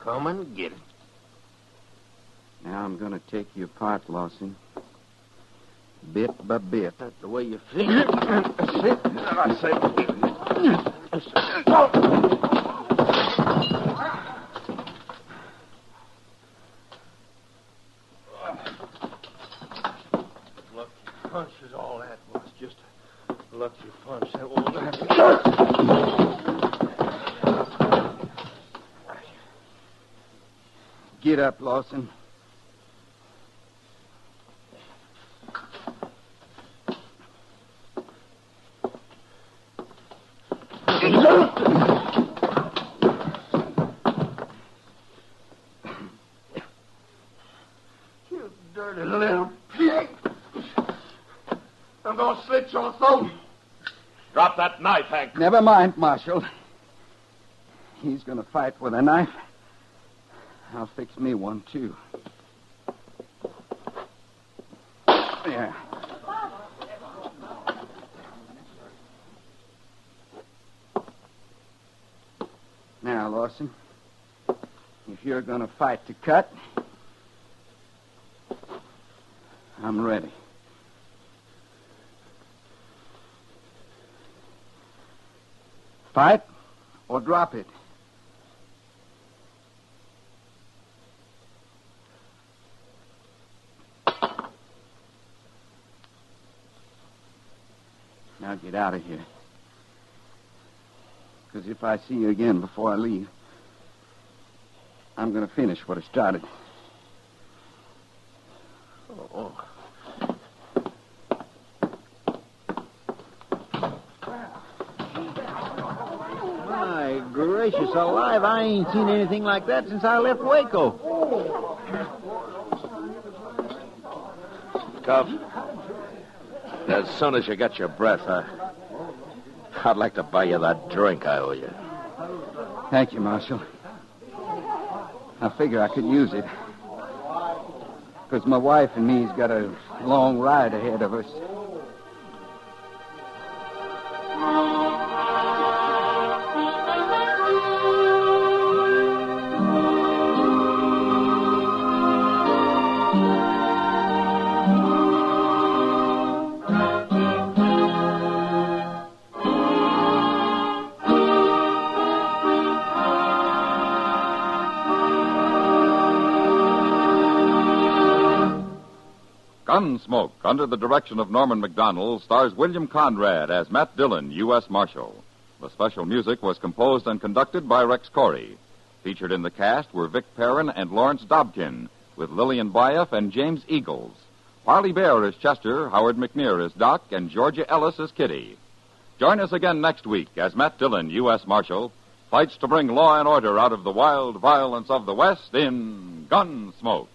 Come and get it. Now I'm going to take you apart, Lawson. Bit by bit. That's the way you feel. I say. Lucky punch is all that was. Just a lucky punch. That won't happen. Get up, Lawson. You dirty little pig. I'm going to slit your throat. Drop that knife, Hank. Never mind, Marshal. He's going to fight with a knife. I'll fix me one, too. Yeah. Now, Lawson, if you're going to fight to cut, I'm ready. Fight or drop it. Now get out of here. Because if I see you again before I leave, I'm going to finish what I started. Oh. My gracious alive, I ain't seen anything like that since I left Waco. Cuff, as soon as you get your breath, I'd like to buy you that drink I owe you. Thank you, Marshal. I figure I could use it. Because my wife and me's got a long ride ahead of us. Gunsmoke, under the direction of Norman Macdonald, stars William Conrad as Matt Dillon, U.S. Marshal. The special music was composed and conducted by Rex Corey. Featured in the cast were Vic Perrin and Lawrence Dobkin, with Lillian Bayef and James Eagles. Parley Bear as Chester, Howard McNear as Doc, and Georgia Ellis as Kitty. Join us again next week as Matt Dillon, U.S. Marshal, fights to bring law and order out of the wild violence of the West in Gunsmoke.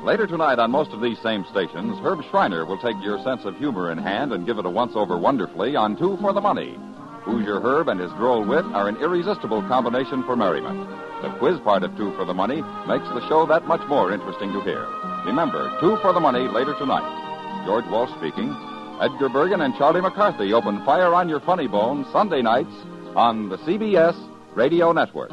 Later tonight on most of these same stations, Herb Schreiner will take your sense of humor in hand and give it a once-over wonderfully on Two for the Money. Hoosier Herb and his droll wit are an irresistible combination for merriment. The quiz part of Two for the Money makes the show that much more interesting to hear. Remember, Two for the Money later tonight. George Walsh speaking. Edgar Bergen and Charlie McCarthy open fire on your funny bone Sunday nights on the CBS Radio Network.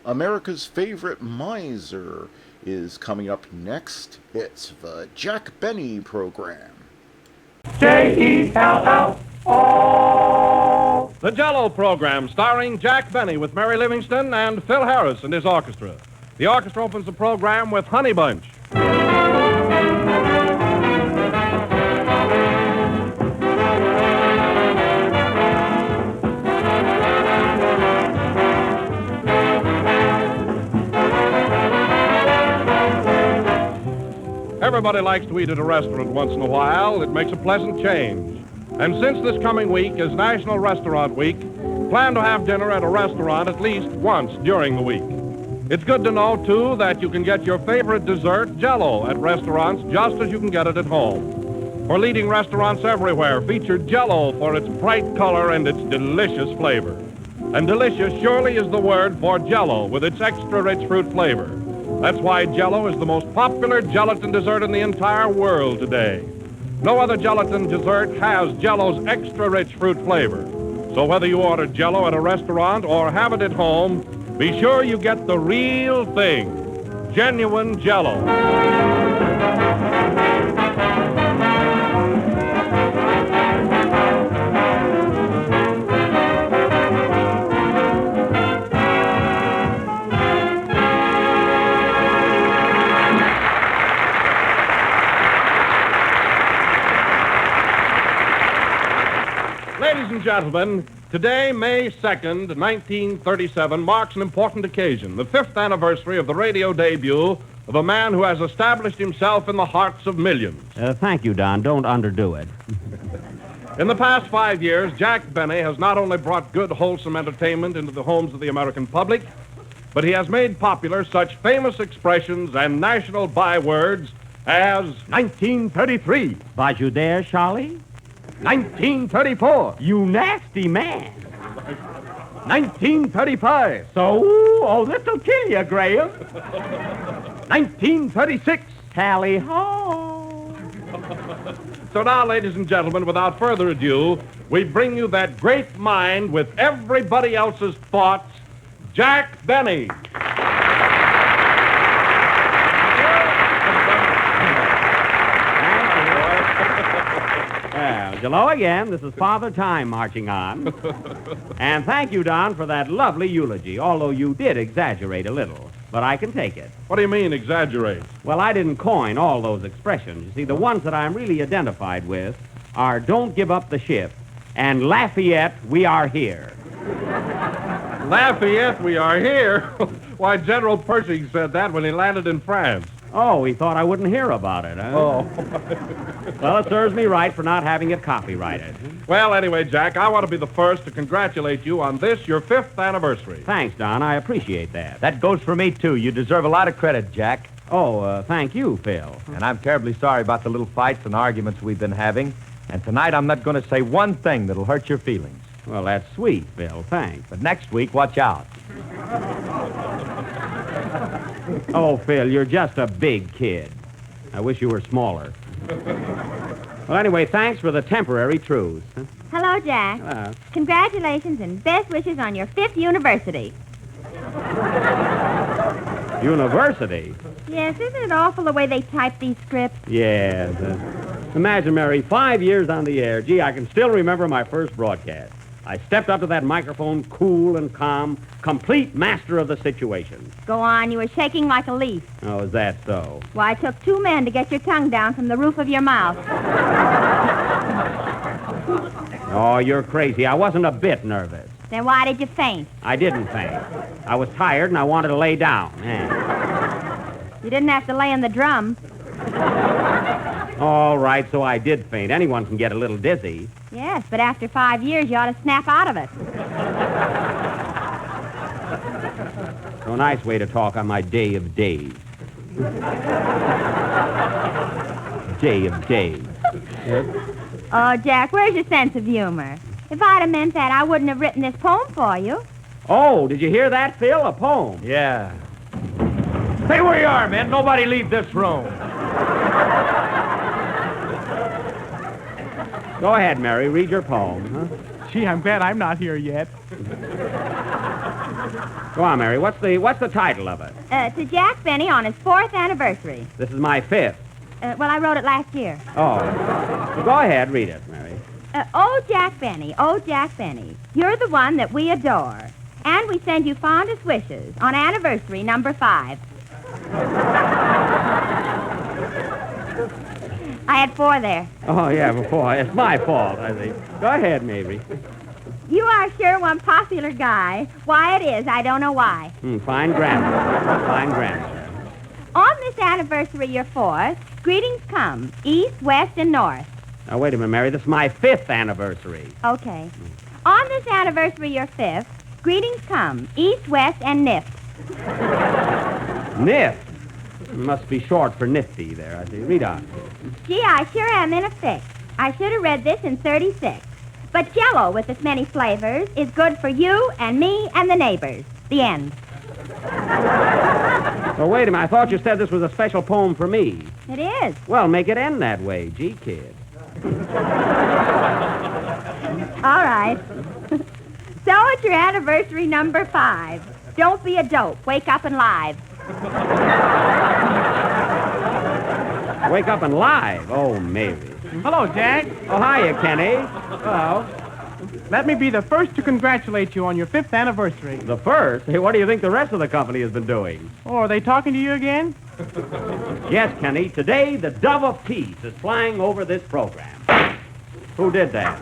America's Favorite Miser is coming up next. It's the Jack Benny Program. Jell-O. The Jell-O program, starring Jack Benny with Mary Livingston and Phil Harris and his orchestra. The orchestra opens the program with Honey Bunch. Everybody likes to eat at a restaurant once in a while. It makes a pleasant change. And since this coming week is National Restaurant Week, plan to have dinner at a restaurant at least once during the week. It's good to know, too, that you can get your favorite dessert, Jell-O, at restaurants just as you can get it at home. For leading restaurants everywhere feature Jell-O for its bright color and its delicious flavor. And delicious surely is the word for Jell-O with its extra-rich fruit flavor. That's why Jell-O is the most popular gelatin dessert in the entire world today. No other gelatin dessert has Jell-O's extra-rich fruit flavor. So whether you order Jell-O at a restaurant or have it at home, be sure you get the real thing, genuine Jell-O. Ladies and gentlemen, today, May 2nd, 1937, marks an important occasion, the 5th anniversary of the radio debut of a man who has established himself in the hearts of millions. Thank you, Don. Don't underdo it. In the past 5 years, Jack Benny has not only brought good, wholesome entertainment into the homes of the American public, but he has made popular such famous expressions and national bywords as 1933. Was you there, Charlie? 1934. You nasty man. 1935. So, this'll kill you, Graham. 1936. Tally ho. So now, ladies and gentlemen, without further ado, we bring you that great mind with everybody else's thoughts, Jack Benny. Hello again. This is Father Time marching on. And thank you, Don, for that lovely eulogy, although you did exaggerate a little. But I can take it. What do you mean, exaggerate? Well, I didn't coin all those expressions. You see, the ones that I'm really identified with are don't give up the ship and Lafayette, we are here. Lafayette, we are here? Why, General Pershing said that when he landed in France. Oh, he thought I wouldn't hear about it, huh? Oh. Well, it serves me right for not having it copyrighted. Well, anyway, Jack, I want to be the first to congratulate you on this, your 5th anniversary. Thanks, Don. I appreciate that. That goes for me, too. You deserve a lot of credit, Jack. Oh, thank you, Phil. And I'm terribly sorry about the little fights and arguments we've been having. And tonight I'm not going to say one thing that'll hurt your feelings. Well, that's sweet, Phil. Thanks. But next week, watch out. Oh, Phil, you're just a big kid. I wish you were smaller. Well, anyway, thanks for the temporary truce. Hello, Jack. Hello. Congratulations and best wishes on your 5th university. University? Yes, isn't it awful the way they type these scripts? Yes. Imagine, Mary, 5 years on the air. Gee, I can still remember my first broadcast. I stepped up to that microphone cool and calm, complete master of the situation. Go on, you were shaking like a leaf. Oh, is that so? Why, it took 2 men to get your tongue down from the roof of your mouth. Oh, you're crazy. I wasn't a bit nervous. Then why did you faint? I didn't faint. I was tired and I wanted to lay down. You didn't have to lay on the drum. All right, so I did faint. Anyone can get a little dizzy. Yes, but after 5 years, you ought to snap out of it. So a nice way to talk on my day of days. Day of days. Oh, Jack, where's your sense of humor? If I'd have meant that, I wouldn't have written this poem for you. Oh, did you hear that, Phil? A poem. Yeah. Stay where you are, man. Nobody leave this room. Go ahead, Mary. Read your poem, huh? Gee, I'm glad I'm not here yet. Go on, Mary. What's the title of it? To Jack Benny on his 4th anniversary. This is my 5th. Well, I wrote it last year. Oh. Well, go ahead. Read it, Mary. Oh, Jack Benny, you're the one that we adore. And we send you fondest wishes on anniversary number 5. I had 4 there. Oh, yeah, before. It's my fault, I think. Go ahead, maybe. You are sure one popular guy. Why it is, I don't know why. Fine grammar. Fine grammar. On this anniversary you're 4th, greetings come, east, west, and north. Now, wait a minute, Mary. This is my 5th anniversary. Okay. On this anniversary you're 5th, greetings come, east, west, and nift. Nift? Must be short for nifty there, I see. Read on. Gee, I sure am in a fix. I should have read this in 36. But Jell-O with its many flavors is good for you and me and the neighbors. The end. Well, wait a minute. I thought you said this was a special poem for me. It is. Well, make it end that way. Gee, kid. All right. So it's your anniversary number 5. Don't be a dope. Wake up and live. Wake up and live? Oh, maybe. Hello, Jack. Oh, hiya, Kenny. Hello. Let me be the first to congratulate you on your 5th anniversary. The first? Hey, what do you think the rest of the company has been doing? Oh, are they talking to you again? Yes, Kenny. Today, the dove of peace is flying over this program. Who did that?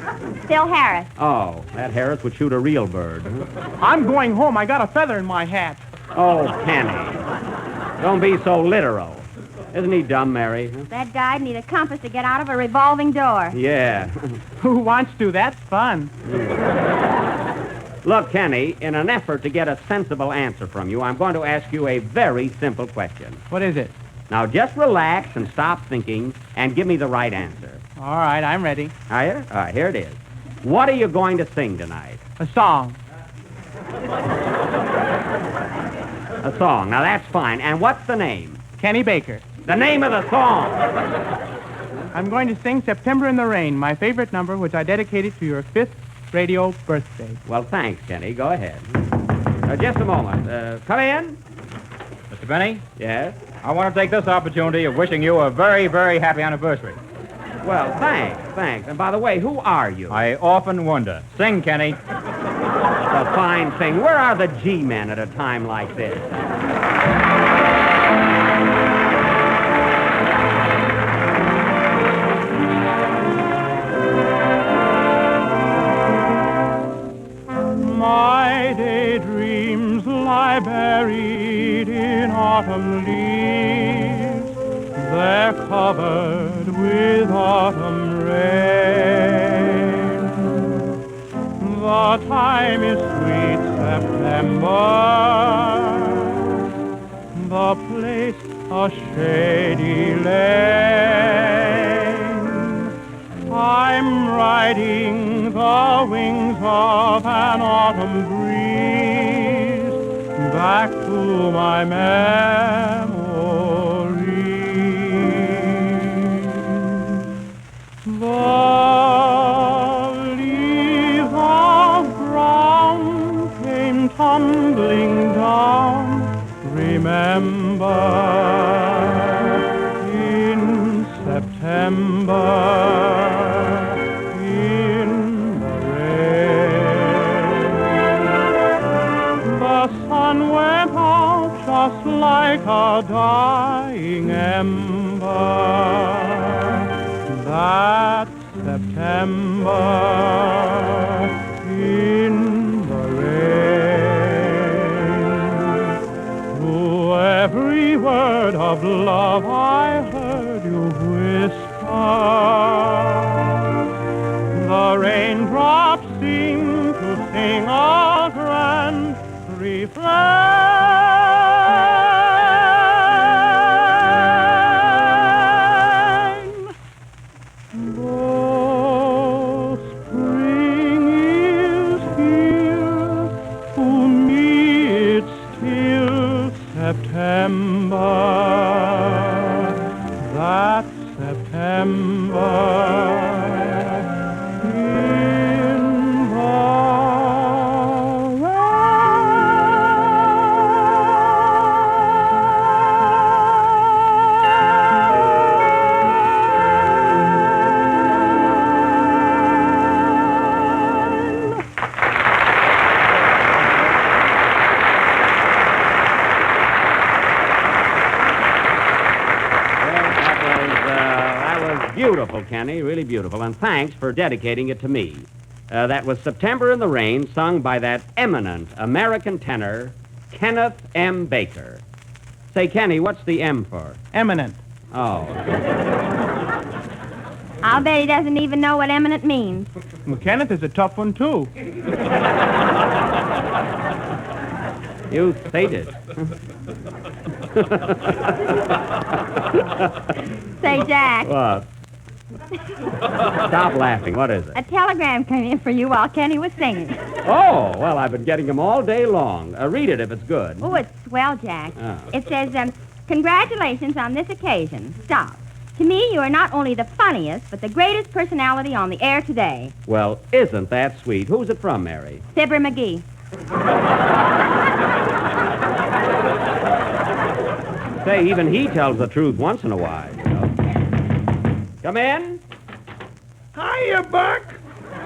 Phil Harris. Oh, that Harris would shoot a real bird. I'm going home. I got a feather in my hat. Oh, Kenny. Don't be so literal. Isn't he dumb, Mary? That guy'd need a compass to get out of a revolving door. Yeah. Who wants to? That's fun. Look, Kenny, in an effort to get a sensible answer from you, I'm going to ask you a very simple question. What is it? Now, just relax and stop thinking and give me the right answer. All right, I'm ready. Are you? All right, here it is. What are you going to sing tonight? A song. A song. Now, that's fine. And what's the name? Kenny Baker. The name of the song. I'm going to sing September in the Rain, my favorite number, which I dedicated to your 5th radio birthday. Well, thanks, Kenny. Go ahead. Just a moment. Come in. Mr. Benny? Yes? I want to take this opportunity of wishing you a very, very happy anniversary. Well, thanks. And by the way, who are you? I often wonder. Sing, Kenny. A fine thing. Where are the G-men at a time like this? My daydreams lie buried in autumn leaves. They're covered with autumn rain. The time is sweet September. The place a shady lane. I'm riding the wings of an autumn breeze back to my memories. The leaves of brown came tumbling down. Remember, in September. Went out just like a dying ember. That September in the rain. Through every word of love I heard you whisper. The raindrops seem to sing a grand refrain. Oh, spring is here. To me it's still September. That September. Beautiful, Kenny, really beautiful. And thanks for dedicating it to me. That was September in the Rain, sung by that eminent American tenor, Kenneth M. Baker. Say, Kenny, what's the M for? Eminent. Oh. I'll bet he doesn't even know what eminent means. Well, Kenneth is a tough one, too. You stated. Say, Jack. What? Stop laughing. What is it? A telegram came in for you while Kenny was singing. Oh, well, I've been getting them all day long. Read it if it's good. Oh, it's swell, Jack. Oh. It says, congratulations on this occasion. Stop. To me, you are not only the funniest, but the greatest personality on the air today. Well, isn't that sweet? Who's it from, Mary? Fibber Magee. Say, even he tells the truth once in a while. You know. Come in. Hiya, Buck.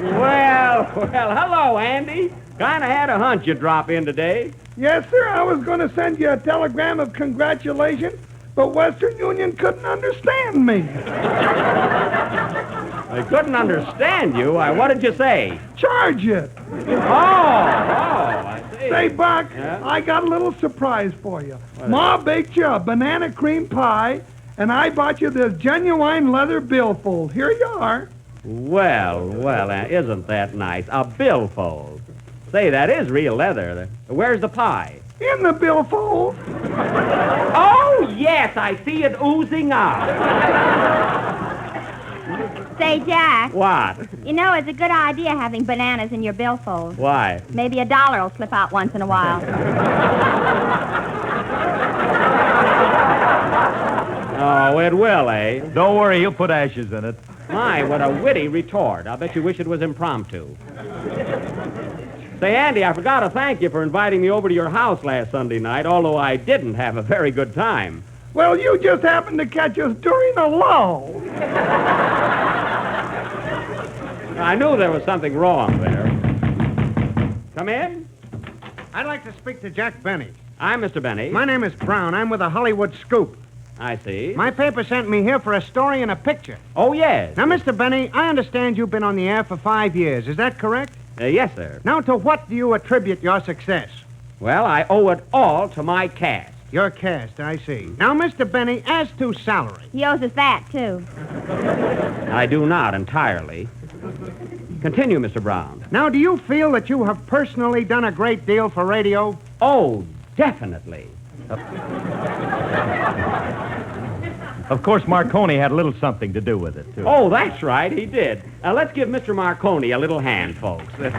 Well, hello, Andy. Kind of had a hunch you'd drop in today. Yes, sir. I was going to send you a telegram of congratulations, but Western Union couldn't understand me. They couldn't understand you? What did you say? Charge it. I see. Say, Buck, Yeah? I got a little surprise for you. Ma baked you a banana cream pie, and I bought you this genuine leather billfold. Here you are. Well, isn't that nice? A billfold. Say, that is real leather. Where's the pie? In the billfold. Oh, yes, I see it oozing out. Say, Jack. What? You know, it's a good idea having bananas in your billfold. Why? Maybe $1 will slip out once in a while. Oh, it will, eh? Don't worry, he'll put ashes in it. My, what a witty retort. I'll bet you wish it was impromptu. Say, Andy, I forgot to thank you for inviting me over to your house last Sunday night, although I didn't have a very good time. Well, you just happened to catch us during a lull. I knew there was something wrong there. Come in. I'd like to speak to Jack Benny. I'm Mr. Benny. My name is Brown. I'm with the Hollywood Scoop. I see. My paper sent me here for a story and a picture. Oh, yes. Now, Mr. Benny, I understand you've been on the air for 5 years. Is that correct? Yes, sir. Now, to what do you attribute your success? Well, I owe it all to my cast. Your cast, I see. Now, Mr. Benny, as to salary. He owes us that, too. I do not entirely. Continue, Mr. Brown. Now, do you feel that you have personally done a great deal for radio? Oh, definitely. Of course, Marconi had a little something to do with it, too. Oh, that's right, he did. Let's give Mr. Marconi a little hand, folks. Hey,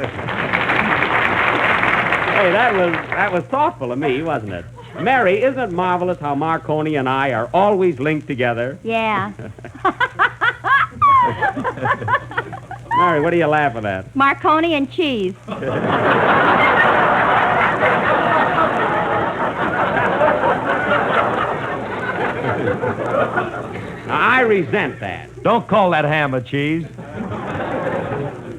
that was thoughtful of me, wasn't it? Mary, isn't it marvelous how Marconi and I are always linked together? Yeah. Mary, what are you laughing at? Marconi and cheese. I resent that. Don't call that ham a cheese.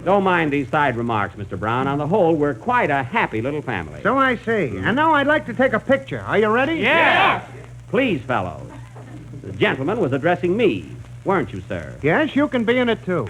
Don't mind these side remarks, Mr. Brown. On the whole, we're quite a happy little family. So I see. And now I'd like to take a picture. Are you ready? Yes. Please, fellows. The gentleman was addressing me, weren't you, sir? Yes, you can be in it, too.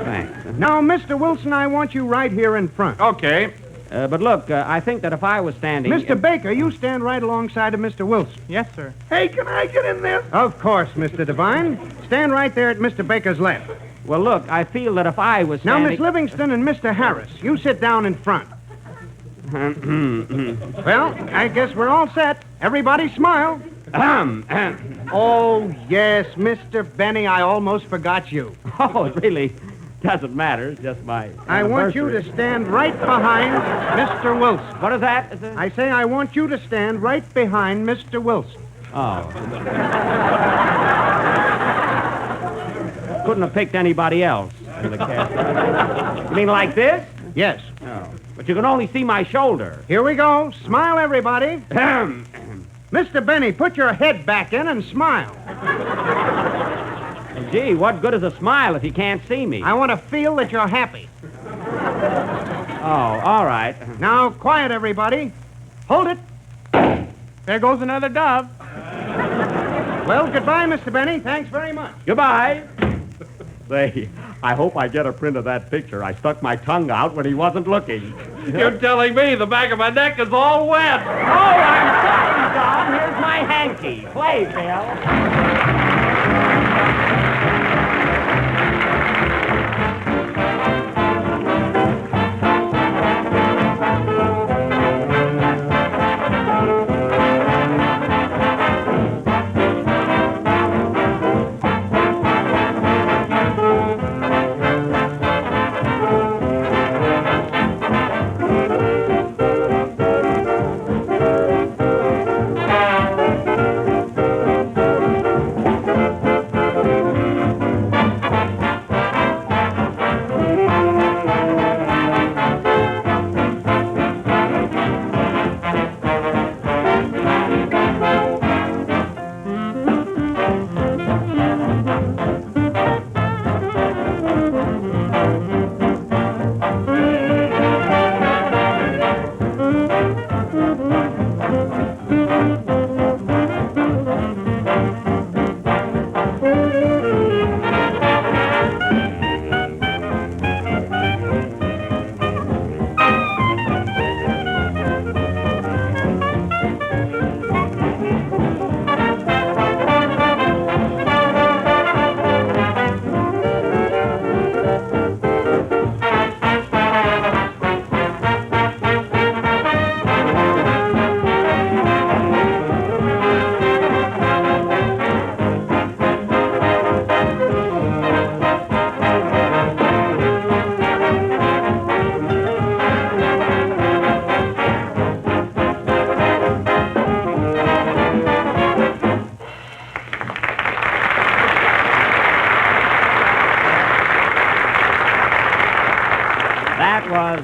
Thanks. Now, Mr. Wilson, I want you right here in front. Okay. But look, I think that if I was standing... Mr. Baker, you stand right alongside of Mr. Wilson. Yes, sir. Hey, can I get in this? Of course, Mr. Devine. Stand right there at Mr. Baker's left. Well, look, I feel that if I was Now, standing... Miss Livingston and Mr. Harris, you sit down in front. Well, I guess we're all set. Everybody smile. Oh, yes, Mr. Benny, I almost forgot you. Oh, it really doesn't matter. It's just my I want you to stand right behind Mr. Wilson. What is that? I say I want you to stand right behind Mr. Wilson. Oh. Couldn't have picked anybody else in the cast. You mean like this? Yes. Oh. But you can only see my shoulder. Here we go. Smile, everybody. Mr. Benny, put your head back in and smile. Gee, what good is a smile if you can't see me? I want to feel that you're happy. Oh, all right. Now, quiet, everybody. Hold it. There goes another dove. Well, goodbye, Mr. Benny. Thanks very much. Goodbye. Say, I hope I get a print of that picture. I stuck my tongue out when he wasn't looking. You're telling me the back of my neck is all wet. Oh, I'm sorry, Don. Here's my hanky. Play, Bill.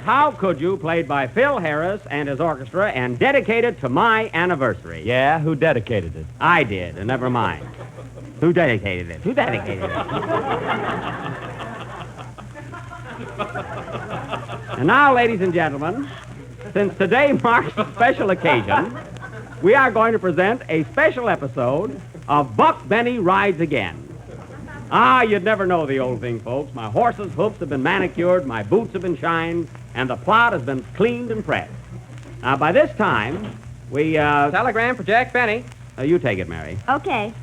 How Could You, played by Phil Harris and his orchestra, and dedicated to my anniversary. Yeah, who dedicated it? I did, and never mind. Who dedicated it? Who dedicated it? And now, ladies and gentlemen, since today marks a special occasion, we are going to present a special episode of Buck Benny Rides Again. Ah, you'd never know the old thing, folks. My horse's hoofs have been manicured, my boots have been shined, and the plot has been cleaned and pressed. Now, by this time, we, Telegram for Jack Benny. You take it, Mary. Okay.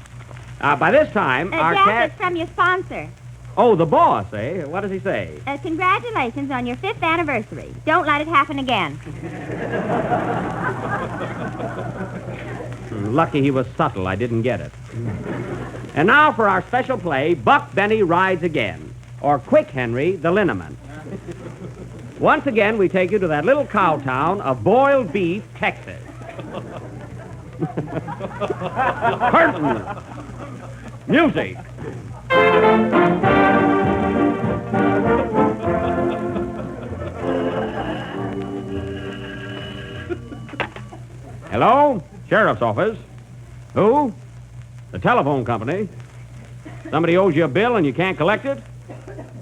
By this time, our Jack, cat... it's from your sponsor. Oh, the boss, eh? What does he say? Congratulations on your 5th anniversary. Don't let it happen again. Lucky he was subtle. I didn't get it. And now for our special play, Buck Benny Rides Again, or Quick Henry, the Liniment. Once again, we take you to that little cow town of Boiled Beef, Texas. Curtain. Music. Hello? Sheriff's office. Who? The telephone company. Somebody owes you a bill and you can't collect it?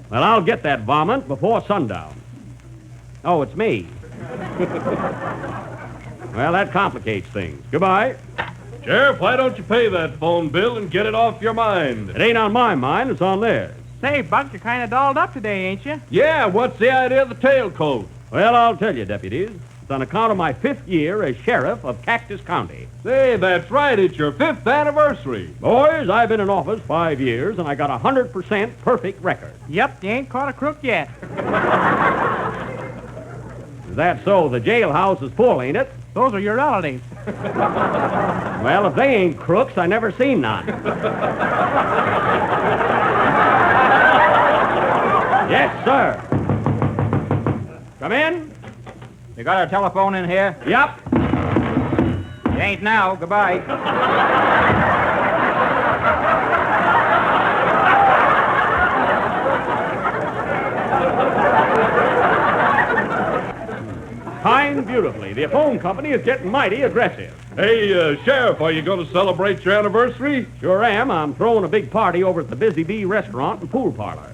Well, I'll get that varmint before sundown. Oh, it's me. Well, that complicates things. Goodbye. Sheriff, why don't you pay that phone bill and get it off your mind? It ain't on my mind, it's on theirs. Say, Buck, you're kind of dolled up today, ain't you? Yeah, what's the idea of the tailcoat? Well, I'll tell you, deputies. It's on account of my 5th year as sheriff of Cactus County. Say, that's right. It's your 5th anniversary. Boys, I've been in office 5 years, and I got a 100% perfect record. Yep, you ain't caught a crook yet. Is that so? The jailhouse is full, ain't it? Those are your relatives. Well, if they ain't crooks, I never seen none. Yes, sir. Come in. You got a telephone in here? Yep. You ain't now. Goodbye. Timed beautifully. The phone company is getting mighty aggressive. Hey, Sheriff, are you going to celebrate your anniversary? Sure am. I'm throwing a big party over at the Busy Bee restaurant and pool parlor.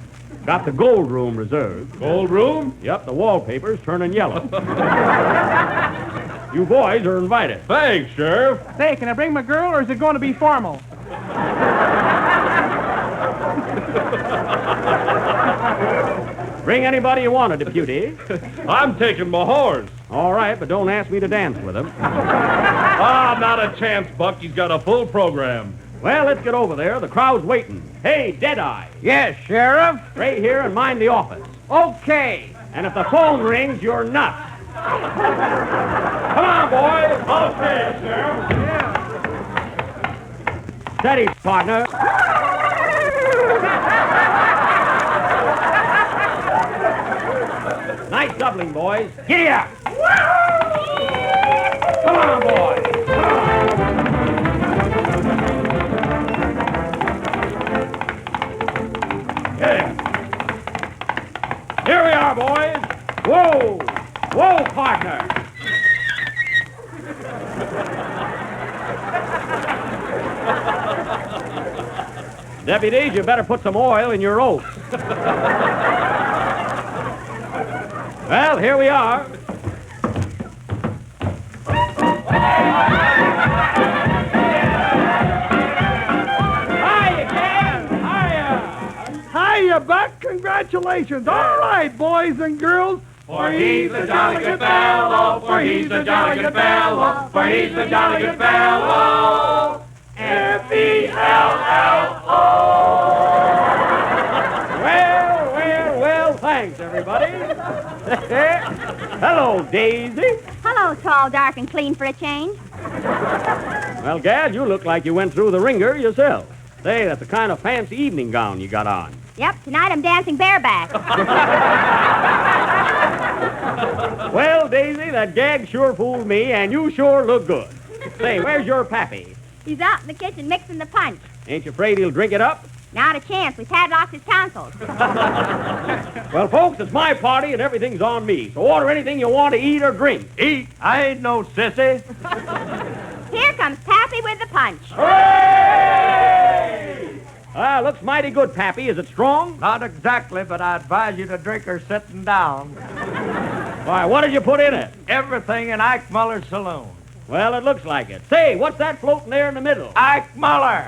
Got the gold room reserved. Gold room? Yep, the wallpaper's turning yellow. You boys are invited. Thanks, Sheriff. Say, can I bring my girl, or is it going to be formal? Bring anybody you want, deputy. I'm taking my horse. All right, but don't ask me to dance with him. Not a chance, Buck. He's got a full program. Well, let's get over there. The crowd's waiting. Hey, Deadeye. Yes, Sheriff? Stay here and mind the office. Okay. And if the phone rings, you're nuts. Come on, boys. Okay, Sheriff. Steady, partner. Nice doubling, boys. Giddy up. Come on, boys. Yeah. Here we are, boys. Whoa. Whoa, partner. Deputies, you better put some oil in your oats. Well, here we are. Hiya, Buck. Congratulations. All right, boys and girls. For he's a jolly good fellow, for he's a jolly good fellow, for he's a jolly good fellow. F-E-L-L-O. Well, thanks, everybody. Hello, Daisy. Hello, tall, dark, and clean for a change. Well, Gad, you look like you went through the ringer yourself. Say, that's a kind of fancy evening gown you got on. Yep, tonight I'm dancing bareback. Well, Daisy, that gag sure fooled me, and you sure look good. Say, where's your pappy? He's out in the kitchen mixing the punch. Ain't you afraid he'll drink it up? Not a chance. We padlocked his tonsils. Well, folks, it's my party, and everything's on me. So order anything you want to eat or drink. Eat? I ain't no sissy. Here comes Pappy with the punch. Hooray! Looks mighty good, Pappy. Is it strong? Not exactly, but I advise you to drink her sitting down. Why, what did you put in it? Everything in Ike Muller's saloon. Well, it looks like it. Say, what's that floating there in the middle? Ike Muller.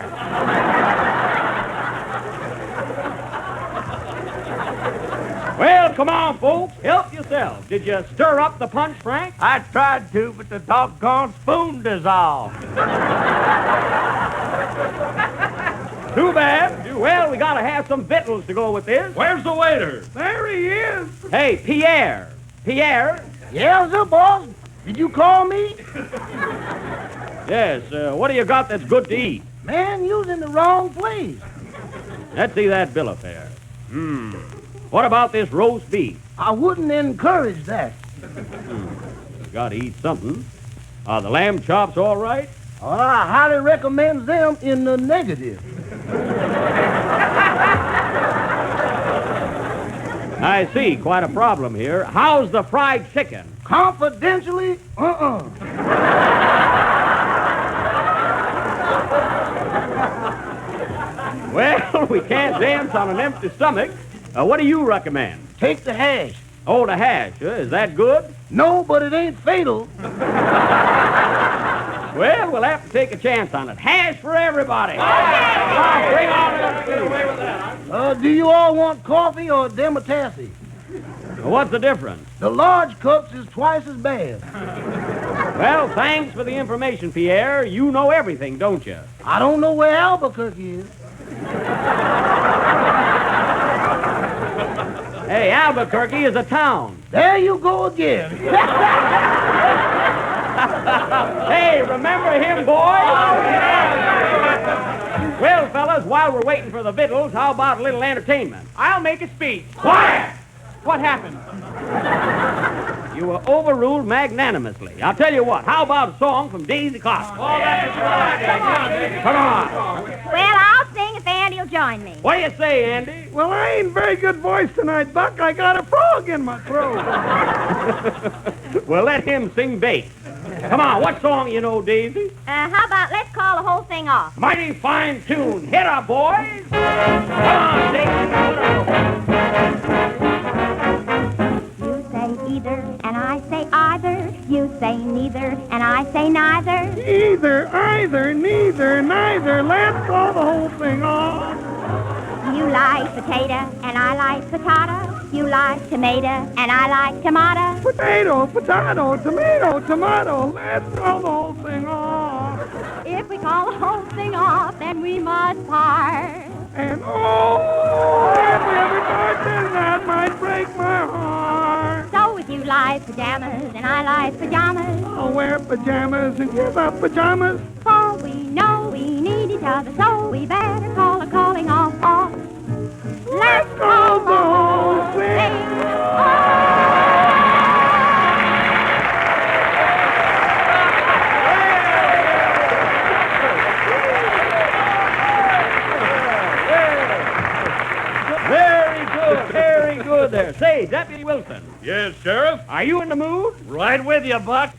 Well, come on, folks. Help yourselves. Did you stir up the punch, Frank? I tried to, but the doggone spoon dissolved. Too bad. Well, we gotta have some victuals to go with this. Where's the waiter? There he is. Hey, Pierre. Pierre? Yeah, sir, boss. Did you call me? Yes, what do you got that's good to eat? Man, you's in the wrong place. Let's see that bill of fare. What about this roast beef? I wouldn't encourage that. Gotta eat something. Are the lamb chops all right? Well, I highly recommend them in the negative. I see. Quite a problem here. How's the fried chicken? Confidentially, Well, we can't dance on an empty stomach. What do you recommend? Take the hash. Oh, the hash. Is that good? No, but it ain't fatal. Well, we'll have to take a chance on it. Hash for everybody. Now, bring on it. Get away with that. Do you all want coffee or democracy? What's the difference? The large cups is twice as bad. Well, thanks for the information, Pierre. You know everything, don't you? I don't know where Albuquerque is. Hey, Albuquerque is a town. There you go again. Hey, remember him, boys? Well, fellas, while we're waiting for the victuals, how about a little entertainment? I'll make a speech. Quiet! What happened? You were overruled magnanimously. I'll tell you what, how about a song from Daisy Costello? Oh, that's right. Come on. Well, I'll sing if Andy will join me. What do you say, Andy? Well, I ain't very good voice tonight, Buck. I got a frog in my throat. Well, let him sing bass. Come on, what song you know, Daisy? How about let's call the whole thing off? Mighty fine tune. Hit her, boys. Come on, Daisy. You say either, and I say either. You say neither, and I say neither. Either, either, neither, neither. Let's call the whole thing off. You like potato, and I like potato. You like tomato, and I like tomato. Potato, potato, tomato, tomato. Let's call the whole thing off. If we call the whole thing off, then we must part. And oh, if we ever part, then that might break my heart. So if you like pajamas, and I like pajamas, I'll wear pajamas and give up pajamas. For we know we need each other, so we better call the calling off. Let's call the whole thing off. Very good there. Say, Deputy Wilson. Yes, Sheriff? Are you in the mood? Right with you, Buck.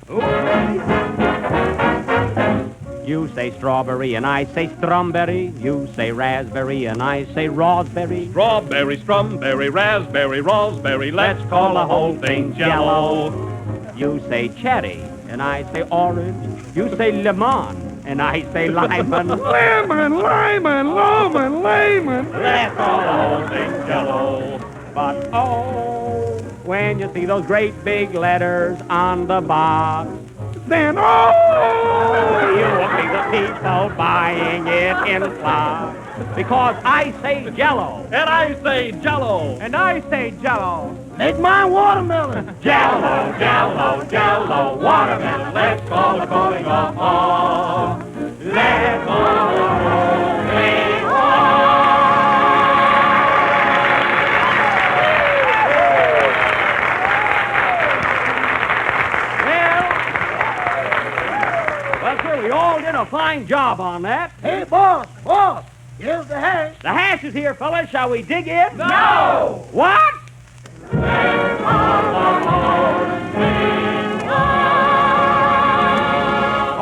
You say strawberry and I say strawberry. You say raspberry and I say raspberry. Strawberry, strawberry, raspberry, raspberry. Let's call the whole thing Jello. You say cherry and I say orange. You say lemon and I say lemon. Lemon, lemon, lemon. Let's call the whole thing Jello. But oh, when you see those great big letters on the box, then oh, you will see the people buying it in flocks. Because I say Jello. And I say Jello. And I say Jello. Make mine watermelon. Jello, Jello, Jello, watermelon. Let's call the calling off. Let's call the whole thing off. Well, sir, we all did a fine job on that. Hey, boss, here's the hash. The hash is here, fellas. Shall we dig in? No! What?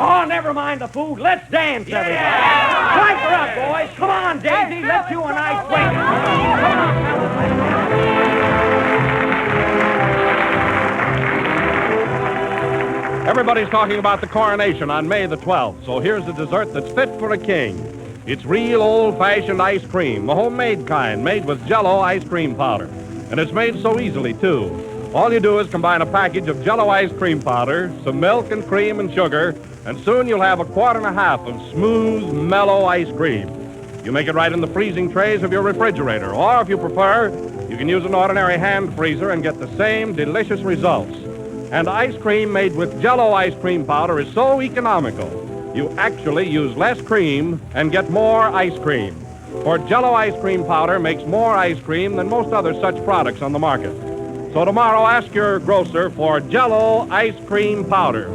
Oh, never mind the food. Let's dance, everybody. Strike her up, boys. Come on, Daisy. Let's you and I swing. Come on, fellas. Everybody's talking about the coronation on May the 12th, so here's a dessert that's fit for a king. It's real old-fashioned ice cream, the homemade kind, made with Jello ice cream powder. And it's made so easily, too. All you do is combine a package of Jello ice cream powder, some milk and cream and sugar, and soon you'll have a quart and a half of smooth, mellow ice cream. You make it right in the freezing trays of your refrigerator, or if you prefer, you can use an ordinary hand freezer and get the same delicious results. And ice cream made with Jello ice cream powder is so economical. You actually use less cream and get more ice cream. For Jello ice cream powder makes more ice cream than most other such products on the market. So tomorrow, ask your grocer for Jello ice cream powder.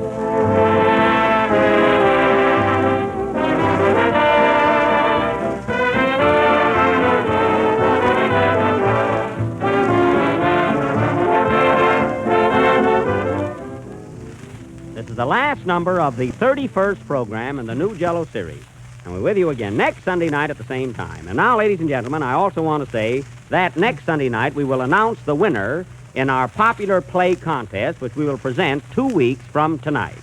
This is the last number of the 31st program in the new Jello series. And we're with you again next Sunday night at the same time. And now, ladies and gentlemen, I also want to say that next Sunday night we will announce the winner in our popular play contest, which we will present 2 weeks from tonight.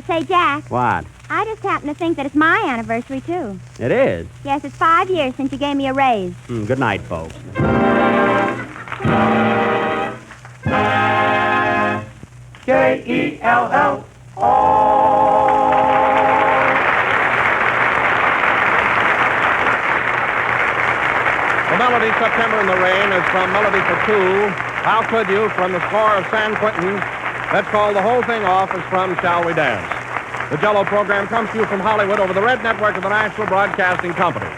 Say, Jack. What? I just happen to think that it's my anniversary, too. It is? Yes, it's 5 years since you gave me a raise. Good night, folks. K-E-L-L. The melody September in the Rain is from Melody for Two. How Could You from the score of San Quentin. Let's Call the Whole Thing Off is from Shall We Dance. The Jello program comes to you from Hollywood over the Red Network of the National Broadcasting Company.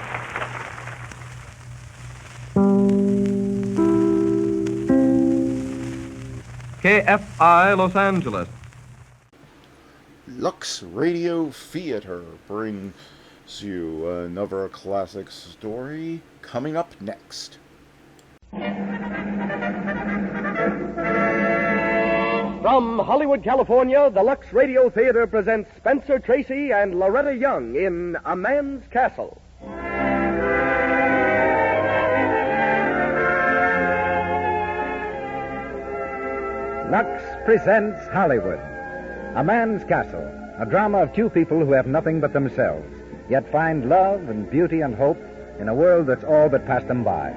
KFI Los Angeles. Lux Radio Theater brings you another classic story coming up next. From Hollywood, California, the Lux Radio Theater presents Spencer Tracy and Loretta Young in A Man's Castle. Lux presents Hollywood, A Man's Castle, a drama of two people who have nothing but themselves, yet find love and beauty and hope in a world that's all but passed them by.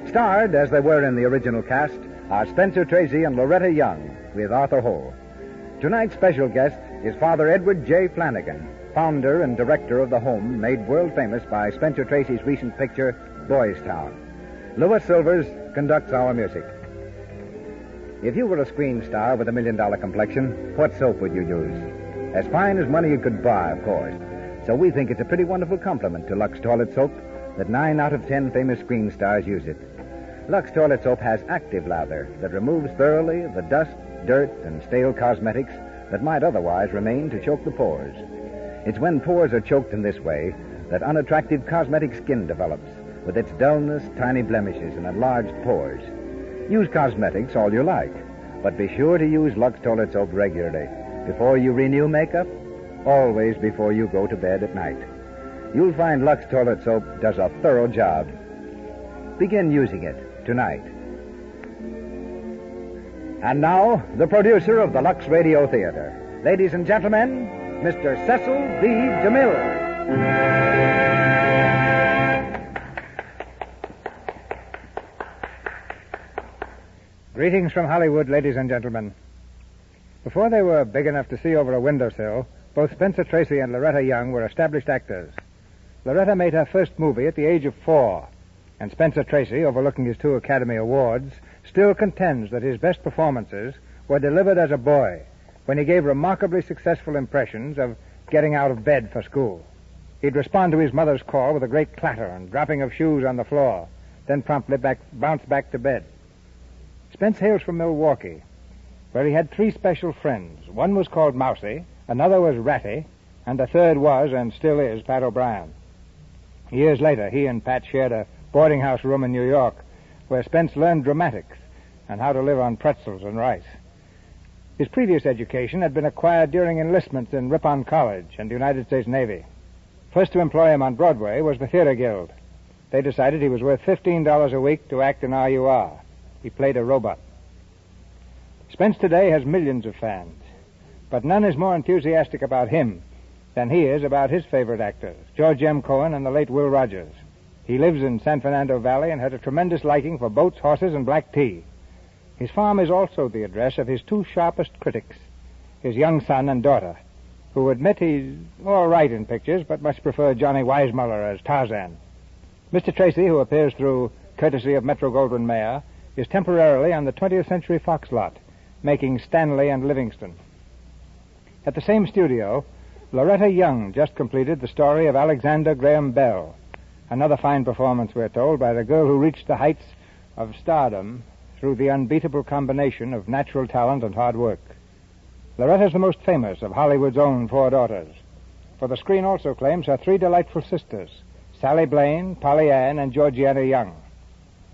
Starred, as they were in the original cast, are Spencer Tracy and Loretta Young, with Arthur Holt. Tonight's special guest is Father Edward J. Flanagan, founder and director of the home made world famous by Spencer Tracy's recent picture, Boys Town. Louis Silvers conducts our music. If you were a screen star with $1 million complexion, what soap would you use? As fine as money you could buy, of course. So we think it's a pretty wonderful compliment to Lux Toilet Soap that 9 out of 10 famous screen stars use it. Lux Toilet Soap has active lather that removes thoroughly the dust, dirt, and stale cosmetics that might otherwise remain to choke the pores. It's when pores are choked in this way that unattractive cosmetic skin develops, with its dullness, tiny blemishes, and enlarged pores. Use cosmetics all you like, but be sure to use Lux Toilet Soap regularly. Before you renew makeup, always before you go to bed at night. You'll find Lux Toilet Soap does a thorough job. Begin using it tonight. And now, the producer of the Lux Radio Theater. Ladies and gentlemen, Mr. Cecil B. DeMille. Greetings from Hollywood, ladies and gentlemen. Before they were big enough to see over a windowsill, both Spencer Tracy and Loretta Young were established actors. Loretta made her first movie at the age of 4, and Spencer Tracy, overlooking his 2 Academy Awards, still contends that his best performances were delivered as a boy, when he gave remarkably successful impressions of getting out of bed for school. He'd respond to his mother's call with a great clatter and dropping of shoes on the floor, then promptly bounce back to bed. Spence hails from Milwaukee, where he had 3 special friends. One was called Mousy, another was Ratty, and the third was, and still is, Pat O'Brien. Years later, he and Pat shared a boarding house room in New York, where Spence learned dramatics and how to live on pretzels and rice. His previous education had been acquired during enlistments in Ripon College and the United States Navy. First to employ him on Broadway was the Theater Guild. They decided he was worth $15 a week to act in RUR. He played a robot. Spence today has millions of fans, but none is more enthusiastic about him than he is about his favorite actors, George M. Cohan and the late Will Rogers. He lives in San Fernando Valley and had a tremendous liking for boats, horses, and black tea. His farm is also the address of his 2 sharpest critics, his young son and daughter, who admit he's all right in pictures, but much prefer Johnny Weissmuller as Tarzan. Mr. Tracy, who appears through courtesy of Metro-Goldwyn-Mayer, is temporarily on the 20th Century Fox lot, making Stanley and Livingston. At the same studio, Loretta Young just completed the story of Alexander Graham Bell, another fine performance, we're told, by the girl who reached the heights of stardom through the unbeatable combination of natural talent and hard work. Loretta's the most famous of Hollywood's own 4 daughters, for the screen also claims her 3 delightful sisters, Sally Blaine, Polly Ann, and Georgiana Young.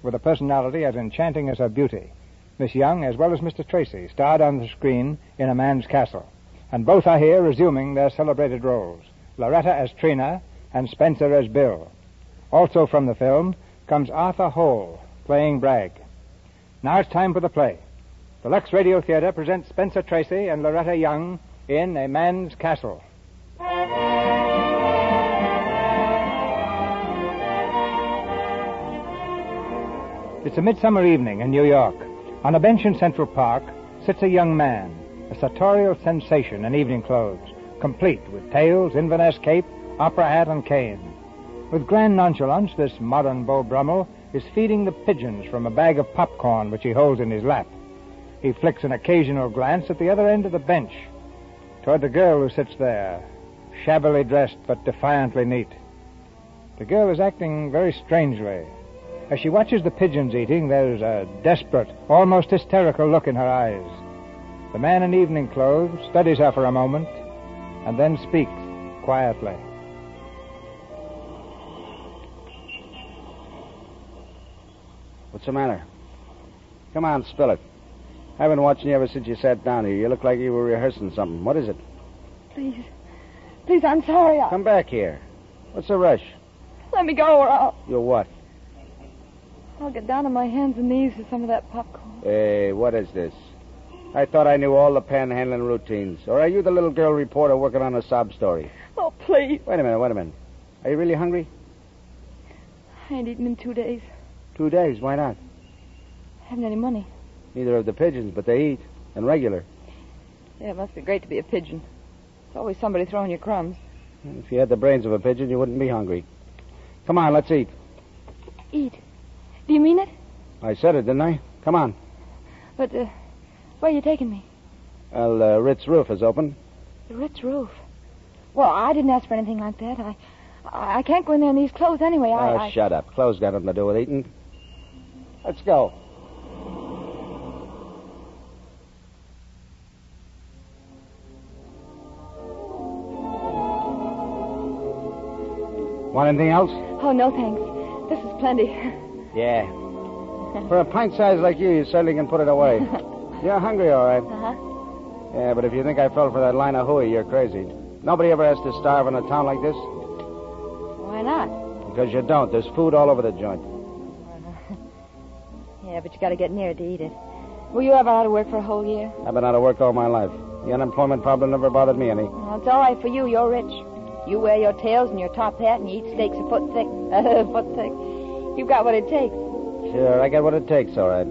With a personality as enchanting as her beauty, Miss Young, as well as Mr. Tracy, starred on the screen in A Man's Castle, and both are here resuming their celebrated roles, Loretta as Trina and Spencer as Bill. Also from the film comes Arthur Holt playing Bragg. Now it's time for the play. The Lux Radio Theater presents Spencer Tracy and Loretta Young in A Man's Castle. It's a midsummer evening in New York. On a bench in Central Park sits a young man, a sartorial sensation in evening clothes, complete with tails, Inverness cape, opera hat, and cane. With grand nonchalance, this modern Beau Brummel is feeding the pigeons from a bag of popcorn which he holds in his lap. He flicks an occasional glance at the other end of the bench, toward the girl who sits there, shabbily dressed but defiantly neat. The girl is acting very strangely. As she watches the pigeons eating, there's a desperate, almost hysterical look in her eyes. The man in evening clothes studies her for a moment and then speaks quietly. What's the matter? Come on, spill it. I've been watching you ever since you sat down here. You look like you were rehearsing something. What is it? Please. Please, I'm sorry. Come back here. What's the rush? Let me go or I'll... You're what? I'll get down on my hands and knees with some of that popcorn. Hey, what is this? I thought I knew all the panhandling routines. Or are you the little girl reporter working on a sob story? Oh, please. Wait a minute. Are you really hungry? I ain't eaten in 2 days. 2 days? Why not? I haven't any money. Neither have the pigeons, but they eat. And regular. Yeah, it must be great to be a pigeon. There's always somebody throwing you crumbs. If you had the brains of a pigeon, you wouldn't be hungry. Come on, let's eat. Eat? Do you mean it? I said it, didn't I? Come on. But, where are you taking me? Well, Ritz roof is open. The Ritz roof. Well, I didn't ask for anything like that. I can't go in there in these clothes anyway. Shut up. Clothes got nothing to do with eating. Let's go. Want anything else? Oh, no, thanks. This is plenty. Yeah. For a pint size like you certainly can put it away. You're hungry, all right. Uh-huh. Yeah, but if you think I fell for that line of hooey, you're crazy. Nobody ever has to starve in a town like this. Why not? Because you don't. There's food all over the joint. Yeah, but you got to get near it to eat it. Were you ever out of work for a whole year? I've been out of work all my life. The unemployment problem never bothered me any. Well, it's all right for you. You're rich. You wear your tails and your top hat and you eat steaks a foot thick. Foot thick. You've got what it takes. Sure, I got what it takes, all right.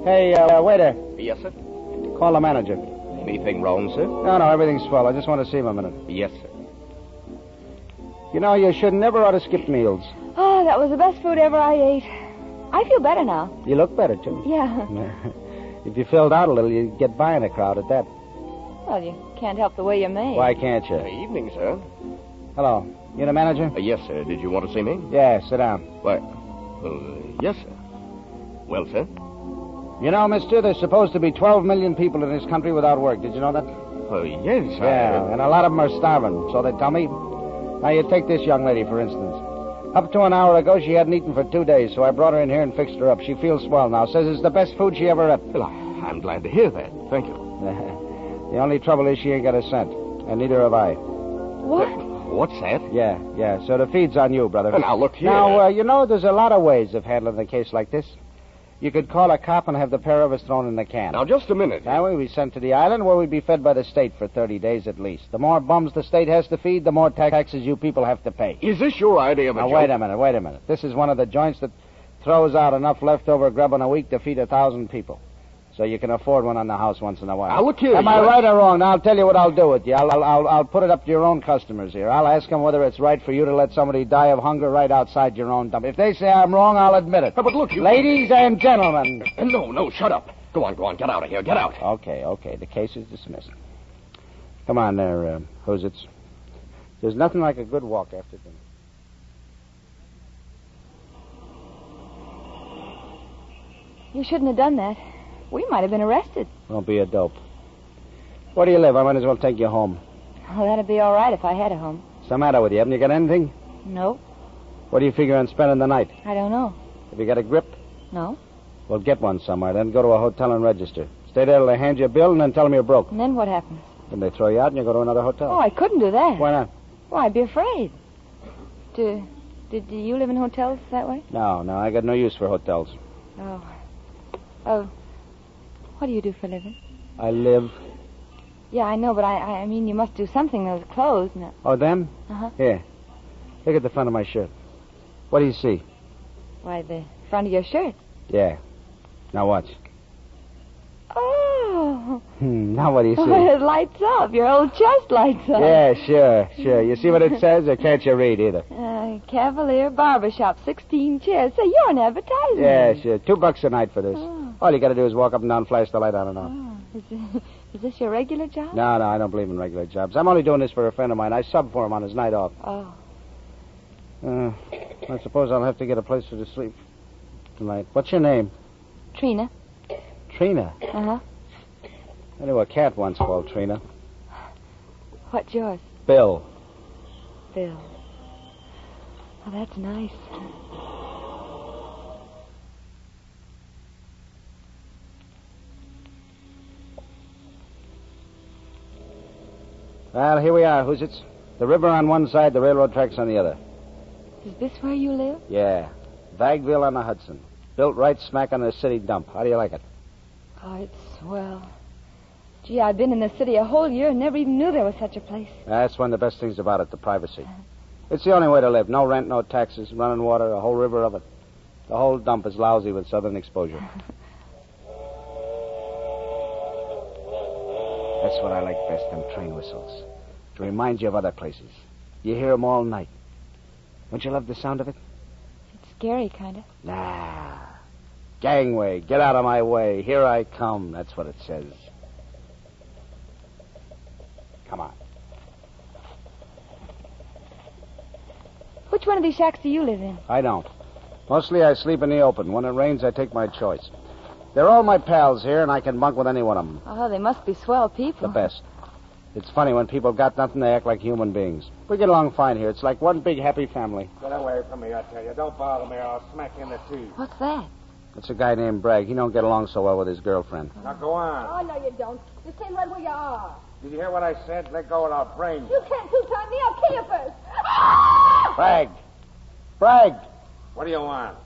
Hey, waiter. Yes, sir? Call the manager. Anything wrong, sir? No, everything's swell. I just want to see him a minute. Yes, sir. You know, you should never ought to skip meals. Oh, that was the best food ever I ate. I feel better now. You look better, too. Yeah. If you filled out a little, you'd get by in a crowd at that. Well, you can't help the way you're made. Why can't you? Evening, sir. Hello. You the manager? Yes, sir. Did you want to see me? Yeah, sit down. Why, yes, sir. Well, sir? You know, mister, there's supposed to be 12 million people in this country without work. Did you know that? Yes, Yeah, and a lot of them are starving, so they tell me. Now, you take this young lady, for instance. Up to an hour ago, she hadn't eaten for 2 days, so I brought her in here and fixed her up. She feels swell now. Says it's the best food she ever ate. Well, I'm glad to hear that. Thank you. The only trouble is she ain't got a cent, and neither have I. What? What's that? Yeah, so the feed's on you, brother. Now, look here. Now, you know, there's a lot of ways of handling a case like this. You could call a cop and have the pair of us thrown in the can. Now, just a minute. That way we'd be sent to the island where we'd be fed by the state for 30 days at least. The more bums the state has to feed, the more taxes you people have to pay. Is this your idea of a Now, joke? wait a minute. This is one of the joints that throws out enough leftover grub in a week to feed 1,000 people. So you can afford one on the house once in a while. Now, look here. Am I right or wrong? Now, I'll tell you what I'll do with you. I'll put it up to your own customers here. I'll ask them whether it's right for you to let somebody die of hunger right outside your own dump. If they say I'm wrong, I'll admit it. But look, you... Ladies and gentlemen. No, shut up. Go on, get out of here. Get out. Okay. The case is dismissed. Come on there, who's it? There's nothing like a good walk after dinner. You shouldn't have done that. We might have been arrested. Don't be a dope. Where do you live? I might as well take you home. Oh, that'd be all right if I had a home. What's the matter with you? Haven't you got anything? No, What do you figure on spending the night? I don't know. Have you got a grip? No. Well, get one somewhere, then go to a hotel and register. Stay there till they hand you a bill, and then tell them you're broke. And then what happens? Then they throw you out, and you go to another hotel. Oh, I couldn't do that. Why not? Well, I'd be afraid. Did you live in hotels that way? No, I got no use for hotels. Oh, what do you do for a living? I live. Yeah, I know, but I mean, you must do something with those clothes. No. Oh, them? Uh-huh. Here. Look at the front of my shirt. What do you see? Why, the front of your shirt. Yeah. Now watch. Oh. Now what do you see? It lights up. Your whole chest lights up. Yeah, sure. You see what it says, or can't you read either? Cavalier Barbershop, 16 chairs. Say, you're an advertisement. Yeah, sure. $2 a night for this. All you got to do is walk up and down, flash the light on and off. Is this your regular job? No, I don't believe in regular jobs. I'm only doing this for a friend of mine. I sub for him on his night off. Oh. I suppose I'll have to get a place to sleep tonight. What's your name? Trina. Trina? Uh-huh. I knew a cat once called Trina. What's yours? Bill. Bill. Oh, that's nice. Well, here we are, who's it? The river on one side, the railroad tracks on the other. Is this where you live? Yeah. Vagville on the Hudson. Built right smack on the city dump. How do you like it? Oh, it's swell. Gee, I've been in the city a whole year and never even knew there was such a place. That's one of the best things about it, the privacy. It's the only way to live. No rent, no taxes, running water, a whole river of it. The whole dump is lousy with southern exposure. That's what I like best, them train whistles. To remind you of other places. You hear them all night. Don't you love the sound of it? It's scary, kind of. Nah. Gangway, get out of my way. Here I come. That's what it says. Come on. Which one of these shacks do you live in? I don't. Mostly I sleep in the open. When it rains, I take my choice. They're all my pals here, and I can bunk with any one of them. Oh, they must be swell people. The best. It's funny, when people got nothing, they act like human beings. We get along fine here. It's like one big happy family. Get away from me, I tell you. Don't bother me or I'll smack you in the teeth. What's that? It's a guy named Bragg. He don't get along so well with his girlfriend. Now go on. Oh, no, you don't. You stay right where you are. Did you hear what I said? Let go and I'll brain you. You can't two-time me. I'll kill you first. Bragg! Bragg! What do you want?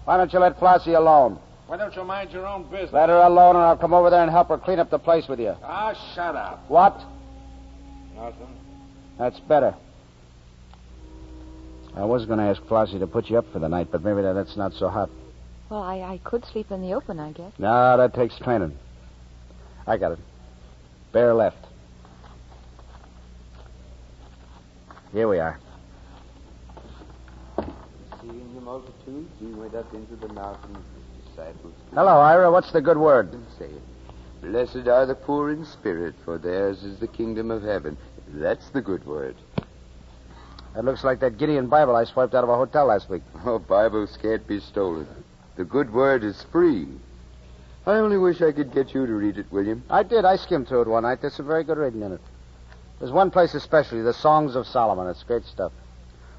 Why don't you let Flossie alone? Why don't you mind your own business? Let her alone or I'll come over there and help her clean up the place with you. Ah, shut up. What? Nothing. That's better. I was going to ask Flossie to put you up for the night, but maybe that's not so hot. Well, I could sleep in the open, I guess. No, that takes training. I got it. Bare left. Here we are. Seeing the multitudes, he went up into the mountain with his disciples. Hello, Ira. What's the good word? Saying, blessed are the poor in spirit, for theirs is the kingdom of heaven. That's the good word. That looks like that Gideon Bible I swiped out of a hotel last week. Oh, Bibles can't be stolen. The good word is free. I only wish I could get you to read it, William. I did. I skimmed through it one night. There's some very good reading in it. There's one place especially, the Songs of Solomon. It's great stuff.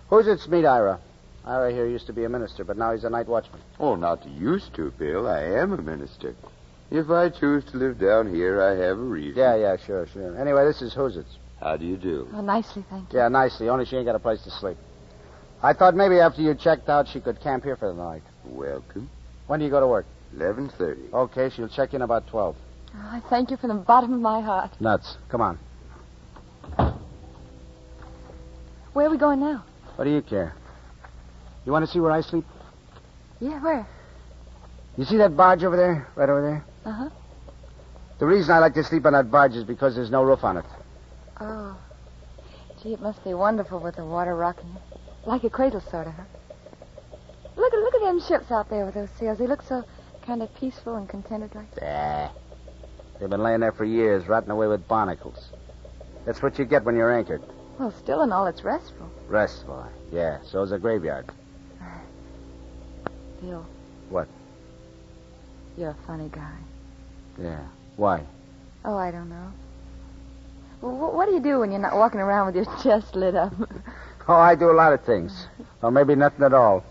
Who's it, meet Ira? Ira here used to be a minister, but now he's a night watchman. Oh, not used to, Bill. I am a minister. If I choose to live down here, I have a reason. Yeah, sure. Anyway, this is Who's It's. How do you do? Oh, nicely, thank you. Yeah, nicely. Only she ain't got a place to sleep. I thought maybe after you checked out, she could camp here for the night. Welcome. When do you go to work? 11:30. Okay, she'll check in about 12. Oh, I thank you from the bottom of my heart. Nuts. Come on. Where are we going now? What do you care? You want to see where I sleep? Yeah, where? You see that barge over there? Right over there? Uh-huh. The reason I like to sleep on that barge is because there's no roof on it. Oh. Gee, it must be wonderful with the water rocking it. Like a cradle, sort of, huh? Look at them ships out there with those sails. They look so kind of peaceful and contented like. They've been laying there for years, rotting away with barnacles. That's what you get when you're anchored. Well, still and all, it's restful. Restful, yeah. So's a graveyard. Bill. What? You're a funny guy. Yeah. Why? Oh, I don't know. Well, what do you do when you're not walking around with your chest lit up? Oh, I do a lot of things. Or maybe nothing at all.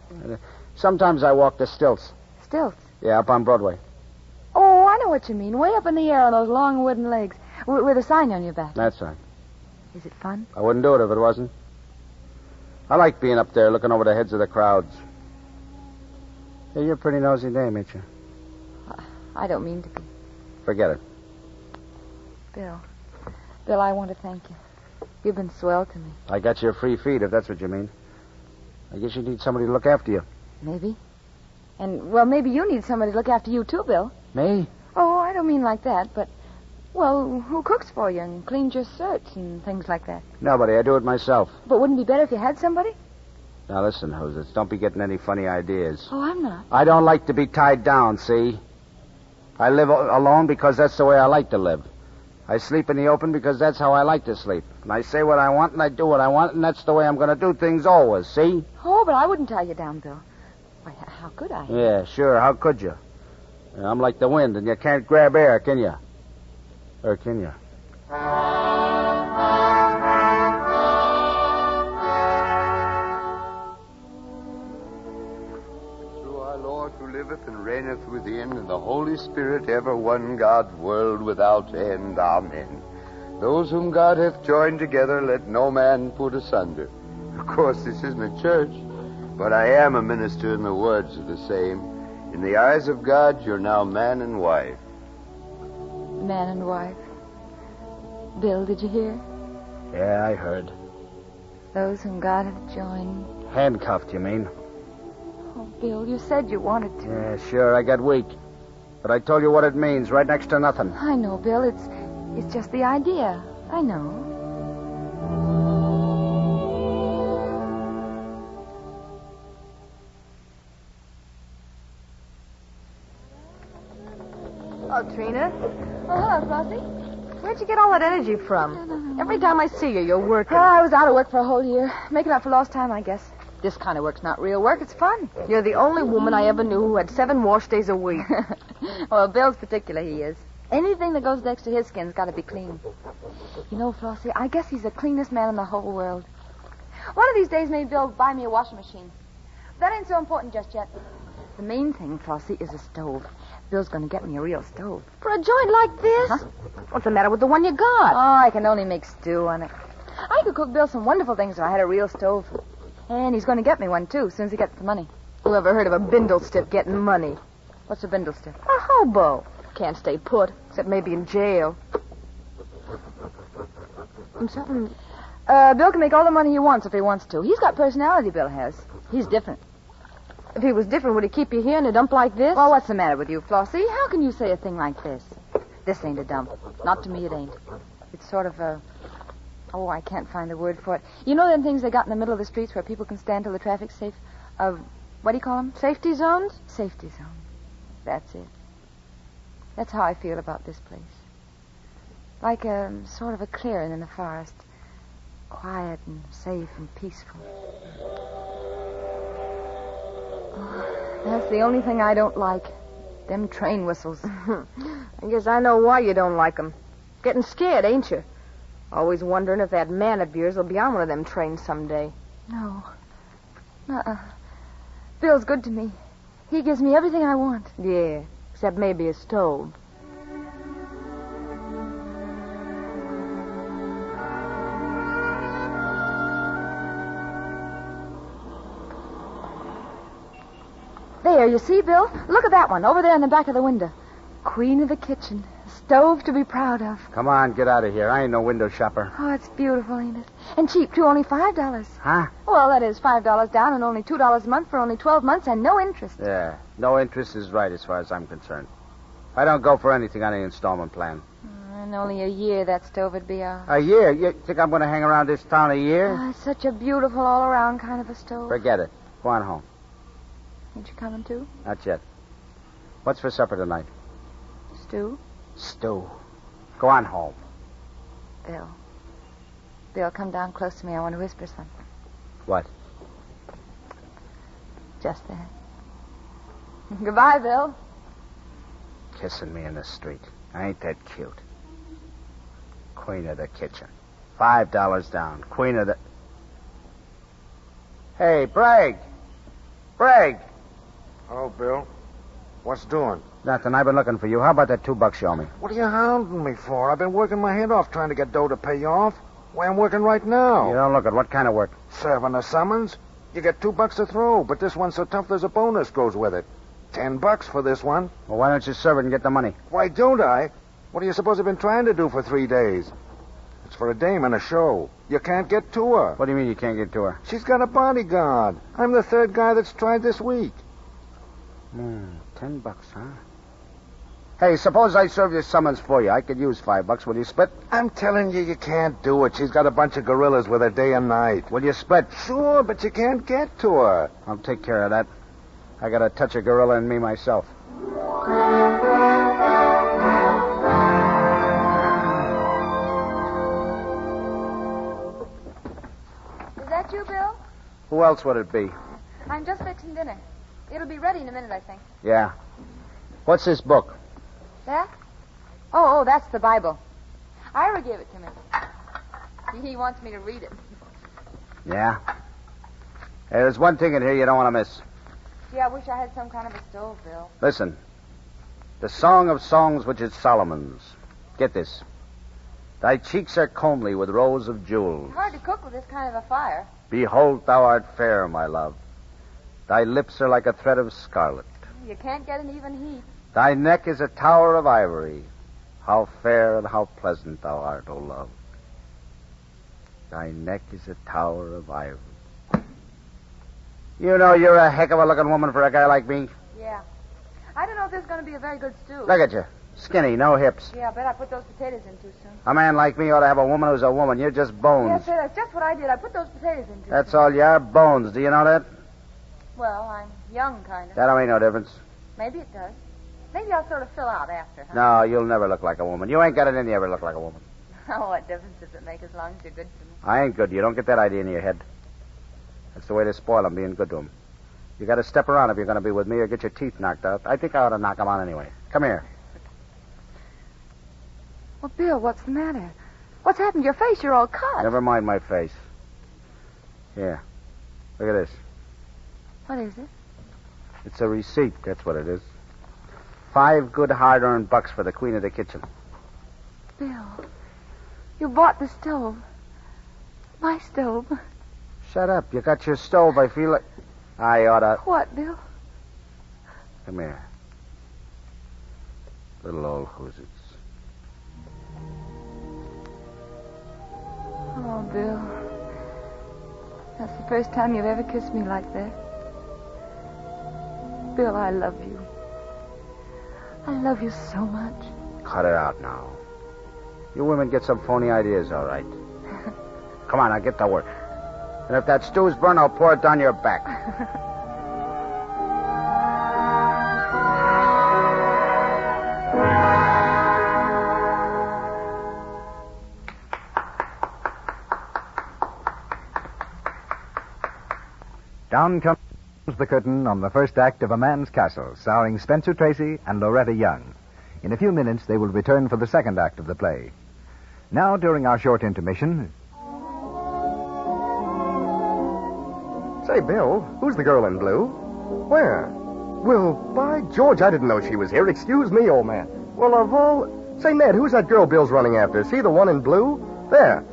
Sometimes I walk the stilts. Stilts? Yeah, up on Broadway. Oh, I know what you mean. Way up in the air on those long wooden legs with a sign on your back. That's right. Is it fun? I wouldn't do it if it wasn't. I like being up there looking over the heads of the crowds. Hey, you're a pretty nosy dame, ain't you? I don't mean to be. Forget it. Bill, I want to thank you. You've been swell to me. I got you a free feed, if that's what you mean. I guess you need somebody to look after you. Maybe. And, well, maybe you need somebody to look after you, too, Bill. Me? Oh, I don't mean like that, but, well, who cooks for you and cleans your shirts and things like that? Nobody. I do it myself. But wouldn't it be better if you had somebody? Now, listen, Hosets, don't be getting any funny ideas. Oh, I'm not. I don't like to be tied down, see? I live alone because that's the way I like to live. I sleep in the open because that's how I like to sleep. And I say what I want and I do what I want, and that's the way I'm going to do things always, see? Oh, but I wouldn't tie you down, Bill. Why, how could I? Yeah, sure. How could you? I'm like the wind, and you can't grab air, can you? Or can you? Who liveth and reigneth within, and the Holy Spirit, ever one God, world without end. Amen. Those whom God hath joined together, let no man put asunder. Of course, this isn't a church, but I am a minister, and the words are the same. In the eyes of God, you're now man and wife. Man and wife. Bill, did you hear? Yeah, I heard. Those whom God hath joined. Handcuffed, you mean? Oh, Bill, you said you wanted to. Yeah, sure, I got weak. But I told you what it means, right next to nothing. I know, Bill. It's just the idea. I know. Oh, Trina. Oh, hello, Crosby. Where'd you get all that energy from? Every time I see you, you're working. I was out of work for a whole year. Making up for lost time, I guess. This kind of work's not real work. It's fun. You're the only woman I ever knew who had 7 wash days a week. Well, Bill's particular, he is. Anything that goes next to his skin's got to be clean. You know, Flossie, I guess he's the cleanest man in the whole world. One of these days, maybe Bill will buy me a washing machine. That ain't so important just yet. The main thing, Flossie, is a stove. Bill's going to get me a real stove. For a joint like this? Huh? What's the matter with the one you got? Oh, I can only make stew on it. I could cook Bill some wonderful things if I had a real stove. And he's going to get me one, too, as soon as he gets the money. Who ever heard of a bindlestiff getting money? What's a bindlestiff? A hobo. Can't stay put, except maybe in jail. Something... Bill can make all the money he wants if he wants to. He's got personality, Bill has. He's different. If he was different, would he keep you here in a dump like this? Well, what's the matter with you, Flossie? How can you say a thing like this? This ain't a dump. Not to me, it ain't. It's sort of a... Oh, I can't find the word for it. You know them things they got in the middle of the streets where people can stand till the traffic's safe? What do you call them? Safety zones? Safety zone. That's it. That's how I feel about this place. Like a sort of a clearing in the forest. Quiet and safe and peaceful. Oh, that's the only thing I don't like. Them train whistles. I guess I know why you don't like them. Getting scared, ain't you? Always wondering if that man of yours will be on one of them trains someday. No. Bill's good to me. He gives me everything I want. Yeah, except maybe a stove. There, you see, Bill? Look at that one, over there in the back of the window. Queen of the kitchen. A stove to be proud of. Come on, get out of here. I ain't no window shopper. Oh, it's beautiful, ain't it? And cheap, too, only $5. Huh? Well, that is $5 down and only $2 a month for only 12 months and no interest. Yeah, no interest is right as far as I'm concerned. I don't go for anything on the installment plan. In only a year, that stove would be ours. A year? You think I'm going to hang around this town a year? Oh, it's such a beautiful all-around kind of a stove. Forget it. Go on home. Ain't you coming, too? Not yet. What's for supper tonight? Stew. Stew. Go on home. Bill, come down close to me. I want to whisper something. What? Just that. Goodbye, Bill. Kissing me in the street. Ain't that cute? Queen of the kitchen. $5 down. Queen of the... Hey, Bragg! Bragg! Oh, Bill. What's doing? Nothing. I've been looking for you. How about that $2 you owe me? What are you hounding me for? I've been working my head off trying to get dough to pay you off. Why, I'm working right now. You don't look at what kind of work? Serving a summons. You get $2 to throw, but this one's so tough there's a bonus goes with it. $10 for this one. Well, why don't you serve it and get the money? Why don't I? What do you suppose I've been trying to do for 3 days? It's for a dame in a show. You can't get to her. What do you mean you can't get to her? She's got a bodyguard. I'm the 3rd guy that's tried this week. $10, huh? Hey, suppose I serve your summons for you. I could use $5. Will you split? I'm telling you, you can't do it. She's got a bunch of gorillas with her day and night. Will you split? Sure, but you can't get to her. I'll take care of that. I got a touch of gorilla in me myself. Is that you, Bill? Who else would it be? I'm just fixing dinner. It'll be ready in a minute, I think. Yeah. What's this book? That? Oh, that's the Bible. Ira gave it to me. He wants me to read it. Yeah? Hey, there's one thing in here you don't want to miss. Gee, I wish I had some kind of a stove, Bill. Listen. The Song of Songs, which is Solomon's. Get this. Thy cheeks are comely with rows of jewels. Hard to cook with this kind of a fire. Behold, thou art fair, my love. Thy lips are like a thread of scarlet. You can't get an even heat. Thy neck is a tower of ivory. How fair and how pleasant thou art, O love. Thy neck is a tower of ivory. You know you're a heck of a looking woman for a guy like me. Yeah. I don't know if this is going to be a very good stew. Look at you. Skinny, no hips. Yeah, I bet I put those potatoes in too soon. A man like me ought to have a woman who's a woman. You're just bones. Yes, sir, that's just what I did. I put those potatoes in too That's soon. all you are, bones. Do you know that? Well, I'm young, kind of. That don't make no difference. Maybe it does. Maybe I'll sort of fill out after, huh? No, you'll never look like a woman. You ain't got it in you ever look like a woman. Oh, what difference does it make as long as you're good to me? I ain't good. You don't get that idea in your head. That's the way they spoil them, being good to them. You got to step around if you're going to be with me or get your teeth knocked out. I think I ought to knock them out anyway. Come here. Well, Bill, what's the matter? What's happened to your face? You're all cut. Never mind my face. Here. Look at this. What is it? It's a receipt. That's what it is. 5 good hard-earned bucks for the queen of the kitchen. Bill, you bought the stove. My stove. Shut up. You got your stove. I feel like... I ought to... What, Bill? Come here. Little old hoosers. Oh, Bill. That's the first time you've ever kissed me like that. Bill, I love you. I love you so much. Cut it out now. You women get some phony ideas, all right. Come on, I'll get to work. And if that stew's burned, I'll pour it down your back. Down comes the curtain on the first act of A Man's Castle, starring Spencer Tracy and Loretta Young. In a few minutes, they will return for the second act of the play. Now, during our short intermission... Say, Bill, who's the girl in blue? Where? Well, by George, I didn't know she was here. Excuse me, old man. Well, of all... Say, Ned, who's that girl Bill's running after? See the one in blue? There.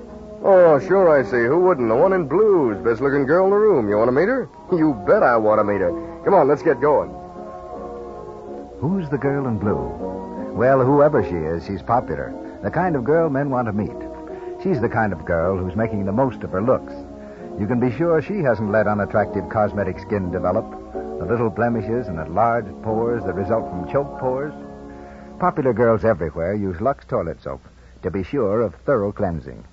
Oh, sure I see. Who wouldn't? The one in blue's best-looking girl in the room. You want to meet her? You bet I want to meet her. Come on, let's get going. Who's the girl in blue? Well, whoever she is, she's popular. The kind of girl men want to meet. She's the kind of girl who's making the most of her looks. You can be sure she hasn't let unattractive cosmetic skin develop. The little blemishes and enlarged pores that result from choke pores. Popular girls everywhere use Lux toilet soap to be sure of thorough cleansing.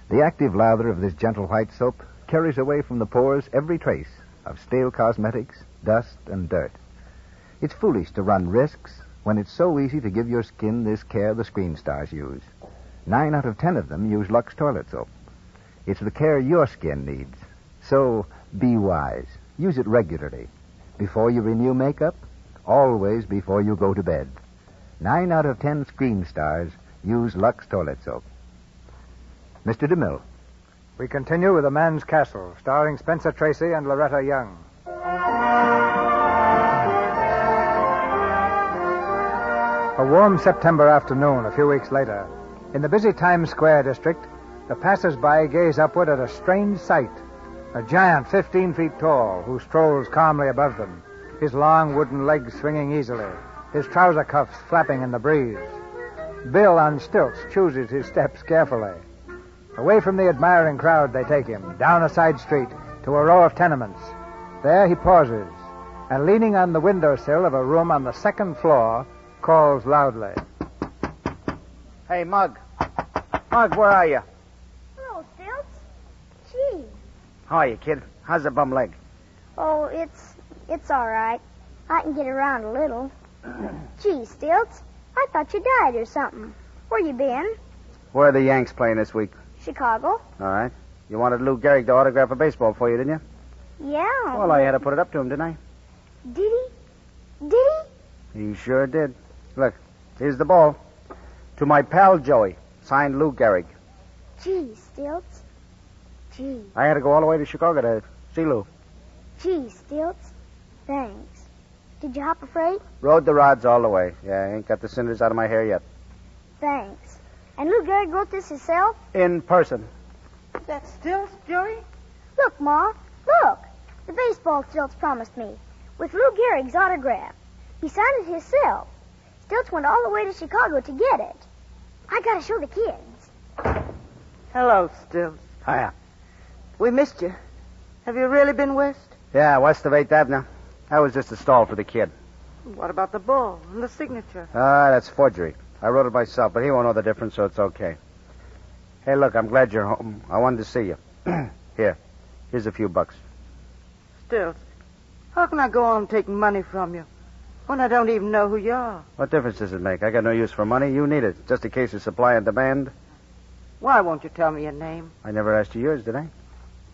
The active lather of this gentle white soap carries away from the pores every trace of stale cosmetics, dust, and dirt. It's foolish to run risks when it's so easy to give your skin this care the screen stars use. 9 out of 10 of them use Lux toilet soap. It's the care your skin needs. So be wise. Use it regularly. Before you renew makeup, always before you go to bed. 9 out of 10 screen stars use Lux toilet soap. Mr. DeMille. We continue with A Man's Castle, starring Spencer Tracy and Loretta Young. A warm September afternoon, a few weeks later, in the busy Times Square district, the passers-by gaze upward at a strange sight. A giant 15 feet tall who strolls calmly above them, his long wooden legs swinging easily, his trouser cuffs flapping in the breeze. Bill on stilts chooses his steps carefully. Away from the admiring crowd, they take him, down a side street, to a row of tenements. There he pauses, and leaning on the windowsill of a room on the second floor, calls loudly. Hey, Mug. Mug, where are you? Hello, Stilts. Gee. How are you, kid? How's the bum leg? Oh, it's all right. I can get around a little. Gee, Stilts, I thought you died or something. Where you been? Where are the Yanks playing this week? Chicago. All right. You wanted Lou Gehrig to autograph a baseball for you, didn't you? Yeah. Well, I had to put it up to him, didn't I? Did he? Did he? He sure did. Look, here's the ball. To my pal Joey, signed Lou Gehrig. Gee, Stilts. Gee. I had to go all the way to Chicago to see Lou. Gee, Stilts. Thanks. Did you hop a freight? Rode the rods all the way. Yeah, I ain't got the cinders out of my hair yet. Thanks. And Lou Gehrig wrote this himself? In person. That's Stilts, Joey? Look, Ma. Look. The baseball Stilts promised me. With Lou Gehrig's autograph. He signed it himself. Stilts went all the way to Chicago to get it. I gotta show the kids. Hello, Stilts. Hiya. We missed you. Have you really been west? Yeah, west of 8th Avenue. That was just a stall for the kid. What about the ball and the signature? That's forgery. I wrote it myself, but he won't know the difference, so it's okay. Hey, look, I'm glad you're home. I wanted to see you. Here's a few bucks. Stilts, how can I go on taking money from you when I don't even know who you are? What difference does it make? I got no use for money. You need it. Just a case of supply and demand. Why won't you tell me your name? I never asked you yours, did I?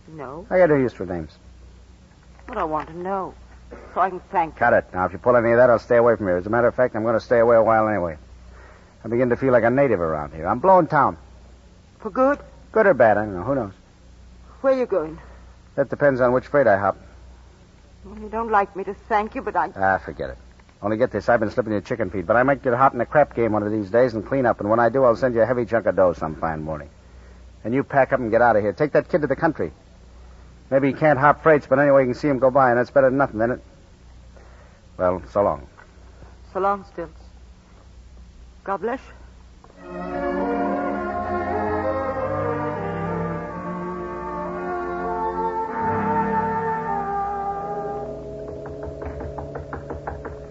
No. I got no use for names. But I want to know so I can thank you. Cut it. Now, if you pull any of that, I'll stay away from here. As a matter of fact, I'm going to stay away a while anyway. I begin to feel like a native around here. I'm blowing town. For good? Good or bad, I don't know. Who knows? Where are you going? That depends on which freight I hop. Well, you don't like me to thank you, but Forget it. Only get this. I've been slipping you chicken feed, but I might get hot in the crap game one of these days and clean up, and when I do, I'll send you a heavy chunk of dough some fine morning. And you pack up and get out of here. Take that kid to the country. Maybe he can't hop freights, but anyway, you can see him go by, and that's better than nothing, isn't it? Well, so long. So long, Stilts. God bless you.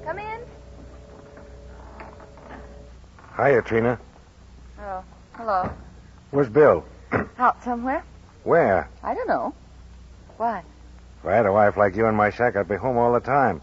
Come in. Hiya, Trina. Oh, hello. Where's Bill? Out somewhere? Where? I don't know. Why? If I had a wife like you in my shack, I'd be home all the time.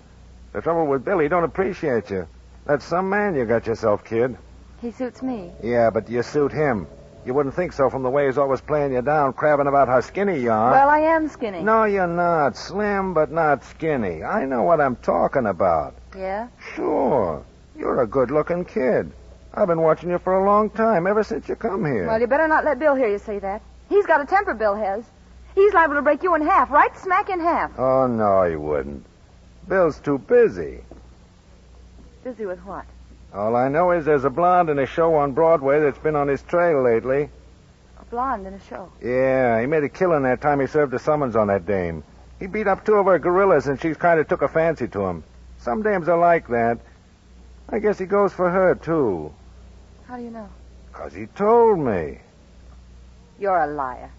The trouble with Bill, he don't appreciate you. That's some man you got yourself, kid. He suits me. Yeah, but you suit him. You wouldn't think so from the way he's always playing you down, crabbing about how skinny you are. Well, I am skinny. No, you're not. Slim, but not skinny. I know what I'm talking about. Yeah? Sure. You're a good-looking kid. I've been watching you for a long time, ever since you come here. Well, you better not let Bill hear you say that. He's got a temper, Bill has. He's liable to break you in half, right smack in half. Oh, no, he wouldn't. Bill's too busy. Busy with what? All I know is there's a blonde in a show on Broadway that's been on his trail lately. A blonde in a show. Yeah, he made a killing that time he served a summons on that dame. He beat up 2 of her gorillas, and she's kind of took a fancy to him. Some dames are like that. I guess he goes for her, too. How do you know? 'Cause he told me. You're a liar.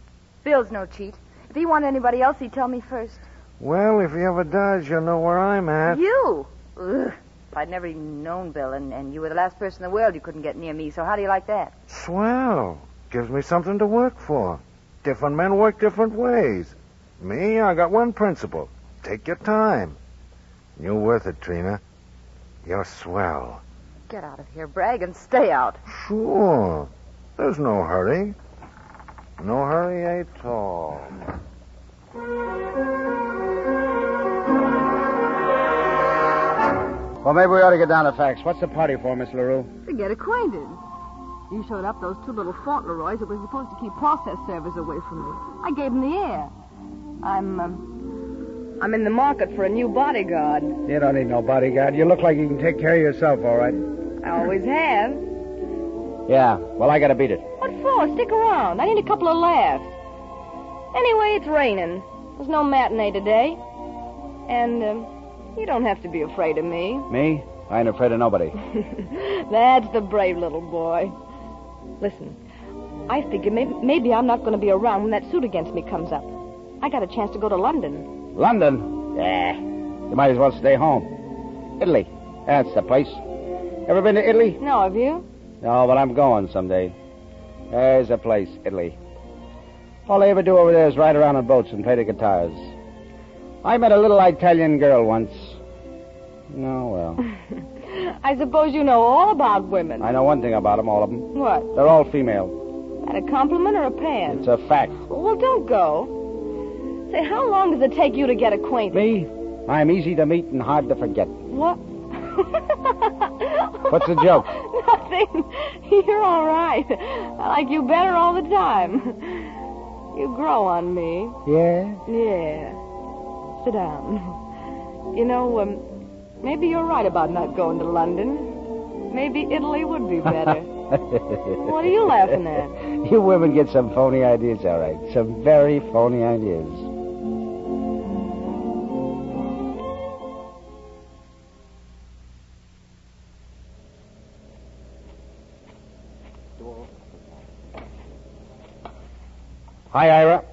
Bill's no cheat. If he wanted anybody else, he'd tell me first. Well, if he ever does, you'll know where I'm at. You? Ugh. If I'd never even known Bill, and you were the last person in the world you couldn't get near me, so how do you like that? Swell. Gives me something to work for. Different men work different ways. Me, I got one principle. Take your time. You're worth it, Trina. You're swell. Get out of here, brag, and stay out. Sure. There's no hurry. No hurry at all. Well, maybe we ought to get down to facts. What's the party for, Miss LaRue? To get acquainted. You showed up those 2 little Fauntleroys that were supposed to keep process servers away from me. I gave them the air. I'm in the market for a new bodyguard. You don't need no bodyguard. You look like you can take care of yourself, all right. I always have. Yeah, well, I gotta beat it. What for? Stick around. I need a couple of laughs. Anyway, it's raining. There's no matinee today. And, you don't have to be afraid of me. Me? I ain't afraid of nobody. That's the brave little boy. Listen, I figure maybe I'm not going to be around when that suit against me comes up. I got a chance to go to London. London? Yeah. You might as well stay home. Italy. That's the place. Ever been to Italy? No, have you? No, but I'm going someday. There's a place, Italy. All they ever do over there is ride around on boats and play the guitars. I met a little Italian girl once. No, well. I suppose you know all about women. I know one thing about them, all of them. What? They're all female. That a compliment or a pan? It's a fact. Well, don't go. Say, how long does it take you to get acquainted? Me? I'm easy to meet and hard to forget. What? What's the joke? Nothing. You're all right. I like you better all the time. You grow on me. Yeah? Yeah. Sit down. You know, maybe you're right about not going to London. Maybe Italy would be better. What are you laughing at? You women get some phony ideas, all right. Some very phony ideas. Hi, Ira.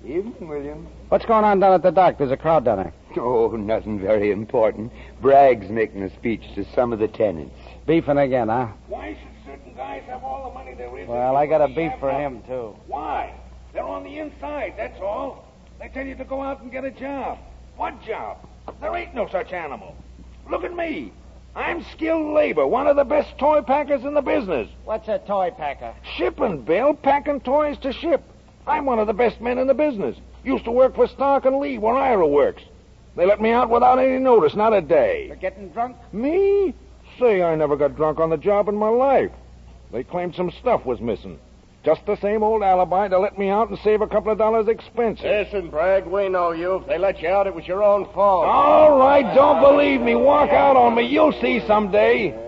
Evening, William. What's going on down at the dock? There's a crowd down there. Oh, nothing very important. Bragg's making a speech to some of the tenants. Beefing again, huh? Why should certain guys have all the money there is? Well, I got a beef for him, too. Why? They're on the inside, that's all. They tell you to go out and get a job. What job? There ain't no such animal. Look at me. I'm skilled labor, one of the best toy packers in the business. What's a toy packer? Shipping, Bill, packing toys to ship. I'm one of the best men in the business. Used to work for Stark and Lee, where Ira works. They let me out without any notice, not a day. For getting drunk? Me? Say, I never got drunk on the job in my life. They claimed some stuff was missing. Just the same old alibi to let me out and save a couple of dollars expenses. Listen, Bragg, we know you. If they let you out, it was your own fault. All right, don't believe me. Walk out on me. You'll see someday.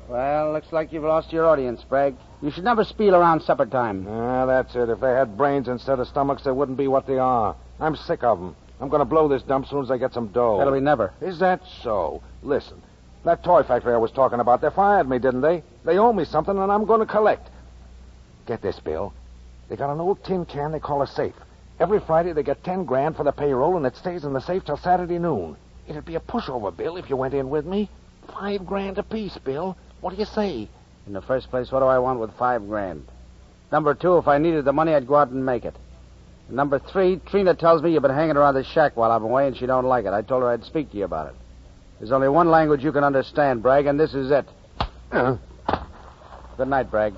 Well, looks like you've lost your audience, Bragg. You should never spiel around supper time. That's it. If they had brains instead of stomachs, they wouldn't be what they are. I'm sick of them. I'm going to blow this dump soon as I get some dough. That'll be never. Is that so? Listen, that toy factory I was talking about, they fired me, didn't they? They owe me something, and I'm going to collect. Get this, Bill. They got an old tin can they call a safe. Every Friday they get $10,000 for the payroll, and it stays in the safe till Saturday noon. It'd be a pushover, Bill, if you went in with me. $5,000 apiece, Bill. What do you say? In the first place, what do I want with $5,000? Number two, if I needed the money, I'd go out and make it. And number three, Trina tells me you've been hanging around the shack while I'm away, and she don't like it. I told her I'd speak to you about it. There's only one language you can understand, Bragg, and this is it. Good night, Bragg.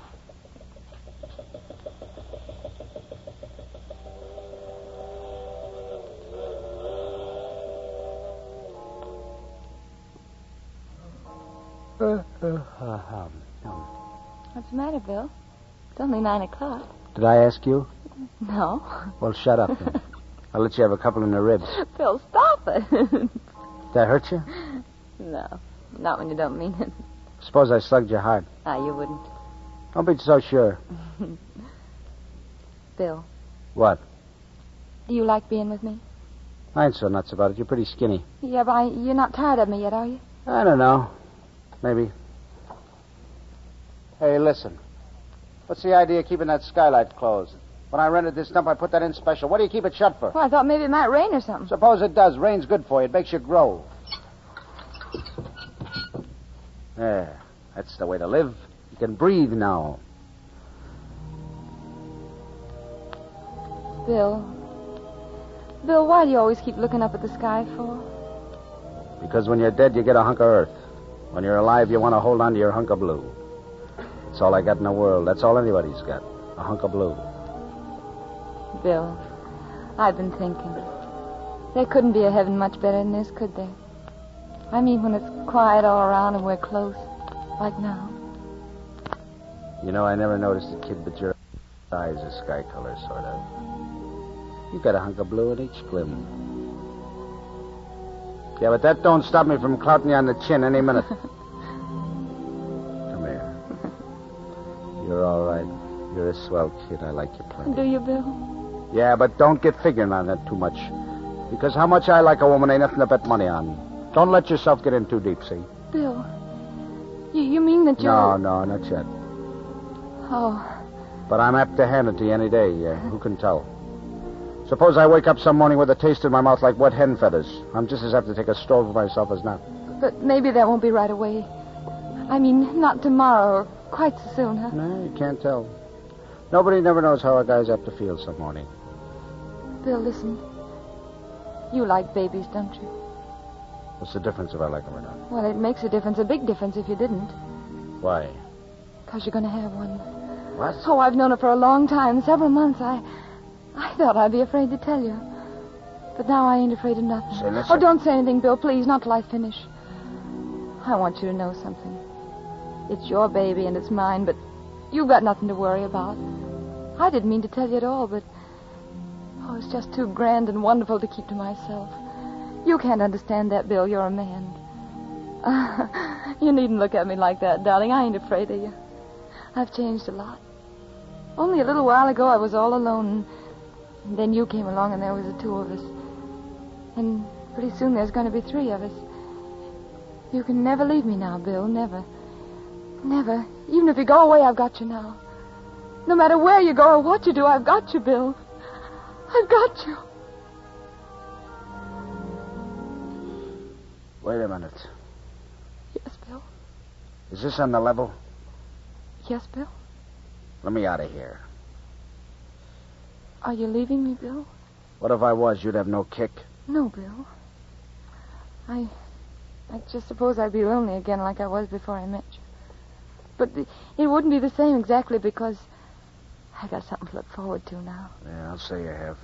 What's the matter, Bill? It's only 9 o'clock. Did I ask you? No. Well, shut up, then. I'll let you have a couple in the ribs. Bill, stop it. Did that hurt you? No, not when you don't mean it. Suppose I slugged you hard. You wouldn't. Don't be so sure. Bill, What? do you like being with me? I ain't so nuts about it. You're pretty skinny. Yeah, but you're not tired of me yet, are you? I don't know. Maybe. Hey, listen. What's the idea of keeping that skylight closed? When I rented this dump, I put that in special. What do you keep it shut for? Well, I thought maybe it might rain or something. Suppose it does. Rain's good for you. It makes you grow. There. That's the way to live. You can breathe now. Bill, why do you always keep looking up at the sky for? Because when you're dead, you get a hunk of earth. When you're alive, you want to hold on to your hunk of blue. That's all I got in the world. That's all anybody's got. A hunk of blue. Bill, I've been thinking. There couldn't be a heaven much better than this, could there? I mean, when it's quiet all around and we're close, like now. You know, I never noticed a kid, but your eyes are sky color, sort of. You got a hunk of blue in each glim. Yeah, but that don't stop me from clouting you on the chin any minute. Come here. You're all right. You're a swell kid. I like you plenty. Do you, Bill? Yeah, but don't get figuring on that too much. Because how much I like a woman ain't nothing to bet money on. Don't let yourself get in too deep, see? Bill, you mean that you're... No, not yet. Oh. But I'm apt to hand it to you any day. Who can tell? Suppose I wake up some morning with a taste in my mouth like wet hen feathers. I'm just as apt to take a stroll for myself as not. But maybe that won't be right away. I mean, not tomorrow or quite so soon, huh? No, you can't tell. Nobody never knows how a guy's apt to feel some morning. Bill, listen. You like babies, don't you? What's the difference if I like them or not? Well, it makes a difference, a big difference if you didn't. Why? Because you're going to have one. What? Oh, I've known it for a long time, several months. I thought I'd be afraid to tell you. But now I ain't afraid of nothing. Say, listen. Oh, don't say anything, Bill, please, not till I finish. I want you to know something. It's your baby and it's mine, but you've got nothing to worry about. I didn't mean to tell you at all, but... Oh, it's just too grand and wonderful to keep to myself. You can't understand that, Bill. You're a man. You needn't look at me like that, darling. I ain't afraid of you. I've changed a lot. Only a little while ago, I was all alone. And then you came along, and there was the two of us. And pretty soon, there's going to be three of us. You can never leave me now, Bill. Never. Never. Even if you go away, I've got you now. No matter where you go or what you do, I've got you, Bill. I've got you. Wait a minute. Yes, Bill. Is this on the level? Yes, Bill. Let me out of here. Are you leaving me, Bill? What if I was? You'd have no kick. No, Bill. I just suppose I'd be lonely again like I was before I met you. But it wouldn't be the same exactly because I got something to look forward to now. Yeah, I'll say you have.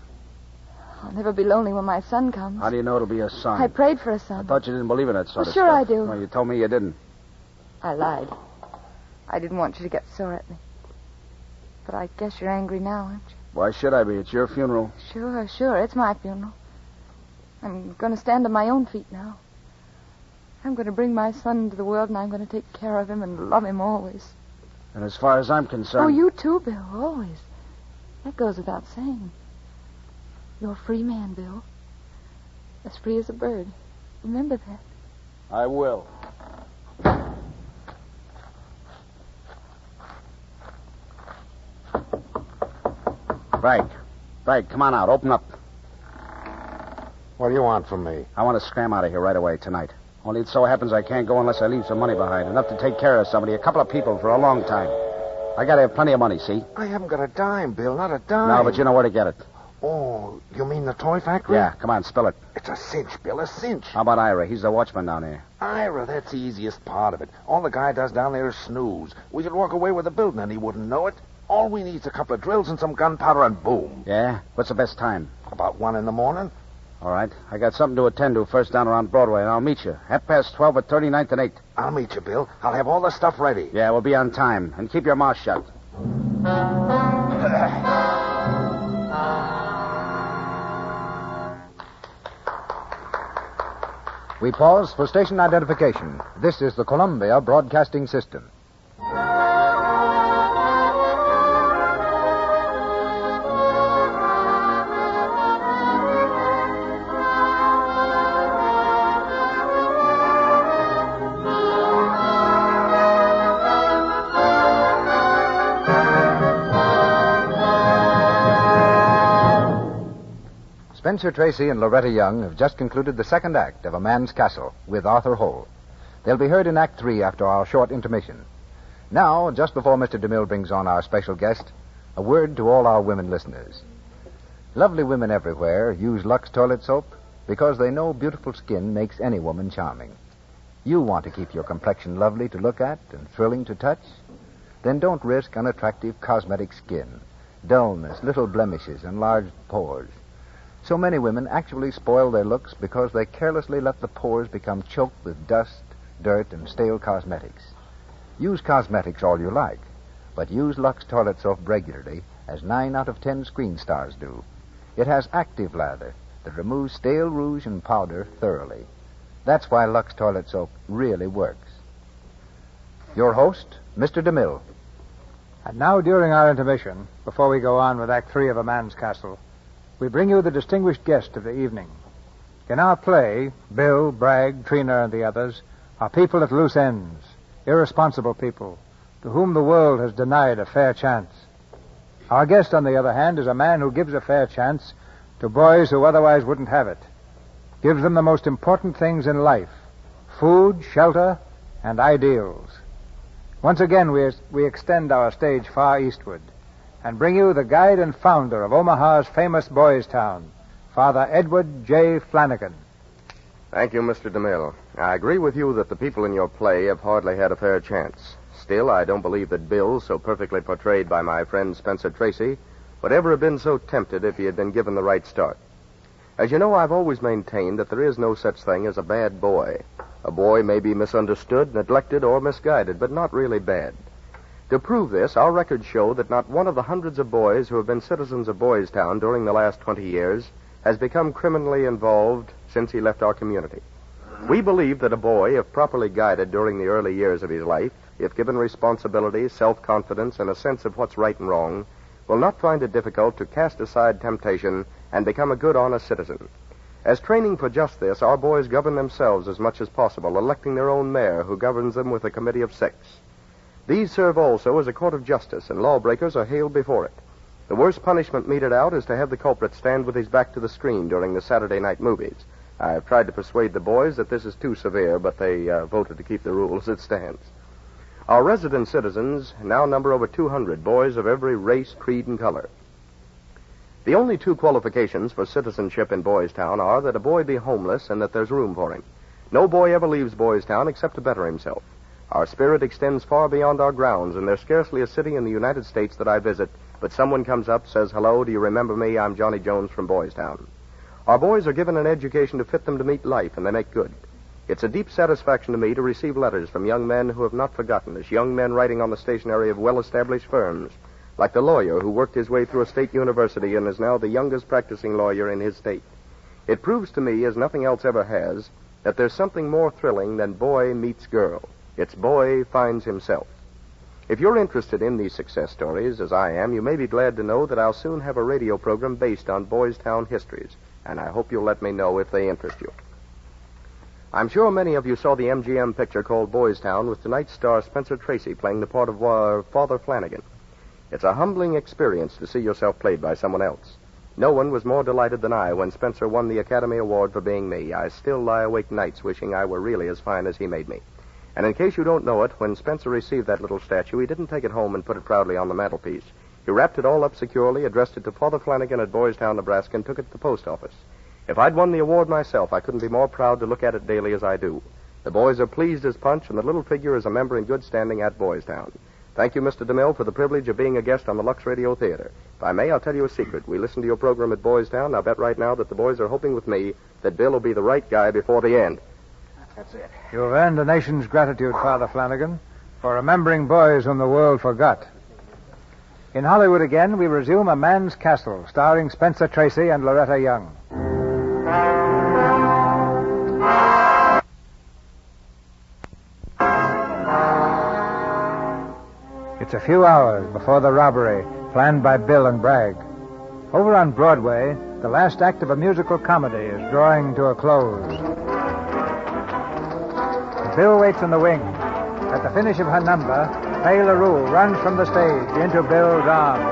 I'll never be lonely when my son comes. How do you know it'll be a son? I prayed for a son. I thought you didn't believe in that sort of sure stuff. I do. Well, you told me you didn't. I lied. I didn't want you to get sore at me. But I guess you're angry now, aren't you? Why should I be? It's your funeral. Sure. It's my funeral. I'm going to stand on my own feet now. I'm going to bring my son into the world, and I'm going to take care of him and love him always. And as far as I'm concerned... Oh, you too, Bill, always. That goes without saying. You're a free man, Bill. As free as a bird. Remember that. I will. Frank, come on out. Open up. What do you want from me? I want to scram out of here right away tonight. Only it so happens I can't go unless I leave some money behind. Enough to take care of somebody, a couple of people for a long time. I got to have plenty of money, see? I haven't got a dime, Bill, not a dime. No, but you know where to get it. Oh, you mean the toy factory? Yeah, come on, spill it. It's a cinch, Bill, a cinch. How about Ira? He's the watchman down there. Ira, that's the easiest part of it. All the guy does down there is snooze. We could walk away with the building and he wouldn't know it. All we need is a couple of drills and some gunpowder and boom. Yeah? What's the best time? About 1 in the morning. All right. I got something to attend to first down around Broadway, and I'll meet you. 12:30 at 39th and 8th. I'll meet you, Bill. I'll have all the stuff ready. Yeah, we'll be on time. And keep your mouth shut. We pause for station identification. This is the Columbia Broadcasting System. Spencer Tracy and Loretta Young have just concluded the second act of A Man's Castle with Arthur Hole. They'll be heard in Act 3 after our short intermission. Now, just before Mr. DeMille brings on our special guest, a word to all our women listeners. Lovely women everywhere use Lux toilet soap because they know beautiful skin makes any woman charming. You want to keep your complexion lovely to look at and thrilling to touch? Then don't risk unattractive cosmetic skin, dullness, little blemishes, enlarged pores. So many women actually spoil their looks because they carelessly let the pores become choked with dust, dirt, and stale cosmetics. Use cosmetics all you like, but use Lux toilet soap regularly, as 9 out of 10 screen stars do. It has active lather that removes stale rouge and powder thoroughly. That's why Lux toilet soap really works. Your host, Mr. DeMille. And now, during our intermission, before we go on with Act 3 of A Man's Castle, we bring you the distinguished guest of the evening. In our play, Bill, Bragg, Trina, and the others are people at loose ends, irresponsible people, to whom the world has denied a fair chance. Our guest, on the other hand, is a man who gives a fair chance to boys who otherwise wouldn't have it. Gives them the most important things in life: food, shelter, and ideals. Once again, we extend our stage far eastward and bring you the guide and founder of Omaha's famous boys' town, Father Edward J. Flanagan. Thank you, Mr. DeMille. I agree with you that the people in your play have hardly had a fair chance. Still, I don't believe that Bill, so perfectly portrayed by my friend Spencer Tracy, would ever have been so tempted if he had been given the right start. As you know, I've always maintained that there is no such thing as a bad boy. A boy may be misunderstood, neglected, or misguided, but not really bad. To prove this, our records show that not one of the hundreds of boys who have been citizens of Boys Town during the last 20 years has become criminally involved since he left our community. We believe that a boy, if properly guided during the early years of his life, if given responsibility, self-confidence, and a sense of what's right and wrong, will not find it difficult to cast aside temptation and become a good, honest citizen. As training for just this, our boys govern themselves as much as possible, electing their own mayor, who governs them with a committee of 6. These serve also as a court of justice, and lawbreakers are haled before it. The worst punishment meted out is to have the culprit stand with his back to the screen during the Saturday night movies. I've tried to persuade the boys that this is too severe, but they voted to keep the rule as it stands. Our resident citizens now number over 200, boys of every race, creed, and color. The only two qualifications for citizenship in Boys Town are that a boy be homeless and that there's room for him. No boy ever leaves Boys Town except to better himself. Our spirit extends far beyond our grounds, and there's scarcely a city in the United States that I visit, but someone comes up, says, "Hello, do you remember me? I'm Johnny Jones from Boys Town." Our boys are given an education to fit them to meet life, and they make good. It's a deep satisfaction to me to receive letters from young men who have not forgotten us, young men writing on the stationery of well-established firms, like the lawyer who worked his way through a state university and is now the youngest practicing lawyer in his state. It proves to me, as nothing else ever has, that there's something more thrilling than boy meets girl. It's boy finds himself. If you're interested in these success stories, as I am, you may be glad to know that I'll soon have a radio program based on Boys Town histories, and I hope you'll let me know if they interest you. I'm sure many of you saw the MGM picture called Boys Town with tonight's star Spencer Tracy playing the part of Father Flanagan. It's a humbling experience to see yourself played by someone else. No one was more delighted than I when Spencer won the Academy Award for being me. I still lie awake nights wishing I were really as fine as he made me. And in case you don't know it, when Spencer received that little statue, he didn't take it home and put it proudly on the mantelpiece. He wrapped it all up securely, addressed it to Father Flanagan at Boys Town, Nebraska, and took it to the post office. If I'd won the award myself, I couldn't be more proud to look at it daily as I do. The boys are pleased as punch, and the little figure is a member in good standing at Boys Town. Thank you, Mr. DeMille, for the privilege of being a guest on the Lux Radio Theater. If I may, I'll tell you a secret. We listened to your program at Boys Town, and I'll bet right now that the boys are hoping with me that Bill will be the right guy before the end. That's it. You've earned the nation's gratitude, Father Flanagan, for remembering boys whom the world forgot. In Hollywood again, we resume A Man's Castle, starring Spencer Tracy and Loretta Young. It's a few hours before the robbery planned by Bill and Bragg. Over on Broadway, the last act of a musical comedy is drawing to a close. Bill waits in the wing. At the finish of her number, Fay LaRue runs from the stage into Bill's arms.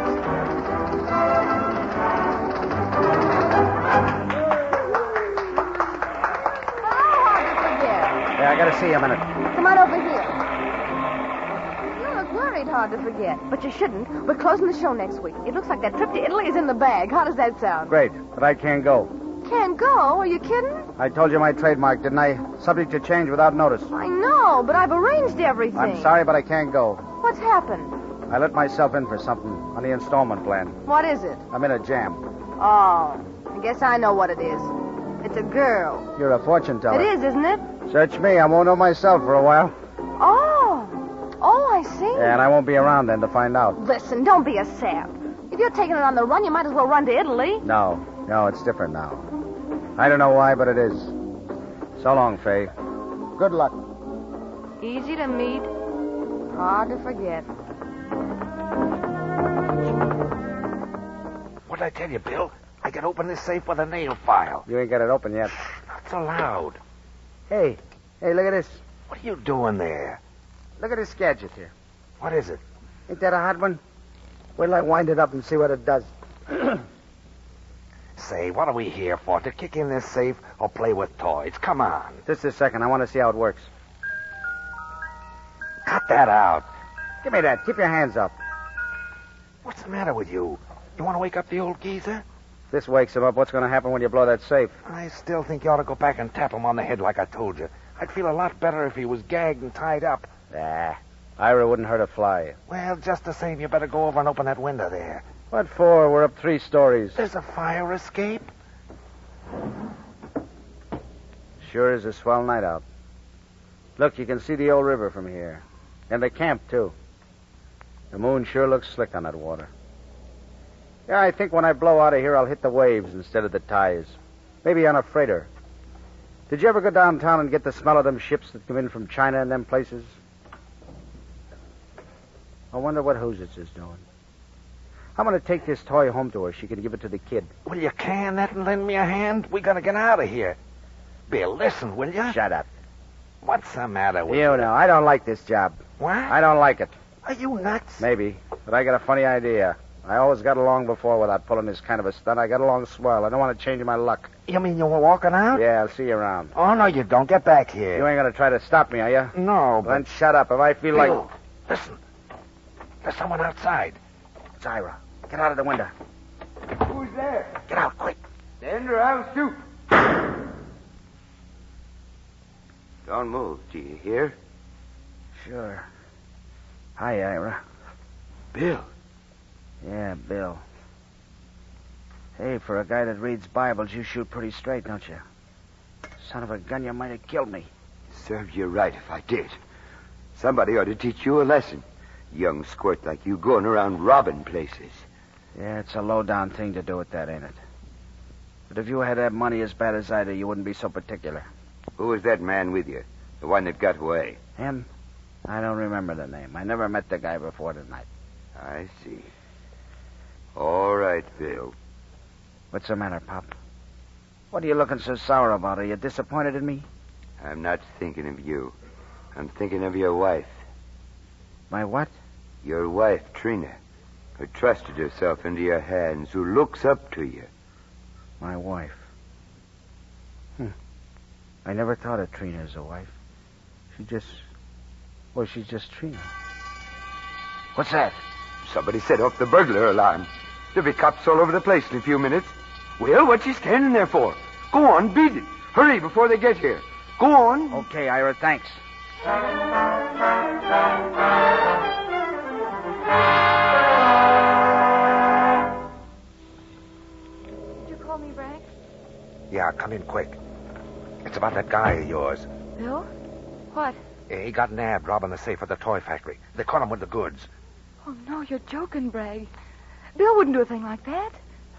Yeah, I gotta see you a minute. Come on over here. You look worried hard to forget, but you shouldn't. We're closing the show next week. It looks like that trip to Italy is in the bag. How does that sound? Great, but I can't go. Can't go? Are you kidding? I told you my trademark, didn't I? Subject to change without notice. I know, but I've arranged everything. I'm sorry, but I can't go. What's happened? I let myself in for something on the installment plan. What is it? I'm in a jam. Oh, I guess I know what it is. It's a girl. You're a fortune teller. It is, isn't it? Search me. I won't know myself for a while. Oh, I see. Yeah, and I won't be around then to find out. Listen, don't be a sap. If you're taking it on the run, you might as well run to Italy. No, it's different now. I don't know why, but it is. So long, Fay. Good luck. Easy to meet, hard to forget. What'd I tell you, Bill? I can open this safe with a nail file. You ain't got it open yet. Not so loud. Hey, look at this. What are you doing there? Look at this gadget here. What is it? Ain't that a hot one? Wait till I wind it up and see what it does. Say, what are we here for? To kick in this safe or play with toys? Come on. Just a second. I want to see how it works. Cut that out. Give me that. Keep your hands up. What's the matter with you? You want to wake up the old geezer? If this wakes him up, what's going to happen when you blow that safe? I still think you ought to go back and tap him on the head like I told you. I'd feel a lot better if he was gagged and tied up. Ira wouldn't hurt a fly. Well, just the same, you better go over and open that window there. What for? We're up 3 stories. There's a fire escape. Sure is a swell night out. Look, you can see the old river from here. And the camp, too. The moon sure looks slick on that water. Yeah, I think when I blow out of here, I'll hit the waves instead of the ties. Maybe on a freighter. Did you ever go downtown and get the smell of them ships that come in from China and them places? I wonder what Hoositz is doing. I'm going to take this toy home to her. She can give it to the kid. Well, you can that and lend me a hand? We got to get out of here. Bill, listen, will you? Shut up. What's the matter with you? You know, I don't like this job. What? I don't like it. Are you nuts? Maybe, but I got a funny idea. I always got along before without pulling this kind of a stunt. I got along swell. I don't want to change my luck. You mean you were walking out? Yeah, I'll see you around. Oh, no, you don't. Get back here. You ain't going to try to stop me, are you? No, but... Then shut up. If I feel like... Bill, listen. There's someone outside. It's Ira. Get out of the window. Who's there? Get out, quick. Stand or I'll shoot. Don't move. Do you hear? Sure. Hi, Ira. Bill. Yeah, Bill. Hey, for a guy that reads Bibles, you shoot pretty straight, don't you? Son of a gun, you might have killed me. Serves you right if I did. Somebody ought to teach you a lesson. Young squirt like you going around robbing places. Yeah, it's a low-down thing to do with that, ain't it? But if you had that money as bad as I do, you wouldn't be so particular. Who was that man with you? The one that got away? Him? I don't remember the name. I never met the guy before tonight. I see. All right, Bill. What's the matter, Pop? What are you looking so sour about? Are you disappointed in me? I'm not thinking of you. I'm thinking of your wife. My what? Your wife, Trina, who trusted herself into your hands, who looks up to you. My wife. I never thought of Trina as a wife. She's just Trina. What's that? Somebody set off the burglar alarm. There'll be cops all over the place in a few minutes. Well, what's you standing there for? Go on, beat it. Hurry before they get here. Go on. Okay, Ira, thanks. Did you call me, Bragg? Yeah, come in quick. It's about that guy of yours. Bill? What? He got nabbed robbing the safe at the toy factory. They caught him with the goods. Oh, no, you're joking, Bragg. Bill wouldn't do a thing like that.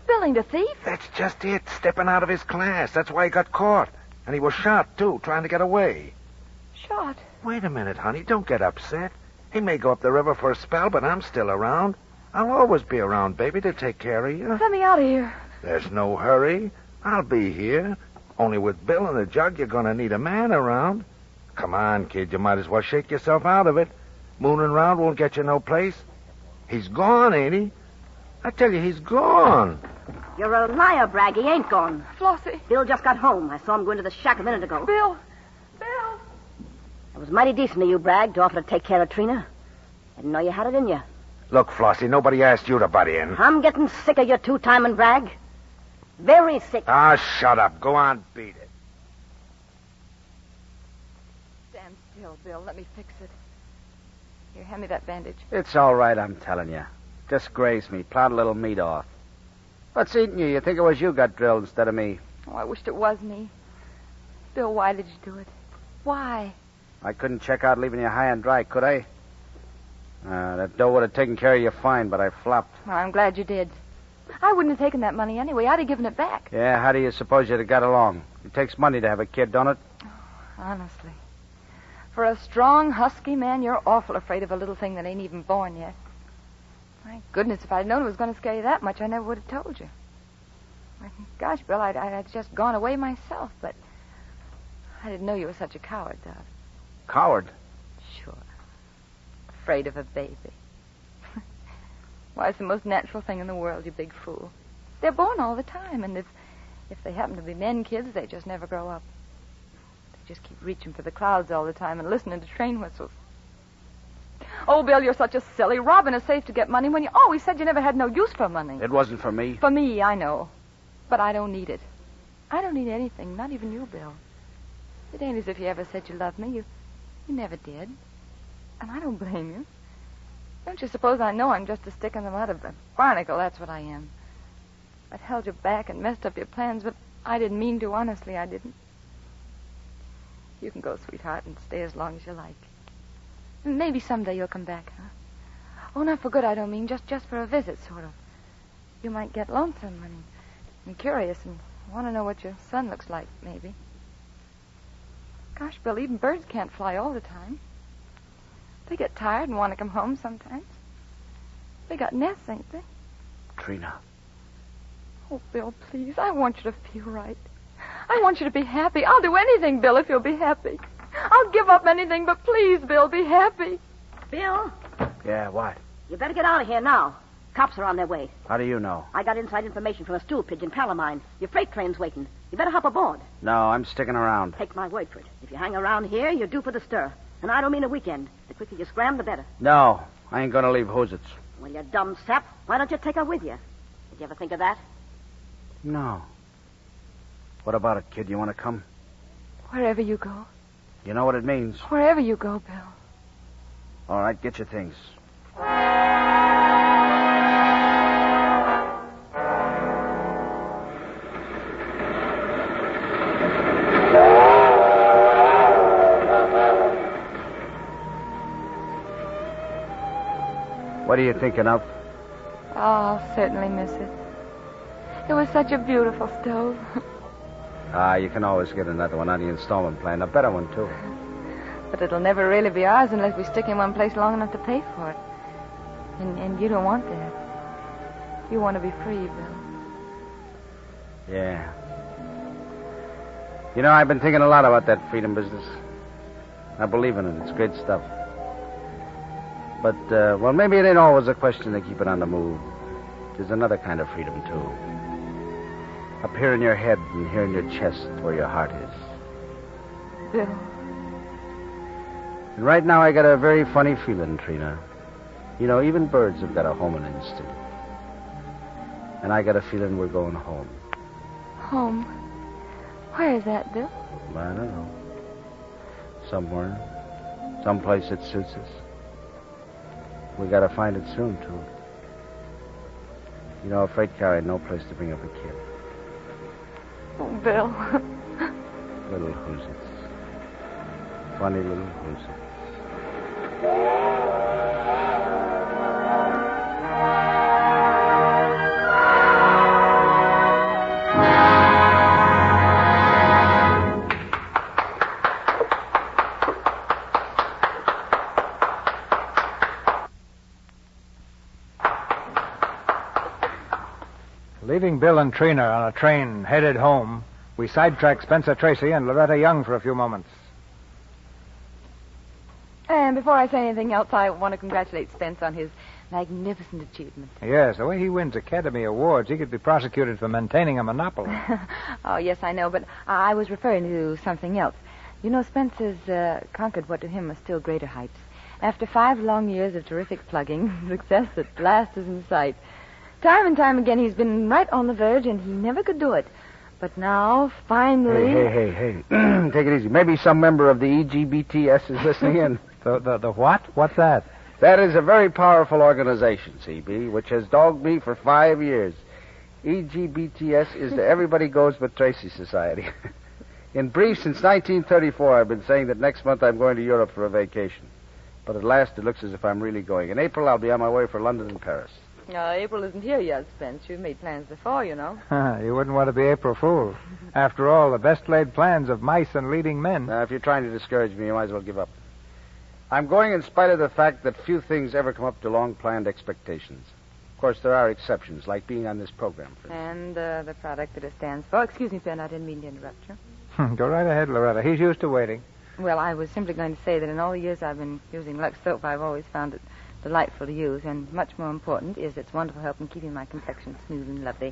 Bill ain't a thief. That's just it. Stepping out of his class. That's why he got caught. And he was shot, too, trying to get away. Shot? Wait a minute, honey. Don't get upset. He may go up the river for a spell, but I'm still around. I'll always be around, baby, to take care of you. Let me out of here. There's no hurry. I'll be here. Only with Bill and the jug, you're going to need a man around. Come on, kid. You might as well shake yourself out of it. Mooning around won't get you no place. He's gone, ain't he? I tell you, he's gone. You're a liar, Bragg. He ain't gone. Flossie. Bill just got home. I saw him go into the shack a minute ago. Bill. It was mighty decent of you, Bragg, to offer to take care of Trina. I didn't know you had it in you. Look, Flossie, nobody asked you to butt in. I'm getting sick of your two-timing, Bragg. Very sick. Ah, shut up. Go on, beat it. Stand still, Bill. Let me fix it. Here, hand me that bandage. It's all right, I'm telling you. Just grazed me. Plowed a little meat off. What's eating you? You think it was you got drilled instead of me? Oh, I wished it was me. Bill, why did you do it? Why? I couldn't check out leaving you high and dry, could I? That dough would have taken care of you fine, but I flopped. Well, I'm glad you did. I wouldn't have taken that money anyway. I'd have given it back. Yeah, how do you suppose you'd have got along? It takes money to have a kid, don't it? Honestly. For a strong, husky man, you're awful afraid of a little thing that ain't even born yet. My goodness, if I'd known it was going to scare you that much, I never would have told you. Gosh, Bill, I'd just gone away myself, but I didn't know you were such a coward, Dove. Coward? Sure. Afraid of a baby. Why, it's the most natural thing in the world, you big fool. They're born all the time, and if they happen to be men kids, they just never grow up. They just keep reaching for the clouds all the time and listening to train whistles. Oh, Bill, you're such a silly. Robbing a safe to get money when you always said you never had no use for money. It wasn't for me. For me, I know. But I don't need it. I don't need anything, not even you, Bill. It ain't as if you ever said you loved me. You never did. And I don't blame you. Don't you suppose I know I'm just a stick in the mud of a barnacle? That's what I am. I've held you back and messed up your plans, but I didn't mean to. Honestly, I didn't. You can go, sweetheart, and stay as long as you like. Maybe someday you'll come back, huh? Oh, not for good, I don't mean. Just for a visit, sort of. You might get lonesome and curious and want to know what your son looks like, maybe. Gosh, Bill, even birds can't fly all the time. They get tired and want to come home sometimes. They got nests, ain't they? Trina. Oh, Bill, please, I want you to feel right. I want you to be happy. I'll do anything, Bill, if you'll be happy. I'll give up anything, but please, Bill, be happy. Bill? Yeah, what? You better get out of here now. Cops are on their way. How do you know? I got inside information from a stool pigeon pal of mine. Your freight train's waiting. You better hop aboard. No, I'm sticking around. Take my word for it. If you hang around here, you're due for the stir. And I don't mean a weekend. The quicker you scram, the better. No, I ain't gonna leave Hoosits. Well, you dumb sap. Why don't you take her with you? Did you ever think of that? No. What about it, kid? You want to come? Wherever you go. You know what it means. Wherever you go, Bill. All right, get your things. What are you thinking of? Oh, I'll certainly miss it. It was such a beautiful stove. You can always get another one on the installment plan. A better one, too. But it'll never really be ours unless we stick in one place long enough to pay for it. And you don't want that. You want to be free, Bill. Yeah. You know, I've been thinking a lot about that freedom business. I believe in it. It's great stuff. But, well, maybe it ain't always a question to keep it on the move. There's another kind of freedom, too. Up here in your head and here in your chest where your heart is. Bill. And right now I got a very funny feeling, Trina. You know, even birds have got a homing instinct. And I got a feeling we're going home. Home? Where is that, Bill? I don't know. Somewhere. Someplace that suits us. We gotta find it soon, too. You know, a freight car ain't no place to bring up a kid. Oh, Bill. Little Hoosits. Funny little Hoosits. Leaving Bill and Trina on a train headed home, we sidetracked Spencer Tracy and Loretta Young for a few moments. And before I say anything else, I want to congratulate Spence on his magnificent achievement. Yes, the way he wins Academy Awards, he could be prosecuted for maintaining a monopoly. Oh, yes, I know, but I was referring to something else. You know, Spence has conquered what to him are still greater heights. After 5 long years of terrific plugging, success at last is in sight. Time and time again, he's been right on the verge, and he never could do it. But now, finally... Hey. Take it easy. Maybe some member of the EGBTS is listening in. The what? What's that? That is a very powerful organization, CB, which has dogged me for 5 years. EGBTS is the Everybody Goes But Tracy Society. In brief, since 1934, I've been saying that next month I'm going to Europe for a vacation. But at last, it looks as if I'm really going. In April, I'll be on my way for London and Paris. April isn't here yet, Spence. You've made plans before, you know. You wouldn't want to be April Fool. After all, the best-laid plans of mice and leading men. Now, if you're trying to discourage me, you might as well give up. I'm going in spite of the fact that few things ever come up to long-planned expectations. Of course, there are exceptions, like being on this program. And the product that it stands for. Excuse me, Ben, I didn't mean to interrupt you. Go right ahead, Loretta. He's used to waiting. Well, I was simply going to say that in all the years I've been using Lux soap, I've always found it delightful to use, and much more important is its wonderful help in keeping my complexion smooth and lovely.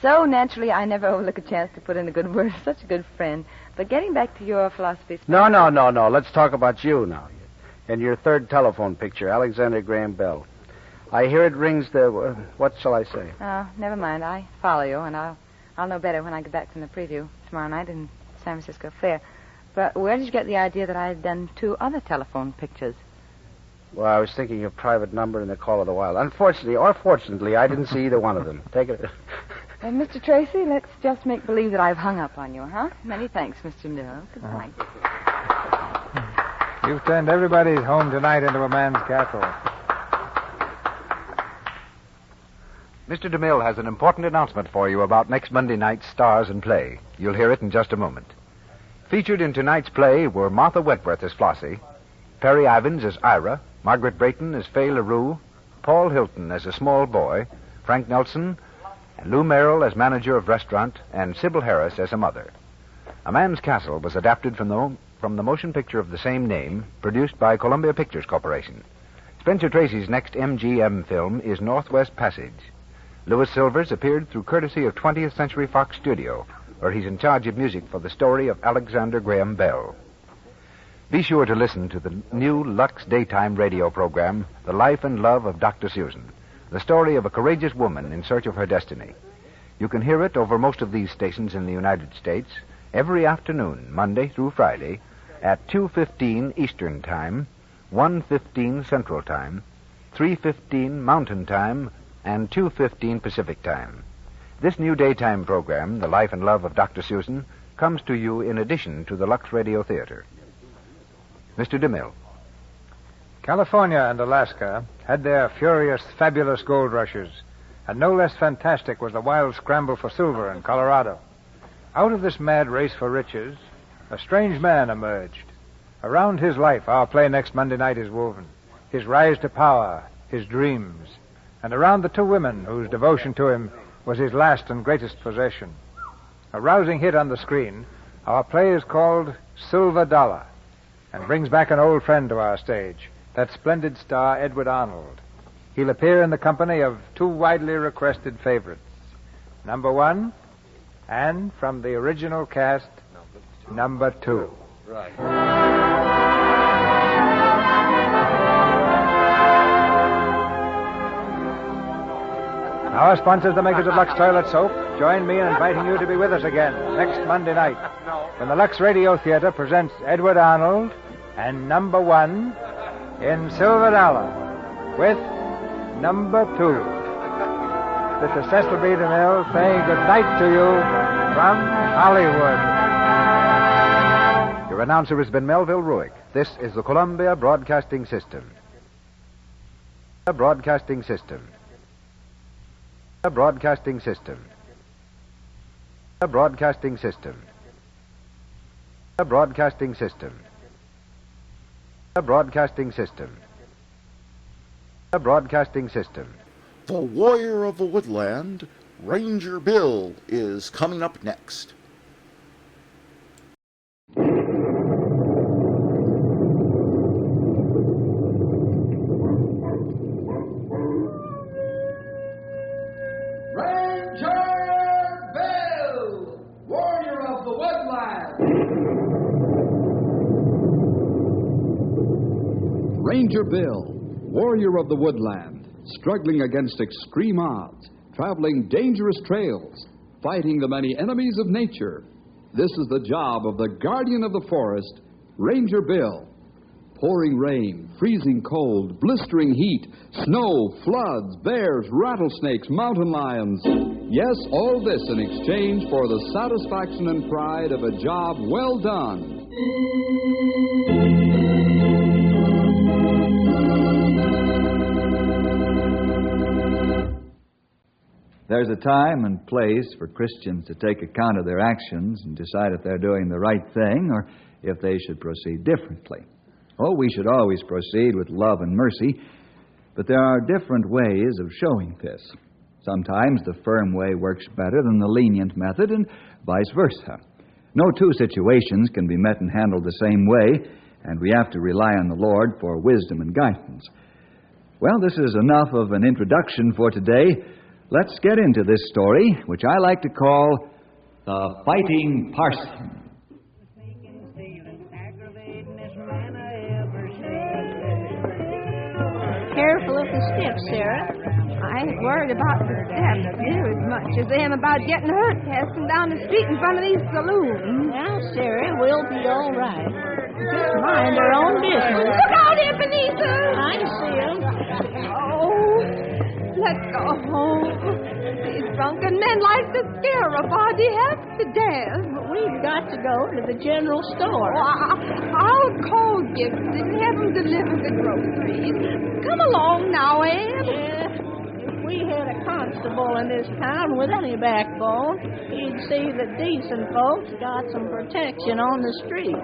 So, naturally, I never overlook a chance to put in a good word. Such a good friend. But getting back to your philosophy... No. Let's talk about you now. And your third telephone picture, Alexander Graham Bell. I hear it rings the... what shall I say? Oh, never mind. I follow you, and I'll know better when I get back from the preview tomorrow night in San Francisco Fair. But where did you get the idea that I had done 2 other telephone pictures? Well, I was thinking of private number and the call of the wild. Unfortunately, or fortunately, I didn't see either one of them. Take it. Mr. Tracy, let's just make believe that I've hung up on you, huh? Many thanks, Mr. Miller. Good night. You've turned everybody's home tonight into a man's castle. Mr. DeMille has an important announcement for you about next Monday night's Stars and Play. You'll hear it in just a moment. Featured in tonight's play were Martha Wentworth as Flossie, Perry Ivins as Ira, Margaret Brayton as Fay LaRue, Paul Hilton as a small boy, Frank Nelson, and Lou Merrill as manager of restaurant, and Sybil Harris as a mother. A Man's Castle was adapted from the motion picture of the same name, produced by Columbia Pictures Corporation. Spencer Tracy's next MGM film is Northwest Passage. Louis Silvers appeared through courtesy of 20th Century Fox Studio, where he's in charge of music for the story of Alexander Graham Bell. Be sure to listen to the new Lux daytime radio program, The Life and Love of Dr. Susan, the story of a courageous woman in search of her destiny. You can hear it over most of these stations in the United States every afternoon, Monday through Friday, at 2:15 Eastern Time, 1:15 Central Time, 3:15 Mountain Time, and 2:15 Pacific Time. This new daytime program, The Life and Love of Dr. Susan, comes to you in addition to the Lux Radio Theater. Mr. DeMille. California and Alaska had their furious, fabulous gold rushes, and no less fantastic was the wild scramble for silver in Colorado. Out of this mad race for riches, a strange man emerged. Around his life, our play next Monday night is woven. His rise to power, his dreams, and around the two women whose devotion to him was his last and greatest possession. A rousing hit on the screen, our play is called Silver Dollar, and brings back an old friend to our stage, that splendid star Edward Arnold. He'll appear in the company of two widely requested favorites. Number 1, and from the original cast, Number 2. Right. Our sponsors, the makers of Lux Toilet Soap, join me in inviting you to be with us again next Monday night when the Lux Radio Theater presents Edward Arnold and Number 1 in Silver Dollar with Number 2. This is Cecil B. DeMille saying good night to you from Hollywood. Your announcer has been Melville Ruick. This is the Columbia Broadcasting System. Broadcasting System. Broadcasting System. Broadcasting System. Broadcasting System. Broadcasting System. Broadcasting System. The Warrior of the Woodland, Ranger Bill, is coming up next. Ranger Bill, warrior of the woodland, struggling against extreme odds, traveling dangerous trails, fighting the many enemies of nature. This is the job of the guardian of the forest, Ranger Bill. Pouring rain, freezing cold, blistering heat, snow, floods, bears, rattlesnakes, mountain lions. Yes, all this in exchange for the satisfaction and pride of a job well done. There's a time and place for Christians to take account of their actions and decide if they're doing the right thing or if they should proceed differently. Oh, we should always proceed with love and mercy, but there are different ways of showing this. Sometimes the firm way works better than the lenient method, and vice versa. No two situations can be met and handled the same way, and we have to rely on the Lord for wisdom and guidance. Well, this is enough of an introduction for today. Let's get into this story, which I like to call The Fighting Parson. Careful of the steps, Sarah. I ain't worried about the steps near as much as I am about getting hurt passing down the street in front of these saloons. Now, Sarah, we'll be all right. Just mind our own business. Look out, Ebenezer! I see him. Oh, let's go home. These drunken men like to scare a body half to death. We've got to go to the general store. Oh, I'll call Gibbs and have him deliver the groceries. Come along now, Ed. Yeah, if we had a constable in this town with any backbone, he'd see that decent folks got some protection on the street.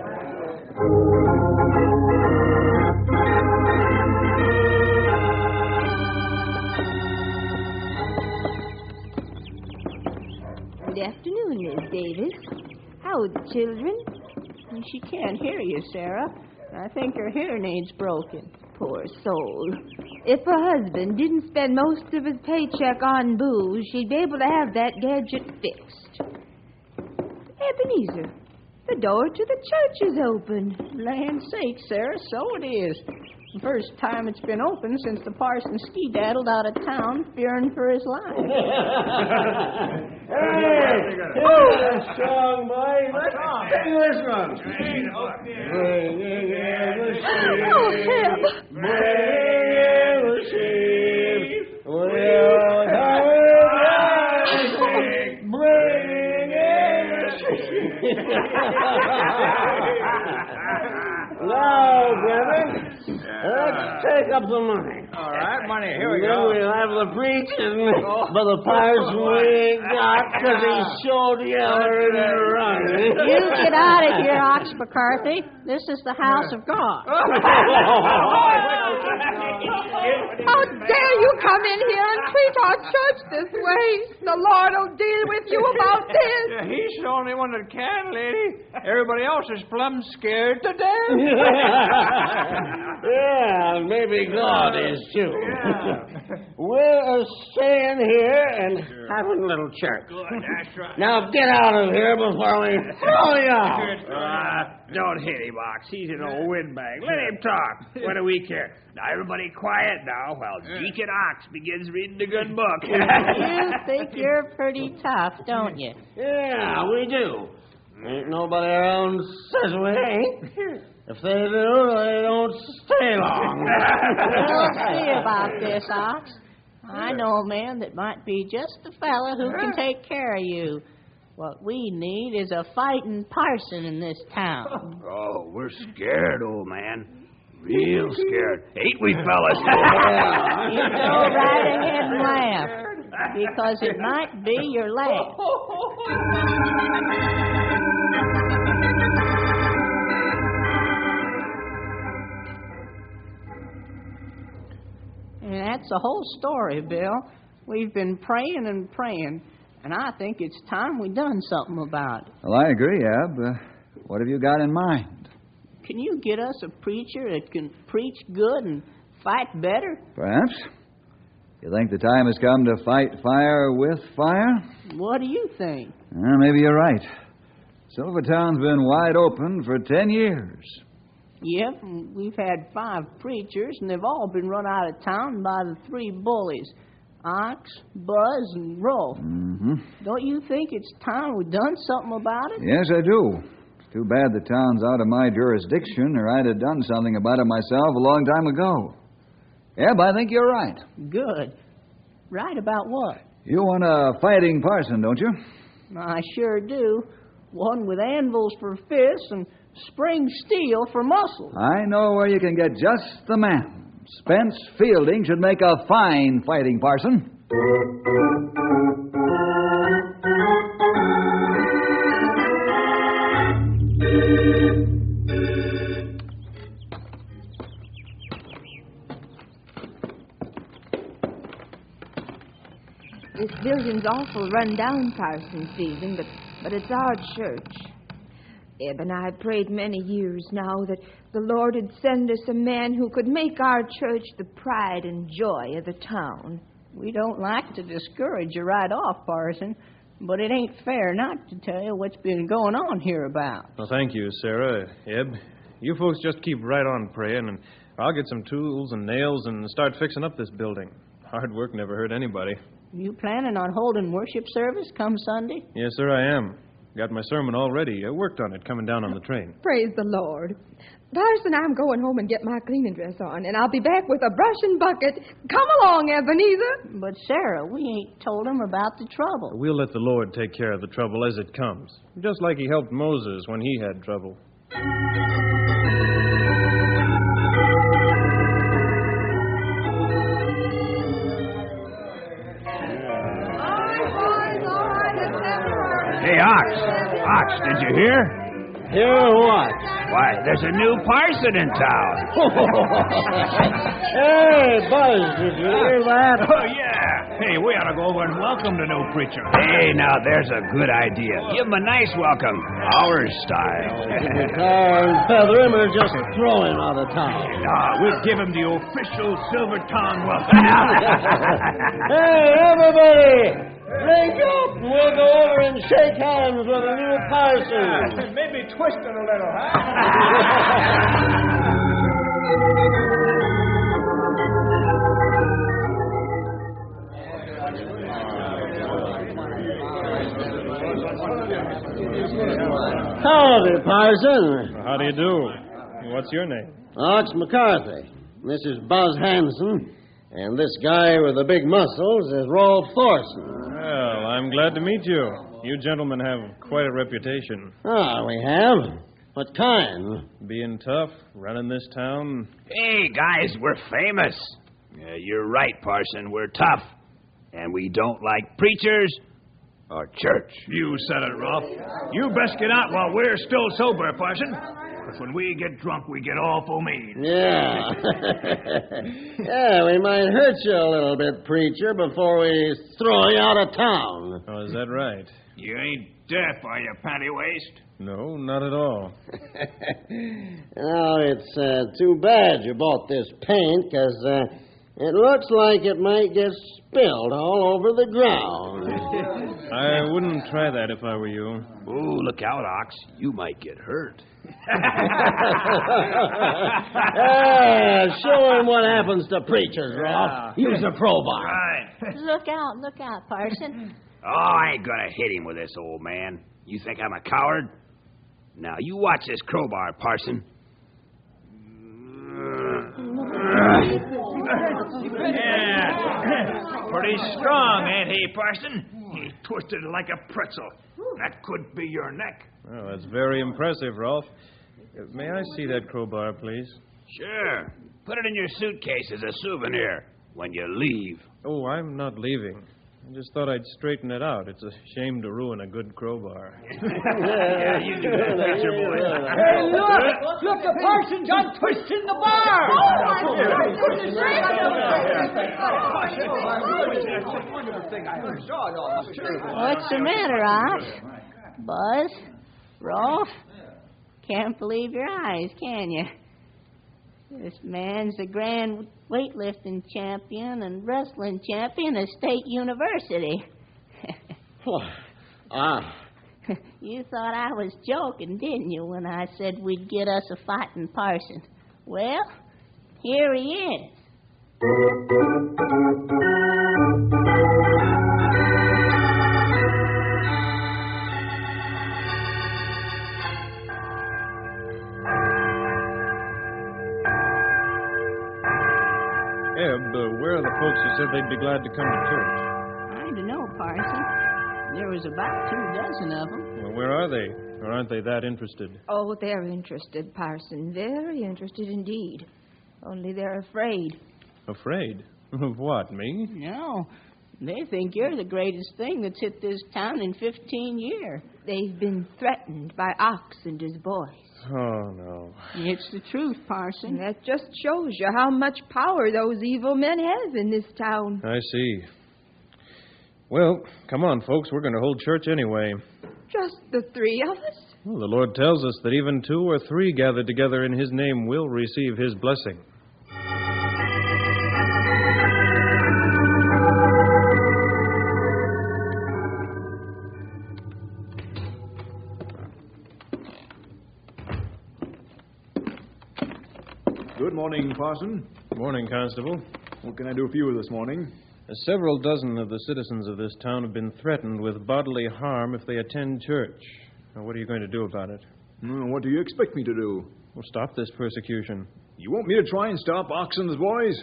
Good afternoon, Miss Davis. How are the children? She can't hear you, Sarah. I think her hearing aid's broken. Poor soul. If her husband didn't spend most of his paycheck on booze, she'd be able to have that gadget fixed. Ebenezer, the door to the church is open. Land's sake, Sarah, so it is. The first time it's been open since the parson ski-daddled out of town, fearing for his life. Hey, strong boy. Take this one. Bring in the sheep. Bring in the sheep. We'll have it. Bring in the sheep. Now, Brother, let's take up the money. All right, money, here we Then go. we'll have the preaching, but the parson we ain't got because he's so yeller and running. You get out of here, Ox McCarthy. This is the house of God. How dare you come in here and treat our church this way? The Lord will deal with you about this. Yeah, he's the only one that can, lady. Everybody else is plumb scared to death. Yeah, maybe God is too. We're staying here and having a little church. Good, that's right. Now get out of here before we throw you out. Don't hit him, Ox. He's an old windbag. Let him talk. What do we care? Now, everybody quiet now while Deacon Ox begins reading the good book. You think you're pretty tough, don't you? Yeah, we do. Ain't nobody around says we ain't. If they do, they don't stay long. We'll see about this, Ox. I know a man that might be just the fella who can take care of you. What we need is a fighting parson in this town. Oh, we're scared, old man. Real scared. Ain't we, fellas? You go right ahead and laugh, because it might be your last. And that's the whole story, Bill. We've been praying and praying, and I think it's time we done something about it. Well, I agree, Ab. What have you got in mind? Can you get us a preacher that can preach good and fight better? Perhaps. You think the time has come to fight fire with fire? What do you think? Maybe you're right. Silvertown's been wide open for 10 years. Yep, and we've had 5 preachers, and they've all been run out of town by the 3 bullies, Ox, Buzz, and Rolf. Mm-hmm. Don't you think it's time we done something about it? Yes, I do. It's too bad the town's out of my jurisdiction, or I'd have done something about it myself a long time ago. Eb, I think you're right. Good. Right about what? You want a fighting parson, don't you? I sure do. One with anvils for fists and spring steel for muscles. I know where you can get just the man. Spence Fielding should make a fine fighting parson. This building's awful run down, Parson Fielding, but it's our church. Eb and I prayed many years now that the Lord would send us a man who could make our church the pride and joy of the town. We don't like to discourage you right off, Parson, but it ain't fair not to tell you what's been going on hereabout. Well, thank you, Sarah. Eb, you folks just keep right on praying, and I'll get some tools and nails and start fixing up this building. Hard work never hurt anybody. You planning on holding worship service come Sunday? Yes, sir, I am. Got my sermon all ready. I worked on it coming down on the train. Praise the Lord. Parson, I'm going home and get my cleaning dress on, and I'll be back with a brush and bucket. Come along, Ebenezer. But, Sarah, we ain't told him about the trouble. We'll let the Lord take care of the trouble as it comes, just like he helped Moses when he had trouble. Hey, Ox, did you hear? Hear what? Why, there's a new parson in town. Hey, Buzz, did you hear that? Oh, yeah. Hey, we ought to go over and welcome the new preacher. Hey, now, there's a good idea. Give him a nice welcome. Our style. Tar and feather him or just throw him out of town? Nah, we'll give him the official Silver Tongue welcome. Hey, everybody! Drink up! We'll go over and shake hands with the new parson. Maybe twist it a little, huh? Howdy, parson. How do you do? What's your name? Ox McCarthy. This is Buzz Hanson. And this guy with the big muscles is Rolf Thorson. Well, I'm glad to meet you. You gentlemen have quite a reputation. Ah, we have? What kind? Being tough, running this town. Hey, guys, we're famous. You're right, Parson. We're tough. And we don't like preachers or church. You said it, Rolf. You best get out while we're still sober, Parson. Because when we get drunk, we get awful mean. Yeah. Yeah, we might hurt you a little bit, preacher, before we throw you out of town. Oh, is that right? You ain't deaf, are you, Pantywaist? No, not at all. Now, it's too bad you bought this paint, because it looks like it might get spilled all over the ground. I wouldn't try that if I were you. Oh, look out, Ox. You might get hurt. Show him what happens to preachers, Rolf. Use the crowbar. Right. Look out, Parson. Oh, I ain't gonna hit him with this, old man. You think I'm a coward? Now, you watch this crowbar, Parson. Yeah. Pretty strong, ain't he, Parson? He twisted it like a pretzel. That could be your neck. Well, that's very impressive, Rolf. May I see that crowbar, please? Sure. Put it in your suitcase as a souvenir when you leave. Oh, I'm not leaving. I just thought I'd straighten it out. It's a shame to ruin a good crowbar. Yeah, you do that, preacher boy. Hey, look! Look, the parson's untwisting the bar! What's the matter, Ox? Buzz? Rolf? Can't believe your eyes, can you? This man's the grand weightlifting champion and wrestling champion at State University. You thought I was joking, didn't you, when I said we'd get us a fighting parson? Well, here he is. Where are the folks who said they'd be glad to come to church? I don't know, Parson. There was about 24 of them. Well, where are they? Or aren't they that interested? Oh, they're interested, Parson. Very interested indeed. Only they're afraid. Afraid? Of what, me? No. They think you're the greatest thing that's hit this town in 15 years. They've been threatened by Ox and his boys. Oh, no. It's the truth, Parson. That just shows you how much power those evil men have in this town. I see. Well, come on, folks. We're going to hold church anyway. Just the three of us? Well, the Lord tells us that even 2 or 3 gathered together in His name will receive His blessing. Good morning, Parson. Morning, Constable. What can I do for you this morning? Several dozen of the citizens of this town have been threatened with bodily harm if they attend church. Now, what are you going to do about it? What do you expect me to do? Well, stop this persecution. You want me to try and stop Ox and his boys?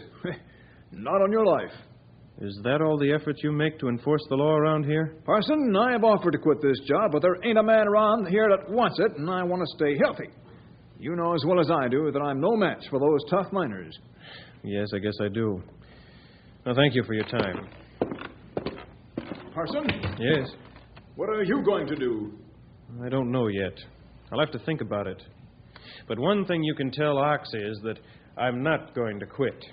Not on your life. Is that all the effort you make to enforce the law around here? Parson, I have offered to quit this job, but there ain't a man around here that wants it, and I want to stay healthy. You know as well as I do that I'm no match for those tough miners. Yes, I guess I do. Well, thank you for your time. Parson? Yes? What are you going to do? I don't know yet. I'll have to think about it. But one thing you can tell Ox is that I'm not going to quit.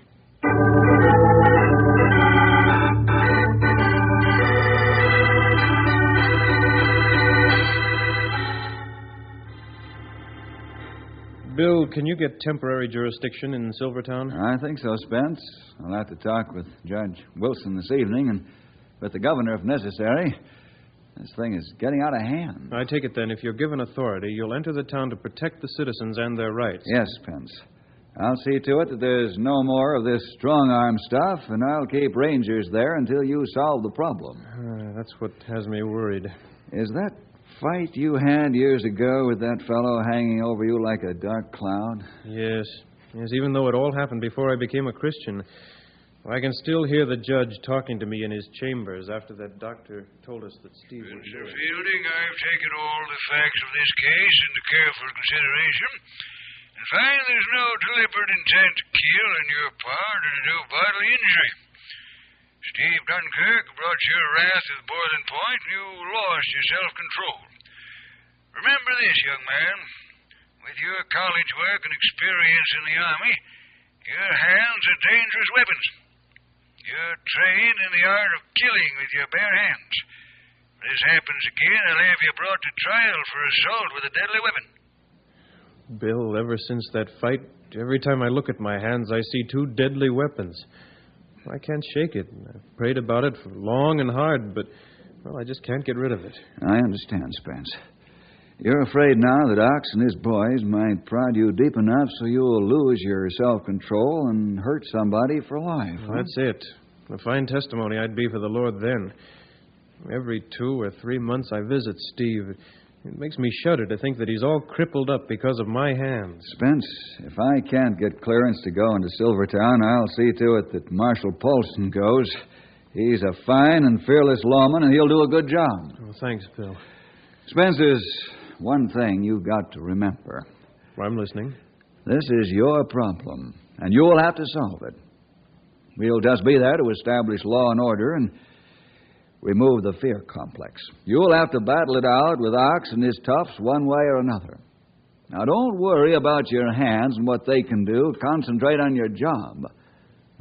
Bill, can you get temporary jurisdiction in Silvertown? I think so, Spence. I'll have to talk with Judge Wilson this evening and with the governor if necessary. This thing is getting out of hand. I take it then, if you're given authority, you'll enter the town to protect the citizens and their rights. Yes, Spence. I'll see to it that there's no more of this strong-arm stuff, and I'll keep rangers there until you solve the problem. That's what has me worried. Is that fight you had years ago with that fellow hanging over you like a dark cloud? Yes. Yes, even though it all happened before I became a Christian, I can still hear the judge talking to me in his chambers after that doctor told us that Steve was Mr. Fielding, I've taken all the facts of this case into careful consideration and find there's no deliberate intent to kill on your part or to do bodily injury. Steve Dunkirk brought your wrath to the boiling point and you lost your self-control. Remember this, young man. With your college work and experience in the Army, your hands are dangerous weapons. You're trained in the art of killing with your bare hands. If this happens again, I'll have you brought to trial for assault with a deadly weapon. Bill, ever since that fight, every time I look at my hands, I see 2 deadly weapons. I can't shake it. I've prayed about it for long and hard, but, well, I just can't get rid of it. I understand, Spence. You're afraid now that Ox and his boys might prod you deep enough so you'll lose your self-control and hurt somebody for life. Well, that's it. A fine testimony I'd be for the Lord then. Every 2 or 3 months I visit Steve. It makes me shudder to think that he's all crippled up because of my hands. Spence, if I can't get clearance to go into Silvertown, I'll see to it that Marshal Polson goes. He's a fine and fearless lawman, and he'll do a good job. Well, thanks, Bill. Spence, there's one thing you've got to remember. I'm listening. This is your problem, and you'll have to solve it. We'll just be there to establish law and order and remove the fear complex. You'll have to battle it out with Ox and his toughs one way or another. Now, don't worry about your hands and what they can do. Concentrate on your job.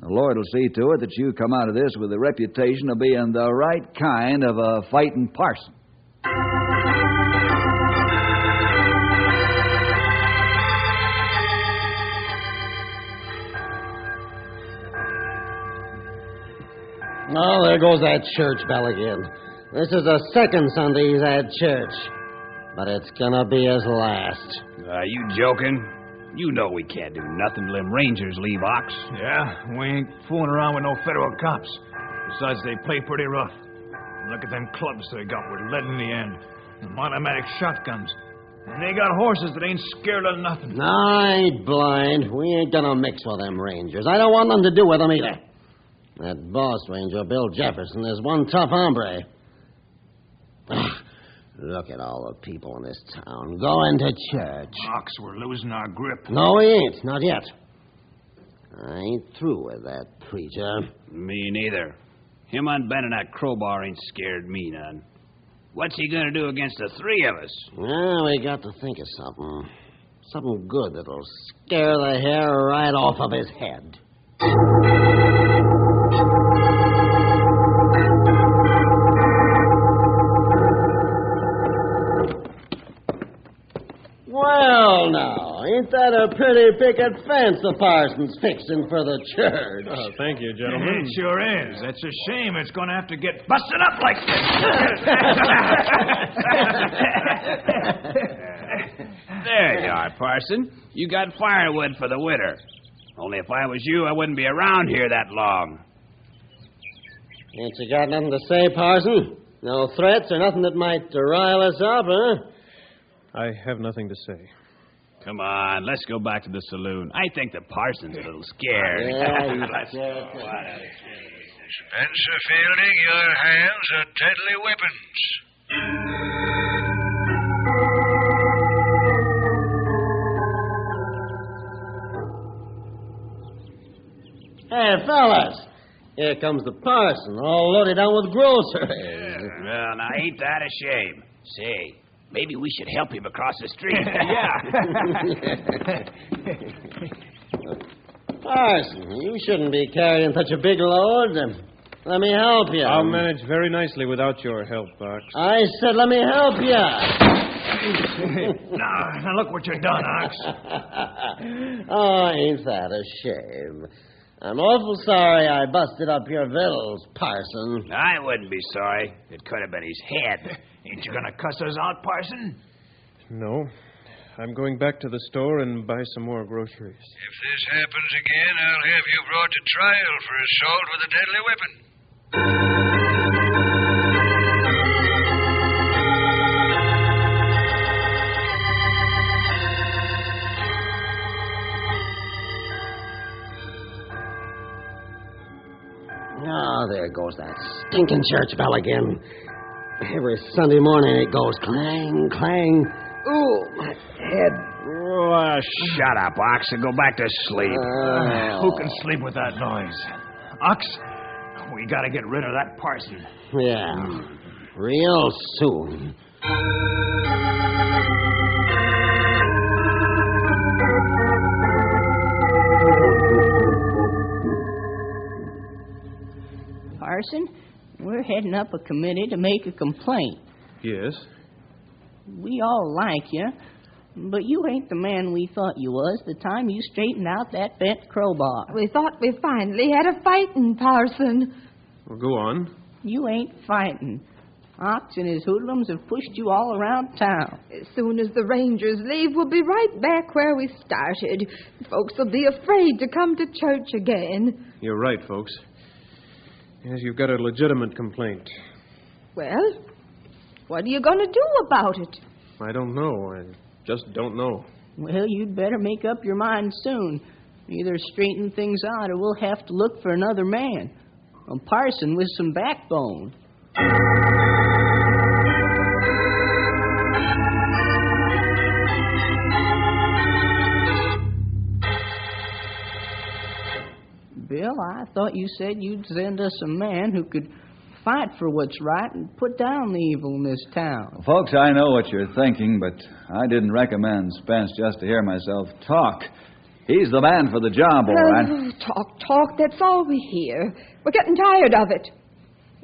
The Lord will see to it that you come out of this with a reputation of being the right kind of a fighting parson. Oh, there goes that church bell again. This is the second Sunday he's had church. But it's gonna be his last. Are you joking? You know we can't do nothing till them Rangers leave Ox. Yeah, we ain't fooling around with no federal cops. Besides, they play pretty rough. Look at them clubs they got with lead in the end. And automatic shotguns. And they got horses that ain't scared of nothing. No, I ain't blind. We ain't gonna mix with them Rangers. I don't want nothing to do with them either. That boss ranger, Bill Jefferson, is one tough hombre. Look at all the people in this town going to church. Ox, we're losing our grip. No, we ain't. Not yet. I ain't through with that preacher. Me neither. Him unbending that crowbar ain't scared me none. What's he gonna do against the 3 of us? Well, we got to think of something. Something good that'll scare the hair right off of his head. Well, now, ain't that a pretty picket fence the parson's fixing for the church? Oh, thank you, gentlemen. It sure is. It's a shame it's going to have to get busted up like this. There you are, Parson. You got firewood for the winter. Only if I was you, I wouldn't be around here that long. Ain't you got nothing to say, Parson? No threats or nothing that might rile us up, huh? I have nothing to say. Come on, let's go back to the saloon. I think the parson's a little scared. Yeah, Spencer Fielding, your hands are deadly weapons. Hey, fellas, here comes the parson, all loaded down with groceries. Well, now, ain't that a shame? Say, Maybe we should help him across the street. Parson, you shouldn't be carrying such a big load. Let me help you. I'll manage very nicely without your help, Ox. I said let me help you. Now look what you've done, Ox. Oh, ain't that a shame? I'm awful sorry I busted up your victuals, Parson. I wouldn't be sorry. It could have been his head. Ain't you gonna cuss us out, Parson? No. I'm going back to the store and buy some more groceries. If this happens again, I'll have you brought to trial for assault with a deadly weapon. Oh, there goes that stinking church bell again. Every Sunday morning it goes clang, clang. Ooh, my head. Oh, shut up, Ox, and go back to sleep. Who can sleep with that noise? Ox, we gotta get rid of that parson. Yeah, real soon. Parson, we're heading up a committee to make a complaint. Yes? We all like you, but you ain't the man we thought you was the time you straightened out that bent crowbar. We thought we finally had a fighting, Parson. Well, go on. You ain't fighting. Ox and his hoodlums have pushed you all around town. As soon as the Rangers leave, we'll be right back where we started. Folks will be afraid to come to church again. You're right, folks. Yes, you've got a legitimate complaint. Well, what are you going to do about it? I don't know. I just don't know. Well, you'd better make up your mind soon. Either straighten things out or we'll have to look for another man. A parson with some backbone. Bill, I thought you said you'd send us a man who could fight for what's right and put down the evil in this town. Folks, I know what you're thinking, but I didn't recommend Spence just to hear myself talk. He's the man for the job, all right. Talk, that's all we hear. We're getting tired of it.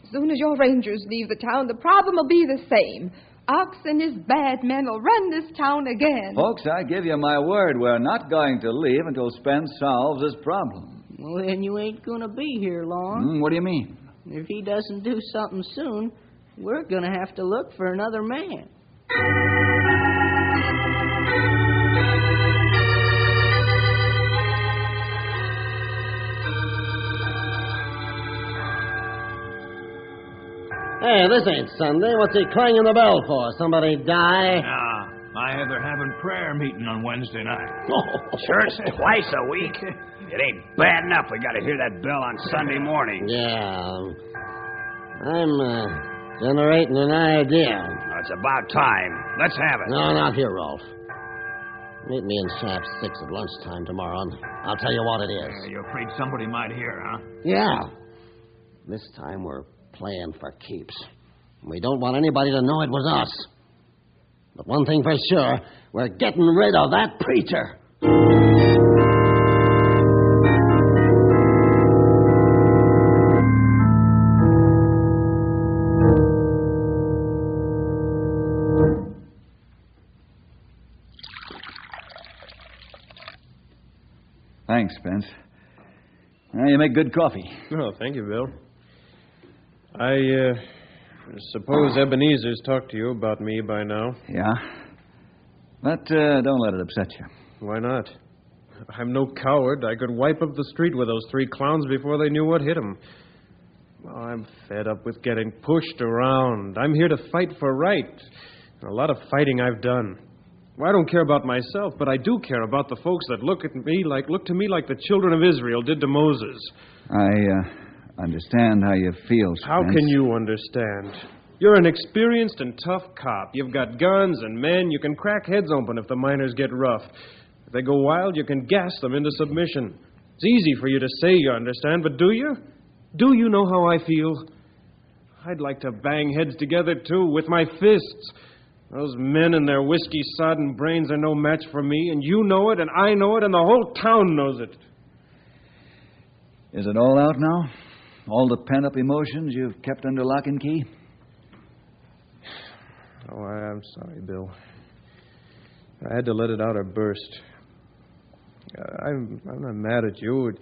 As soon as your Rangers leave the town, the problem will be the same. Ox and his bad men will run this town again. Folks, I give you my word, we're not going to leave until Spence solves his problem. Well, then you ain't going to be here long. What do you mean? If he doesn't do something soon, we're going to have to look for another man. Hey, this ain't Sunday. What's he clanging the bell for? Somebody die? Nah, I hear they're having prayer meeting on Wednesday night. Church twice a week? It ain't bad enough we got to hear that bell on Sunday morning. Yeah. I'm generating an idea. Oh, it's about time. Let's have it. No, not here, Rolf. Meet me in Shaft 6 at lunchtime tomorrow, and I'll tell you what it is. You're afraid somebody might hear, huh? Yeah. This time we're playing for keeps. We don't want anybody to know it was us. But one thing for sure, we're getting rid of that preacher. Thanks, Spence. Now, you make good coffee. Oh, thank you, Bill. I suppose Ebenezer's talked to you about me by now. Yeah? But don't let it upset you. Why not? I'm no coward. I could wipe up the street with those three clowns before they knew what hit them. Well, I'm fed up with getting pushed around. I'm here to fight for right. A lot of fighting I've done. Well, I don't care about myself, but I do care about the folks that look to me like the children of Israel did to Moses. I understand how you feel, Spence. How can you understand? You're an experienced and tough cop. You've got guns and men. You can crack heads open if the miners get rough. If they go wild, you can gas them into submission. It's easy for you to say you understand, but do you? Do you know how I feel? I'd like to bang heads together, too, with my fists. Those men and their whiskey-sodden brains are no match for me, and you know it, and I know it, and the whole town knows it. Is it all out now? All the pent-up emotions you've kept under lock and key? Oh, I'm sorry, Bill. I had to let it out or burst. I'm not mad at you,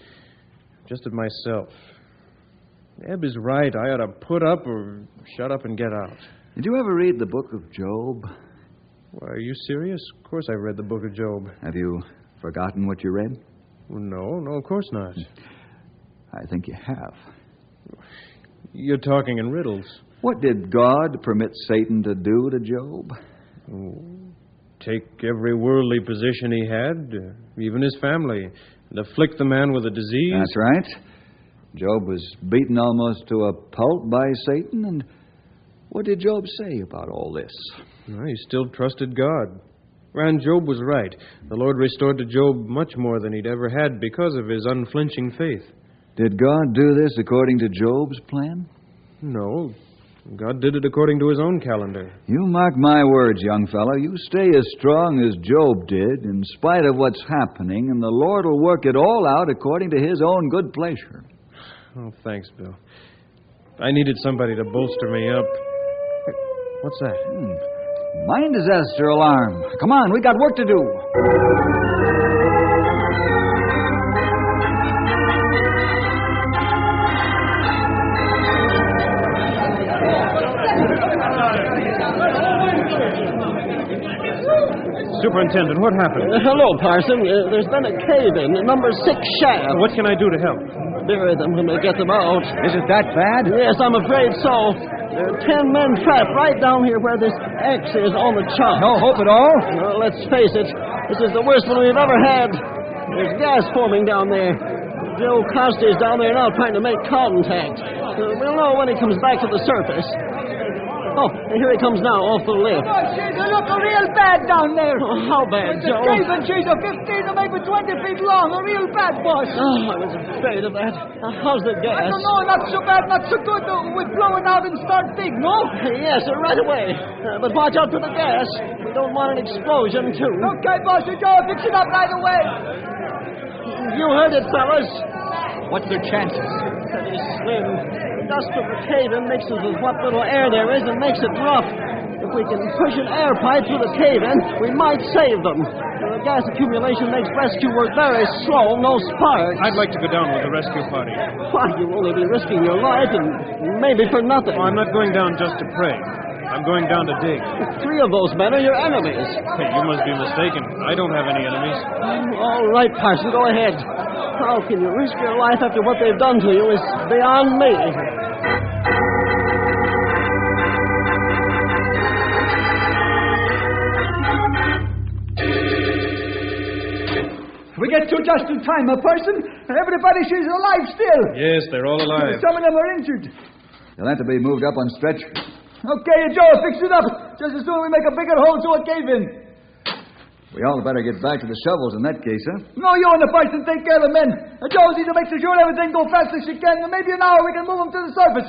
just at myself. Ebb is right. I ought to put up or shut up and get out. Did you ever read the book of Job? Why, are you serious? Of course I read the book of Job. Have you forgotten what you read? Well, no, of course not. I think you have. You're talking in riddles. What did God permit Satan to do to Job? Take every worldly position he had, even his family, and afflict the man with a disease. That's right. Job was beaten almost to a pulp by Satan, and what did Job say about all this? Well, he still trusted God. And Job was right. The Lord restored to Job much more than he'd ever had because of his unflinching faith. Did God do this according to Job's plan? No. God did it according to his own calendar. You mark my words, young fellow. You stay as strong as Job did, in spite of what's happening, and the Lord will work it all out according to his own good pleasure. Oh, thanks, Bill. I needed somebody to bolster me up. What's that? Mine disaster alarm. Come on, we got work to do. Superintendent, what happened? Hello, Parson. There's been a cave-in, number 6 shaft. What can I do to help? Bury them when they get them out. Is it that bad? Yes, I'm afraid so. There are 10 men trapped right down here where this X is on the chart. No hope at all? Let's face it, this is the worst one we've ever had. There's gas forming down there. Joe Costello's down there now trying to make contact. We'll know when he comes back to the surface. Oh, here he comes now, off the lift. Oh, she's a look real bad down there. Oh, how bad, Joe? The cave and she's a 15 or maybe 20 feet long. A real bad, boss. Oh, I was afraid of that. How's the gas? I don't know, not so bad, not so good. We're blowing out and start big, no? Yes, right away. But watch out for the gas. We don't want an explosion, too. Okay, bossy Joe, fix it up right away. You heard it, fellas. What's their chances? Pretty slim. The dust of the cave-in mixes with what little air there is and makes it rough. If we can push an air pipe through the cave-in, we might save them. The gas accumulation makes rescue work very slow, no sparks. I'd like to go down with the rescue party. Why, you'll only be risking your life and maybe for nothing. Oh, I'm not going down just to pray. I'm going down to dig. 3 of those men are your enemies. Hey, you must be mistaken. I don't have any enemies. All right, Parson, go ahead. How can you risk your life after what they've done to you is beyond me. We get to just in time, Parson. Everybody, she's alive still. Yes, they're all alive. Some of them are injured. They'll have to be moved up on stretcher. Okay, Joe, fix it up. Just as soon as we make a bigger hole so it cave in. We all better get back to the shovels in that case, huh? No, you and the Parson take care of the men. Josie to make sure everything go fast as she can. Maybe an hour we can move them to the surface.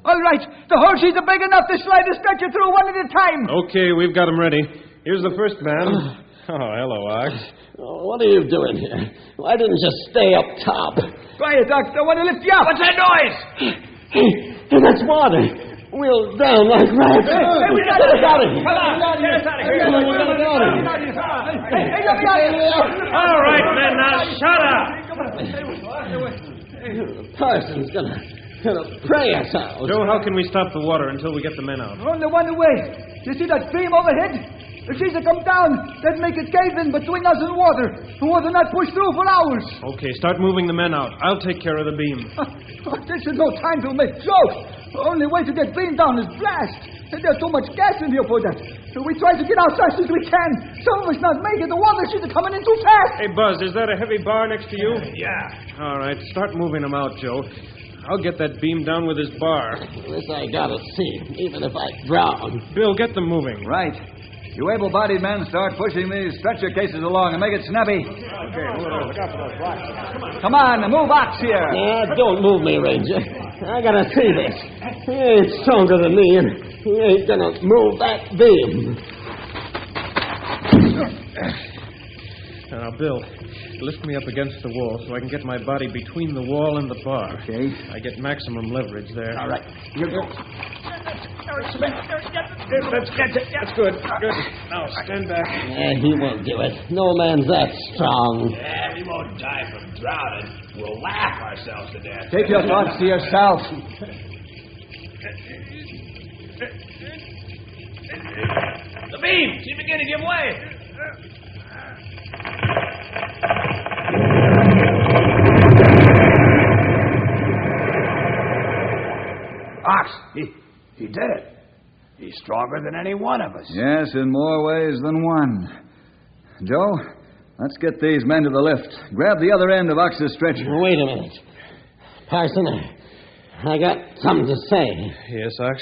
All right, the horses are big enough to slide the stretcher through one at a time. Okay, we've got them ready. Here's the first man. Oh, hello, Ox. Oh, what are you doing here? Why didn't you stay up top? Quiet, Ox. I want to lift you up. What's that noise? Hey, that's water. We'll down like rats. Hey, we got Come it. on, get us out of here. All right, men, now shut up. The Parson's gonna pray us out. Joe, how can we stop the water until we get the men out? Only one way. You see that stream overhead? If she's to come down, that'd make a cave-in between us and water. The water not push through for hours. Okay, start moving the men out. I'll take care of the beam. This is no time to make jokes. The only way to get beam down is blast. There's too much gas in here for that. So we try to get out fast as we can. Some of us not make it. The water she's coming in too fast. Hey, Buzz, is that a heavy bar next to you? Yeah. All right, start moving them out, Joe. I'll get that beam down with his bar. This I gotta see, even if I drown. Bill, get them moving. Right. You able-bodied men start pushing these stretcher cases along and make it snappy. Okay, look out for those rocks. Come on, move Ox here. Don't move me, Ranger. I gotta see this. He ain't stronger than me, and he ain't gonna move that beam. Now, Bill, lift me up against the wall so I can get my body between the wall and the bar. Okay. I get maximum leverage there. All right. Here goes. That's good. Good. Now, stand back. He won't do it. No man's that strong. Yeah, we won't die from drowning. We'll laugh ourselves to death. Take your thoughts to yourself. The beam! She's beginning to give way. Ox, he did it. He's stronger than any one of us. Yes, in more ways than one. Joe, let's get these men to the lift. Grab the other end of Ox's stretcher. Wait a minute. Parson, I got something to say. Yes, Ox?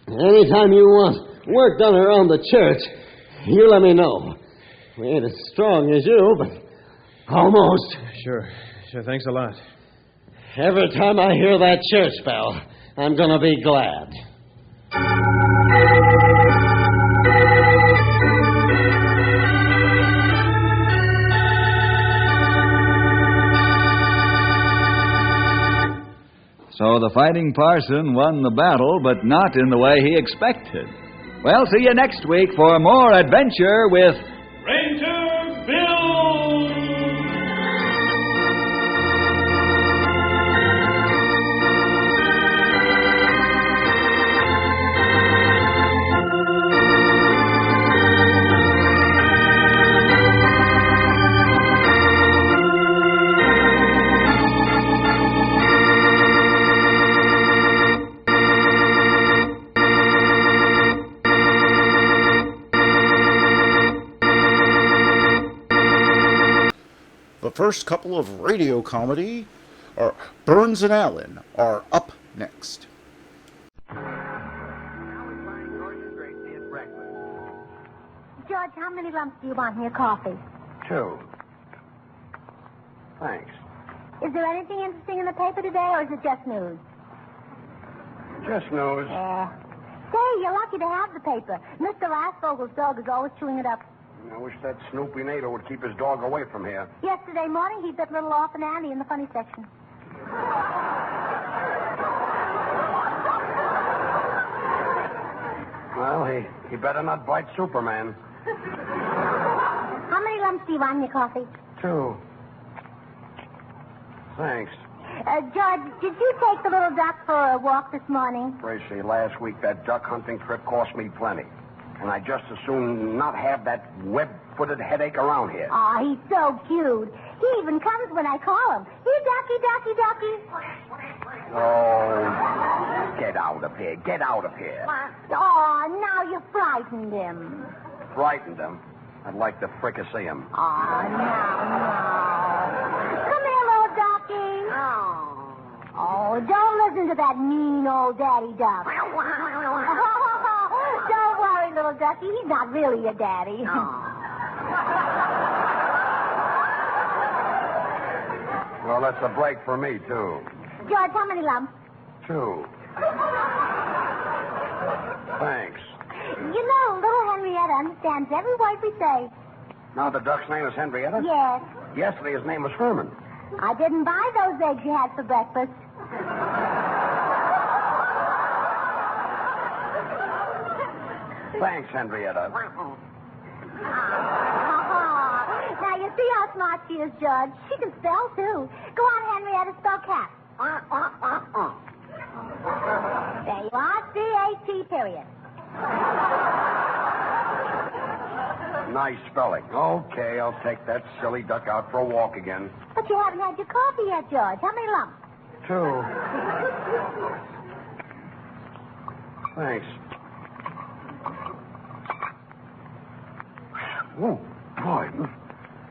Anytime you want work done around the church, you let me know. We ain't as strong as you, but almost. Sure, thanks a lot. Every time I hear that church bell, I'm gonna be glad. So the fighting parson won the battle, but not in the way he expected. Well, see you next week for more adventure with Ranger Bill! The first couple of radio comedy, or Burns and Allen, are up next. George, how many lumps do you want in your coffee? 2. Thanks. Is there anything interesting in the paper today, or is it just news? Just news. Say, you're lucky to have the paper. Mr. Rasvogel's dog is always chewing it up. I wish that Snoopy Nader would keep his dog away from here. Yesterday morning, he bit little Orphan Annie in the funny section. Well, he better not bite Superman. How many lumps do you want in your coffee? 2. Thanks. George, did you take the little duck for a walk this morning? Tracy, last week that duck hunting trip cost me plenty. And I just as soon not have that web-footed headache around here. Oh, he's so cute. He even comes when I call him. Here, ducky, ducky, ducky. Oh, get out of here. Get out of here. Oh, now you frightened him. Frightened him? I'd like to fricassee him. Oh, now. Come here, little ducky. Oh, don't listen to that mean old daddy duck. Don't worry, little ducky. He's not really your daddy. Well, that's a break for me, too. George, how many lumps? 2. Thanks. You know, little Henrietta understands every word we say. Now, the duck's name is Henrietta? Yes. Yesterday, his name was Herman. I didn't buy those eggs you had for breakfast. Thanks, Henrietta. Now, you see how smart she is, George. She can spell, too. Go on, Henrietta, spell cat. There you are, C-A-T, period. Nice spelling. Okay, I'll take that silly duck out for a walk again. But you haven't had your coffee yet, George. How many lumps? 2. Thanks. Oh, boy,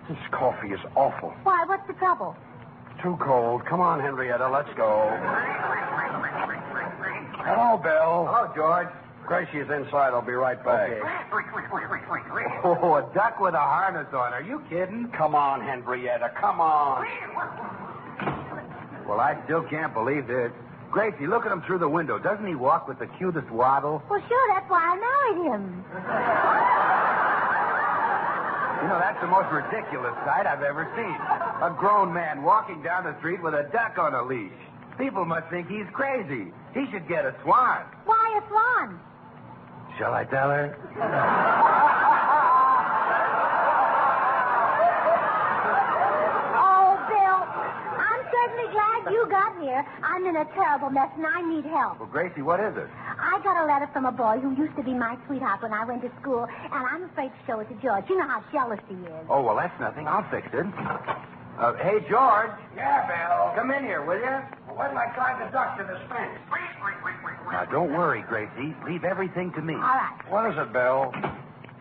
this coffee is awful. Why, what's the trouble? Too cold. Come on, Henrietta, let's go. Hello, Bill. Hello, George. Gracie's inside. I'll be right back. Okay. Oh, a duck with a harness on. Are you kidding? Come on, Henrietta, come on. Well, I still can't believe this. Gracie, look at him through the window. Doesn't he walk with the cutest waddle? Well, sure, that's why I married him. You know, that's the most ridiculous sight I've ever seen. A grown man walking down the street with a duck on a leash. People must think he's crazy. He should get a swan. Why a swan? Shall I tell her? Oh, Bill, I'm certainly glad you got here. I'm in a terrible mess and I need help. Well, Gracie, what is it? I got a letter from a boy who used to be my sweetheart when I went to school, and I'm afraid to show it to George. You know how jealous he is. Oh, well, that's nothing. I'll fix it. Hey, George. Yeah, Bill. Come in here, will you? Wait till I drive the duck to the fence. Now, don't worry, Gracie. Leave everything to me. All right. What is it, Bill?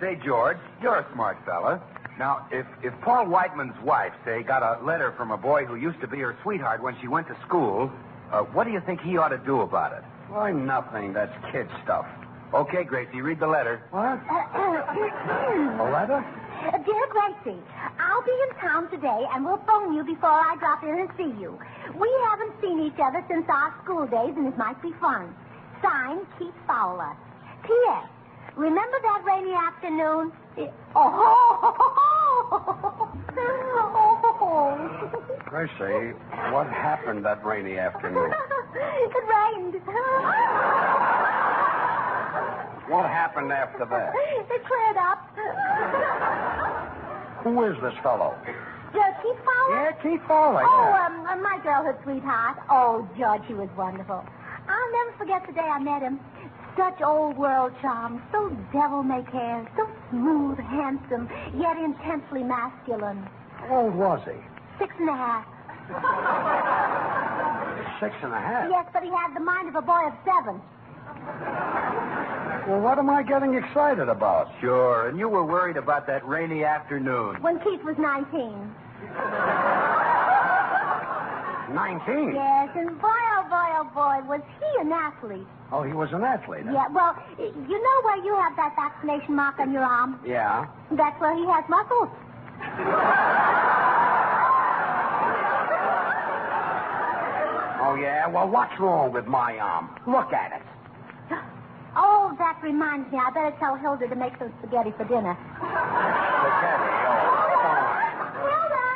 Say, George, you're a smart fella. Now, if Paul Whiteman's wife, say, got a letter from a boy who used to be her sweetheart when she went to school, what do you think he ought to do about it? Why, nothing. That's kid stuff. Okay, Gracie, read the letter. What? A letter? Dear Gracie, I'll be in town today and we'll phone you before I drop in and see you. We haven't seen each other since our school days and it might be fun. Signed, Keith Fowler. P.S. Remember that rainy afternoon? Gracie, what happened that rainy afternoon? It rained. What happened after that? It cleared up. Who is this fellow? Keith Fowler? Yeah, Keith Fowler, Oh, my girlhood sweetheart. Oh, George, he was wonderful. I'll never forget the day I met him. Such old world charm, so devil-may-care, so smooth, handsome, yet intensely masculine. How old was he? 6.5. 6.5? Yes, but he had the mind of a boy of 7. Well, what am I getting excited about? Sure, and you were worried about that rainy afternoon. When Keith was 19. 19? Yes, and boy, oh boy, was he an athlete. Oh, he was an athlete, huh? Yeah, well, you know where you have that vaccination mark on your arm? Yeah. That's where he has muscles. Oh, yeah? Well, what's wrong with my arm? Look at it. Oh, that reminds me. I better tell Hilda to make some spaghetti for dinner. Spaghetti? Oh, fine. Hilda!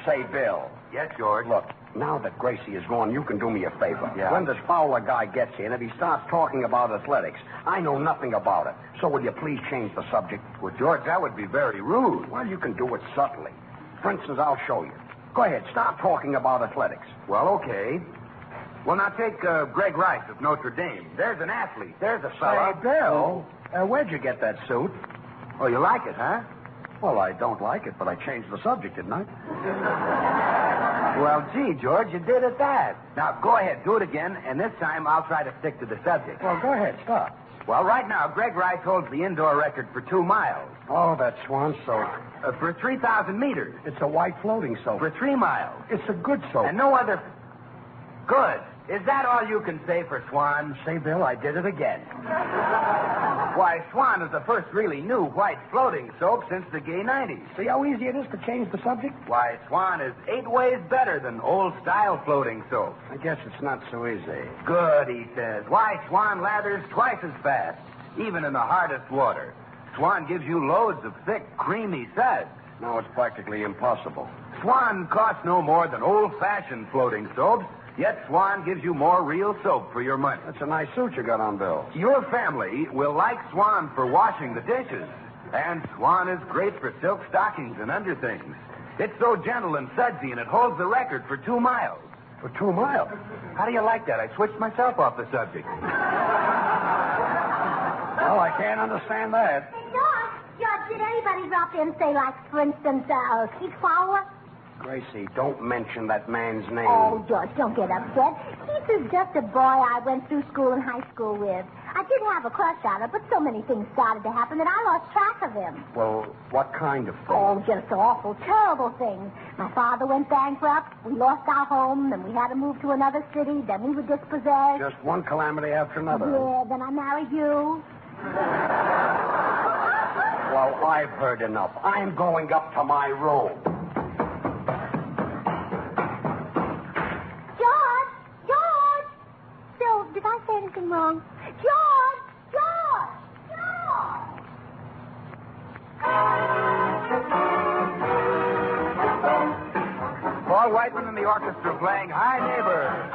Say, Bill. Yes, George? Look, now that Gracie is gone, you can do me a favor. Yeah? When this Fowler guy gets in, if he starts talking about athletics, I know nothing about it. So will you please change the subject? Well, George, that would be very rude. Well, you can do it subtly. For instance, I'll show you. Go ahead, start talking about athletics. Well, okay. Well, now take Greg Rice of Notre Dame. There's an athlete. There's a fella. Say, Bill, where'd you get that suit? Oh, you like it, huh? Well, I don't like it, but I changed the subject, didn't I? Well, gee, George, you did at that. Now, go ahead, do it again, and this time I'll try to stick to the subject. Well, go ahead, start. Well, right now, Greg Rice holds the indoor record for 2 miles. Oh, that swan soap. For 3,000 meters. It's a white floating soap. For 3 miles. It's a good soap. And no other... Good. Is that all you can say for Swan? Say, Bill, I did it again. Why, Swan is the first really new white floating soap since the gay 90s. See how easy it is to change the subject? Why, Swan is 8 ways better than old-style floating soap. I guess it's not so easy. Good, he says. Why, Swan lathers twice as fast, even in the hardest water. Swan gives you loads of thick, creamy suds. Now it's practically impossible. Swan costs no more than old-fashioned floating soaps, yet Swan gives you more real soap for your money. That's a nice suit you got on, Bill. Your family will like Swan for washing the dishes. And Swan is great for silk stockings and underthings. It's so gentle and sudsy, and it holds the record for 2 miles. For 2 miles? How do you like that? I switched myself off the subject. Well, I can't understand that. Hey, George, did anybody drop in, say, like, for instance, Keith Fowler? Gracie, don't mention that man's name. Oh, George, don't get upset. Keith is just a boy I went through school and high school with. I did have a crush on him, but so many things started to happen that I lost track of him. Well, what kind of thing? Oh, just awful, terrible things. My father went bankrupt. We lost our home. Then we had to move to another city. Then we were dispossessed. Just one calamity after another. Yeah, then I married you. Well, I've heard enough. I'm going up to my room. George! Phil, did I say anything wrong? George! Paul Whiteman and the orchestra playing Hi Neighbor.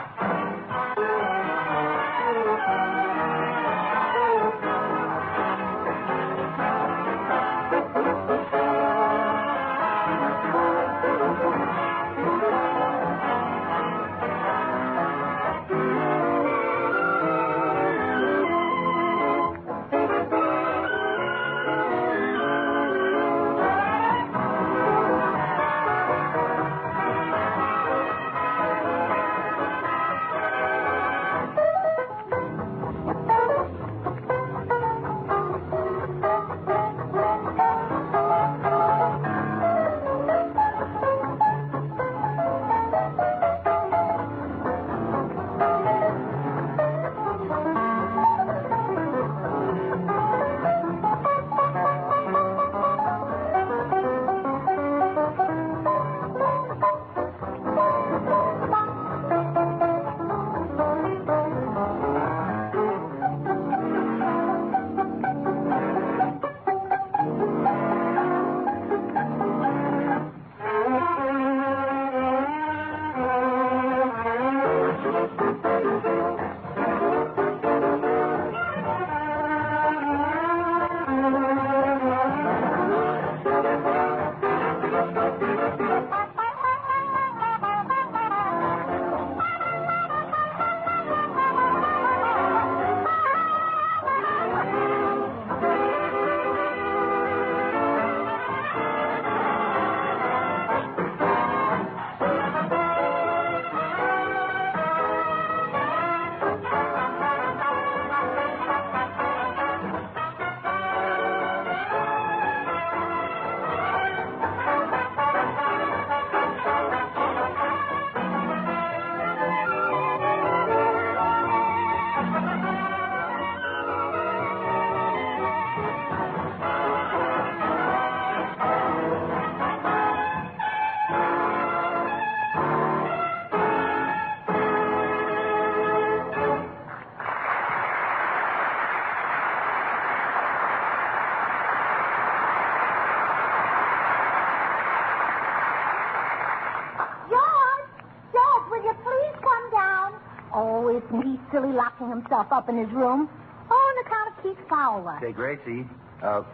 He's silly locking himself up in his room. On account of Keith Fowler. Say, Gracie,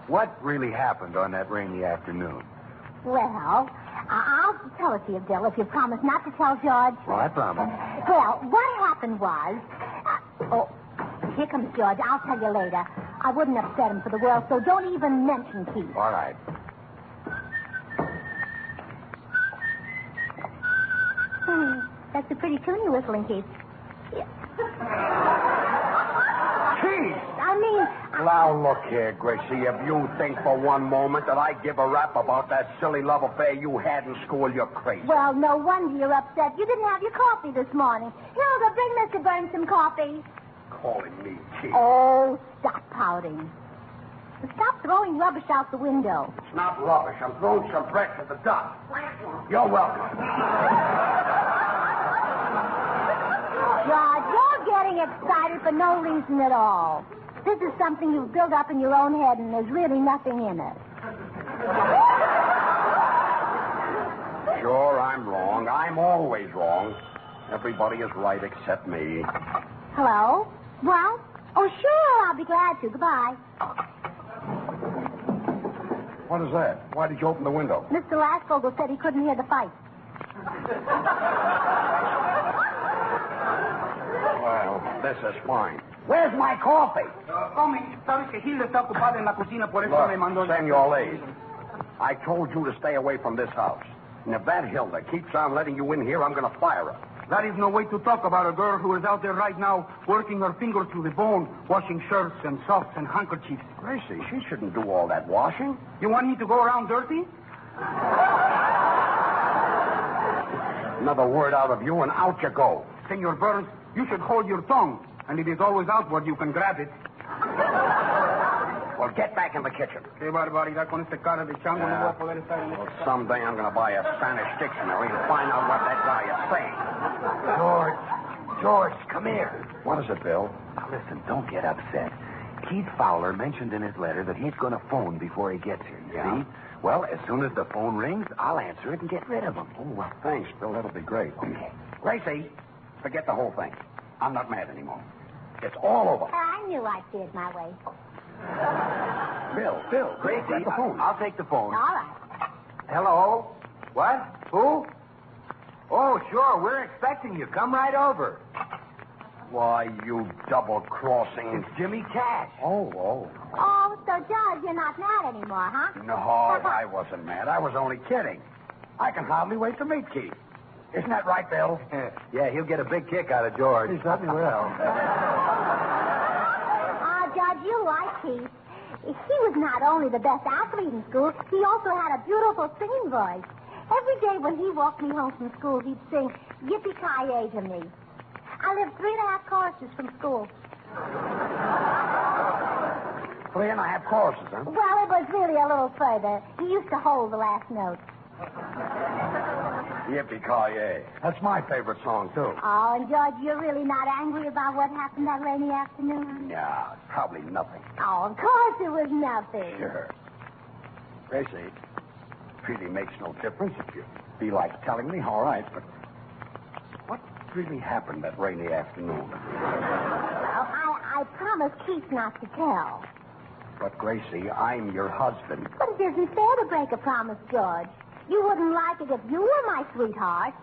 what really happened on that rainy afternoon? Well, I'll tell it to you, Bill, if you promise not to tell George. Well, I promise. Well, what happened was... here comes George. I'll tell you later. I wouldn't upset him for the world, so don't even mention Keith. All right. That's a pretty tune you're whistling, Keith. Yeah. Keith! I mean... Now, look here, Gracie. If you think for one moment that I give a rap about that silly love affair you had in school, you're crazy. Well, no wonder you're upset. You didn't have your coffee this morning. Hilda, bring Mr. Burns some coffee. Calling me Keith. Oh, stop pouting. Stop throwing rubbish out the window. It's not rubbish. I'm throwing some bricks at the duck. You're welcome. George, you're getting excited for no reason at all. This is something you've built up in your own head, and there's really nothing in it. Sure, I'm wrong. I'm always wrong. Everybody is right except me. Hello? Well? Oh, sure, I'll be glad to. Goodbye. What is that? Why did you open the window? Mr. Lassvogel said he couldn't hear the fight. Well, this is fine. Where's my coffee? Sabes que Gil está ocupado en la cocina, por eso me mandó... Senor Lee, I told you to stay away from this house. And if that Hilda keeps on letting you in here, I'm going to fire her. That is no way to talk about a girl who is out there right now working her fingers to the bone, washing shirts and socks and handkerchiefs. Gracie, she shouldn't do all that washing. You want me to go around dirty? Another word out of you and out you go. Senor Burns, you should hold your tongue. And it is always outward you can grab it. Well, get back in the kitchen. ¿Qué barbaridad con este cara de chango? No voy a poder estar en Well, someday I'm going to buy a Spanish dictionary and find out what that guy is saying. George, come here. What is it, Bill? Now, listen, don't get upset. Keith Fowler mentioned in his letter that he's going to phone before he gets here, see? Well, as soon as the phone rings, I'll answer it and get rid of him. Oh, well, thanks, Bill. That'll be great. Okay. Gracie, forget the whole thing. I'm not mad anymore. It's all over. I knew I'd see it my way. Bill, Gracie, take the phone. I'll take the phone. All right. Hello? What? Who? Oh, sure. We're expecting you. Come right over. Why, you double-crossing... It's Jimmy Cash. Oh. Oh, so, George, you're not mad anymore, huh? No, I wasn't mad. I was only kidding. I can hardly wait to meet Keith. Isn't that right, Bill? Yeah, he'll get a big kick out of George. He certainly will. George, you like Keith. He was not only the best athlete in school, he also had a beautiful singing voice. Every day when he walked me home from school, he'd sing Yippee-Ki-Yay to me. I lived 3.5 courses from school. 3.5 courses, huh? Well, it was really a little further. He used to hold the last note. Yippee-Ki-Yay. That's my favorite song, too. Oh, and George, you're really not angry about what happened that rainy afternoon? No, probably nothing. Oh, of course it was nothing. Sure. Gracie, it really makes no difference if you feel like telling me, all right, but what really happened that rainy afternoon? Well, I promised Keith not to tell. But, Gracie, I'm your husband. But it isn't fair to break a promise, George. You wouldn't like it if you were my sweetheart.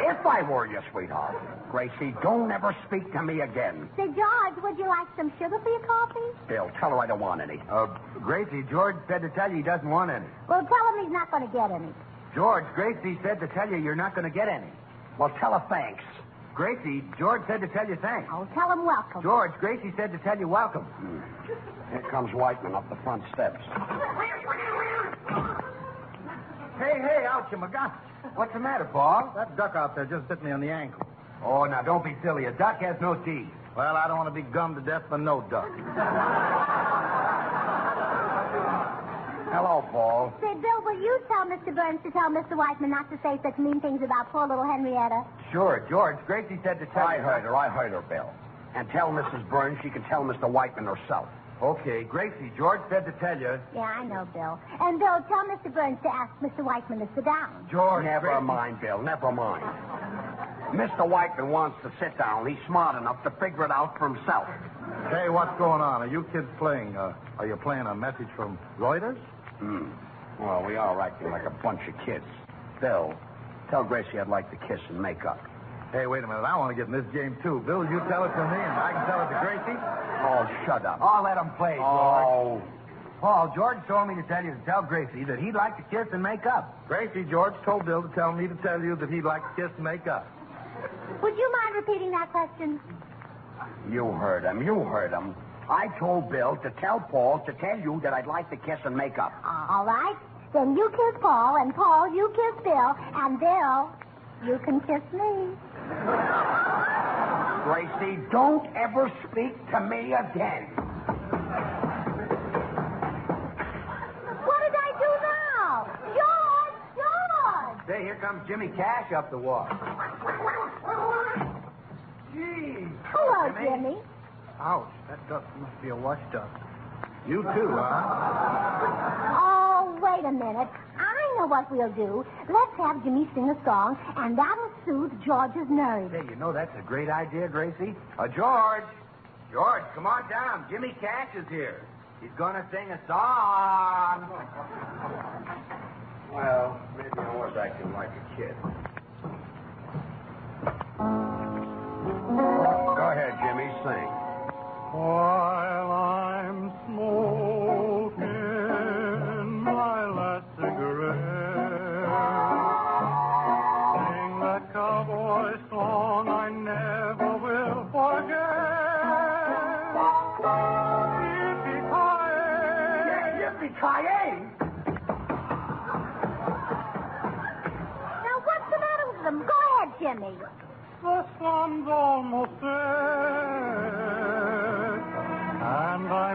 If I were your sweetheart. Gracie, don't ever speak to me again. Say, George, would you like some sugar for your coffee? Bill, tell her I don't want any. Gracie, George said to tell you he doesn't want any. Well, tell him he's not going to get any. George, Gracie said to tell you you're not going to get any. Well, tell her thanks. Gracie, George said to tell you thanks. Oh, tell him welcome. George, Gracie said to tell you welcome. Here comes Whiteman up the front steps. Hey, ouch, my God. What's the matter, Paul? That duck out there just bit me on the ankle. Oh, now, don't be silly. A duck has no teeth. Well, I don't want to be gummed to death for no duck. Hello, Paul. Say, Bill, will you tell Mr. Burns to tell Mr. Whiteman not to say such mean things about poor little Henrietta? Sure, George. Gracie said to tell you. I heard her, Bill. And tell Mrs. Burns she can tell Mr. Whiteman herself. Okay, Gracie, George said to tell you. Yeah, I know, Bill. And, Bill, tell Mr. Burns to ask Mr. Whiteman to sit down. George, never mind, Bill, never mind. Mr. Whiteman wants to sit down. He's smart enough to figure it out for himself. Hey, what's going on? Are you kids playing? Are you playing a message from Reuters? Well, we are acting like a bunch of kids. Bill, tell Gracie I'd like to kiss and make up. Hey, wait a minute. I want to get in this game, too. Bill, you tell it to me, and I can tell it to Gracie. Oh, shut up. I'll let him play, George. Oh. Paul, George told me to tell you to tell Gracie that he'd like to kiss and make up. Gracie, George told Bill to tell me to tell you that he'd like to kiss and make up. Would you mind repeating that question? You heard him. I told Bill to tell Paul to tell you that I'd like to kiss and make up. All right. Then you kiss Paul, and Paul, you kiss Bill, and Bill, you can kiss me. Gracie, don't ever speak to me again. What did I do now? George! Hey, here comes Jimmy Cash up the walk. Gee. Hello, Jimmy. Ouch, that duck must be a wash duck. You too, huh? Oh, wait a minute. I know what we'll do. Let's have Jimmy sing a song, and that'll soothe George's nerves. Hey, you know that's a great idea, Gracie. George, come on down. Jimmy Cash is here. He's going to sing a song. Well, maybe I was acting like a kid. Go ahead, Jimmy, sing. While I'm smoking my last cigarette, sing that cowboy song I never will forget. Yippee-ki-yay! Yippee-ki-yay! Now, what's the matter with them? Go ahead, Jimmy. The sun's almost set, and I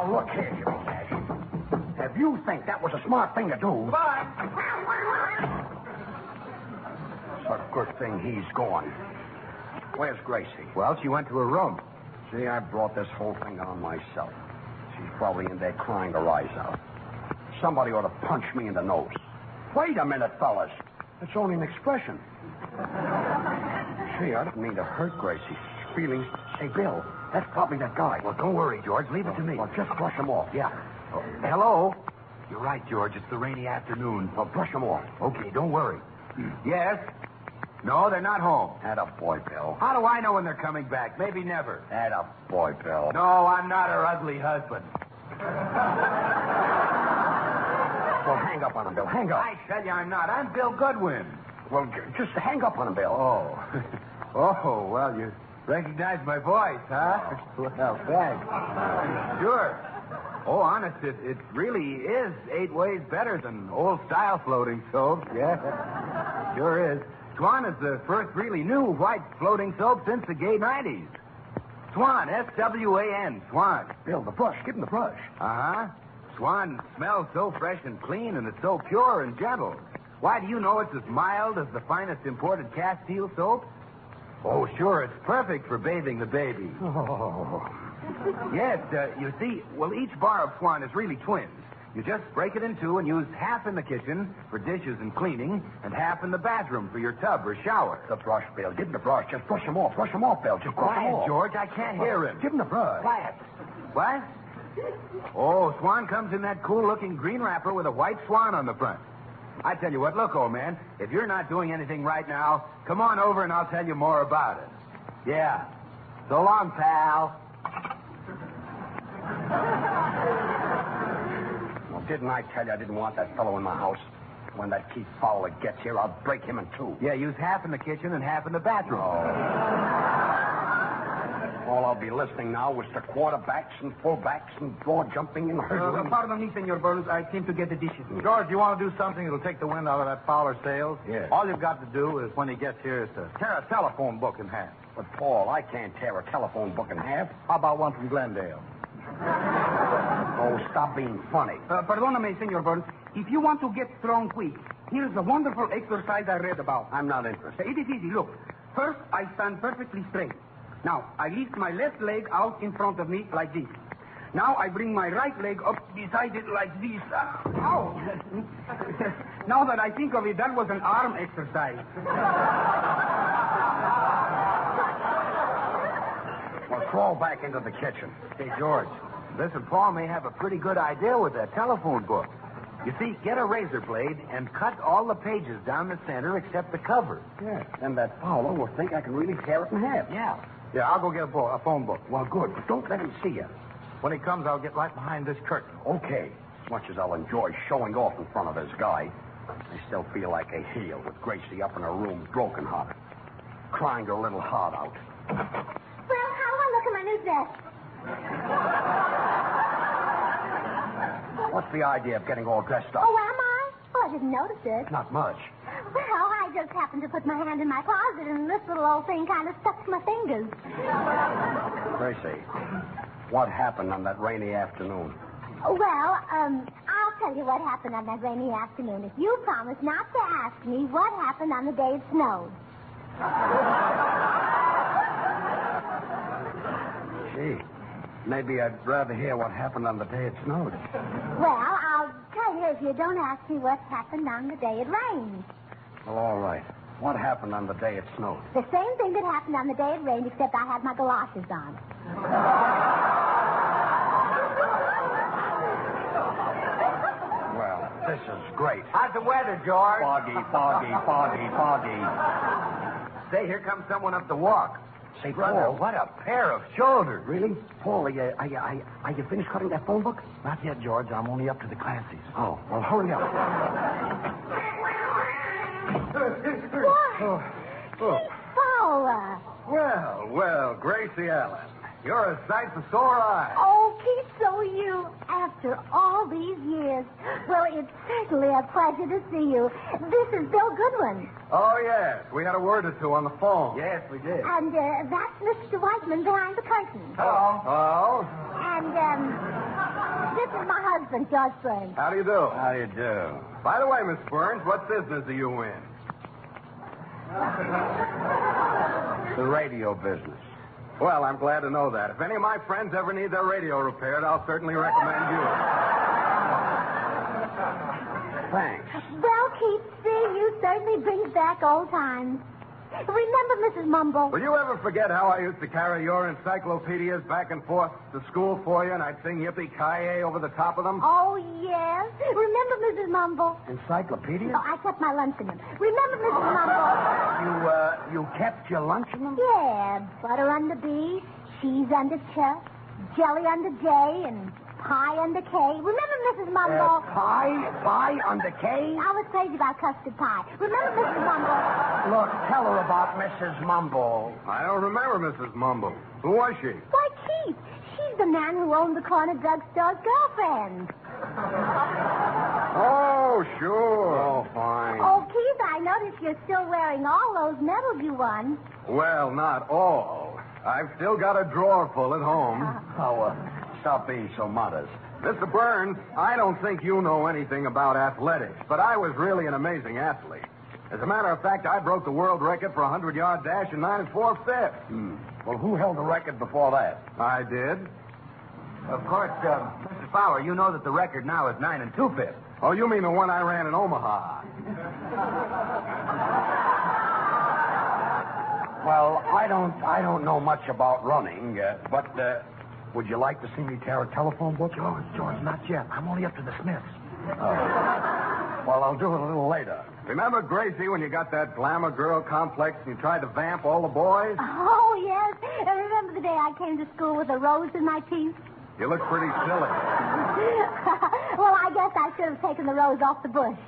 Now, look here, Jimmy Cash. If you think that was a smart thing to do... Bye. It's a good thing he's gone. Where's Gracie? Well, she went to her room. See, I brought this whole thing on myself. She's probably in there crying her eyes out. Somebody ought to punch me in the nose. Wait a minute, fellas. It's only an expression. Gee, I didn't mean to hurt Gracie's feelings. Hey, Bill, that's probably that guy. Well, don't worry, George. Leave it to me. Well, just brush him off. Yeah. Oh, hello? You're right, George. It's the rainy afternoon. Well, brush him off. Okay, don't worry. Yes? No, they're not home. Attaboy, Bill. How do I know when they're coming back? Maybe never. Attaboy, Bill. No, I'm not her ugly husband. Well, hang up on him, Bill. Hang up. I tell you I'm not. I'm Bill Goodwin. Well, just hang up on him, Bill. Oh, well, you recognize my voice, huh? Well, thanks. Sure. Oh, honest, it really is 8 ways better than old-style floating soap. Yeah, sure is. Swan is the first really new white floating soap since the gay 90s. Swan, S-W-A-N, Swan. Bill, the brush. Give him the brush. Uh-huh. Swan smells so fresh and clean, and it's so pure and gentle. Why, do you know it's as mild as the finest imported Castile soap? Oh, sure, it's perfect for bathing the baby. Oh. Yes, you see, well, each bar of Swan is really twins. You just break it in two and use half in the kitchen for dishes and cleaning and half in the bathroom for your tub or shower. The brush, Bill. Give him the brush. Just brush him off. Brush him off, Bill. Just brush him off. George, I can't hear him. Give him the brush. Quiet. What? Oh, Swan comes in that cool-looking green wrapper with a white swan on the front. I tell you what, look, old man, if you're not doing anything right now, come on over and I'll tell you more about it. Yeah. So long, pal. Well, didn't I tell you I didn't want that fellow in my house? When that Keith Fowler gets here, I'll break him in two. Yeah, use half in the kitchen and half in the bathroom. All I'll be listening now is to quarterbacks and fullbacks and broad jumping and hurdling. Pardon me, Senor Burns. I came to get the dishes. George, you want to do something that'll take the wind out of that Fowler sails? Yeah. All you've got to do is, when he gets here, is to tear a telephone book in half. But, Paul, I can't tear a telephone book in half. How about one from Glendale? Oh, stop being funny. Perdóname, Senor Burns. If you want to get strong quick, here's a wonderful exercise I read about. I'm not interested. It is easy. Look. First, I stand perfectly straight. Now, I lift my left leg out in front of me like this. Now, I bring my right leg up beside it like this. Ow! Now that I think of it, that was an arm exercise. Well, crawl back into the kitchen. Hey, George, listen, Paul may have a pretty good idea with that telephone book. You see, get a razor blade and cut all the pages down the center except the cover. Yeah, and that Fowler will think I can really tear it in half. Yeah. Yeah, I'll go get a phone book. Well, good, but don't let him see you. When he comes, I'll get right behind this curtain. Okay. As much as I'll enjoy showing off in front of this guy, I still feel like a heel with Gracie up in her room, broken-hearted, crying her little heart out. Well, how do I look in my new dress? What's the idea of getting all dressed up? Oh, am I? Oh, I didn't notice it. Not much. Well, I just happened to put my hand in my closet, and this little old thing kind of stuck to my fingers. Gracie, what happened on that rainy afternoon? Well, I'll tell you what happened on that rainy afternoon. If you promise not to ask me what happened on the day it snowed. Gee, maybe I'd rather hear what happened on the day it snowed. Well, I'll tell you if you don't ask me what happened on the day it rained. Well, all right. What happened on the day it snowed? The same thing that happened on the day it rained, except I had my galoshes on. Well, this is great. How's the weather, George? Foggy, foggy, foggy, foggy. Say, here comes someone up the walk. Say, Brother, Paul. what a pair of shoulders. Really? Paul, are you finished cutting that phone book? Not yet, George. I'm only up to the classics. Oh, well, hurry up. Fowler. Well, Gracie Allen. You're a sight for sore eyes. Oh, Keith, so you. After all these years. Well, it's certainly a pleasure to see you. This is Bill Goodwin. Oh, yes. We had a word or two on the phone. Yes, we did. And that's Mr. Whiteman behind the curtain. Hello. Hello. And, This is my husband, George Burns. How do you do? How do you do? By the way, Miss Burns, what business are you in? The radio business. Well, I'm glad to know that. If any of my friends ever need their radio repaired, I'll certainly recommend you. Thanks. Well, Keith, see, you certainly brings back old times. Remember Mrs. Mumble? Will you ever forget how I used to carry your encyclopedias back and forth to school for you, and I'd sing Yippee-Ki-Yay over the top of them? Oh, yes. Remember Mrs. Mumble? Encyclopedia? Oh, I kept my lunch in them. Remember Mrs. Mumble? You kept your lunch in them? Yeah, butter under B, cheese under Ch, jelly under J, and pie under K. Remember Mrs. Mumble? Pie under K? I was crazy about custard pie. Remember Mrs. Mumble? Look, tell her about Mrs. Mumble. I don't remember Mrs. Mumble. Who was she? Why, Keith, she's the man who owned the corner drugstore's girlfriend. Oh, sure. Oh, fine. Oh, Keith, I notice you're still wearing all those medals you won. Well, not all. I've still got a drawer full at home. Stop being so modest. Mr. Burns, I don't think you know anything about athletics, but I was really an amazing athlete. As a matter of fact, I broke the world record for a 100-yard dash in 9 4/5. Well, who held the record before that? I did. Of course, Mr. Fowler, you know that the record now is 9 2/5. Oh, you mean the one I ran in Omaha? Well, I don't know much about running, but would you like to see me tear a telephone book? George, not yet. I'm only up to the Smiths. Well, I'll do it a little later. Remember, Gracie, when you got that glamour girl complex and you tried to vamp all the boys? Oh, yes. And remember the day I came to school with a rose in my teeth? You look pretty silly. Well, I guess I should have taken the rose off the bush.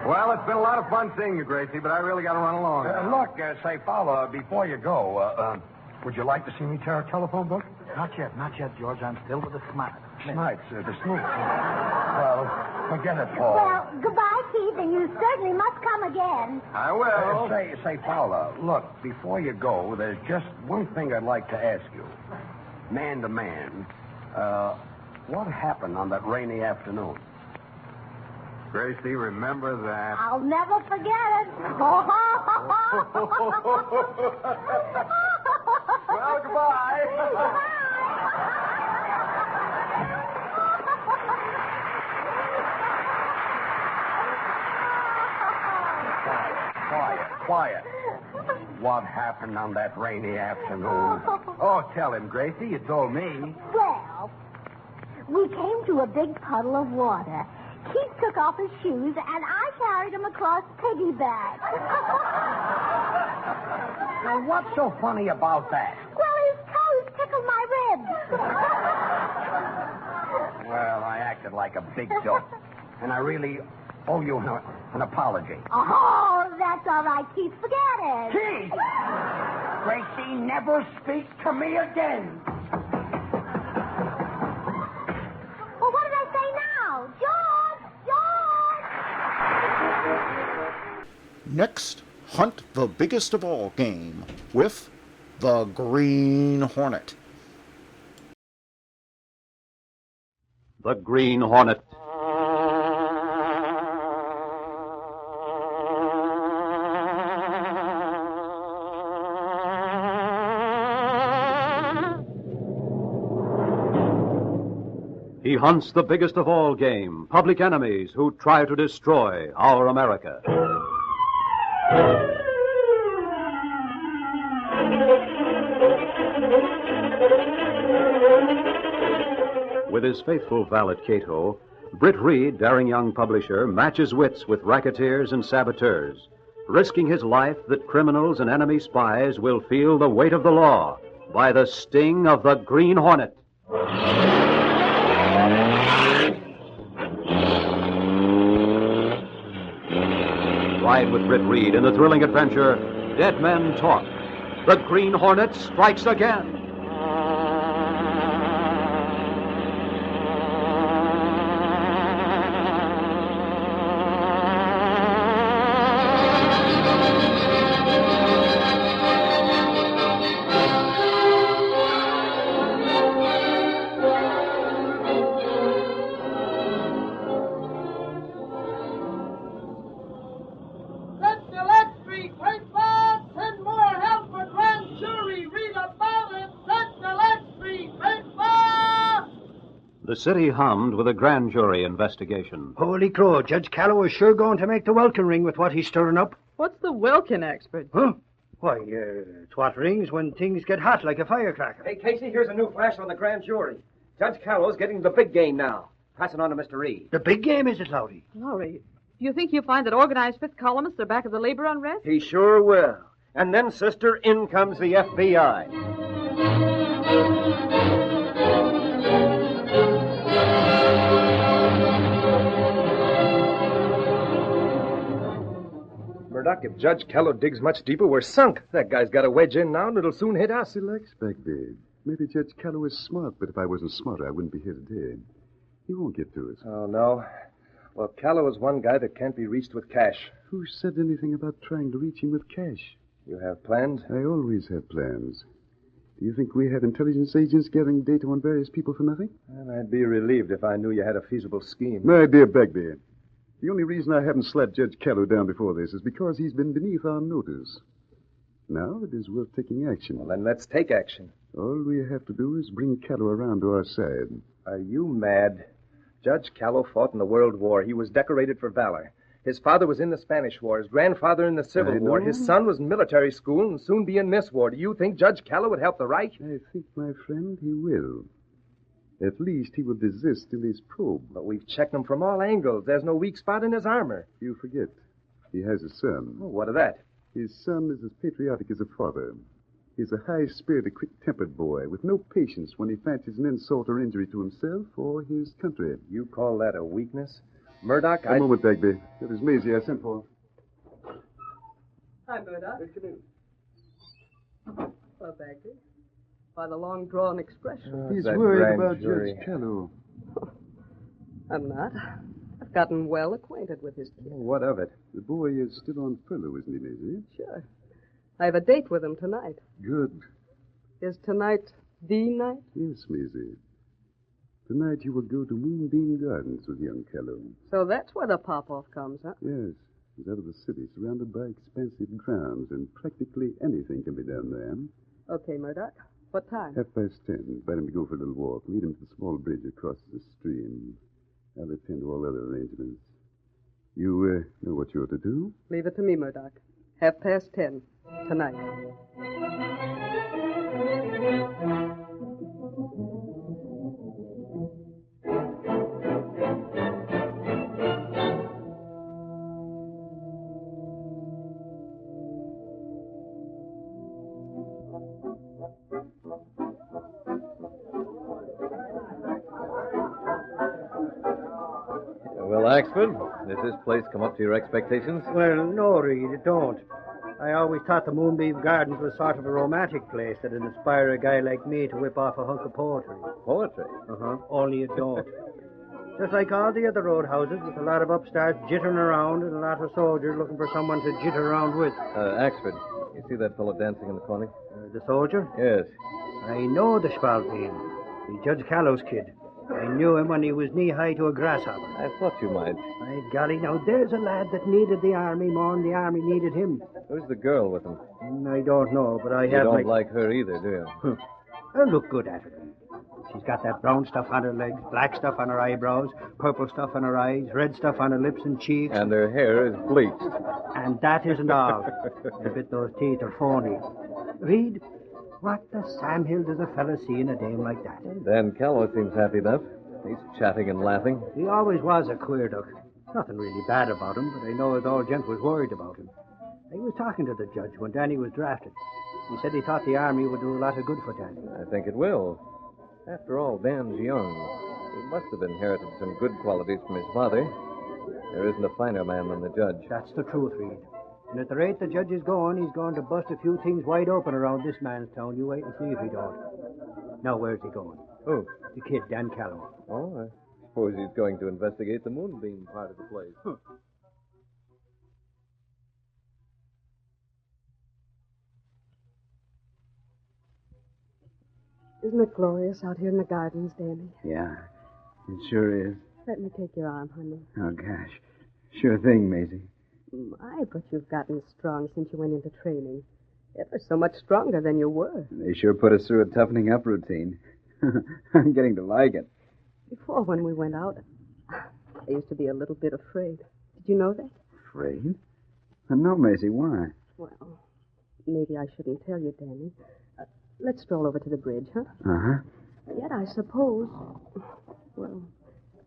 Well, it's been a lot of fun seeing you, Gracie, but I really got to run along. Look, say, Fowler, before you go, would you like to see me tear a telephone book? Not yet, George. I'm still with the Smiths. The Smiths. Well, forget it, Paul. Well, goodbye, Keith, and you certainly must come again. I will. Say, Fowler, look, before you go, there's just one thing I'd like to ask you. Man to man, what happened on that rainy afternoon? Gracie, remember that. I'll never forget it. Well, goodbye. Quiet. What happened on that rainy afternoon? Oh, tell him, Gracie. You told me. Well, we came to a big puddle of water. Keith took off his shoes, and I carried him across piggyback. Now, what's so funny about that? Well, his toes tickled my ribs. Well, I acted like a big dope, and I really owe you an apology. Oh, that's all right, Keith. Forget it. Keith! Gracie, never speak to me again. Well, what did I say now? George! Next, hunt the biggest of all game with the Green Hornet. The Green Hornet. He hunts the biggest of all game, public enemies who try to destroy our America. With his faithful valet Cato, Britt Reed, daring young publisher, matches wits with racketeers and saboteurs, risking his life that criminals and enemy spies will feel the weight of the law by the sting of the Green Hornet. Ride with Britt Reed in the thrilling adventure, Dead Men Talk. The Green Hornet strikes again. The city hummed with a grand jury investigation. Holy crow, Judge Callow is sure going to make the welkin ring with what he's stirring up. What's the welkin, expert? Huh? Why, it's what rings when things get hot like a firecracker. Hey, Casey, here's a new flash on the grand jury. Judge Callow's getting the big game now. Pass it on to Mr. Reed. The big game, is it, Lowry? Lowry, do you think he'll find that organized fifth columnists are back of the labor unrest? He sure will. And then, sister, in comes the FBI. Murdoch, if Judge Callow digs much deeper, we're sunk. That guy's got a wedge in now, and it'll soon hit us. Relax, Bagby. Maybe Judge Callow is smart, but if I wasn't smarter, I wouldn't be here today. He won't get to us. Oh, no? Well, Callow is one guy that can't be reached with cash. Who said anything about trying to reach him with cash? You have plans? I always have plans. Do you think we have intelligence agents gathering data on various people for nothing? Well, I'd be relieved if I knew you had a feasible scheme. My dear Bagby, the only reason I haven't slapped Judge Callow down before this is because he's been beneath our notice. Now it is worth taking action. Well, then let's take action. All we have to do is bring Callow around to our side. Are you mad? Judge Callow fought in the World War. He was decorated for valor. His father was in the Spanish War, his grandfather in the Civil War. His son was in military school and soon be in this war. Do you think Judge Callow would help the right? I think, my friend, he will. At least he will desist till he's probed. But we've checked him from all angles. There's no weak spot in his armor. You forget. He has a son. Oh, what of that? His son is as patriotic as a father. He's a high-spirited, quick-tempered boy with no patience when he fancies an insult or injury to himself or his country. You call that a weakness? Murdoch, A moment, Bagby. That is Magee I sent for. Hi, Murdoch. Well, Bagby, by the long-drawn expression. He's worried about Judge Callow. I'm not. I've gotten well acquainted with his kid. What of it? The boy is still on furlough, isn't he, Magee? Sure. I have a date with him tonight. Good. Is tonight the night? Yes, Magee. Tonight you will go to Moonbeam Gardens with young Callow. So that's where the pop-off comes, huh? Yes. He's out of the city, surrounded by expensive grounds, and practically anything can be done there. Okay, Murdoch. What time? 10:30. Invite him to go for a little walk. Meet him at the small bridge across the stream. I'll attend to all other arrangements. You know what you're to do? Leave it to me, Murdoch. 10:30 tonight. Well, Axford, does this place come up to your expectations? Well, no, Reed, it don't. I always thought the Moonbeam Gardens was sort of a romantic place that'd inspire a guy like me to whip off a hunk of poetry. Poetry? Uh-huh. Only it don't. Just like all the other roadhouses, with a lot of upstarts jittering around and a lot of soldiers looking for someone to jitter around with. Axford, you see that fellow dancing in the corner? The soldier? Yes. I know the Spalpeen. He's Judge Callow's kid. I knew him when he was knee-high to a grasshopper. I thought you might. My golly, now there's a lad that needed the army more than the army needed him. Who's the girl with him? I don't know, but I You have don't like her either, do you? I'll look good at her. She's got that brown stuff on her legs, black stuff on her eyebrows, purple stuff on her eyes, red stuff on her lips and cheeks. And her hair is bleached. And that isn't all. I bet those teeth are phony. Reed, what the Sam Hill does a fella see in a dame like that? Dan Callow seems happy enough. He's chatting and laughing. He always was a queer duck. Nothing really bad about him, but I know his old gent was worried about him. He was talking to the judge when Danny was drafted. He said he thought the army would do a lot of good for Danny. I think it will. After all, Dan's young. He must have inherited some good qualities from his father. There isn't a finer man than the judge. That's the truth, Reed. And at the rate the judge is going, he's going to bust a few things wide open around this man's town. You wait and see if he don't. Now, where's he going? Who? The kid, Dan Callow. Oh, I suppose he's going to investigate the Moonbeam part of the place. Isn't it glorious out here in the gardens, Danny? Yeah, it sure is. Let me take your arm, honey. Oh, gosh. Sure thing, Maisie. My, but you've gotten strong since you went into training. Ever so much stronger than you were. They sure put us through a toughening up routine. I'm getting to like it. Before, when we went out, I used to be a little bit afraid. Did you know that? Afraid? No, Maisie, why? Well, maybe I shouldn't tell you, Danny. Let's stroll over to the bridge, huh? Uh-huh. Yet I suppose... Well,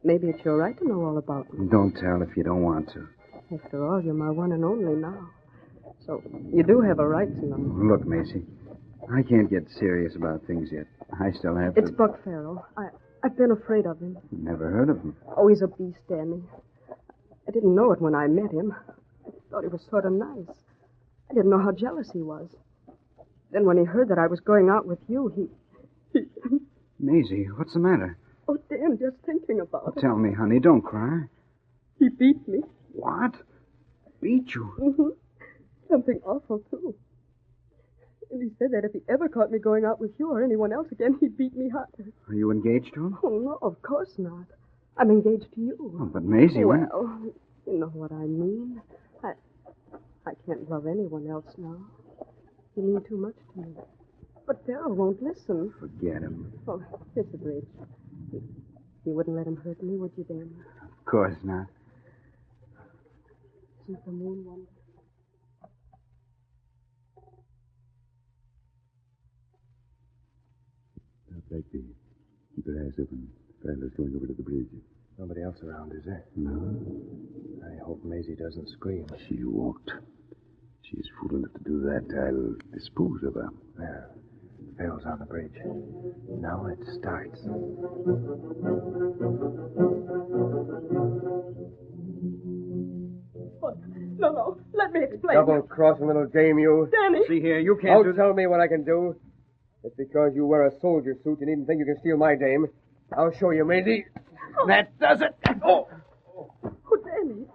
maybe it's your right to know all about me. Don't tell if you don't want to. After all, you're my one and only now. So, you do have a right to know. Look, Maisie, I can't get serious about things yet. I still have to... It's Buck Farrell. I've been afraid of him. Never heard of him. Oh, he's a beast, Danny. I didn't know it when I met him. I thought he was sort of nice. I didn't know how jealous he was. Then when he heard that I was going out with you, he... Maisie, what's the matter? Oh, Dan, just thinking about it. Tell me, honey, don't cry. He beat me. What? Beat you? Mm-hmm. Something awful, too. And he said that if he ever caught me going out with you or anyone else again, he'd beat me harder. Are you engaged to him? Oh, no, of course not. I'm engaged to you. Oh, but Maisie, when... Well, you know what I mean. I can't love anyone else now. You mean too much to me. But Darrell won't listen. Forget him. Oh, it's a bridge. You wouldn't let him hurt me, would you, Dan? Of course not. Isn't the moon wonderful? Magee, keep your eyes open. Fowler's going over to the bridge. Nobody else around, is there? No. I hope Maisie doesn't scream. She won't. She's fool enough to do that. I'll dispose of her. There. Farrell's on the bridge. Now it starts. No. Let me explain. Double-crossing little game, you. Danny! See here, you can't Don't tell me what I can do. Just because you wear a soldier suit, you needn't think you can steal my dame. I'll show you, Maisie. That does it. Oh! Oh, Danny.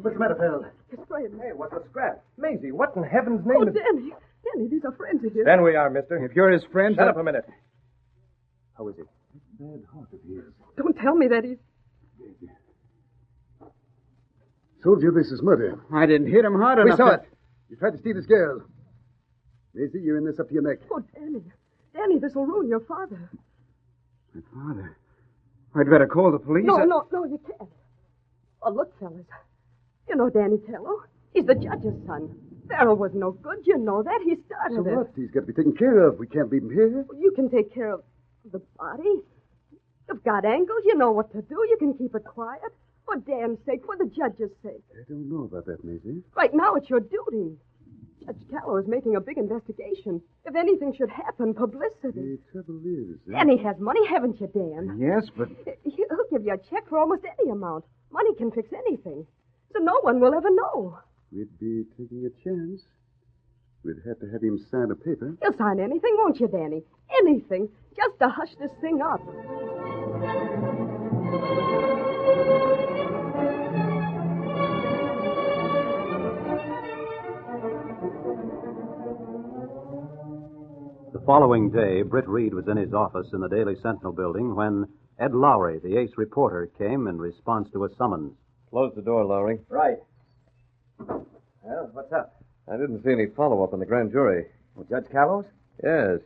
What's the matter, Farrell? His friends. Hey, what's the scrap? Maisie, what in heaven's name is... Danny, these are friends of his. Then we are, mister. If you're his friend... Shut up a minute. How is it? Bad heart of his. Don't tell me that he's... Soldier, this is murder. I didn't hit him hard enough. We saw it. You tried to steal his girl. Maisie, you're in this up to your neck. Oh, Danny, this will ruin your father. My father? I'd better call the police. No, you can't. Oh, look, fellas. You know Danny Tello. He's the judge's son. Farrell was no good. You know that. He started So it. what? He's got to be taken care of. We can't leave him here. You can take care of the body. You've got angles. You know what to do. You can keep it quiet. For Dan's sake, for the judge's sake. I don't know about that, Maisie. Right now, it's your duty. Judge Callow is making a big investigation. If anything should happen, publicity. The trouble is... Danny has money, haven't you, Dan? Yes, but... He'll give you a check for almost any amount. Money can fix anything. So no one will ever know. We'd be taking a chance. We'd have to have him sign a paper. He'll sign anything, won't you, Danny? Anything. Just to hush this thing up. The following day, Britt Reed was in his office in the Daily Sentinel building when Ed Lowry, the ace reporter, came in response to a summons. Close the door, Lowry. Right. Well, what's up? I didn't see any follow-up on the grand jury. Well, Judge Callows? Yes.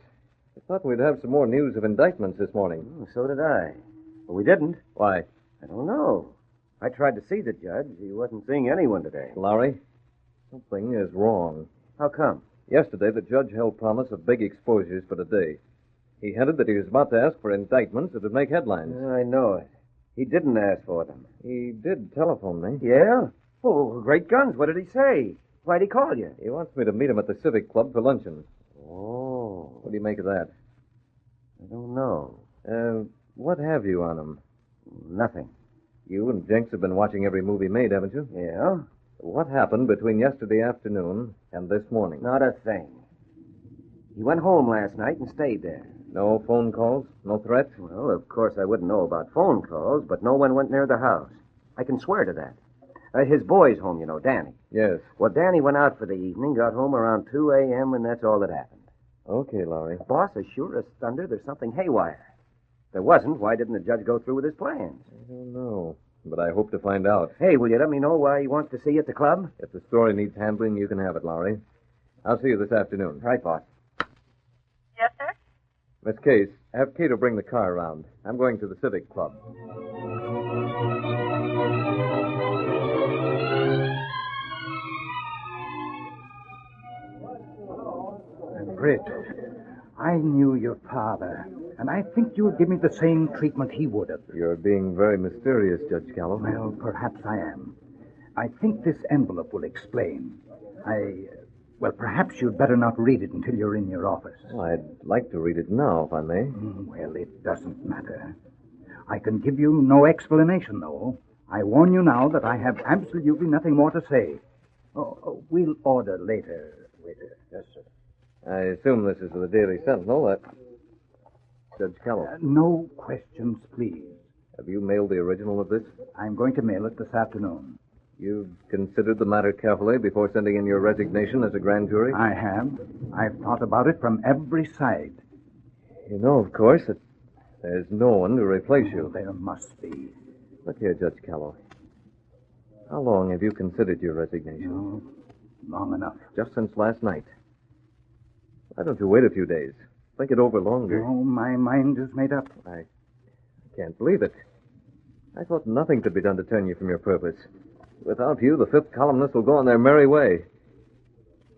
I thought we'd have some more news of indictments this morning. Oh, so did I. But we didn't. Why? I don't know. I tried to see the judge. He wasn't seeing anyone today. Lowry, something is wrong. How come? Yesterday, the judge held promise of big exposures for today. He hinted that he was about to ask for indictments that would make headlines. I know it. He didn't ask for them. He did telephone me. Yeah? Oh, great guns. What did he say? Why'd he call you? He wants me to meet him at the Civic Club for luncheon. Oh. What do you make of that? I don't know. What have you on him? Nothing. You and Jenks have been watching every movie made, haven't you? Yeah? What happened between yesterday afternoon and this morning? Not a thing. He went home last night and stayed there. No phone calls? No threats? Well, of course I wouldn't know about phone calls, but no one went near the house. I can swear to that. His boy's home, you know, Danny. Yes. Well, Danny went out for the evening, got home around 2 a.m., and that's all that happened. Okay, Lowry. Boss, as sure as thunder, there's something haywire. If there wasn't, why didn't the judge go through with his plans? I don't know, but I hope to find out. Hey, will you let me know why he wants to see you at the club? If the story needs handling, you can have it, Lowry. I'll see you this afternoon. Right, boss. Yes, sir? Miss Case, have Cato bring the car around. I'm going to the Civic Club. Britt, I knew your father, and I think you'll give me the same treatment he would have. You're being very mysterious, Judge Callow. Well, perhaps I am. I think this envelope will explain. Well, perhaps you'd better not read it until you're in your office. Well, I'd like to read it now, if I may. Well, it doesn't matter. I can give you no explanation, though. I warn you now that I have absolutely nothing more to say. We'll order later, waiter. Yes, sir. I assume this is the Daily Sentinel. Judge Callow. No questions, please. Have you mailed the original of this? I'm going to mail it this afternoon. You've considered the matter carefully before sending in your resignation as a grand jury? I have. I've thought about it from every side. You know, of course, that there's no one to replace you. There must be. Look here, Judge Callow. How long have you considered your resignation? Long enough. Just since last night. Why don't you wait a few days? Think it over longer. Oh, my mind is made up. I can't believe it. I thought nothing could be done to turn you from your purpose. Without you, the fifth columnists will go on their merry way.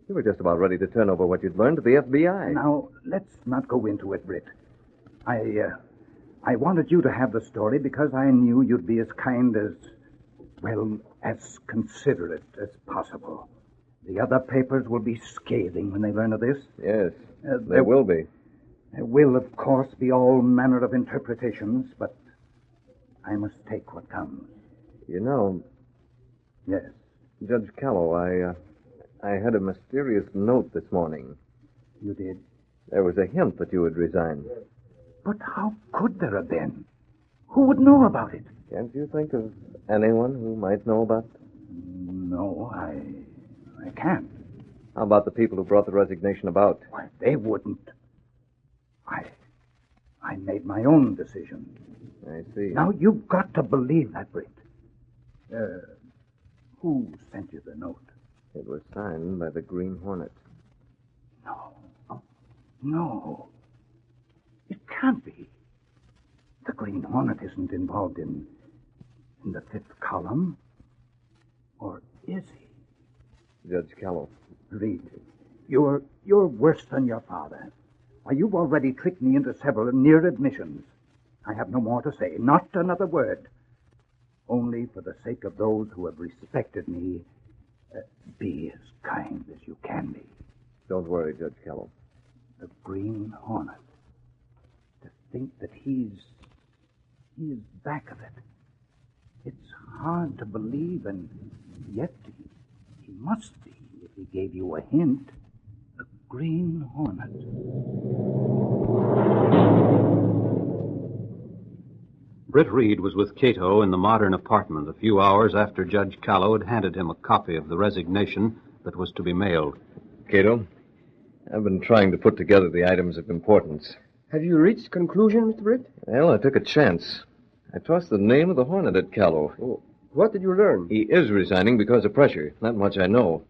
You were just about ready to turn over what you'd learned to the FBI. Now, let's not go into it, Britt. I wanted you to have the story because I knew you'd be as kind as considerate as possible. The other papers will be scathing when they learn of this. Yes, they will be. There will, of course, be all manner of interpretations, but I must take what comes. You know... Yes? Judge Callow, I had a mysterious note this morning. You did? There was a hint that you would resign. But how could there have been? Who would know about it? Can't you think of anyone who might know about it? No, I can't. How about the people who brought the resignation about? Why, they wouldn't. I made my own decision. I see. Now, you've got to believe that, Britt. Who sent you the note? It was signed by the Green Hornet. No. It can't be. The Green Hornet isn't involved in the fifth column. Or is he? Judge Callow. Reed, you're worse than your father. Why, you've already tricked me into several near admissions. I have no more to say, not another word. Only for the sake of those who have respected me, be as kind as you can be. Don't worry, Judge Callow. The Green Hornet. To think that he is back of it. It's hard to believe, and yet he must be if he gave you a hint. The Green Hornet. Britt Reed was with Cato in the modern apartment a few hours after Judge Callow had handed him a copy of the resignation that was to be mailed. Cato, I've been trying to put together the items of importance. Have you reached conclusion, Mr. Britt? Well, I took a chance. I tossed the name of the Hornet at Callow. Oh, what did you learn? He is resigning because of pressure. That much I know.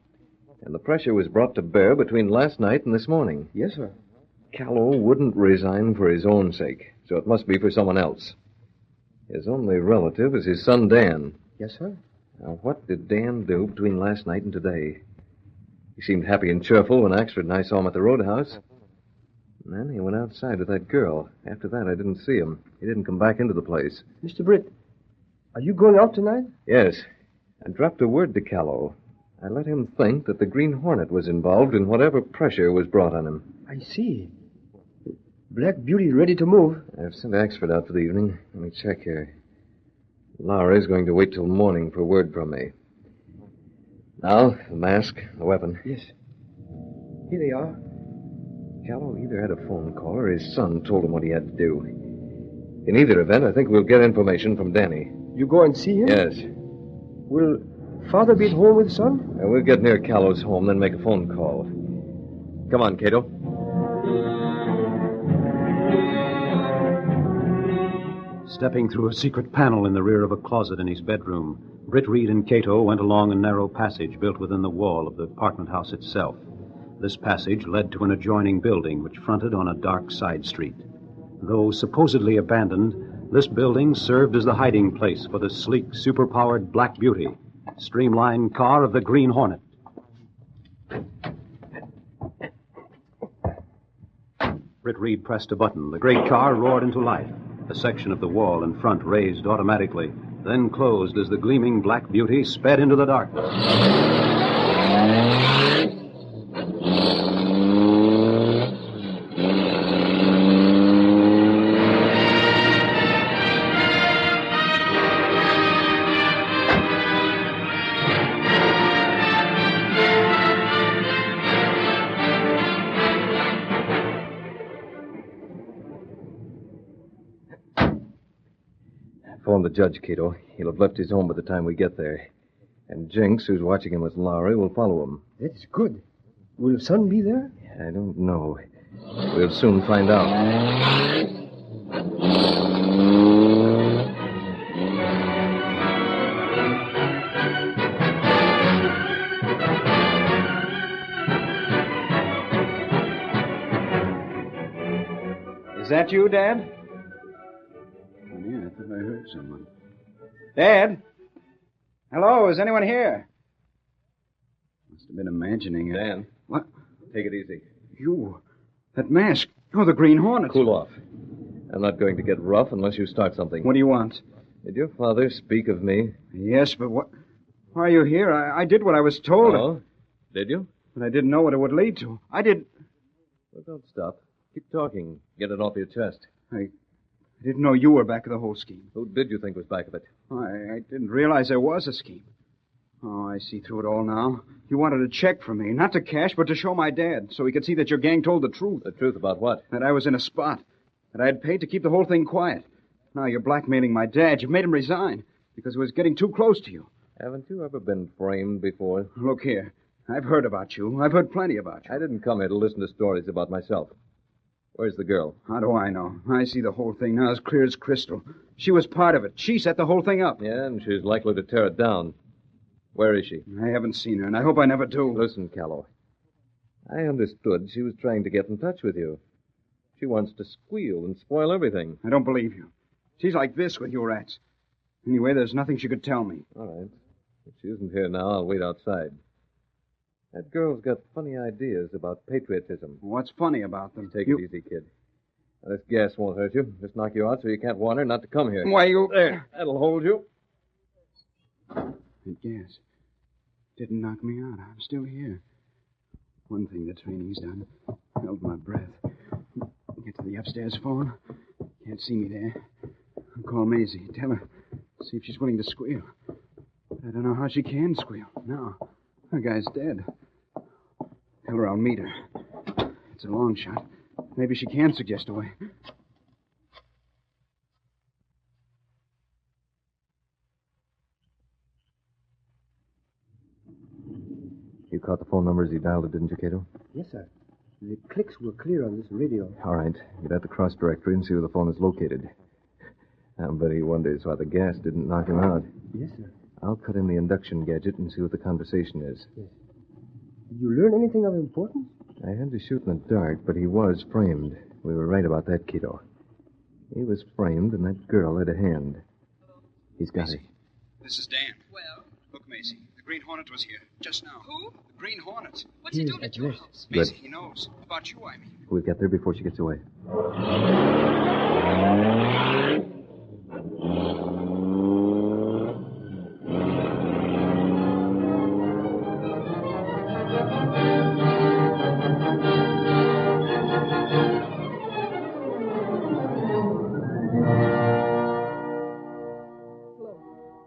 And the pressure was brought to bear between last night and this morning. Yes, sir. Callow wouldn't resign for his own sake, so it must be for someone else. His only relative is his son, Dan. Yes, sir. Now, what did Dan do between last night and today? He seemed happy and cheerful when Axford and I saw him at the roadhouse. And then he went outside with that girl. After that, I didn't see him. He didn't come back into the place. Mr. Britt, are you going out tonight? Yes. I dropped a word to Callow. I let him think that the Green Hornet was involved in whatever pressure was brought on him. I see. Black Beauty ready to move. I've sent Axford out for the evening. Let me check here. Laura's going to wait till morning for word from me. Now, the mask, the weapon. Yes. Here they are. Callow either had a phone call or his son told him what he had to do. In either event, I think we'll get information from Danny. You go and see him? Yes. Will Father be at home with son? We'll get near Callow's home, then make a phone call. Come on, Cato. Stepping through a secret panel in the rear of a closet in his bedroom, Britt Reed and Cato went along a narrow passage built within the wall of the apartment house itself. This passage led to an adjoining building which fronted on a dark side street. Though supposedly abandoned, this building served as the hiding place for the sleek, superpowered Black Beauty, streamlined car of the Green Hornet. Britt Reed pressed a button. The great car roared into life. A section of the wall in front raised automatically, then closed as the gleaming Black Beauty sped into the darkness. Phone the judge, Cato. He'll have left his home by the time we get there. And Jinx, who's watching him with Lowry, will follow him. That's good. Will Son be there? I don't know. We'll soon find out. Is that you, Dad? Yeah, I thought I heard someone. Dad? Hello, is anyone here? Must have been imagining it. Dan. What? Take it easy. You. That mask. You're the Green Hornet. Cool off. I'm not going to get rough unless you start something. What do you want? Did your father speak of me? Yes, but what... Why are you here? I did what I was told. Oh? Did you? But I didn't know what it would lead to. I did... Well, don't stop. Keep talking. Get it off your chest. I didn't know you were back of the whole scheme. Who did you think was back of it? I didn't realize there was a scheme. Oh, I see through it all now. You wanted a check from me, not to cash, but to show my dad, so he could see that your gang told the truth. The truth about what? That I was in a spot. That I had paid to keep the whole thing quiet. Now you're blackmailing my dad. You've made him resign because he was getting too close to you. Haven't you ever been framed before? Look here. I've heard about you. I've heard plenty about you. I didn't come here to listen to stories about myself. Where's the girl? How do I know? I see the whole thing now as clear as crystal. She was part of it. She set the whole thing up. Yeah, and she's likely to tear it down. Where is she? I haven't seen her, and I hope I never do. Listen, Callow. I understood she was trying to get in touch with you. She wants to squeal and spoil everything. I don't believe you. She's like this with you rats. Anyway, there's nothing she could tell me. All right. If she isn't here now, I'll wait outside. That girl's got funny ideas about patriotism. What's funny about them? Take it easy, kid. Now, this gas won't hurt you. Just knock you out so you can't warn her not to come here. Why, you... There. That'll hold you. That gas didn't knock me out. I'm still here. One thing the training's done. Held my breath. Get to the upstairs phone. Can't see me there. I'll call Magee. Tell her. See if she's willing to squeal. I don't know how she can squeal. No. The guy's dead. Tell her I'll meet her. It's a long shot. Maybe she can suggest a way. You caught the phone numbers he dialed, didn't you, Cato? Yes, sir. The clicks were clear on this radio. All right. Get at the cross directory and see where the phone is located. I bet he wonders why the gas didn't knock him out. Yes, sir. I'll cut in the induction gadget and see what the conversation is. Yes. Did you learn anything of importance? I had to shoot in the dark, but he was framed. We were right about that, Cato. He was framed, and that girl had a hand. He's got it. This is Dan. Well? Look, Macy. The Green Hornet was here just now. Who? The Green Hornet. What's he doing at your house? Good. Macy, he knows. About you, I mean. We'll get there before she gets away.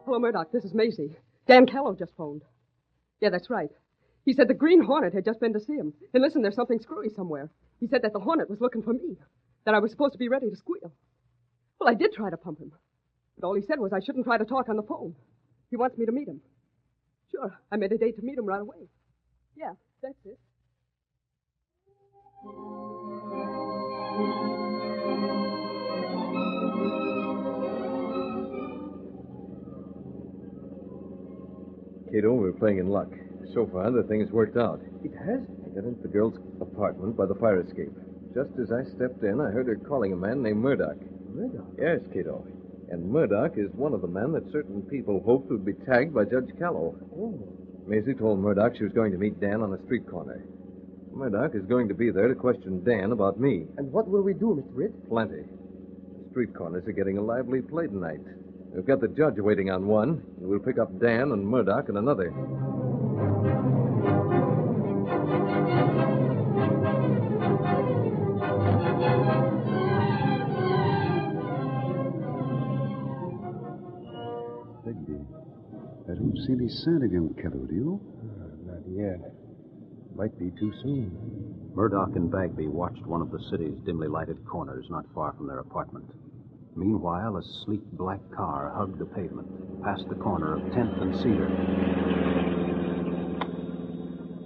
Hello, Murdoch. This is Magee. Dan Callow just phoned. Yeah, that's right. He said the Green Hornet had just been to see him. And listen, there's something screwy somewhere. He said that the Hornet was looking for me. That I was supposed to be ready to squeal. Well, I did try to pump him. But all he said was I shouldn't try to talk on the phone. He wants me to meet him. Sure, I made a date to meet him right away. Yeah, that's it. Cato, we're playing in luck. So far, the thing has worked out. It has? got into the girl's apartment by the fire escape. Just as I stepped in, I heard her calling a man named Murdoch. Murdoch? Yes, Cato. And Murdoch is one of the men that certain people hoped would be tagged by Judge Callow. Oh. Maisie told Murdoch she was going to meet Dan on a street corner. Murdoch is going to be there to question Dan about me. And what will we do, Mr. Britt? Plenty. The street corners are getting a lively play tonight. We've got the judge waiting on one, and we'll pick up Dan and Murdoch on another. Bagby, I don't see any sign of young Kello, do you? Not yet. Might be too soon. Murdoch and Bagby watched one of the city's dimly lighted corners not far from their apartment. Meanwhile, a sleek black car hugged the pavement, past the corner of 10th and Cedar.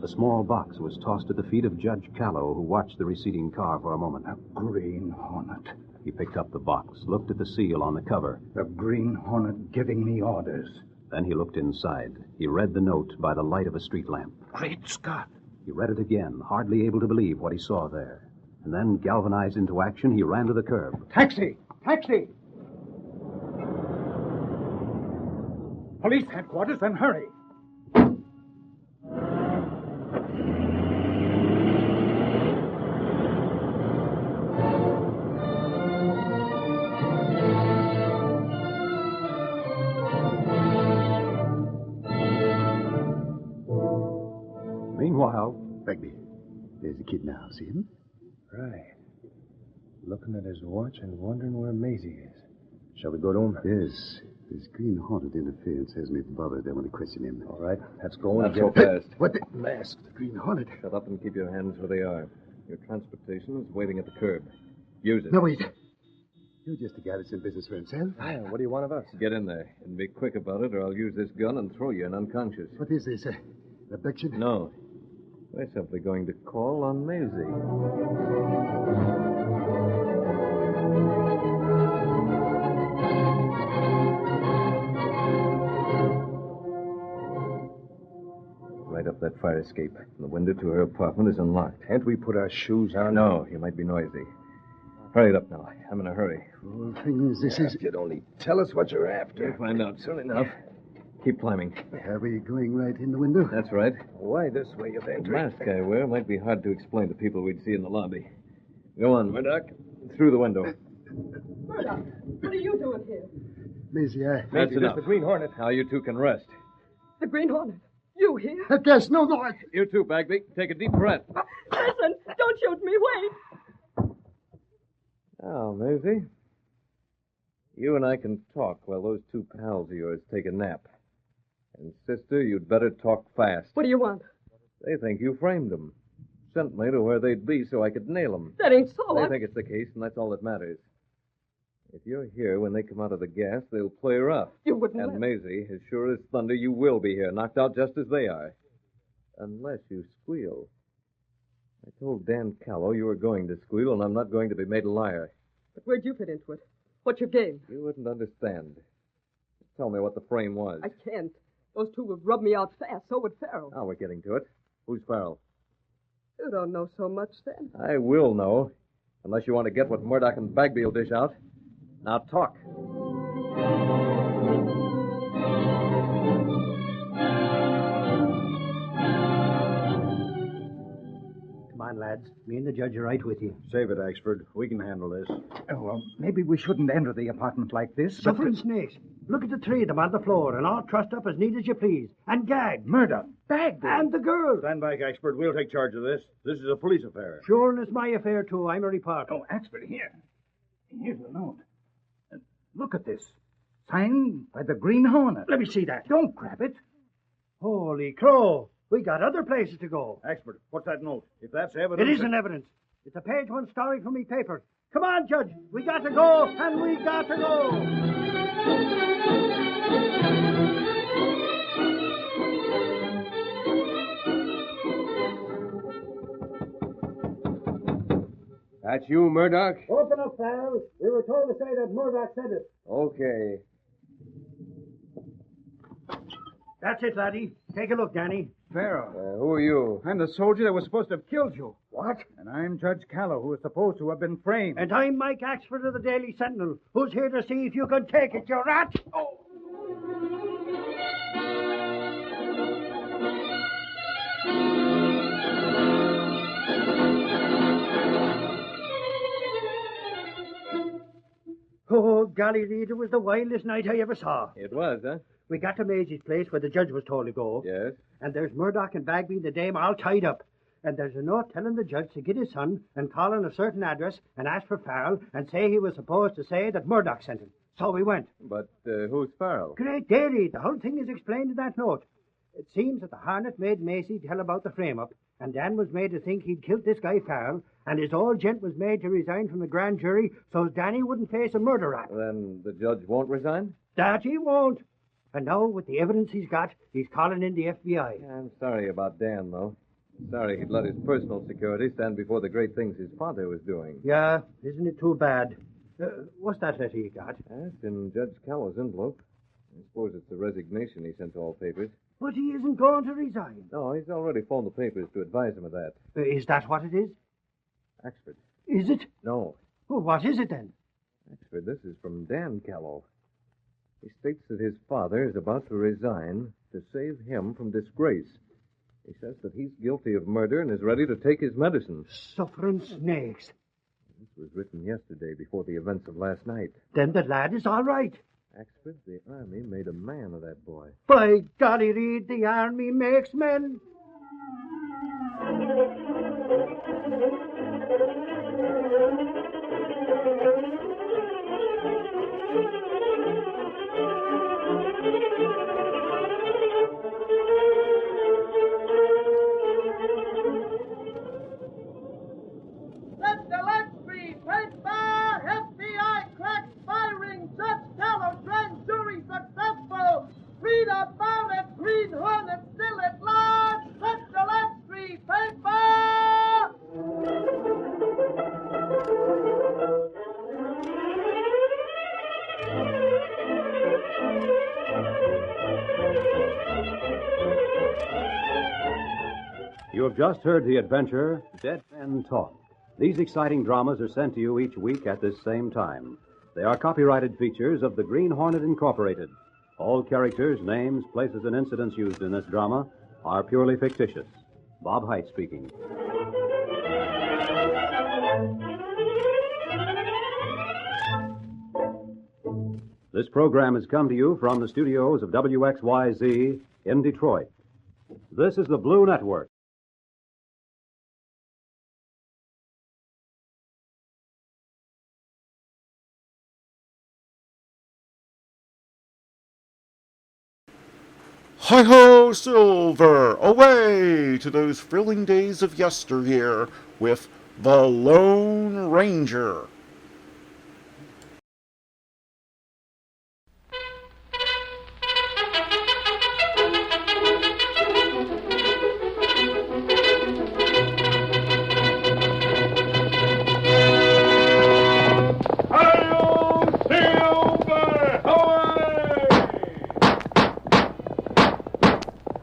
A small box was tossed at the feet of Judge Callow, who watched the receding car for a moment. A Green Hornet. He picked up the box, looked at the seal on the cover. The Green Hornet giving me orders. Then he looked inside. He read the note by the light of a street lamp. Great Scott. He read it again, hardly able to believe what he saw there. And then, galvanized into action, he ran to the curb. Taxi! Taxi! Police headquarters, then hurry. Meanwhile... Bagby, there's the kid now. See him? Right. Looking at his watch and wondering where Magee is. Shall we go to him? Yes. This Green Hornet interference has me bothered. I want to question him. All right, let's go. Not so fast. What the... Masked Green Hornet. Shut up and keep your hands where they are. Your transportation is waiting at the curb. Use it. No, wait. You're just a guy that's in business for himself. Yeah, what do you want of us? Get in there and be quick about it, or I'll use this gun and throw you in unconscious. What is this? An abduction? No. We're simply going to call on Maisie. Right up that fire escape. The window to her apartment is unlocked. Can't we put our shoes on? No, you might be noisy. Hurry it up now. I'm in a hurry. Well, thing is, this is... If you'd only tell us what you're after. You'll find out soon enough. Keep climbing. Are we going right in the window? That's right. Why this way of The entry? mask I wear might be hard to explain to people we'd see in the lobby. Go on, Murdoch. Through the window. Murdoch, what are you doing here? Maisie, That's enough. The Green Hornet. Now you two can rest. The Green Hornet. You here? Yes, no, no. You too, Bagby. Take a deep breath. Listen, don't shoot me. Wait. Now, Maisie, you and I can talk while those two pals of yours take a nap. And, sister, you'd better talk fast. What do you want? They think you framed them. Sent me to where they'd be so I could nail them. That ain't so. They think it's the case, and that's all that matters. If you're here when they come out of the gas, they'll play rough. You wouldn't And let... Maisie, as sure as thunder, you will be here, knocked out just as they are. Unless you squeal. I told Dan Callow you were going to squeal, and I'm not going to be made a liar. But where'd you fit into it? What's your game? You wouldn't understand. Just tell me what the frame was. I can't. Those two would rub me out fast. So would Farrell. Now we're getting to it. Who's Farrell? You don't know so much, then. I will know. Unless you want to get what Murdoch and Bagby will dish out. Now talk. Come on, lads. Me and the judge are right with you. Save it, Axford. We can handle this. Oh, well, maybe we shouldn't enter the apartment like this. but- Suffering snakes. Look at the three of them on the floor, and all trussed up as neat as you please. And gagged. Murder. Bagby. And the girl. Stand back, Axford. We'll take charge of this. This is a police affair. Sure, and it's my affair, too. I'm a reporter. Oh, Axford, here. Here's the note. Look at this. Signed by the Green Hornet. Let me see that. Don't grab it. Holy crow. We got other places to go. Axford, what's that note? If that's evidence... It isn't evidence. It's a page one story from me paper. Come on, Judge. We got to go, and we got to go. That's you, Murdoch? Open up, pals. We were told to say that Murdoch said it. Okay. That's it, laddie. Take a look, Danny. Farrell. Who are you? I'm the soldier that was supposed to have killed you. What? And I'm Judge Callow, who was supposed to have been framed. And I'm Mike Axford of the Daily Sentinel, who's here to see if you can take it, you rat! Oh! Oh, golly, Reed, it was the wildest night I ever saw. It was, huh? We got to Magee's place where the judge was told to go. Yes. And there's Murdoch and Bagby and the dame all tied up. And there's a note telling the judge to get his son and call on a certain address and ask for Farrell and say he was supposed to say that Murdoch sent him. So we went. But who's Farrell? Great day, Reed. The whole thing is explained in that note. It seems that the Hornet made Macy tell about the frame-up, and Dan was made to think he'd killed this guy Farrell, and his old gent was made to resign from the grand jury so Danny wouldn't face a murder rap. Then the judge won't resign? That he won't. And now, with the evidence he's got, he's calling in the FBI. I'm sorry about Dan, though. Sorry he'd let his personal security stand before the great things his father was doing. Yeah, isn't it too bad? What's that letter you got? It's in Judge Callow's envelope. I suppose it's the resignation he sent to all papers. But he isn't going to resign. No, he's already phoned the papers to advise him of that. Is that what it is? Axford. Is it? No. Well, what is it then? Axford, this is from Dan Callow. He states that his father is about to resign to save him from disgrace. He says that he's guilty of murder and is ready to take his medicine. Suffering snakes. This was written yesterday before the events of last night. Then the lad is all right. Axford, the army made a man of that boy. By golly, Reed, the army makes men. Let the legs be paid by FBI cracks firing. Judge Callow, grand jury successful. Read about it. Green Hornet still at large. Let the legs be paid by. You have just heard the adventure, Dead Men Talk. These exciting dramas are sent to you each week at this same time. They are copyrighted features of the Green Hornet Incorporated. All characters, names, places, and incidents used in this drama are purely fictitious. Bob Height speaking. This program has come to you from the studios of WXYZ in Detroit. This is the Blue Network. Hi-ho, Silver! Away to those thrilling days of yesteryear with the Lone Ranger.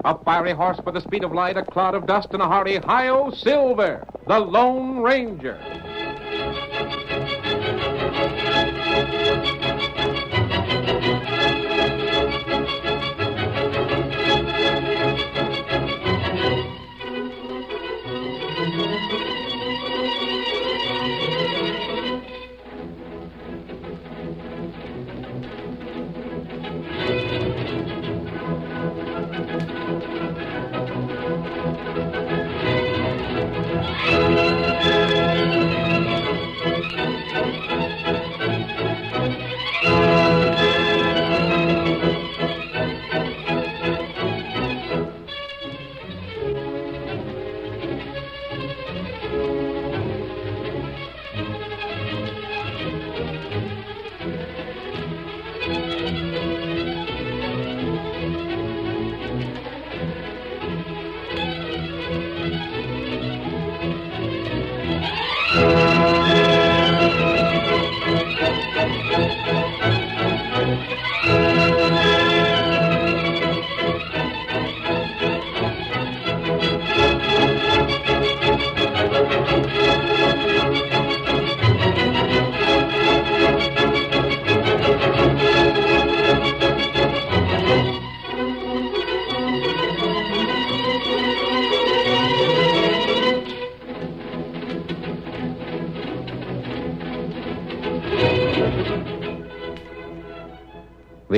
A fiery horse with the speed of light, a cloud of dust, and a hearty hi-yo, Silver, the Lone Ranger.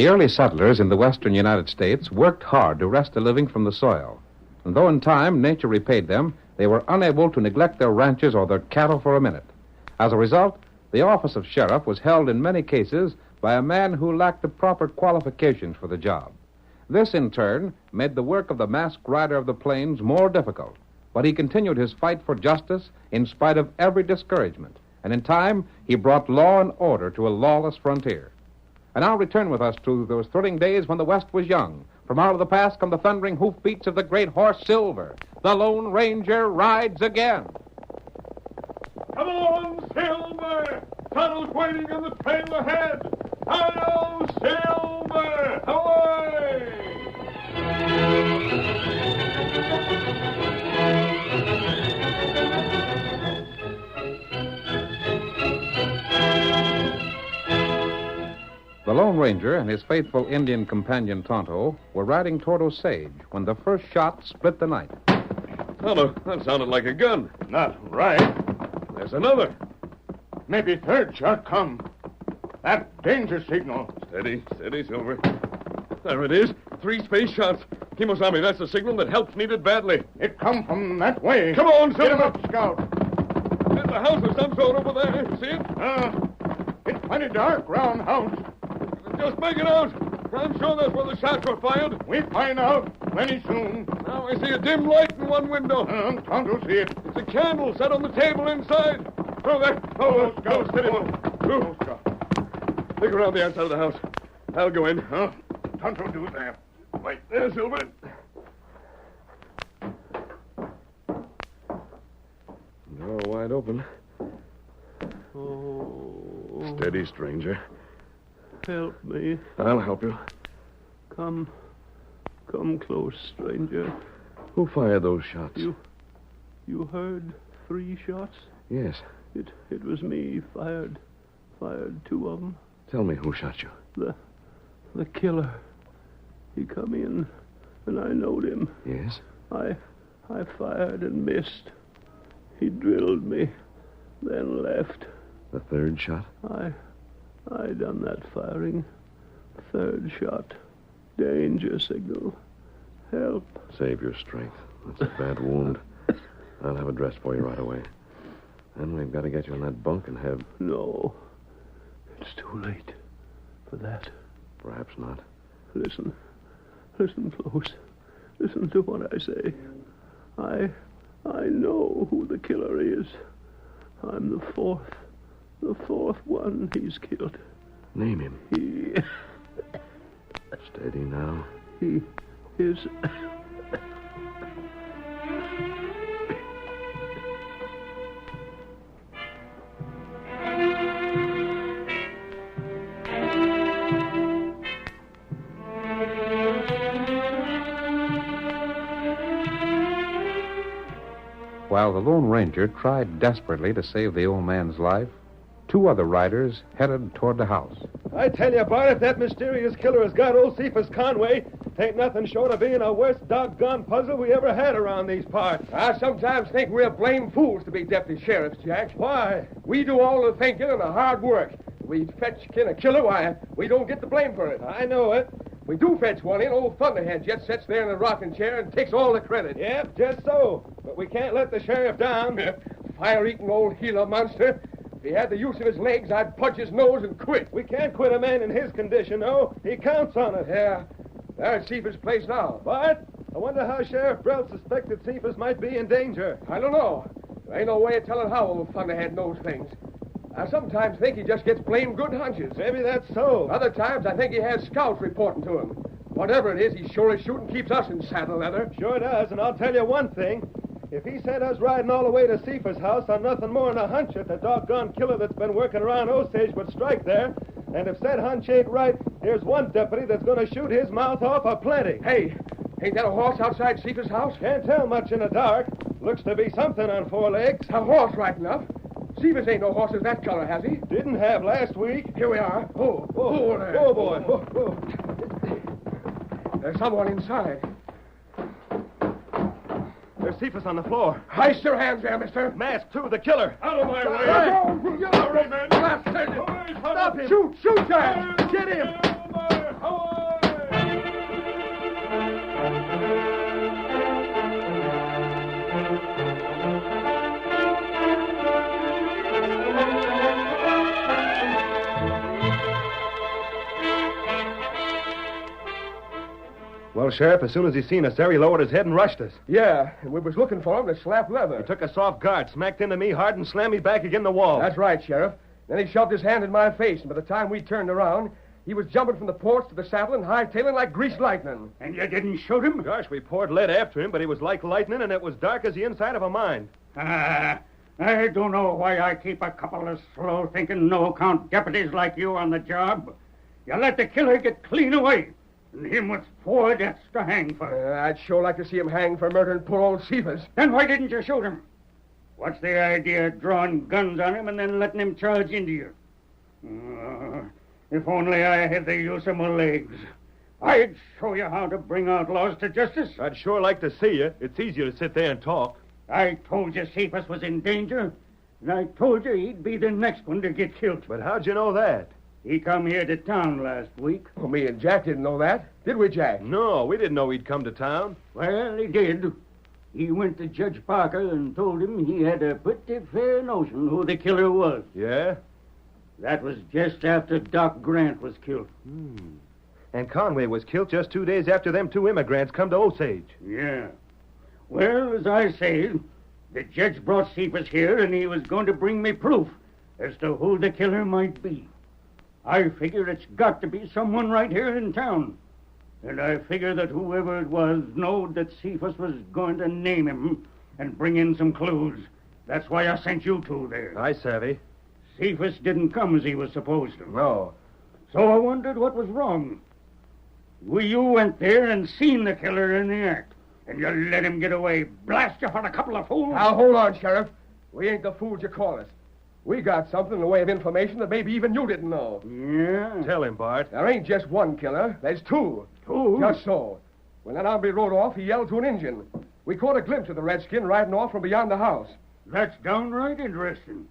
The early settlers in the western United States worked hard to wrest a living from the soil. And though in time nature repaid them, they were unable to neglect their ranches or their cattle for a minute. As a result, the office of sheriff was held in many cases by a man who lacked the proper qualifications for the job. This, in turn, made the work of the masked rider of the plains more difficult. But he continued his fight for justice in spite of every discouragement. And in time, he brought law and order to a lawless frontier. And now return with us to those thrilling days when the West was young. From out of the past come the thundering hoofbeats of the great horse Silver. The Lone Ranger rides again. Come on, Silver! Tunnel's waiting on the trail ahead. Hi-yo, Silver! Away! The Lone Ranger and his faithful Indian companion Tonto were riding toward Osage when the first shot split the night. Tonto, that sounded like a gun. Not right. There's another. Maybe third shot come. That danger signal. Steady, steady, Silver. There it is. 3 space shots. Kimosabe, that's the signal that help's needed badly. It come from that way. Come on, Silver. Get him up, Scout. There's a house of some sort over there. See it? It's plenty dark, round house. Just make it out. I'm sure that's where the shots were fired. We find out plenty soon. Now I see a dim light in one window. Tonto see it. It's a candle set on the table inside. Oh, there. Oh, go, steady. Go, Scout. Look around the outside of the house. I'll go in. Tonto do there. Right there, Silver. Door wide open. Oh. Steady, stranger. Help me. I'll help you. Come close, stranger. Who fired those shots? You heard 3 shots? Yes. It was me. Fired 2 of them. Tell me who shot you. The killer. He come in, and I knowed him. Yes? I fired and missed. He drilled me, then left. The third shot? I done that firing. 3rd shot. Danger signal. Help. Save your strength. That's a bad wound. I'll have it dressed for you right away. Then we've got to get you in that bunk and have... No. It's too late for that. Perhaps not. Listen close. Listen to what I say. I know who the killer is. I'm the fourth one he's killed. Name him. He... Steady now. He is... While the Lone Ranger tried desperately to save the old man's life, 2 other riders headed toward the house. I tell you, Bart, if that mysterious killer has got old Cephas Conway, ain't nothing short of being the worst doggone puzzle we ever had around these parts. I sometimes think we're blame fools to be deputy sheriffs, Jack. Why? We do all the thinking and the hard work. We fetch a killer, why, we don't get the blame for it. I know it. We do fetch one in, old Thunderhead just sits there in a rocking chair and takes all the credit. Yep, just so. But we can't let the sheriff down. Fire-eating old Gila monster. If he had the use of his legs, I'd punch his nose and quit. We can't quit a man in his condition, though. He counts on us. Yeah. There's Cephas' place now. But I wonder how Sheriff Brell suspected Cephas might be in danger. I don't know. There ain't no way of telling how old Thunderhead knows things. I sometimes think he just gets blamed good hunches. Maybe that's so. Other times I think he has scouts reporting to him. Whatever it is, he sure is shooting keeps us in saddle leather. Sure does, and I'll tell you one thing. If he sent us riding all the way to Cephas' house on nothing more than a hunch that the doggone killer that's been working around Osage would strike there, and if said hunch ain't right, here's one deputy that's going to shoot his mouth off aplenty. Hey, ain't that a horse outside Cephas' house? Can't tell much in the dark. Looks to be something on 4 legs. A horse, right enough. Cephas ain't no horse of that color, has he? Didn't have last week. Here we are. Oh there. Oh, boy. Oh. There's someone inside. There's Cephas on the floor. Heist your hands there, mister. Mask, too, the killer. Out of my way. Stop him. Shoot, Jack. Get him. Well, Sheriff, as soon as he seen us there, he lowered his head and rushed us. Yeah, and we was looking for him to slap leather. He took us off guard, smacked into me hard, and slammed me back against the wall. That's right, Sheriff. Then he shoved his hand in my face, and by the time we turned around, he was jumping from the porch to the saddle and hightailing like greased lightning. And you didn't shoot him? Gosh, we poured lead after him, but he was like lightning, and it was dark as the inside of a mine. I don't know why I keep a couple of slow-thinking, no-account deputies like you on the job. You let the killer get clean away, and him with 4 deaths to hang for. I'd sure like to see him hang for murdering poor old Cephas. Then why didn't you shoot him? What's the idea of drawing guns on him and then letting him charge into you? If only I had the use of my legs. I'd show you how to bring outlaws to justice. I'd sure like to see you. It's easier to sit there and talk. I told you Cephas was in danger, and I told you he'd be the next one to get killed. But how'd you know that? He come here to town last week. Well, me and Jack didn't know that. Did we, Jack? No, we didn't know he'd come to town. Well, he did. He went to Judge Parker and told him he had a pretty fair notion who the killer was. Yeah? That was just after Doc Grant was killed. And Conway was killed just 2 days after them 2 immigrants come to Osage. Yeah. Well, as I say, the judge brought Cephas here, and he was going to bring me proof as to who the killer might be. I figure it's got to be someone right here in town. And I figure that whoever it was knowed that Cephas was going to name him and bring in some clues. That's why I sent you 2 there. I savvy. Cephas didn't come as he was supposed to. No. So I wondered what was wrong. You went there and seen the killer in the act, and you let him get away. Blast you for a couple of fools. Now, hold on, Sheriff. We ain't the fools you call us. We got something in the way of information that maybe even you didn't know. Yeah? Tell him, Bart. There ain't just one killer. There's 2. 2? Just so. When that hombre rode off, he yelled to an Injun. We caught a glimpse of the redskin riding off from beyond the house. That's downright interesting.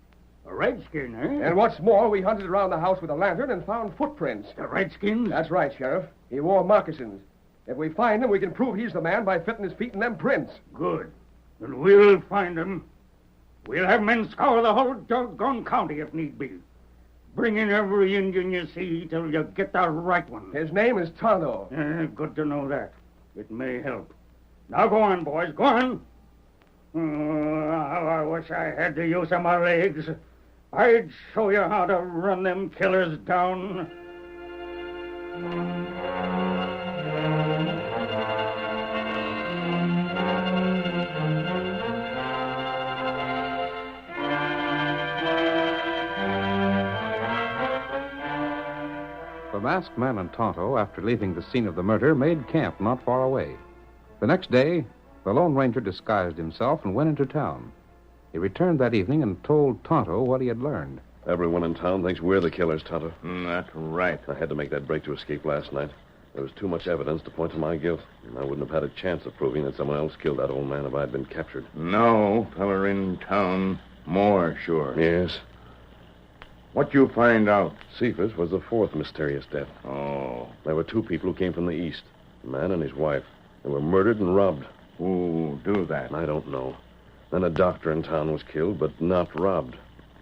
A redskin, eh? And what's more, we hunted around the house with a lantern and found footprints. The redskins? That's right, Sheriff. He wore moccasins. If we find him, we can prove he's the man by fitting his feet in them prints. Good. And we'll find him. We'll have men scour the whole doggone county if need be. Bring in every Indian you see till you get the right one. His name is Tonto. Good to know that. It may help. Now go on, boys. Go on. How I wish I had the use of my legs. I'd show you how to run them killers down. The masked man and Tonto, after leaving the scene of the murder, made camp not far away. The next day, the Lone Ranger disguised himself and went into town. He returned that evening and told Tonto what he had learned. Everyone in town thinks we're the killers, Tonto. That's right. I had to make that break to escape last night. There was too much evidence to point to my guilt, and I wouldn't have had a chance of proving that someone else killed that old man if I'd been captured. No, feller in town, more sure. Yes. What you find out? Cephas was the 4th mysterious death. Oh. There were 2 people who came from the east, a man and his wife. They were murdered and robbed. Who do that? I don't know. Then a doctor in town was killed, but not robbed.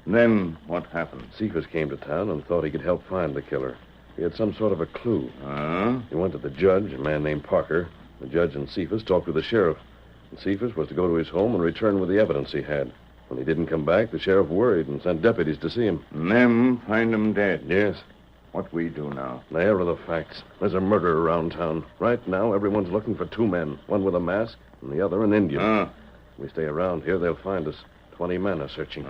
Then what happened? Cephas came to town and thought he could help find the killer. He had some sort of a clue. He went to the judge, a man named Parker. The judge and Cephas talked with the sheriff. And Cephas was to go to his home and return with the evidence he had. When he didn't come back, the sheriff worried and sent deputies to see him. And them find him dead? Yes. What we do now? There are the facts. There's a murder around town. Right now, everyone's looking for 2 men. One with a mask and the other an Indian. If we stay around here, they'll find us. 20 men are searching.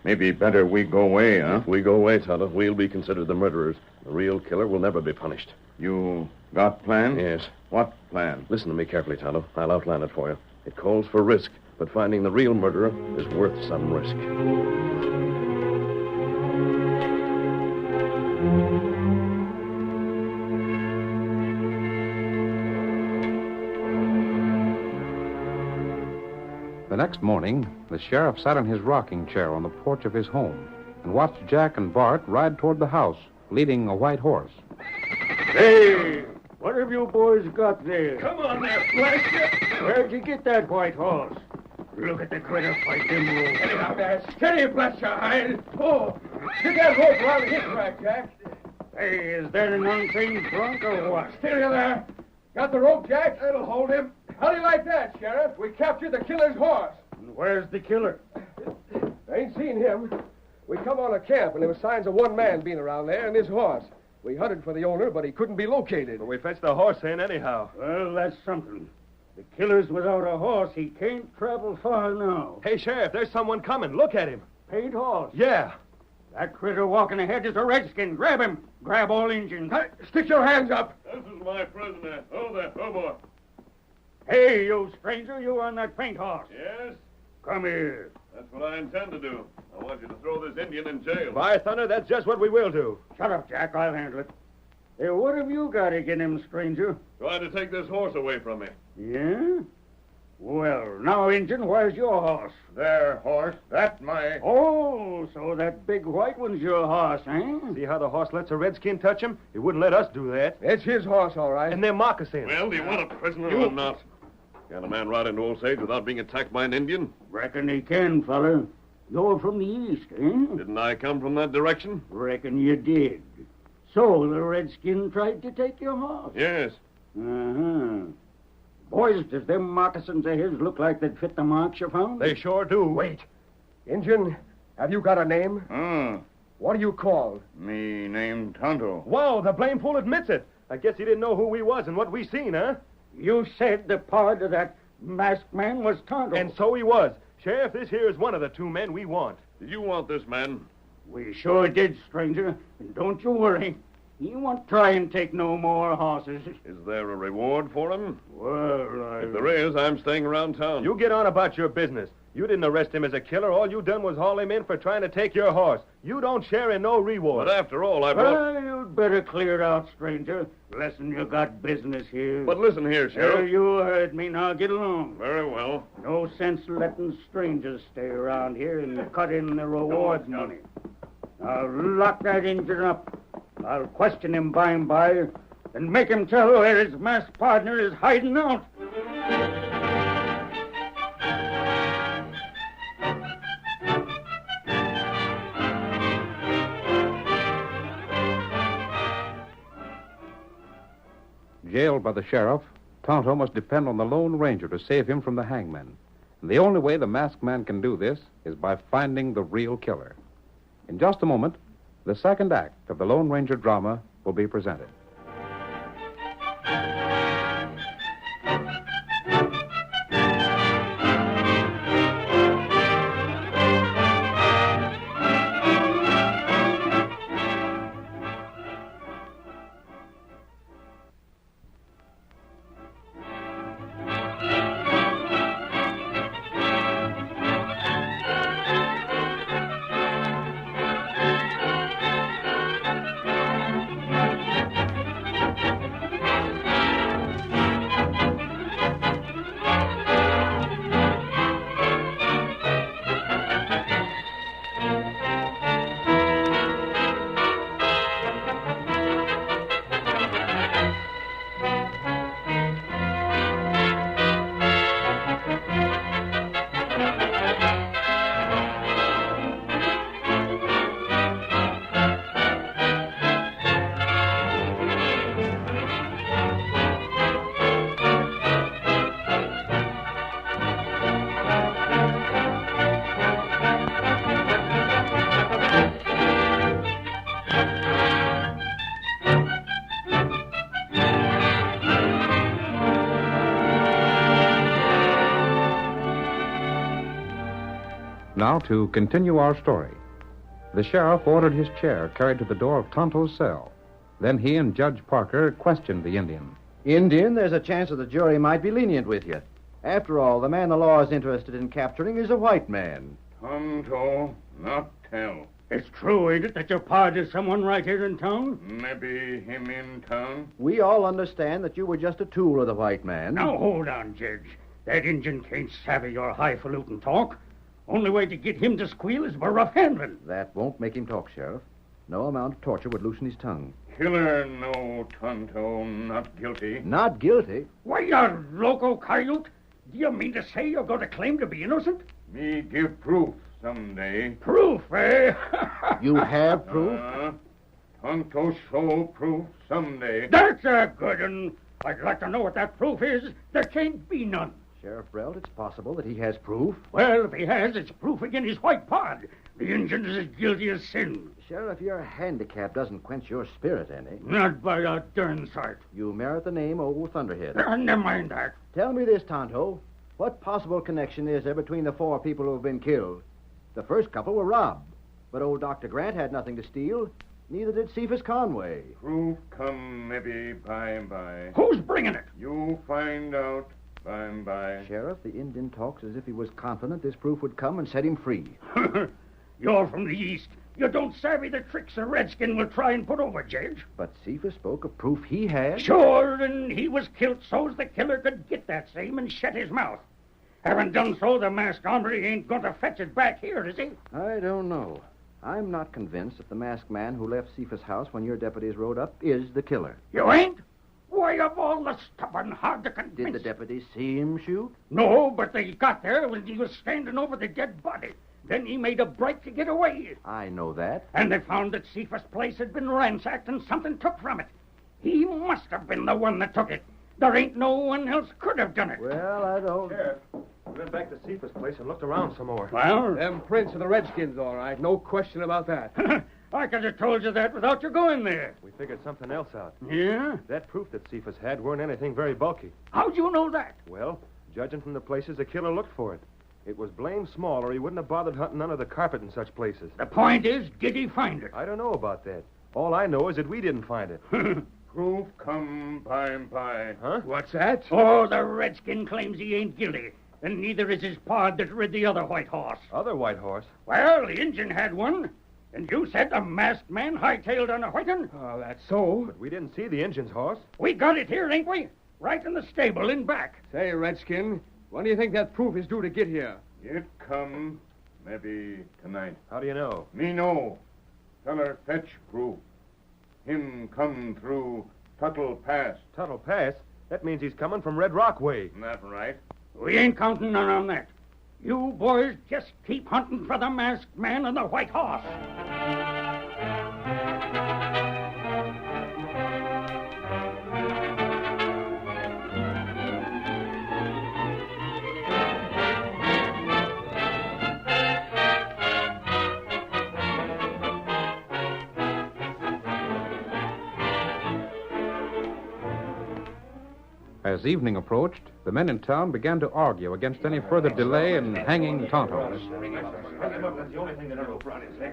Maybe better we go away, huh? If we go away, Tonto, we'll be considered the murderers. The real killer will never be punished. You got plan? Yes. What plan? Listen to me carefully, Tonto. I'll outline it for you. It calls for risk, but finding the real murderer is worth some risk. The next morning, the sheriff sat in his rocking chair on the porch of his home and watched Jack and Bart ride toward the house, leading a white horse. Hey, what have you boys got there? Come on there, blast you. Where'd you get that white horse? Look at the critter fight them rules. Steady out there. Steady, bless your hide. Oh, get that rope around his back, Jack. Hey, is that an untrained drunk or what? Steady there. Got the rope, Jack? That'll hold him. How do you like that, Sheriff? We captured the killer's horse. Where's the killer? I ain't seen him. We come on a camp, and there were signs of one man being around there and his horse. We hunted for the owner, but he couldn't be located. But we fetched the horse in anyhow. Well, that's something. The killer's without a horse. He can't travel far now. Hey, Sheriff, there's someone coming. Look at him. Paint horse. Yeah. That critter walking ahead is a redskin. Grab him. Grab all Injuns. Stick your hands up. This is my prisoner. Oh, there. Oh, boy. Hey, you stranger, you on that paint horse. Yes? Come here. That's what I intend to do. I want you to throw this Indian in jail. By thunder, that's just what we will do. Shut up, Jack. I'll handle it. Hey, what have you got against him, stranger? Trying to take this horse away from me. Yeah? Well, now, Injun, where's your horse? There, horse. That's my... Oh, so that big white one's your horse, eh? See how the horse lets a redskin touch him? He wouldn't let us do that. It's his horse, all right. And they're moccasins. Well, do you want a prisoner or not? Can a man ride into Old Sage without being attacked by an Indian? Reckon he can, fella. You're from the east, eh? Didn't I come from that direction? Reckon you did. So the redskin tried to take your horse? Yes. Uh-huh. Boys, does them moccasins of his look like they'd fit the marks you found? They sure do. Wait. Injun, have you got a name? What are you called? Me named Tonto. Wow, the blame fool admits it. I guess he didn't know who we was and what we seen, huh? You said the part of that masked man was Tonto. And so he was. Sheriff, this here is one of the two men we want. Did you want this man? We sure did, stranger. And don't you worry. He won't try and take no more horses. Is there a reward for him? Well, If there is, I'm staying around town. You get on about your business. You didn't arrest him as a killer. All you done was haul him in for trying to take your horse. You don't share in no reward. But after all, I brought... Well, you'd better clear out, stranger. Lesson you got business here. But listen here, Sheriff. You heard me. Now get along. Very well. No sense letting strangers stay around here and cut in the rewards money. Now lock that Injun up. I'll question him by and by and make him tell where his masked partner is hiding out. Jailed by the sheriff, Tonto must depend on the Lone Ranger to save him from the hangman. And the only way the masked man can do this is by finding the real killer. In just a moment, the second act of the Lone Ranger drama will be presented. Now, to continue our story. The sheriff ordered his chair carried to the door of Tonto's cell. Then he and Judge Parker questioned the Indian. Indian, there's a chance that the jury might be lenient with you. After all, the man the law is interested in capturing is a white man. Tonto, not tell. It's true, ain't it, that your pard is someone right here in town? Maybe him in town. We all understand that you were just a tool of the white man. Now, hold on, Judge. That Injun can't savvy your highfalutin talk. Only way to get him to squeal is by rough handling. That won't make him talk, Sheriff. No amount of torture would loosen his tongue. Killer, no, Tonto, not guilty. Not guilty? Why, you loco coyote. Do you mean to say you're going to claim to be innocent? Me give proof someday. Proof, eh? You have proof? Tonto show proof someday. That's a good one. I'd like to know what that proof is. There can't be none. Sheriff Brelt, it's possible that he has proof. Well, if he has, it's proof against his white pod. The Injun is as guilty as sin. Sheriff, your handicap doesn't quench your spirit any. Not by a darn sight. You merit the name Old Thunderhead. Never mind that. Tell me this, Tonto. What possible connection is there between the 4 people who have been killed? The first couple were robbed, but old Dr. Grant had nothing to steal. Neither did Cephas Conway. Proof come maybe by and by. Who's bringing it? You find out by and by. Sheriff, the Indian talks as if he was confident this proof would come and set him free. You're from the East. You don't savvy the tricks a redskin will try and put over, Judge. But Cephas spoke of proof he had. Sure, and he was killed so's the killer could get that same and shut his mouth. Having done so, the masked hombre ain't going to fetch it back here, is he? I don't know. I'm not convinced that the masked man who left Cephas' house when your deputies rode up is the killer. You ain't? Why, of all the stubborn, hard to convince... Did the deputies see him shoot? No, but they got there when he was standing over the dead body. Then he made a break to get away. I know that. And they found that Cephas' place had been ransacked and something took from it. He must have been the one that took it. There ain't no one else could have done it. Well, I don't... Sheriff, we went back to Cephas' place and looked around some more. Well? Them prints of the Redskins, all right. No question about that. I could have told you that without you going there. We figured something else out. Yeah? That proof that Cephas had weren't anything very bulky. How'd you know that? Well, judging from the places the killer looked for it. It was blamed small, or he wouldn't have bothered hunting under the carpet in such places. The point is, did he find it? I don't know about that. All I know is that we didn't find it. Proof come by and by. Huh? What's that? Oh, the redskin claims he ain't guilty. And neither is his pod that rid the other white horse. Other white horse? Well, the Injun had one. And you said the masked man hightailed on a white one? Oh, that's so. But we didn't see the Injun's horse. We got it here, ain't we? Right in the stable in back. Say, Redskin, when do you think that proof is due to get here? It come maybe tonight. How do you know? Me know. Feller fetch proof. Him come through Tuttle Pass. Tuttle Pass? That means he's coming from Red Rock way. That right? We ain't counting none on that. You boys just keep hunting for the masked man and the white horse. As evening approached, the men in town began to argue against any further delay in hanging Tontos.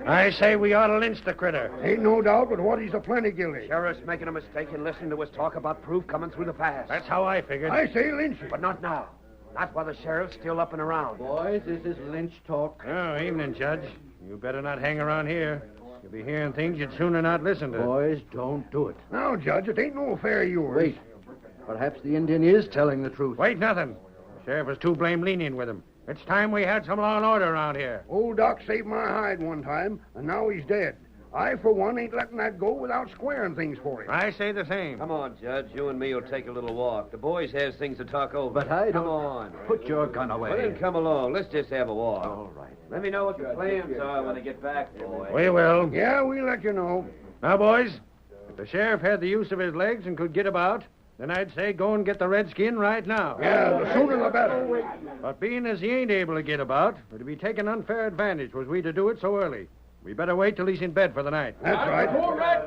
I say we ought to lynch the critter. Ain't no doubt but what he's a plenty guilty. Sheriff's making a mistake in listening to his talk about proof coming through the pass. That's how I figured. I say lynch him. But not now. Not while the sheriff's still up and around. Boys, this is lynch talk. Oh, evening, Judge. You better not hang around here. You'll be hearing things you'd sooner not listen to. Boys, don't do it. Now, Judge, it ain't no affair of yours. Wait. Perhaps the Indian is telling the truth. Wait, nothing. The sheriff was too blame lenient with him. It's time we had some law and order around here. Old Doc saved my hide one time, and now he's dead. I, for one, ain't letting that go without squaring things for him. I say the same. Come on, Judge. You and me will take a little walk. The boys has things to talk over. But I don't... Come on. Put your gun away. Well, then come along. Let's just have a walk. All right. Let me know what your plans are when I get back, boy. We will. Yeah, we'll let you know. Now, boys, if the sheriff had the use of his legs and could get about, then I'd say go and get the redskin right now. Yeah, the sooner the better. But being as he ain't able to get about, it'd be taking unfair advantage was we to do it so early. We better wait till he's in bed for the night. That's right.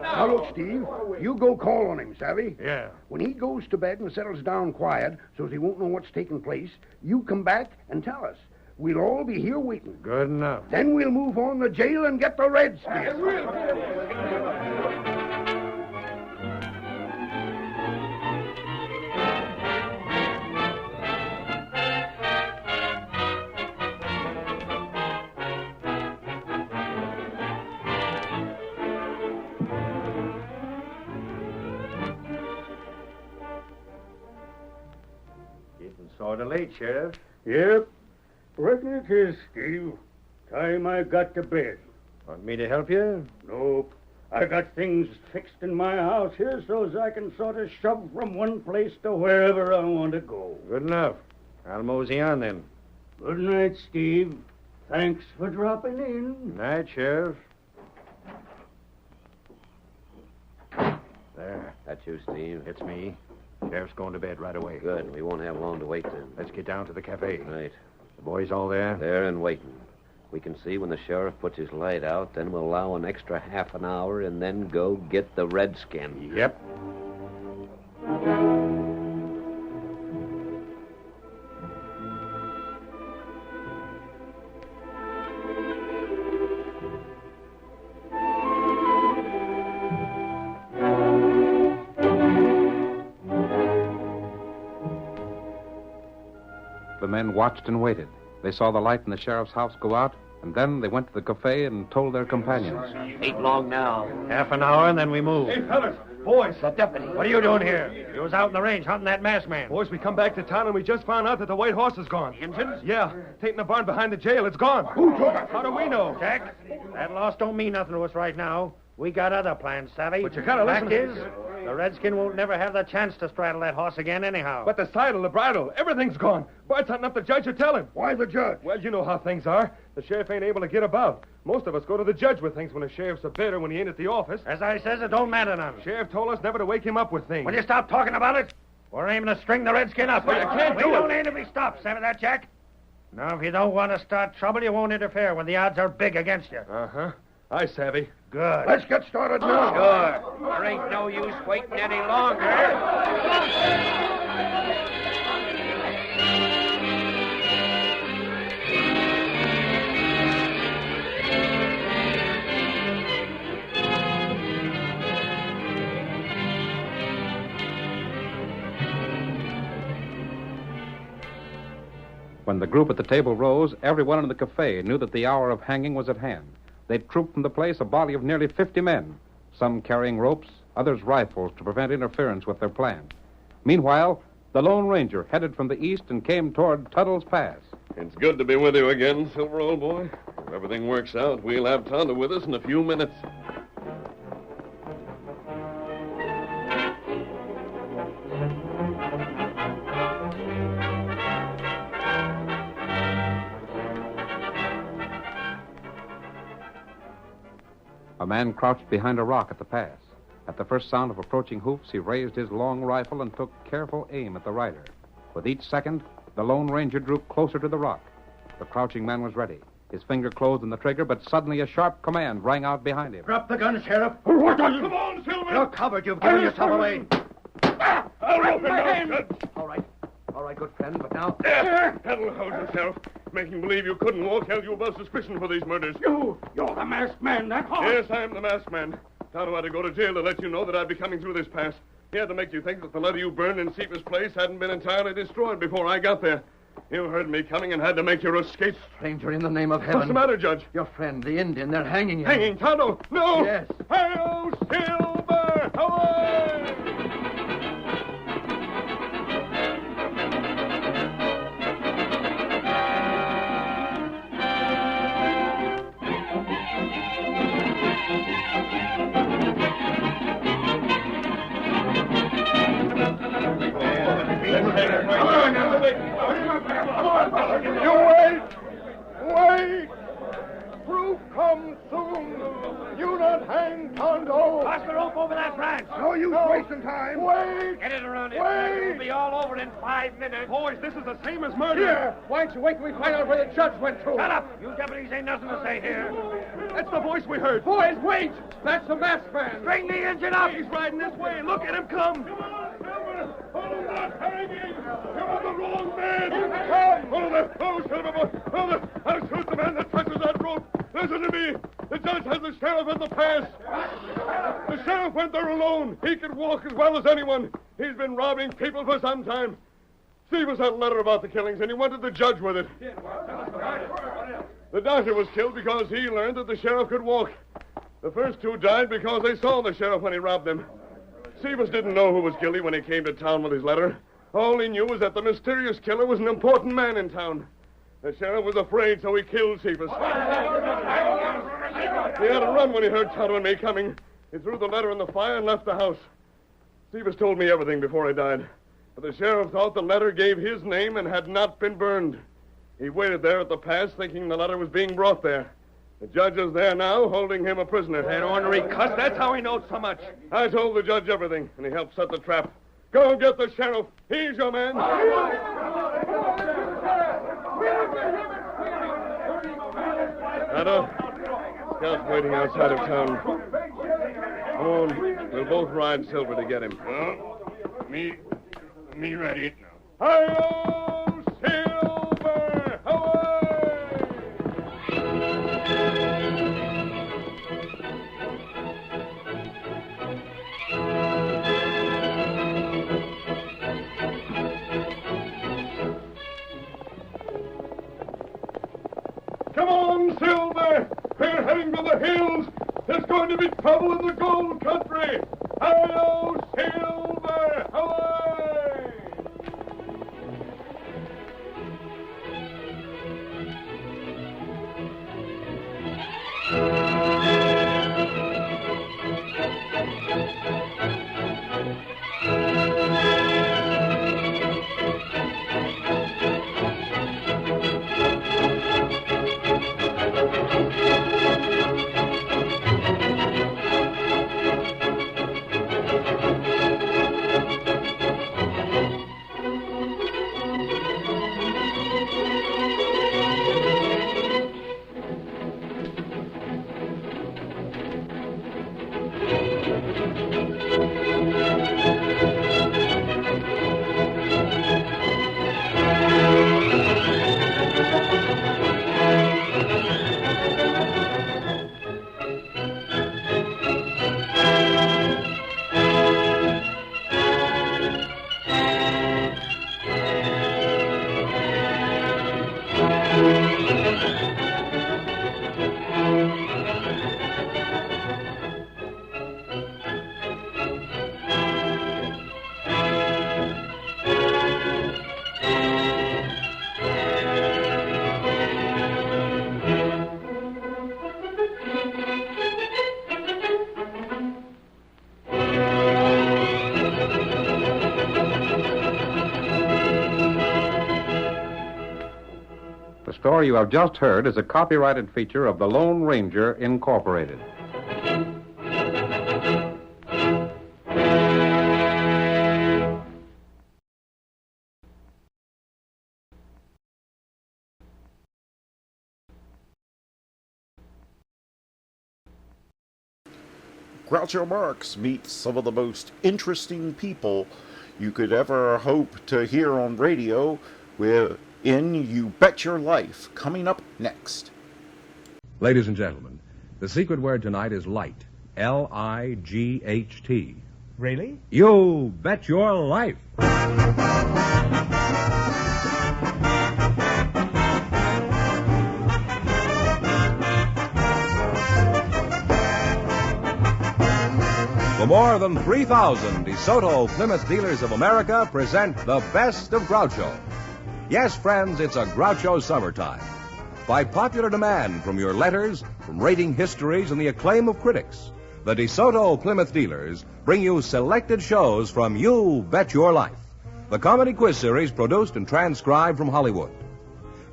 Now, look, Steve, you go call on him, savvy? Yeah. When he goes to bed and settles down quiet so he won't know what's taking place, you come back and tell us. We'll all be here waiting. Good enough. Then we'll move on to jail and get the redskin. Sort of late, Sheriff. Yep. Reckon it is, Steve. Time I got to bed. Want me to help you? Nope. I got things fixed in my house here so's I can sort of shove from one place to wherever I want to go. Good enough. I'll mosey on then. Good night, Steve. Thanks for dropping in. Night, Sheriff. There. That's you, Steve. It's me. Sheriff's going to bed right away. Good. We won't have long to wait then. Let's get down to the cafe. Right. The boys all there? There and waiting. We can see when the sheriff puts his light out, then we'll allow an extra half an hour and then go get the redskin. Yep. The men watched and waited. They saw the light in the sheriff's house go out, and then they went to the cafe and told their companions. Ain't long now. Half an hour, and then we move. Hey, fellas, boys. The deputy. What are you doing here? You was out in the range hunting that masked man. Boys, we come back to town and we just found out that the white horse is gone. The Indians? Yeah. Taint in the barn behind the jail. It's gone. Who took it? How do we know? Jack, that loss don't mean nothing to us right now. We got other plans, savvy. But you gotta listen. Fact is, the redskin won't never have the chance to straddle that horse again anyhow. But the saddle, the bridle, everything's gone. Bart's hunting up the judge to tell him. Why the judge? Well, you know how things are. The sheriff ain't able to get about. Most of us go to the judge with things when the sheriff's a bit or when he ain't at the office. As I says, it don't matter none. Sheriff told us never to wake him up with things. Will you stop talking about it? We're aiming to string the redskin up. Well, you can't do it. We don't aim to be stopped, savvy that, Jack? Now, if you don't want to start trouble, you won't interfere when the odds are big against you. Uh-huh. I savvy. Good. Let's get started now. Sure. There ain't no use waiting any longer. When the group at the table rose, everyone in the cafe knew that the hour of hanging was at hand. They'd trooped from the place a body of nearly 50 men, some carrying ropes, others rifles to prevent interference with their plan. Meanwhile, the Lone Ranger headed from the east and came toward Tuttle's Pass. It's good to be with you again, Silver, old boy. If everything works out, we'll have Tonto with us in a few minutes. A man crouched behind a rock at the pass. At the first sound of approaching hoofs, he raised his long rifle and took careful aim at the rider. With each second, the Lone Ranger drew closer to the rock. The crouching man was ready. His finger closed on the trigger, but suddenly a sharp command rang out behind him. Drop the gun, Sheriff. What are you? Come on, Silver! You're covered. You've given yourself away. I'll rope him down. All right. All right, good friend, but now... That'll hold you, Sheriff. Making believe you couldn't walk held you above suspicion for these murders. You're the masked man, that horse. Yes, I'm the masked man. Tonto had to go to jail to let you know that I'd be coming through this pass. He had to make you think that the letter you burned in Cephas' place hadn't been entirely destroyed before I got there. You heard me coming and had to make your escape. Stranger, in the name of heaven. What's the matter, Judge? Your friend, the Indian, they're hanging him. Hanging Tonto? No! Yes. Hail, Silver! Away! You wait! Wait! Proof comes soon. You not hang Tonto. Toss the rope over that branch. No use wasting time. Wait! Get it around here. Wait! We'll be all over in 5 minutes. Boys, this is the same as murder. Here! Why don't you wait till we find out where the judge went to? Shut up! You deputies ain't nothing to say here. That's the voice we heard. Boys, wait! That's the masked man. Bring the engine up! He's riding this way. Look at him come. Hold that hanging! You're on the wrong man! Come! Hold it! Oh, son of a boy! Hold it! I'll shoot the man that touches that rope! Listen to me! The judge has the sheriff in the pass! The sheriff went there alone! He can walk as well as anyone! He's been robbing people for some time! Stevens had a letter about the killings, and he wanted the judge with it. The doctor was killed because he learned that the sheriff could walk. The first two died because they saw the sheriff when he robbed them. Stevens didn't know who was guilty when he came to town with his letter. All he knew was that the mysterious killer was an important man in town. The sheriff was afraid, so he killed Cephas. He had to run when he heard Tonto and me coming. He threw the letter in the fire and left the house. Cephas told me everything before he died. But the sheriff thought the letter gave his name and had not been burned. He waited there at the pass thinking the letter was being brought there. The judge is there now, holding him a prisoner. That ornery cuss, that's how he knows so much. I told the judge everything, and he helped set the trap. Go get the sheriff. He's your man. Tonto, Scout's waiting outside of town. Come on. We'll both ride Silver to get him. Me ready. Hi-yo, Silver! Away! Come on, Silver! We're heading to the hills. There's going to be trouble in the gold country. Hi-yo, Silver! Away! The story you have just heard is a copyrighted feature of the Lone Ranger, Incorporated. Groucho Marx meets some of the most interesting people you could ever hope to hear on radio in You Bet Your Life, coming up next. Ladies and gentlemen, the secret word tonight is light. L-I-G-H-T. Really? You bet your life. The more than 3,000 DeSoto Plymouth dealers of America present the best of Groucho. Yes, friends, it's a Groucho summertime. By popular demand from your letters, from rating histories, and the acclaim of critics, the DeSoto Plymouth dealers bring you selected shows from You Bet Your Life, the comedy quiz series produced and transcribed from Hollywood.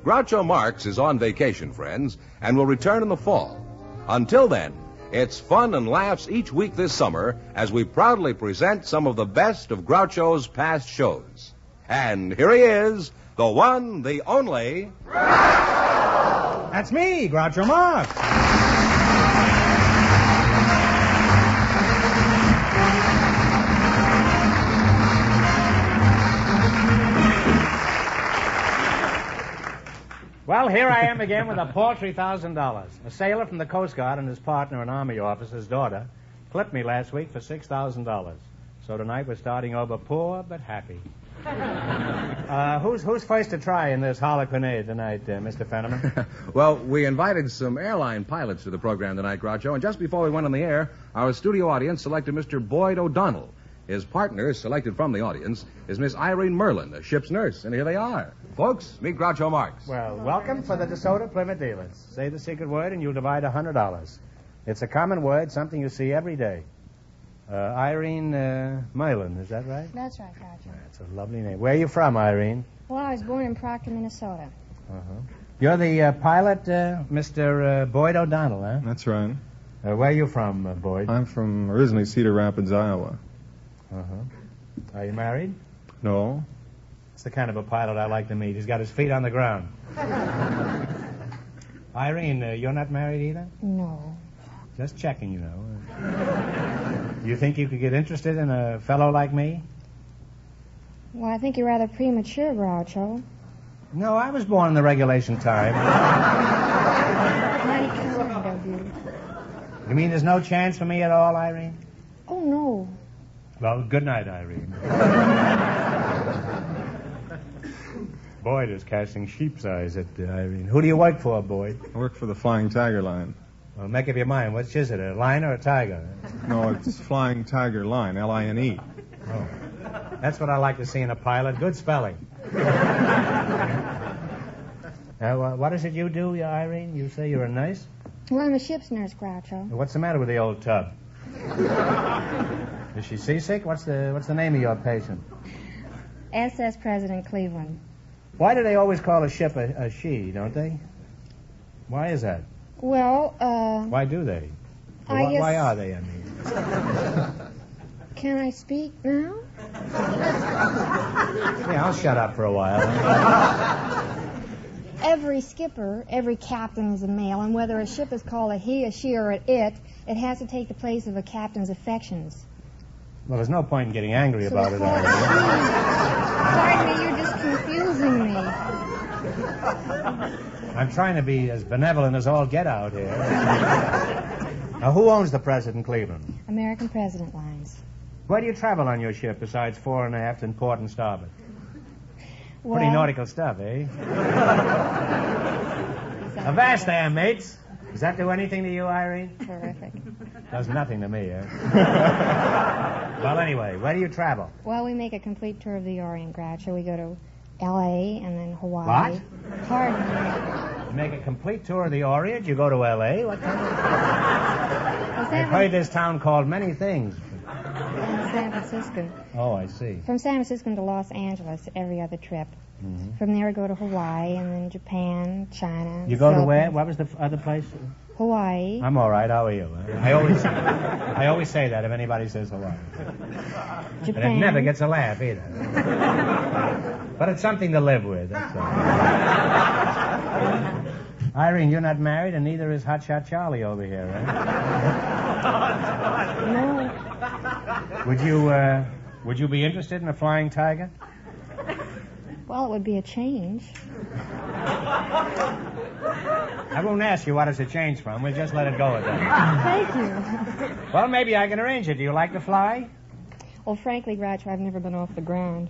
Groucho Marx is on vacation, friends, and will return in the fall. Until then, it's fun and laughs each week this summer as we proudly present some of the best of Groucho's past shows. And here he is, the one, the only... That's me, Groucho Marx. Well, here I am again with a paltry $1,000. A sailor from the Coast Guard and his partner, an Army officer's daughter, clipped me last week for $6,000. So tonight we're starting over poor but happy. Who's first to try in this harlequinade tonight, Mr. Fenneman? Well, we invited some airline pilots to the program tonight, Groucho, and just before we went on the air, our studio audience selected Mr. Boyd O'Donnell. His partner, selected from the audience, is Miss Irene Merlin, a ship's nurse, and here they are. Folks, meet Groucho Marx. Well, welcome for the DeSoto Plymouth dealers. Say the secret word and you'll divide $100. It's a common word, something you see every day. Irene Merlin, is that right? That's right, Groucho. That's a lovely name. Where are you from, Irene? Well, I was born in Proctor, Minnesota. Uh-huh. You're the pilot, Mr. Boyd O'Donnell, huh? That's right. Where are you from, Boyd? I'm from originally Cedar Rapids, Iowa. Uh-huh. Are you married? No. It's the kind of a pilot I like to meet. He's got his feet on the ground. Irene, you're not married either? No. Just checking, you know. You think you could get interested in a fellow like me? Well, I think you're rather premature, Groucho. No, I was born in the regulation time. Mighty kind of you. You mean there's no chance for me at all, Irene? Oh, no. Well, good night, Irene. Boyd is casting sheep's eyes at Irene. Who do you work for, Boyd? I work for the Flying Tiger Line. Well, make up your mind. Which is it, a lion or a tiger? No, it's Flying Tiger Line, L-I-N-E. Oh. That's what I like to see in a pilot. Good spelling. Now, what is it you do, Irene? You say you're a nurse? Well, I'm a ship's nurse, Groucho. What's the matter with the old tub? Is she seasick? What's the name of your patient? SS President Cleveland. Why do they always call a ship a she, don't they? Why is that? Well, Why do they? I guess... Why are they, I mean? Can I speak now? Yeah, I'll shut up for a while. Every skipper, every captain is a male, and whether a ship is called a he, a she, or an it has to take the place of a captain's affections. Well, there's no point in getting angry about it. Pardon me, you're just confusing me. I'm trying to be as benevolent as all get out here. Now, who owns the President Cleveland? American President Lines. Where do you travel on your ship besides fore and aft and port and starboard? Well, pretty nautical stuff, eh? Avast there, mates. Does that do anything to you, Irene? Terrific. Does nothing to me, eh? Well, anyway, where do you travel? Well, we make a complete tour of the Orient, Groucho. We go to L.A. and then Hawaii. What? Pardon me. You make a complete tour of the Orient? You go to L.A.? What kind of... I've heard this town called many things. San Francisco. Oh, I see. From San Francisco to Los Angeles every other trip. Mm-hmm. From there we go to Hawaii and then Japan, China. You go to where? What was the other place? Hawaii. I'm all right. How are you? I always say that if anybody says Hawaii. Japan. And it never gets a laugh either. But it's something to live with. That's all. Irene, you're not married, and neither is Hotshot Charlie over here, right? No. Would you be interested in a flying tiger? Well, it would be a change. I won't ask you what it's a change from. We'll just let it go at that. Thank you. Well, maybe I can arrange it. Do you like to fly? Well, frankly, Groucho, I've never been off the ground.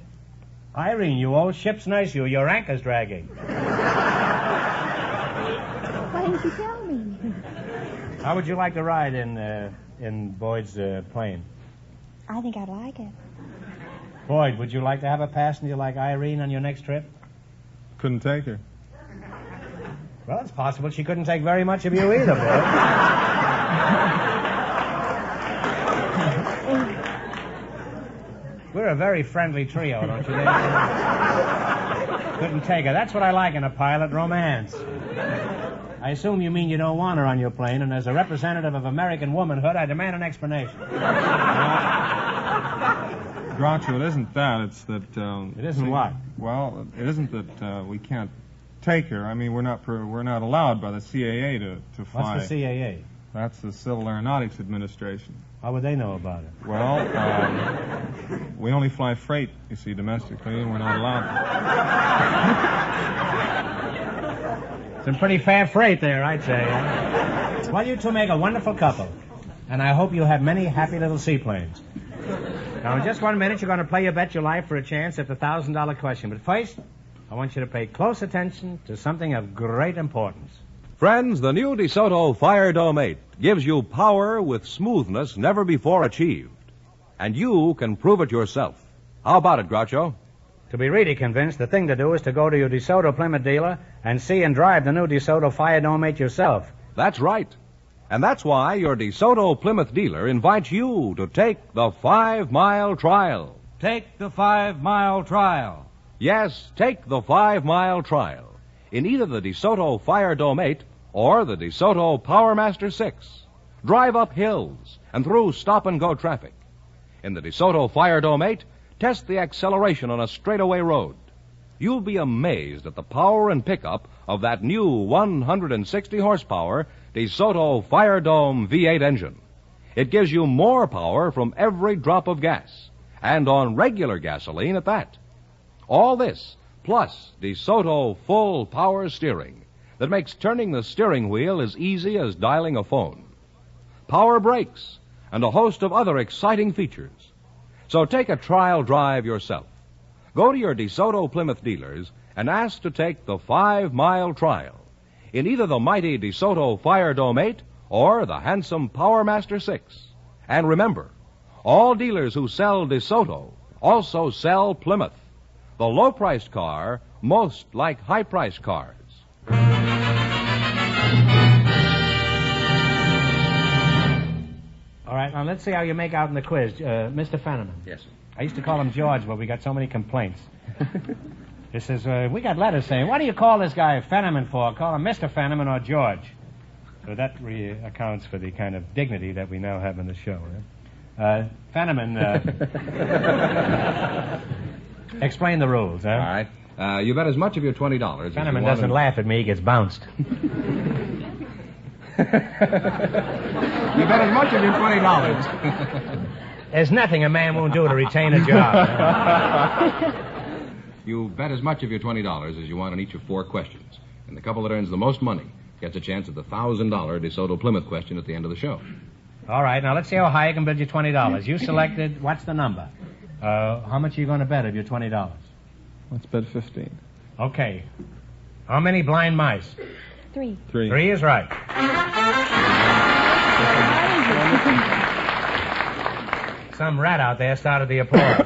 Irene, you old ship's nurse, your anchor's dragging. Why didn't you tell me? How would you like to ride in Boyd's plane? I think I'd like it. Boyd, would you like to have a passenger like Irene on your next trip? Couldn't take her. Well, it's possible she couldn't take very much of you either, Boyd. We're a very friendly trio, don't you think? Couldn't take her. That's what I like in a pilot, romance. I assume you mean you don't want her on your plane, and as a representative of American womanhood, I demand an explanation. Groucho, it isn't that. It's that... it isn't what? Well, it isn't that we can't take her. I mean, we're not allowed by the CAA to fly. What's the CAA? That's the Civil Aeronautics Administration. How would they know about it? Well, we only fly freight, you see, domestically, and we're not allowed to. Some pretty fair freight there, I'd say. Well, you two make a wonderful couple, and I hope you have many happy little seaplanes. Now, in just 1 minute, you're going to play your bet your life for a chance at the $1,000 question. But first, I want you to pay close attention to something of great importance. Friends, the new DeSoto Fire Dome 8 gives you power with smoothness never before achieved. And you can prove it yourself. How about it, Groucho? To be really convinced, the thing to do is to go to your DeSoto Plymouth dealer and see and drive the new DeSoto Fire Dome 8 yourself. That's right. And that's why your DeSoto Plymouth dealer invites you to take the 5-mile trial. Take the 5-mile trial. Yes, take the 5-mile trial in either the DeSoto Fire Dome 8 or the DeSoto Powermaster 6. Drive up hills and through stop-and-go traffic. In the DeSoto Fire Dome 8, Test the acceleration on a straightaway road. You'll be amazed at the power and pickup of that new 160 horsepower DeSoto Fire Dome V8 engine. It gives you more power from every drop of gas, and on regular gasoline at that. All this, plus DeSoto full power steering, that makes turning the steering wheel as easy as dialing a phone. Power brakes, and a host of other exciting features. So take a trial drive yourself. Go to your DeSoto Plymouth dealers and ask to take the 5-mile trial in either the mighty DeSoto Fire Dome 8 or the handsome Power Master 6. And remember, all dealers who sell DeSoto also sell Plymouth, the low-priced car most like high-priced cars. All right, now let's see how you make out in the quiz. Mr. Fenneman. Yes, sir. I used to call him George, but we got so many complaints. This is, we got letters saying, what do you call this guy Fenneman for? Call him Mr. Fenneman or George. So that accounts for the kind of dignity that we now have in the show. Fenneman, explain the rules, huh? All right. You bet as much of your $20. Fenneman doesn't laugh at me, he gets bounced. You bet as much of your $20. There's nothing a man won't do to retain a job. You bet as much of your $20 as you want on each of 4 questions. And the couple that earns the most money gets a chance at the $1,000 DeSoto Plymouth question at the end of the show. All right, now let's see how high I can bid you $20. You selected, what's the number? How much are you going to bet of your $20? Let's bet 15. Okay. How many blind mice? 3. 3 is right. Some rat out there started the applause.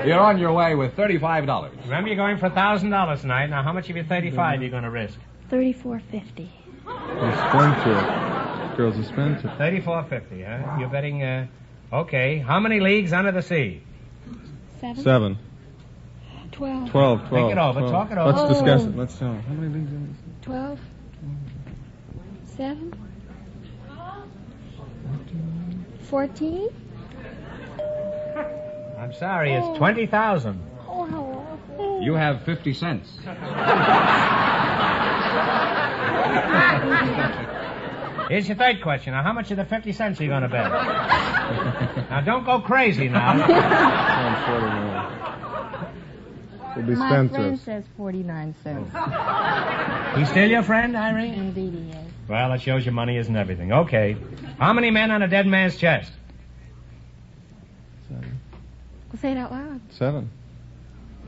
You're on your way with $35. Remember, you're going for $1,000 tonight. Now, how much of your 35 are you going to risk? $34.50. Girl's a spender. $34.50, huh? You're betting, okay. How many leagues under the sea? 7. 12. 12. Think it over. 12. Talk it over. Let's discuss it. Let's tell. How many leagues under the sea? 12. 7. 14. I'm sorry, it's 20,000. You have 50 cents. Here's your third question. Now, how much of the 50 cents are you going to bet? Now, don't go crazy now. We'll be My friend says 49 cents. He's still your friend, Irene? Indeed he is. Well, that shows your money isn't everything. Okay. How many men on a dead man's chest? 7. Well, say it out loud. 7.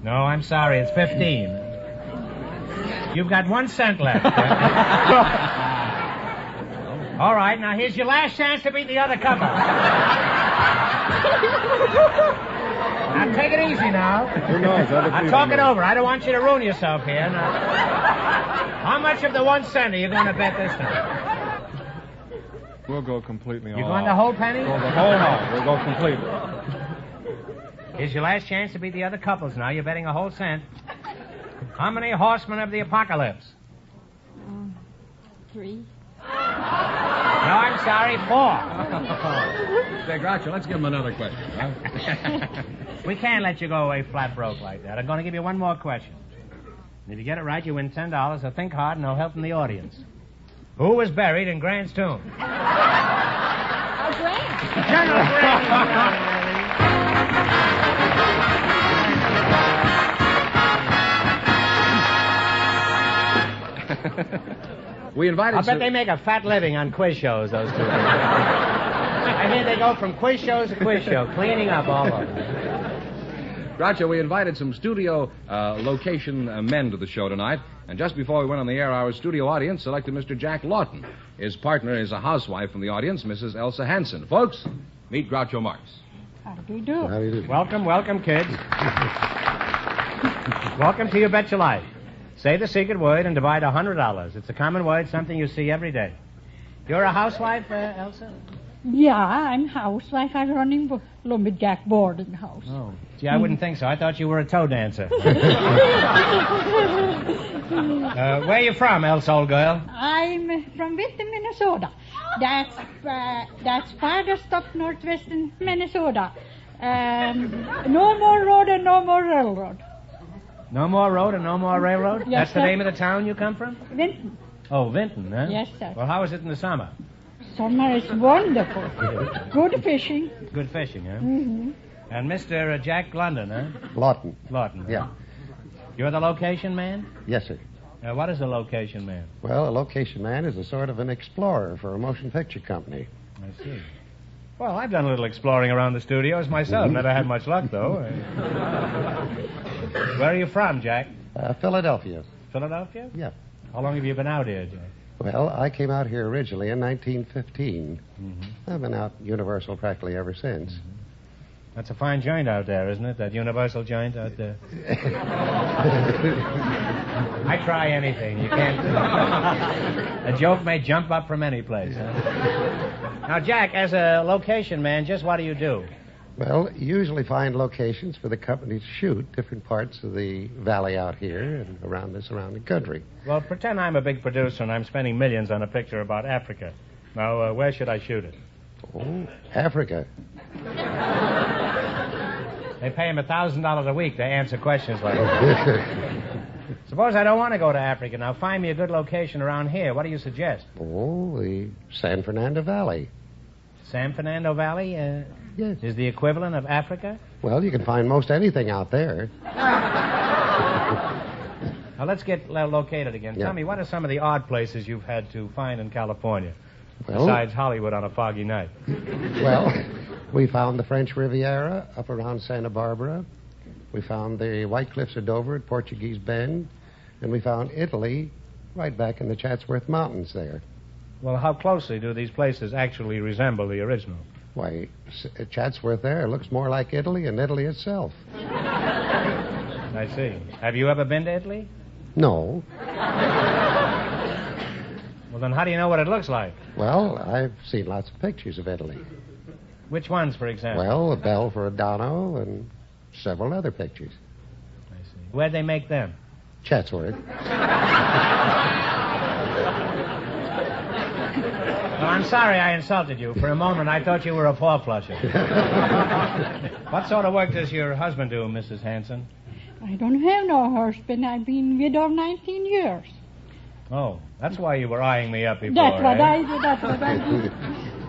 No, I'm sorry. It's 15. You've got 1 cent left. All right, now here's your last chance to beat the other couple. Now, take it easy now. Who knows? Now, talk it over. I don't want you to ruin yourself here. Now, how much of the 1 cent are you going to bet this time? We'll go completely all You going out. the whole penny? We'll go the whole out. We'll go completely. Here's your last chance to beat the other couples now. You're betting a whole cent. How many horsemen of the apocalypse? 3. No, I'm sorry, 4. Say, Groucho, let's give him another question, huh? We can't let you go away flat broke like that. I'm going to give you one more question. If you get it right, you win $10. So think hard, and I'll help in the audience. Who was buried in Grant's tomb? Grant. General Grant. We invited. I bet they make a fat living on quiz shows, those two. I hear they go from quiz shows to quiz show, cleaning up all over. Groucho, we invited some studio location men to the show tonight, and just before we went on the air, our studio audience selected Mr. Jack Lawton. His partner is a housewife from the audience, Mrs. Elsa Hansen. Folks, meet Groucho Marx. How do you do? How do you do? Welcome, kids. Welcome to You Bet Your Life. Say the secret word and divide $100. It's a common word, something you see every day. You're a housewife, Elsa? Yeah, I'm housewife. I'm running lumberjack boarding house. Oh, gee, I wouldn't think so. I thought you were a toe dancer. Where are you from, Elsa, old girl? I'm from Witten, Minnesota. That's farthest up northwestern Minnesota. No more road and no more railroad. No more road and no more railroad? Yes, That's the sir. name of the town you come from? Vinton. Oh, Vinton, huh? Yes, sir. Well, how is it in the summer? Summer is wonderful. Good fishing. Good fishing, huh? Mm-hmm. And Mr. Jack London, huh? Lawton. Lawton. Yeah. You're the location man? Yes, sir. What is a location man? Well, a location man is a sort of an explorer for a motion picture company. I see. Well, I've done a little exploring around the studios myself. Never had much luck, though. Where are you from, Jack? Philadelphia. Philadelphia? Yeah. How long have you been out here, Jack? Well, I came out here originally in 1915. Mm-hmm. I've been out Universal practically ever since. That's a fine joint out there, isn't it? That Universal joint out there. I try anything. You can't. A joke may jump up from any place. Huh? Now, Jack, as a location man, just what do you do? Well, usually find locations for the company to shoot different parts of the valley out here and around the surrounding country. Well, pretend I'm a big producer and I'm spending millions on a picture about Africa. Now, where should I shoot it? Oh, Africa. They pay him $1,000 a week to answer questions like that. Suppose I don't want to go to Africa. Now, find me a good location around here. What do you suggest? Oh, the San Fernando Valley. San Fernando Valley? Yes. Is the equivalent of Africa? Well, you can find most anything out there. Now, let's get located again. Yeah. Tell me, what are some of the odd places you've had to find in California? Well, Besides Hollywood on a foggy night. Well, we found the French Riviera up around Santa Barbara. We found the White Cliffs of Dover at Portuguese Bend. And we found Italy right back in the Chatsworth Mountains there. Well, how closely do these places actually resemble the original? Why, Chatsworth there looks more like Italy than Italy itself. I see. Have you ever been to Italy? No. Well, then how do you know what it looks like? Well, I've seen lots of pictures of Italy. Which ones, for example? Well, the Bell for Adano and several other pictures. I see. Where'd they make them? Chatsworth. Well, I'm sorry I insulted you. For a moment, I thought you were a four-flusher. What sort of work does your husband do, Mrs. Hanson? I don't have no husband. I've been widowed 19 years. Oh, that's why you were eyeing me up before, That's what eh? I do. That's what I do.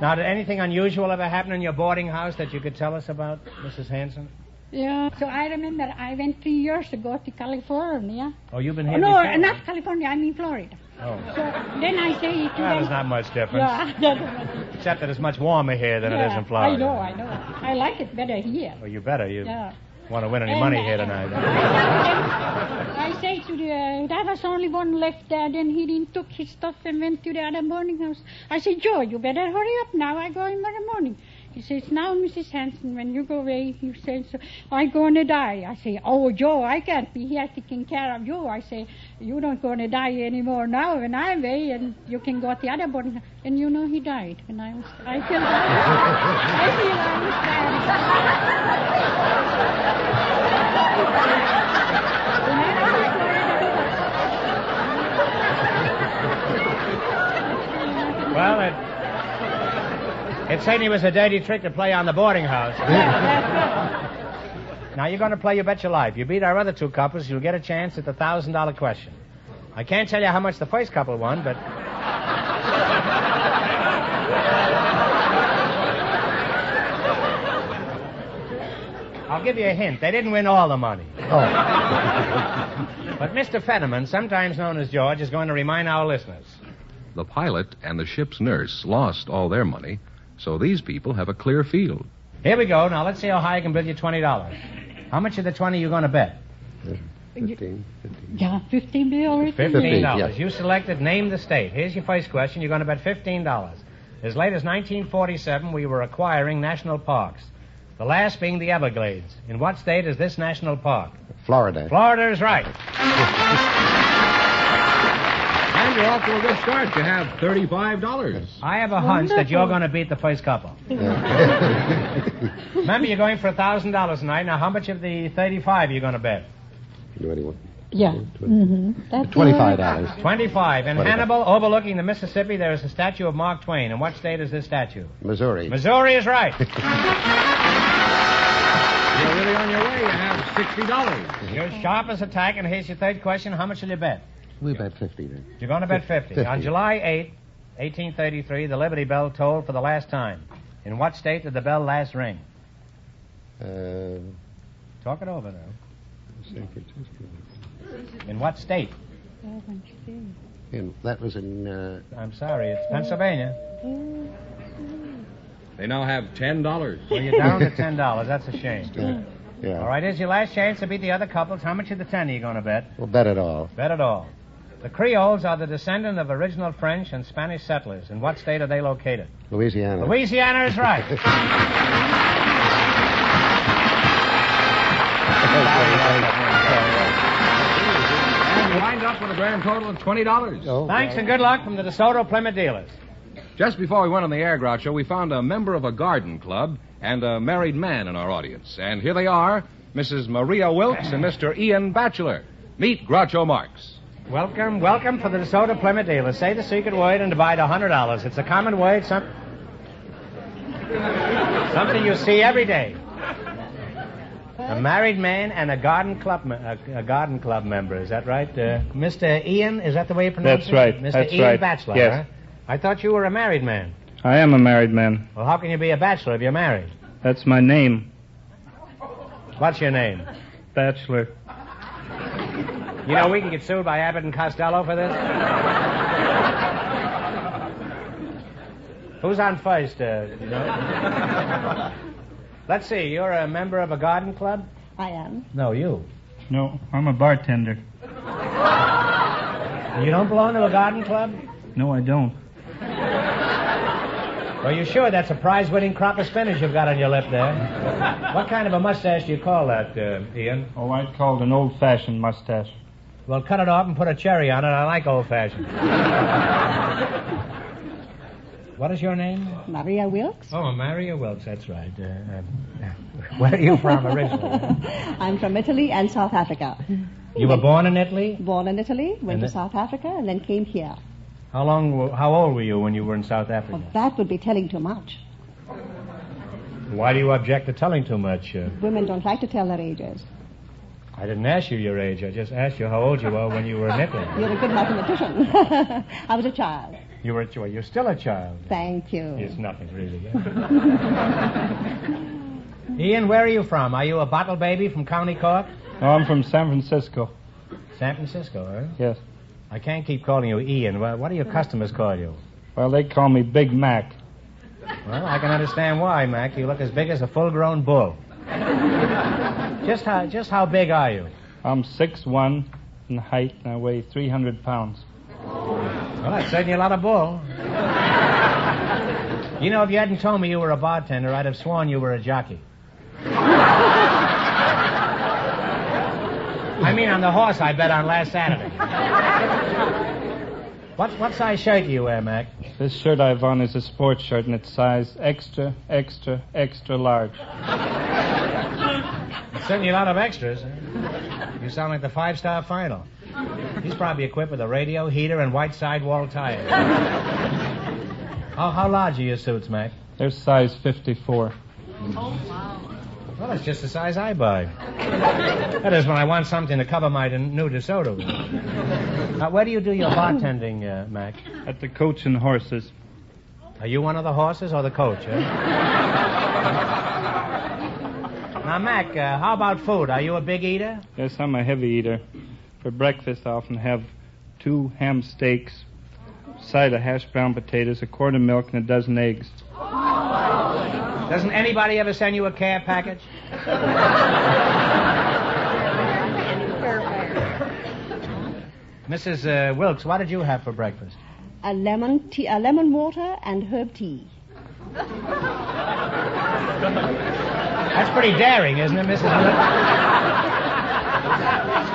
Now, did anything unusual ever happen in your boarding house that you could tell us about, Mrs. Hanson? Yeah. So I remember I went 3 years ago to California. Oh, you've been here No, before? not California. I mean Florida. Oh. So then I say to Well, them... there's not much difference. Yeah. Except that it's much warmer here than it is in Florida. I know. I like it better here. Well, you better. You Yeah. want to win any And, money here tonight. I say to the... There was only one left there. Then he didn't took his stuff and went to the other boarding house. I said, Joe, you better hurry up now. I go in the morning. He says, now, Mrs. Hanson, when you go away, you say, so, I'm going to die. I say, oh, Joe, I can't be here taking care of you. I say, you're not going to die anymore now when I'm away, and you can go to the other boarding house. And you know he died. And I feel Well, it certainly was a dirty trick to play on the boarding house. Now, you're going to play You Bet Your Life. You beat our other two couples, you'll get a chance at the $1,000 question. I can't tell you how much the first couple won, but... I'll give you a hint. They didn't win all the money. Oh. But Mr. Fenneman, sometimes known as George, is going to remind our listeners. The pilot and the ship's nurse lost all their money, so these people have a clear field. Here we go. Now, let's see how high I can bid you $20. How much of the 20 are you going to bet? 15. Yeah, 15 bills. $15. Yes. You selected Name the State. Here's your first question. You're going to bet $15. As late as 1947, we were acquiring national parks. The last being the Everglades. In what state is this national park? Florida. Florida is right. And you're off to a good start. You have $35. I have a hunch that you're going to beat the first couple. Remember, you're going for $1,000 tonight. Now, how much of the 35 are you going to bet? 21. Yeah. That's $25. 25. In 25. Hannibal, overlooking the Mississippi, there is a statue of Mark Twain. In what state is this statue? Missouri. Missouri is right. You're really on your way. You have $60. You're sharp as a tack, and here's your third question. How much will you bet? We bet 50 then. You're going to bet 50. 50. On July 8, 1833, the Liberty Bell tolled for the last time. In what state did the bell last ring? Talk it over now. San Francisco. In what state? That was in... I'm sorry, it's Pennsylvania. They now have $10. Well, you're down to $10. That's a shame. Yeah. All right, here's your last chance to beat the other couples. How much of the 10 are you going to bet? Well, bet it all. Bet it all. The Creoles are the descendant of original French and Spanish settlers. In what state are they located? Louisiana. Louisiana is right. And you wind up with a grand total of $20. Oh, Thanks and good luck from the DeSoto Plymouth dealers. Just before we went on the air, Groucho, we found a member of a garden club and a married man in our audience. And here they are, Mrs. Maria Wilkes and Mr. Ian Batchelor. Meet Groucho Marx. Welcome for the DeSoto Plymouth dealers. Say the secret word and divide $100. It's a common word, something you see every day. A married man and a garden club member. Is that right? Mr. Ian, is that the way you pronounce That's it? right. Mr. That's Ian right. Batchelor, Yes. huh? I thought you were a married man. I am a married man. Well, how can you be a bachelor if you're married? That's my name. What's your name? Bachelor. You know, we can get sued by Abbot and Costello for this. Who's on first, you know? Let's see, you're a member of a garden club? I am. No, you. No, I'm a bartender. You don't belong to a garden club? No, I don't. Are you sure that's a prize-winning crop of spinach you've got on your lip there? What kind of a mustache do you call that, Ian? Oh, I'd call it an old-fashioned mustache. Well, cut it off and put a cherry on it. I like old-fashioned. What is your name? Maria Wilkes. Oh, Maria Wilkes, that's right. Where are you from originally? I'm from Italy and South Africa. You were born in Italy? Born in Italy, went to South Africa, and then came here. How old were you when you were in South Africa? Well, that would be telling too much. Why do you object to telling too much? Women don't like to tell their ages. I didn't ask you your age. I just asked you how old you were when you were in Italy. You're a good mathematician. I was a child. You're still a child. Thank you. It's nothing, really. Ian, where are you from? Are you a bottle baby from County Cork? No, I'm from San Francisco. San Francisco, huh? Yes. I can't keep calling you Ian. What do your customers call you? Well, they call me Big Mac. Well, I can understand why, Mac. You look as big as a full-grown bull. Just how big are you? I'm 6'1" in height, and I weigh 300 pounds. Well, that's certainly a lot of bull. You know, if you hadn't told me you were a bartender, I'd have sworn you were a jockey. I mean, on the horse I bet on last Saturday. What size shirt do you wear, Mac? This shirt I have on is a sports shirt, and it's size extra, extra, extra large. There's certainly a lot of extras. Huh? You sound like the five-star final. He's probably equipped with a radio, heater, and white sidewall tires. How large are your suits, Mac? They're size 54. Oh, wow. Well, that's just the size I buy. That is when I want something to cover my new DeSoto. Now, where do you do your bartending, Mac? At the Coach and Horses. Are you one of the horses or the coach, eh? Now, Mac, how about food? Are you a big eater? Yes, I'm a heavy eater. For breakfast, I often have 2 ham steaks, a side of hashed brown potatoes, a quart of milk, and a dozen eggs. Doesn't anybody ever send you a care package? Mrs. Wilkes, what did you have for breakfast? A lemon water and herb tea. That's pretty daring, isn't it, Mrs. Wilkes?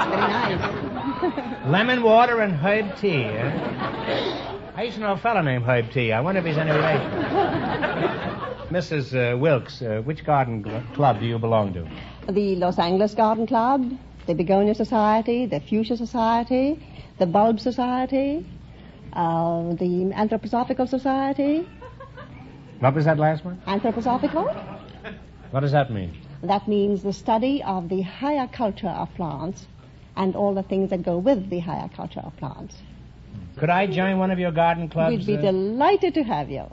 Very nice. Lemon water and herb tea, eh? I used to know a fellow named Herb Tea. I wonder if he's any relation. Mrs. Wilkes, which garden club do you belong to? The Los Angeles Garden Club, the Begonia Society, the Fuchsia Society, the Bulb Society, the Anthroposophical Society. What was that last one? Anthroposophical? What does that mean? That means the study of the higher culture of plants and all the things that go with the higher culture of plants. Could I join one of your garden clubs? We'd be delighted to have you.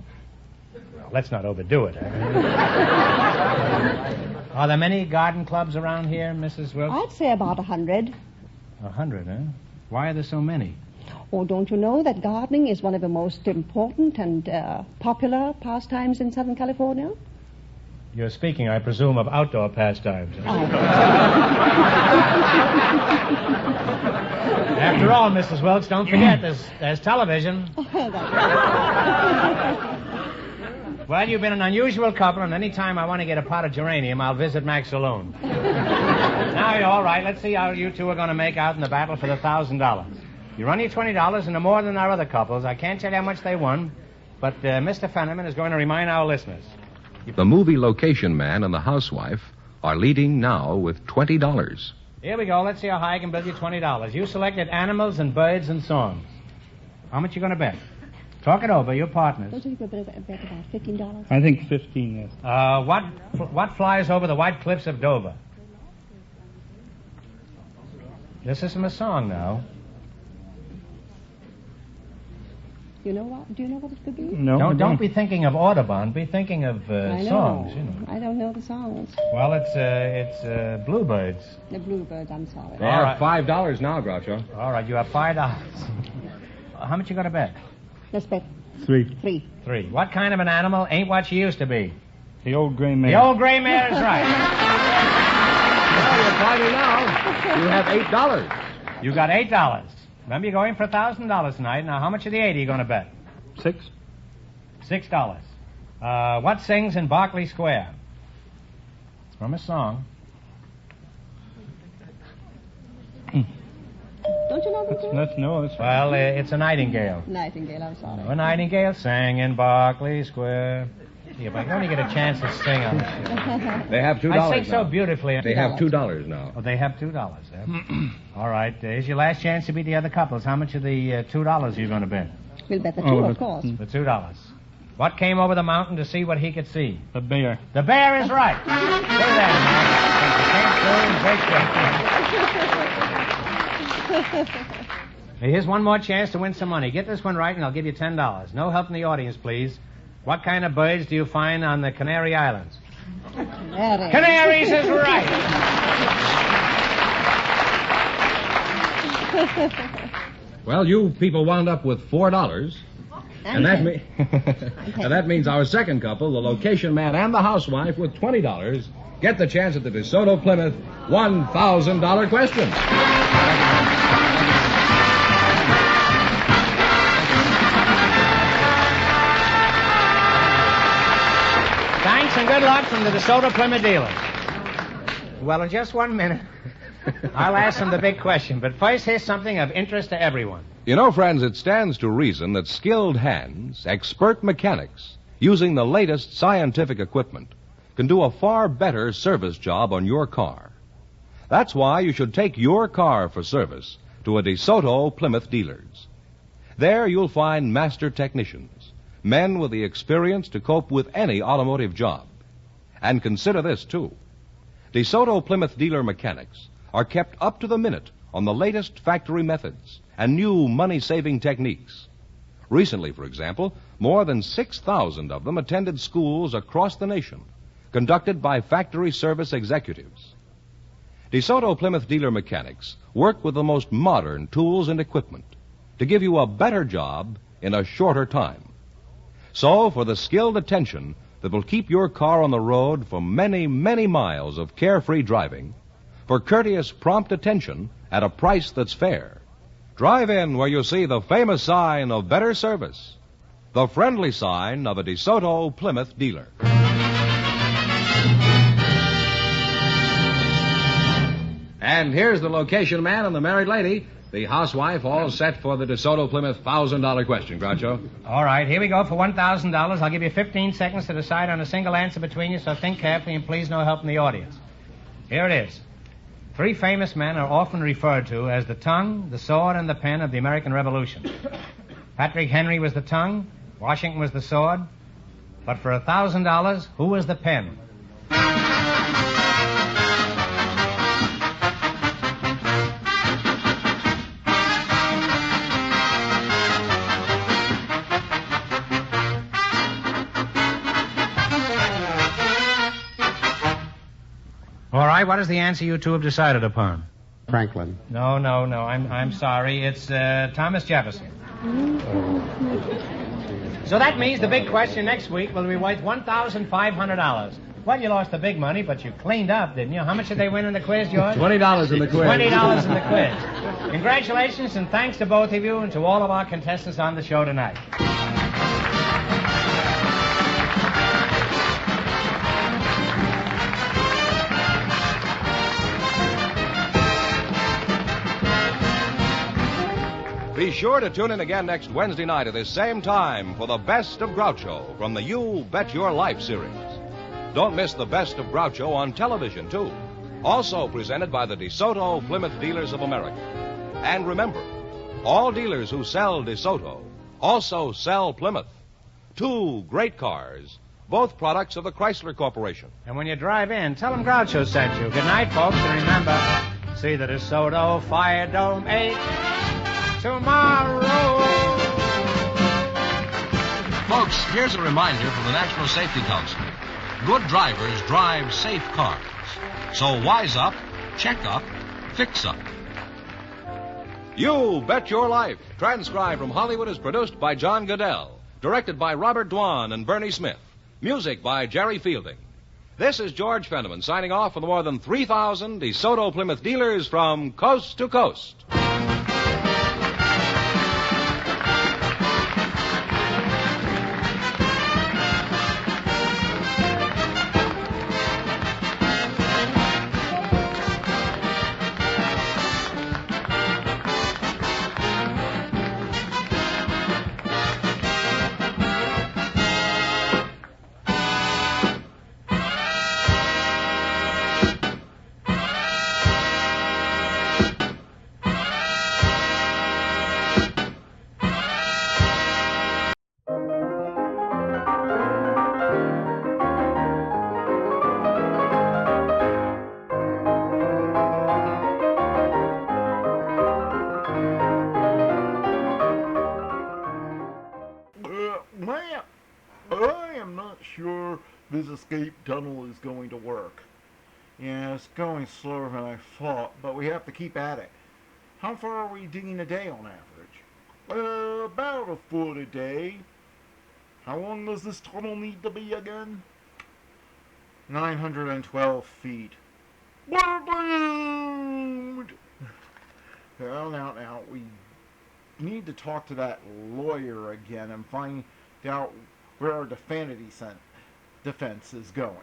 Well, let's not overdo it. Are there many garden clubs around here, Mrs. Wilkes? I'd say about 100. 100, huh? Why are there so many? Oh, don't you know that gardening is one of the most important and popular pastimes in Southern California? You're speaking, I presume, of outdoor pastimes. After all, Mrs. Wilkes, don't forget, there's television. Well, you've been an unusual couple, and any time I want to get a pot of geranium, I'll visit Mac's saloon. Now, you're all right. Let's see how you two are going to make out in the battle for the $1,000. You run your $20, and they're more than our other couples. I can't tell you how much they won, but Mr. Fenneman is going to remind our listeners. The movie location man and the housewife are leading now with $20. Here we go. Let's see how high I can build you $20. You selected animals and birds and songs. How much you going to bet? Talk it over. Your partners. Don't you bet about $15? I think 15, yes. What flies over the white cliffs of Dover? This isn't a song now. Do you know what it could be? No. Don't be thinking of Audubon. Be thinking of songs. You know. I don't know the songs. Well, it's Bluebirds. The Bluebirds. I'm sorry. They are $5 now, Groucho. All right, you have $5. How much you going to bet? Let's bet. 3. 3. What kind of an animal ain't what she used to be? The old gray mare. The old gray mare is right. Well, you're fighting now. You have $8. You got $8. Remember, you're going for $1,000 tonight. Now, how much of the 8 are you going to bet? 6. $6. What sings in Berkeley Square? It's from a song. Don't you know the No. Well, it's a nightingale. Nightingale, I'm sorry. A nightingale sang in Berkeley Square. Yeah, but I only get a chance to sing on this. They have $2 I sing now. so beautifully. They have $2 now. Oh, they have $2. All right. Here's your last chance to beat the other couples. How much of the $2 are you going to bet? We'll bet the 2, of course. The $2. What came over the mountain to see what he could see? The bear. The bear is right. Look at that. Here's one more chance to win some money. Get this one right, and I'll give you $10. No help in the audience, please. What kind of birds do you find on the Canary Islands? Canaries. Canaries is right. Well, you people wound up with $4. And that means our second couple, the location man and the housewife, with $20, get the chance at the DeSoto Plymouth $1,000 question. Thanks and good luck from the DeSoto Plymouth dealers. Well, in just 1 minute, I'll ask them the big question. But first, here's something of interest to everyone. You know, friends, it stands to reason that skilled hands, expert mechanics, using the latest scientific equipment, can do a far better service job on your car. That's why you should take your car for service to a DeSoto Plymouth dealers. There you'll find master technicians, men with the experience to cope with any automotive job. And consider this, too. DeSoto Plymouth dealer mechanics are kept up to the minute on the latest factory methods and new money-saving techniques. Recently, for example, more than 6,000 of them attended schools across the nation, conducted by factory service executives. DeSoto Plymouth dealer mechanics work with the most modern tools and equipment to give you a better job in a shorter time. So, for the skilled attention that will keep your car on the road for many, many miles of carefree driving, for courteous, prompt attention at a price that's fair, drive in where you see the famous sign of better service, the friendly sign of a DeSoto Plymouth dealer. And here's the location man and the married lady, the housewife, all set for the DeSoto Plymouth $1,000 question, Groucho. All right, here we go for $1,000. I'll give you 15 seconds to decide on a single answer between you, so think carefully and please no help in the audience. Here it is. Three famous men are often referred to as the tongue, the sword, and the pen of the American Revolution. Patrick Henry was the tongue, Washington was the sword, but for $1,000, who was the pen? All right, what is the answer you two have decided upon? Franklin. No. I'm sorry. It's Thomas Jefferson. So that means the big question next week will be worth $1,500. Well, you lost the big money, but you cleaned up, didn't you? How much did they win in the quiz, George? $20 in the quiz. $20 in the quiz. Congratulations and thanks to both of you and to all of our contestants on the show tonight. Be sure to tune in again next Wednesday night at this same time for the Best of Groucho from the You Bet Your Life series. Don't miss the Best of Groucho on television, too. Also presented by the DeSoto Plymouth Dealers of America. And remember, all dealers who sell DeSoto also sell Plymouth. Two great cars, both products of the Chrysler Corporation. And when you drive in, tell them Groucho sent you. Good night, folks, and remember, see the DeSoto Fire Dome 8 tomorrow. Folks, here's a reminder from the National Safety Council. Good drivers drive safe cars. So wise up, check up, fix up. You Bet Your Life, transcribed from Hollywood, is produced by John Goodell. Directed by Robert Dwan and Bernie Smith. Music by Jerry Fielding. This is George Fenneman signing off for the more than 3,000 DeSoto Plymouth dealers from coast to coast. This escape tunnel is going to work. Yeah, it's going slower than I thought, but we have to keep at it. How far are we digging a day on average? About a foot a day. How long does this tunnel need to be again? 912 feet. We're doomed! Well, now, we need to talk to that lawyer again and find out where our defense is going.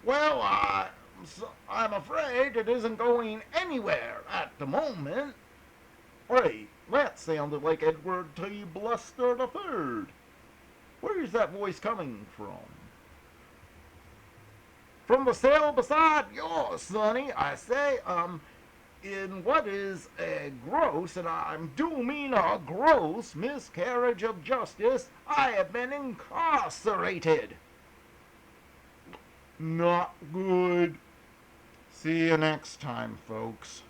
Well, I'm afraid it isn't going anywhere at the moment. Wait, that sounded like Edward T. Bluster III. Where's that voice coming from? From the cell beside yours, Sonny. I say, in what is a gross, and I do mean a gross, miscarriage of justice, I have been incarcerated. Not good. See you next time, folks.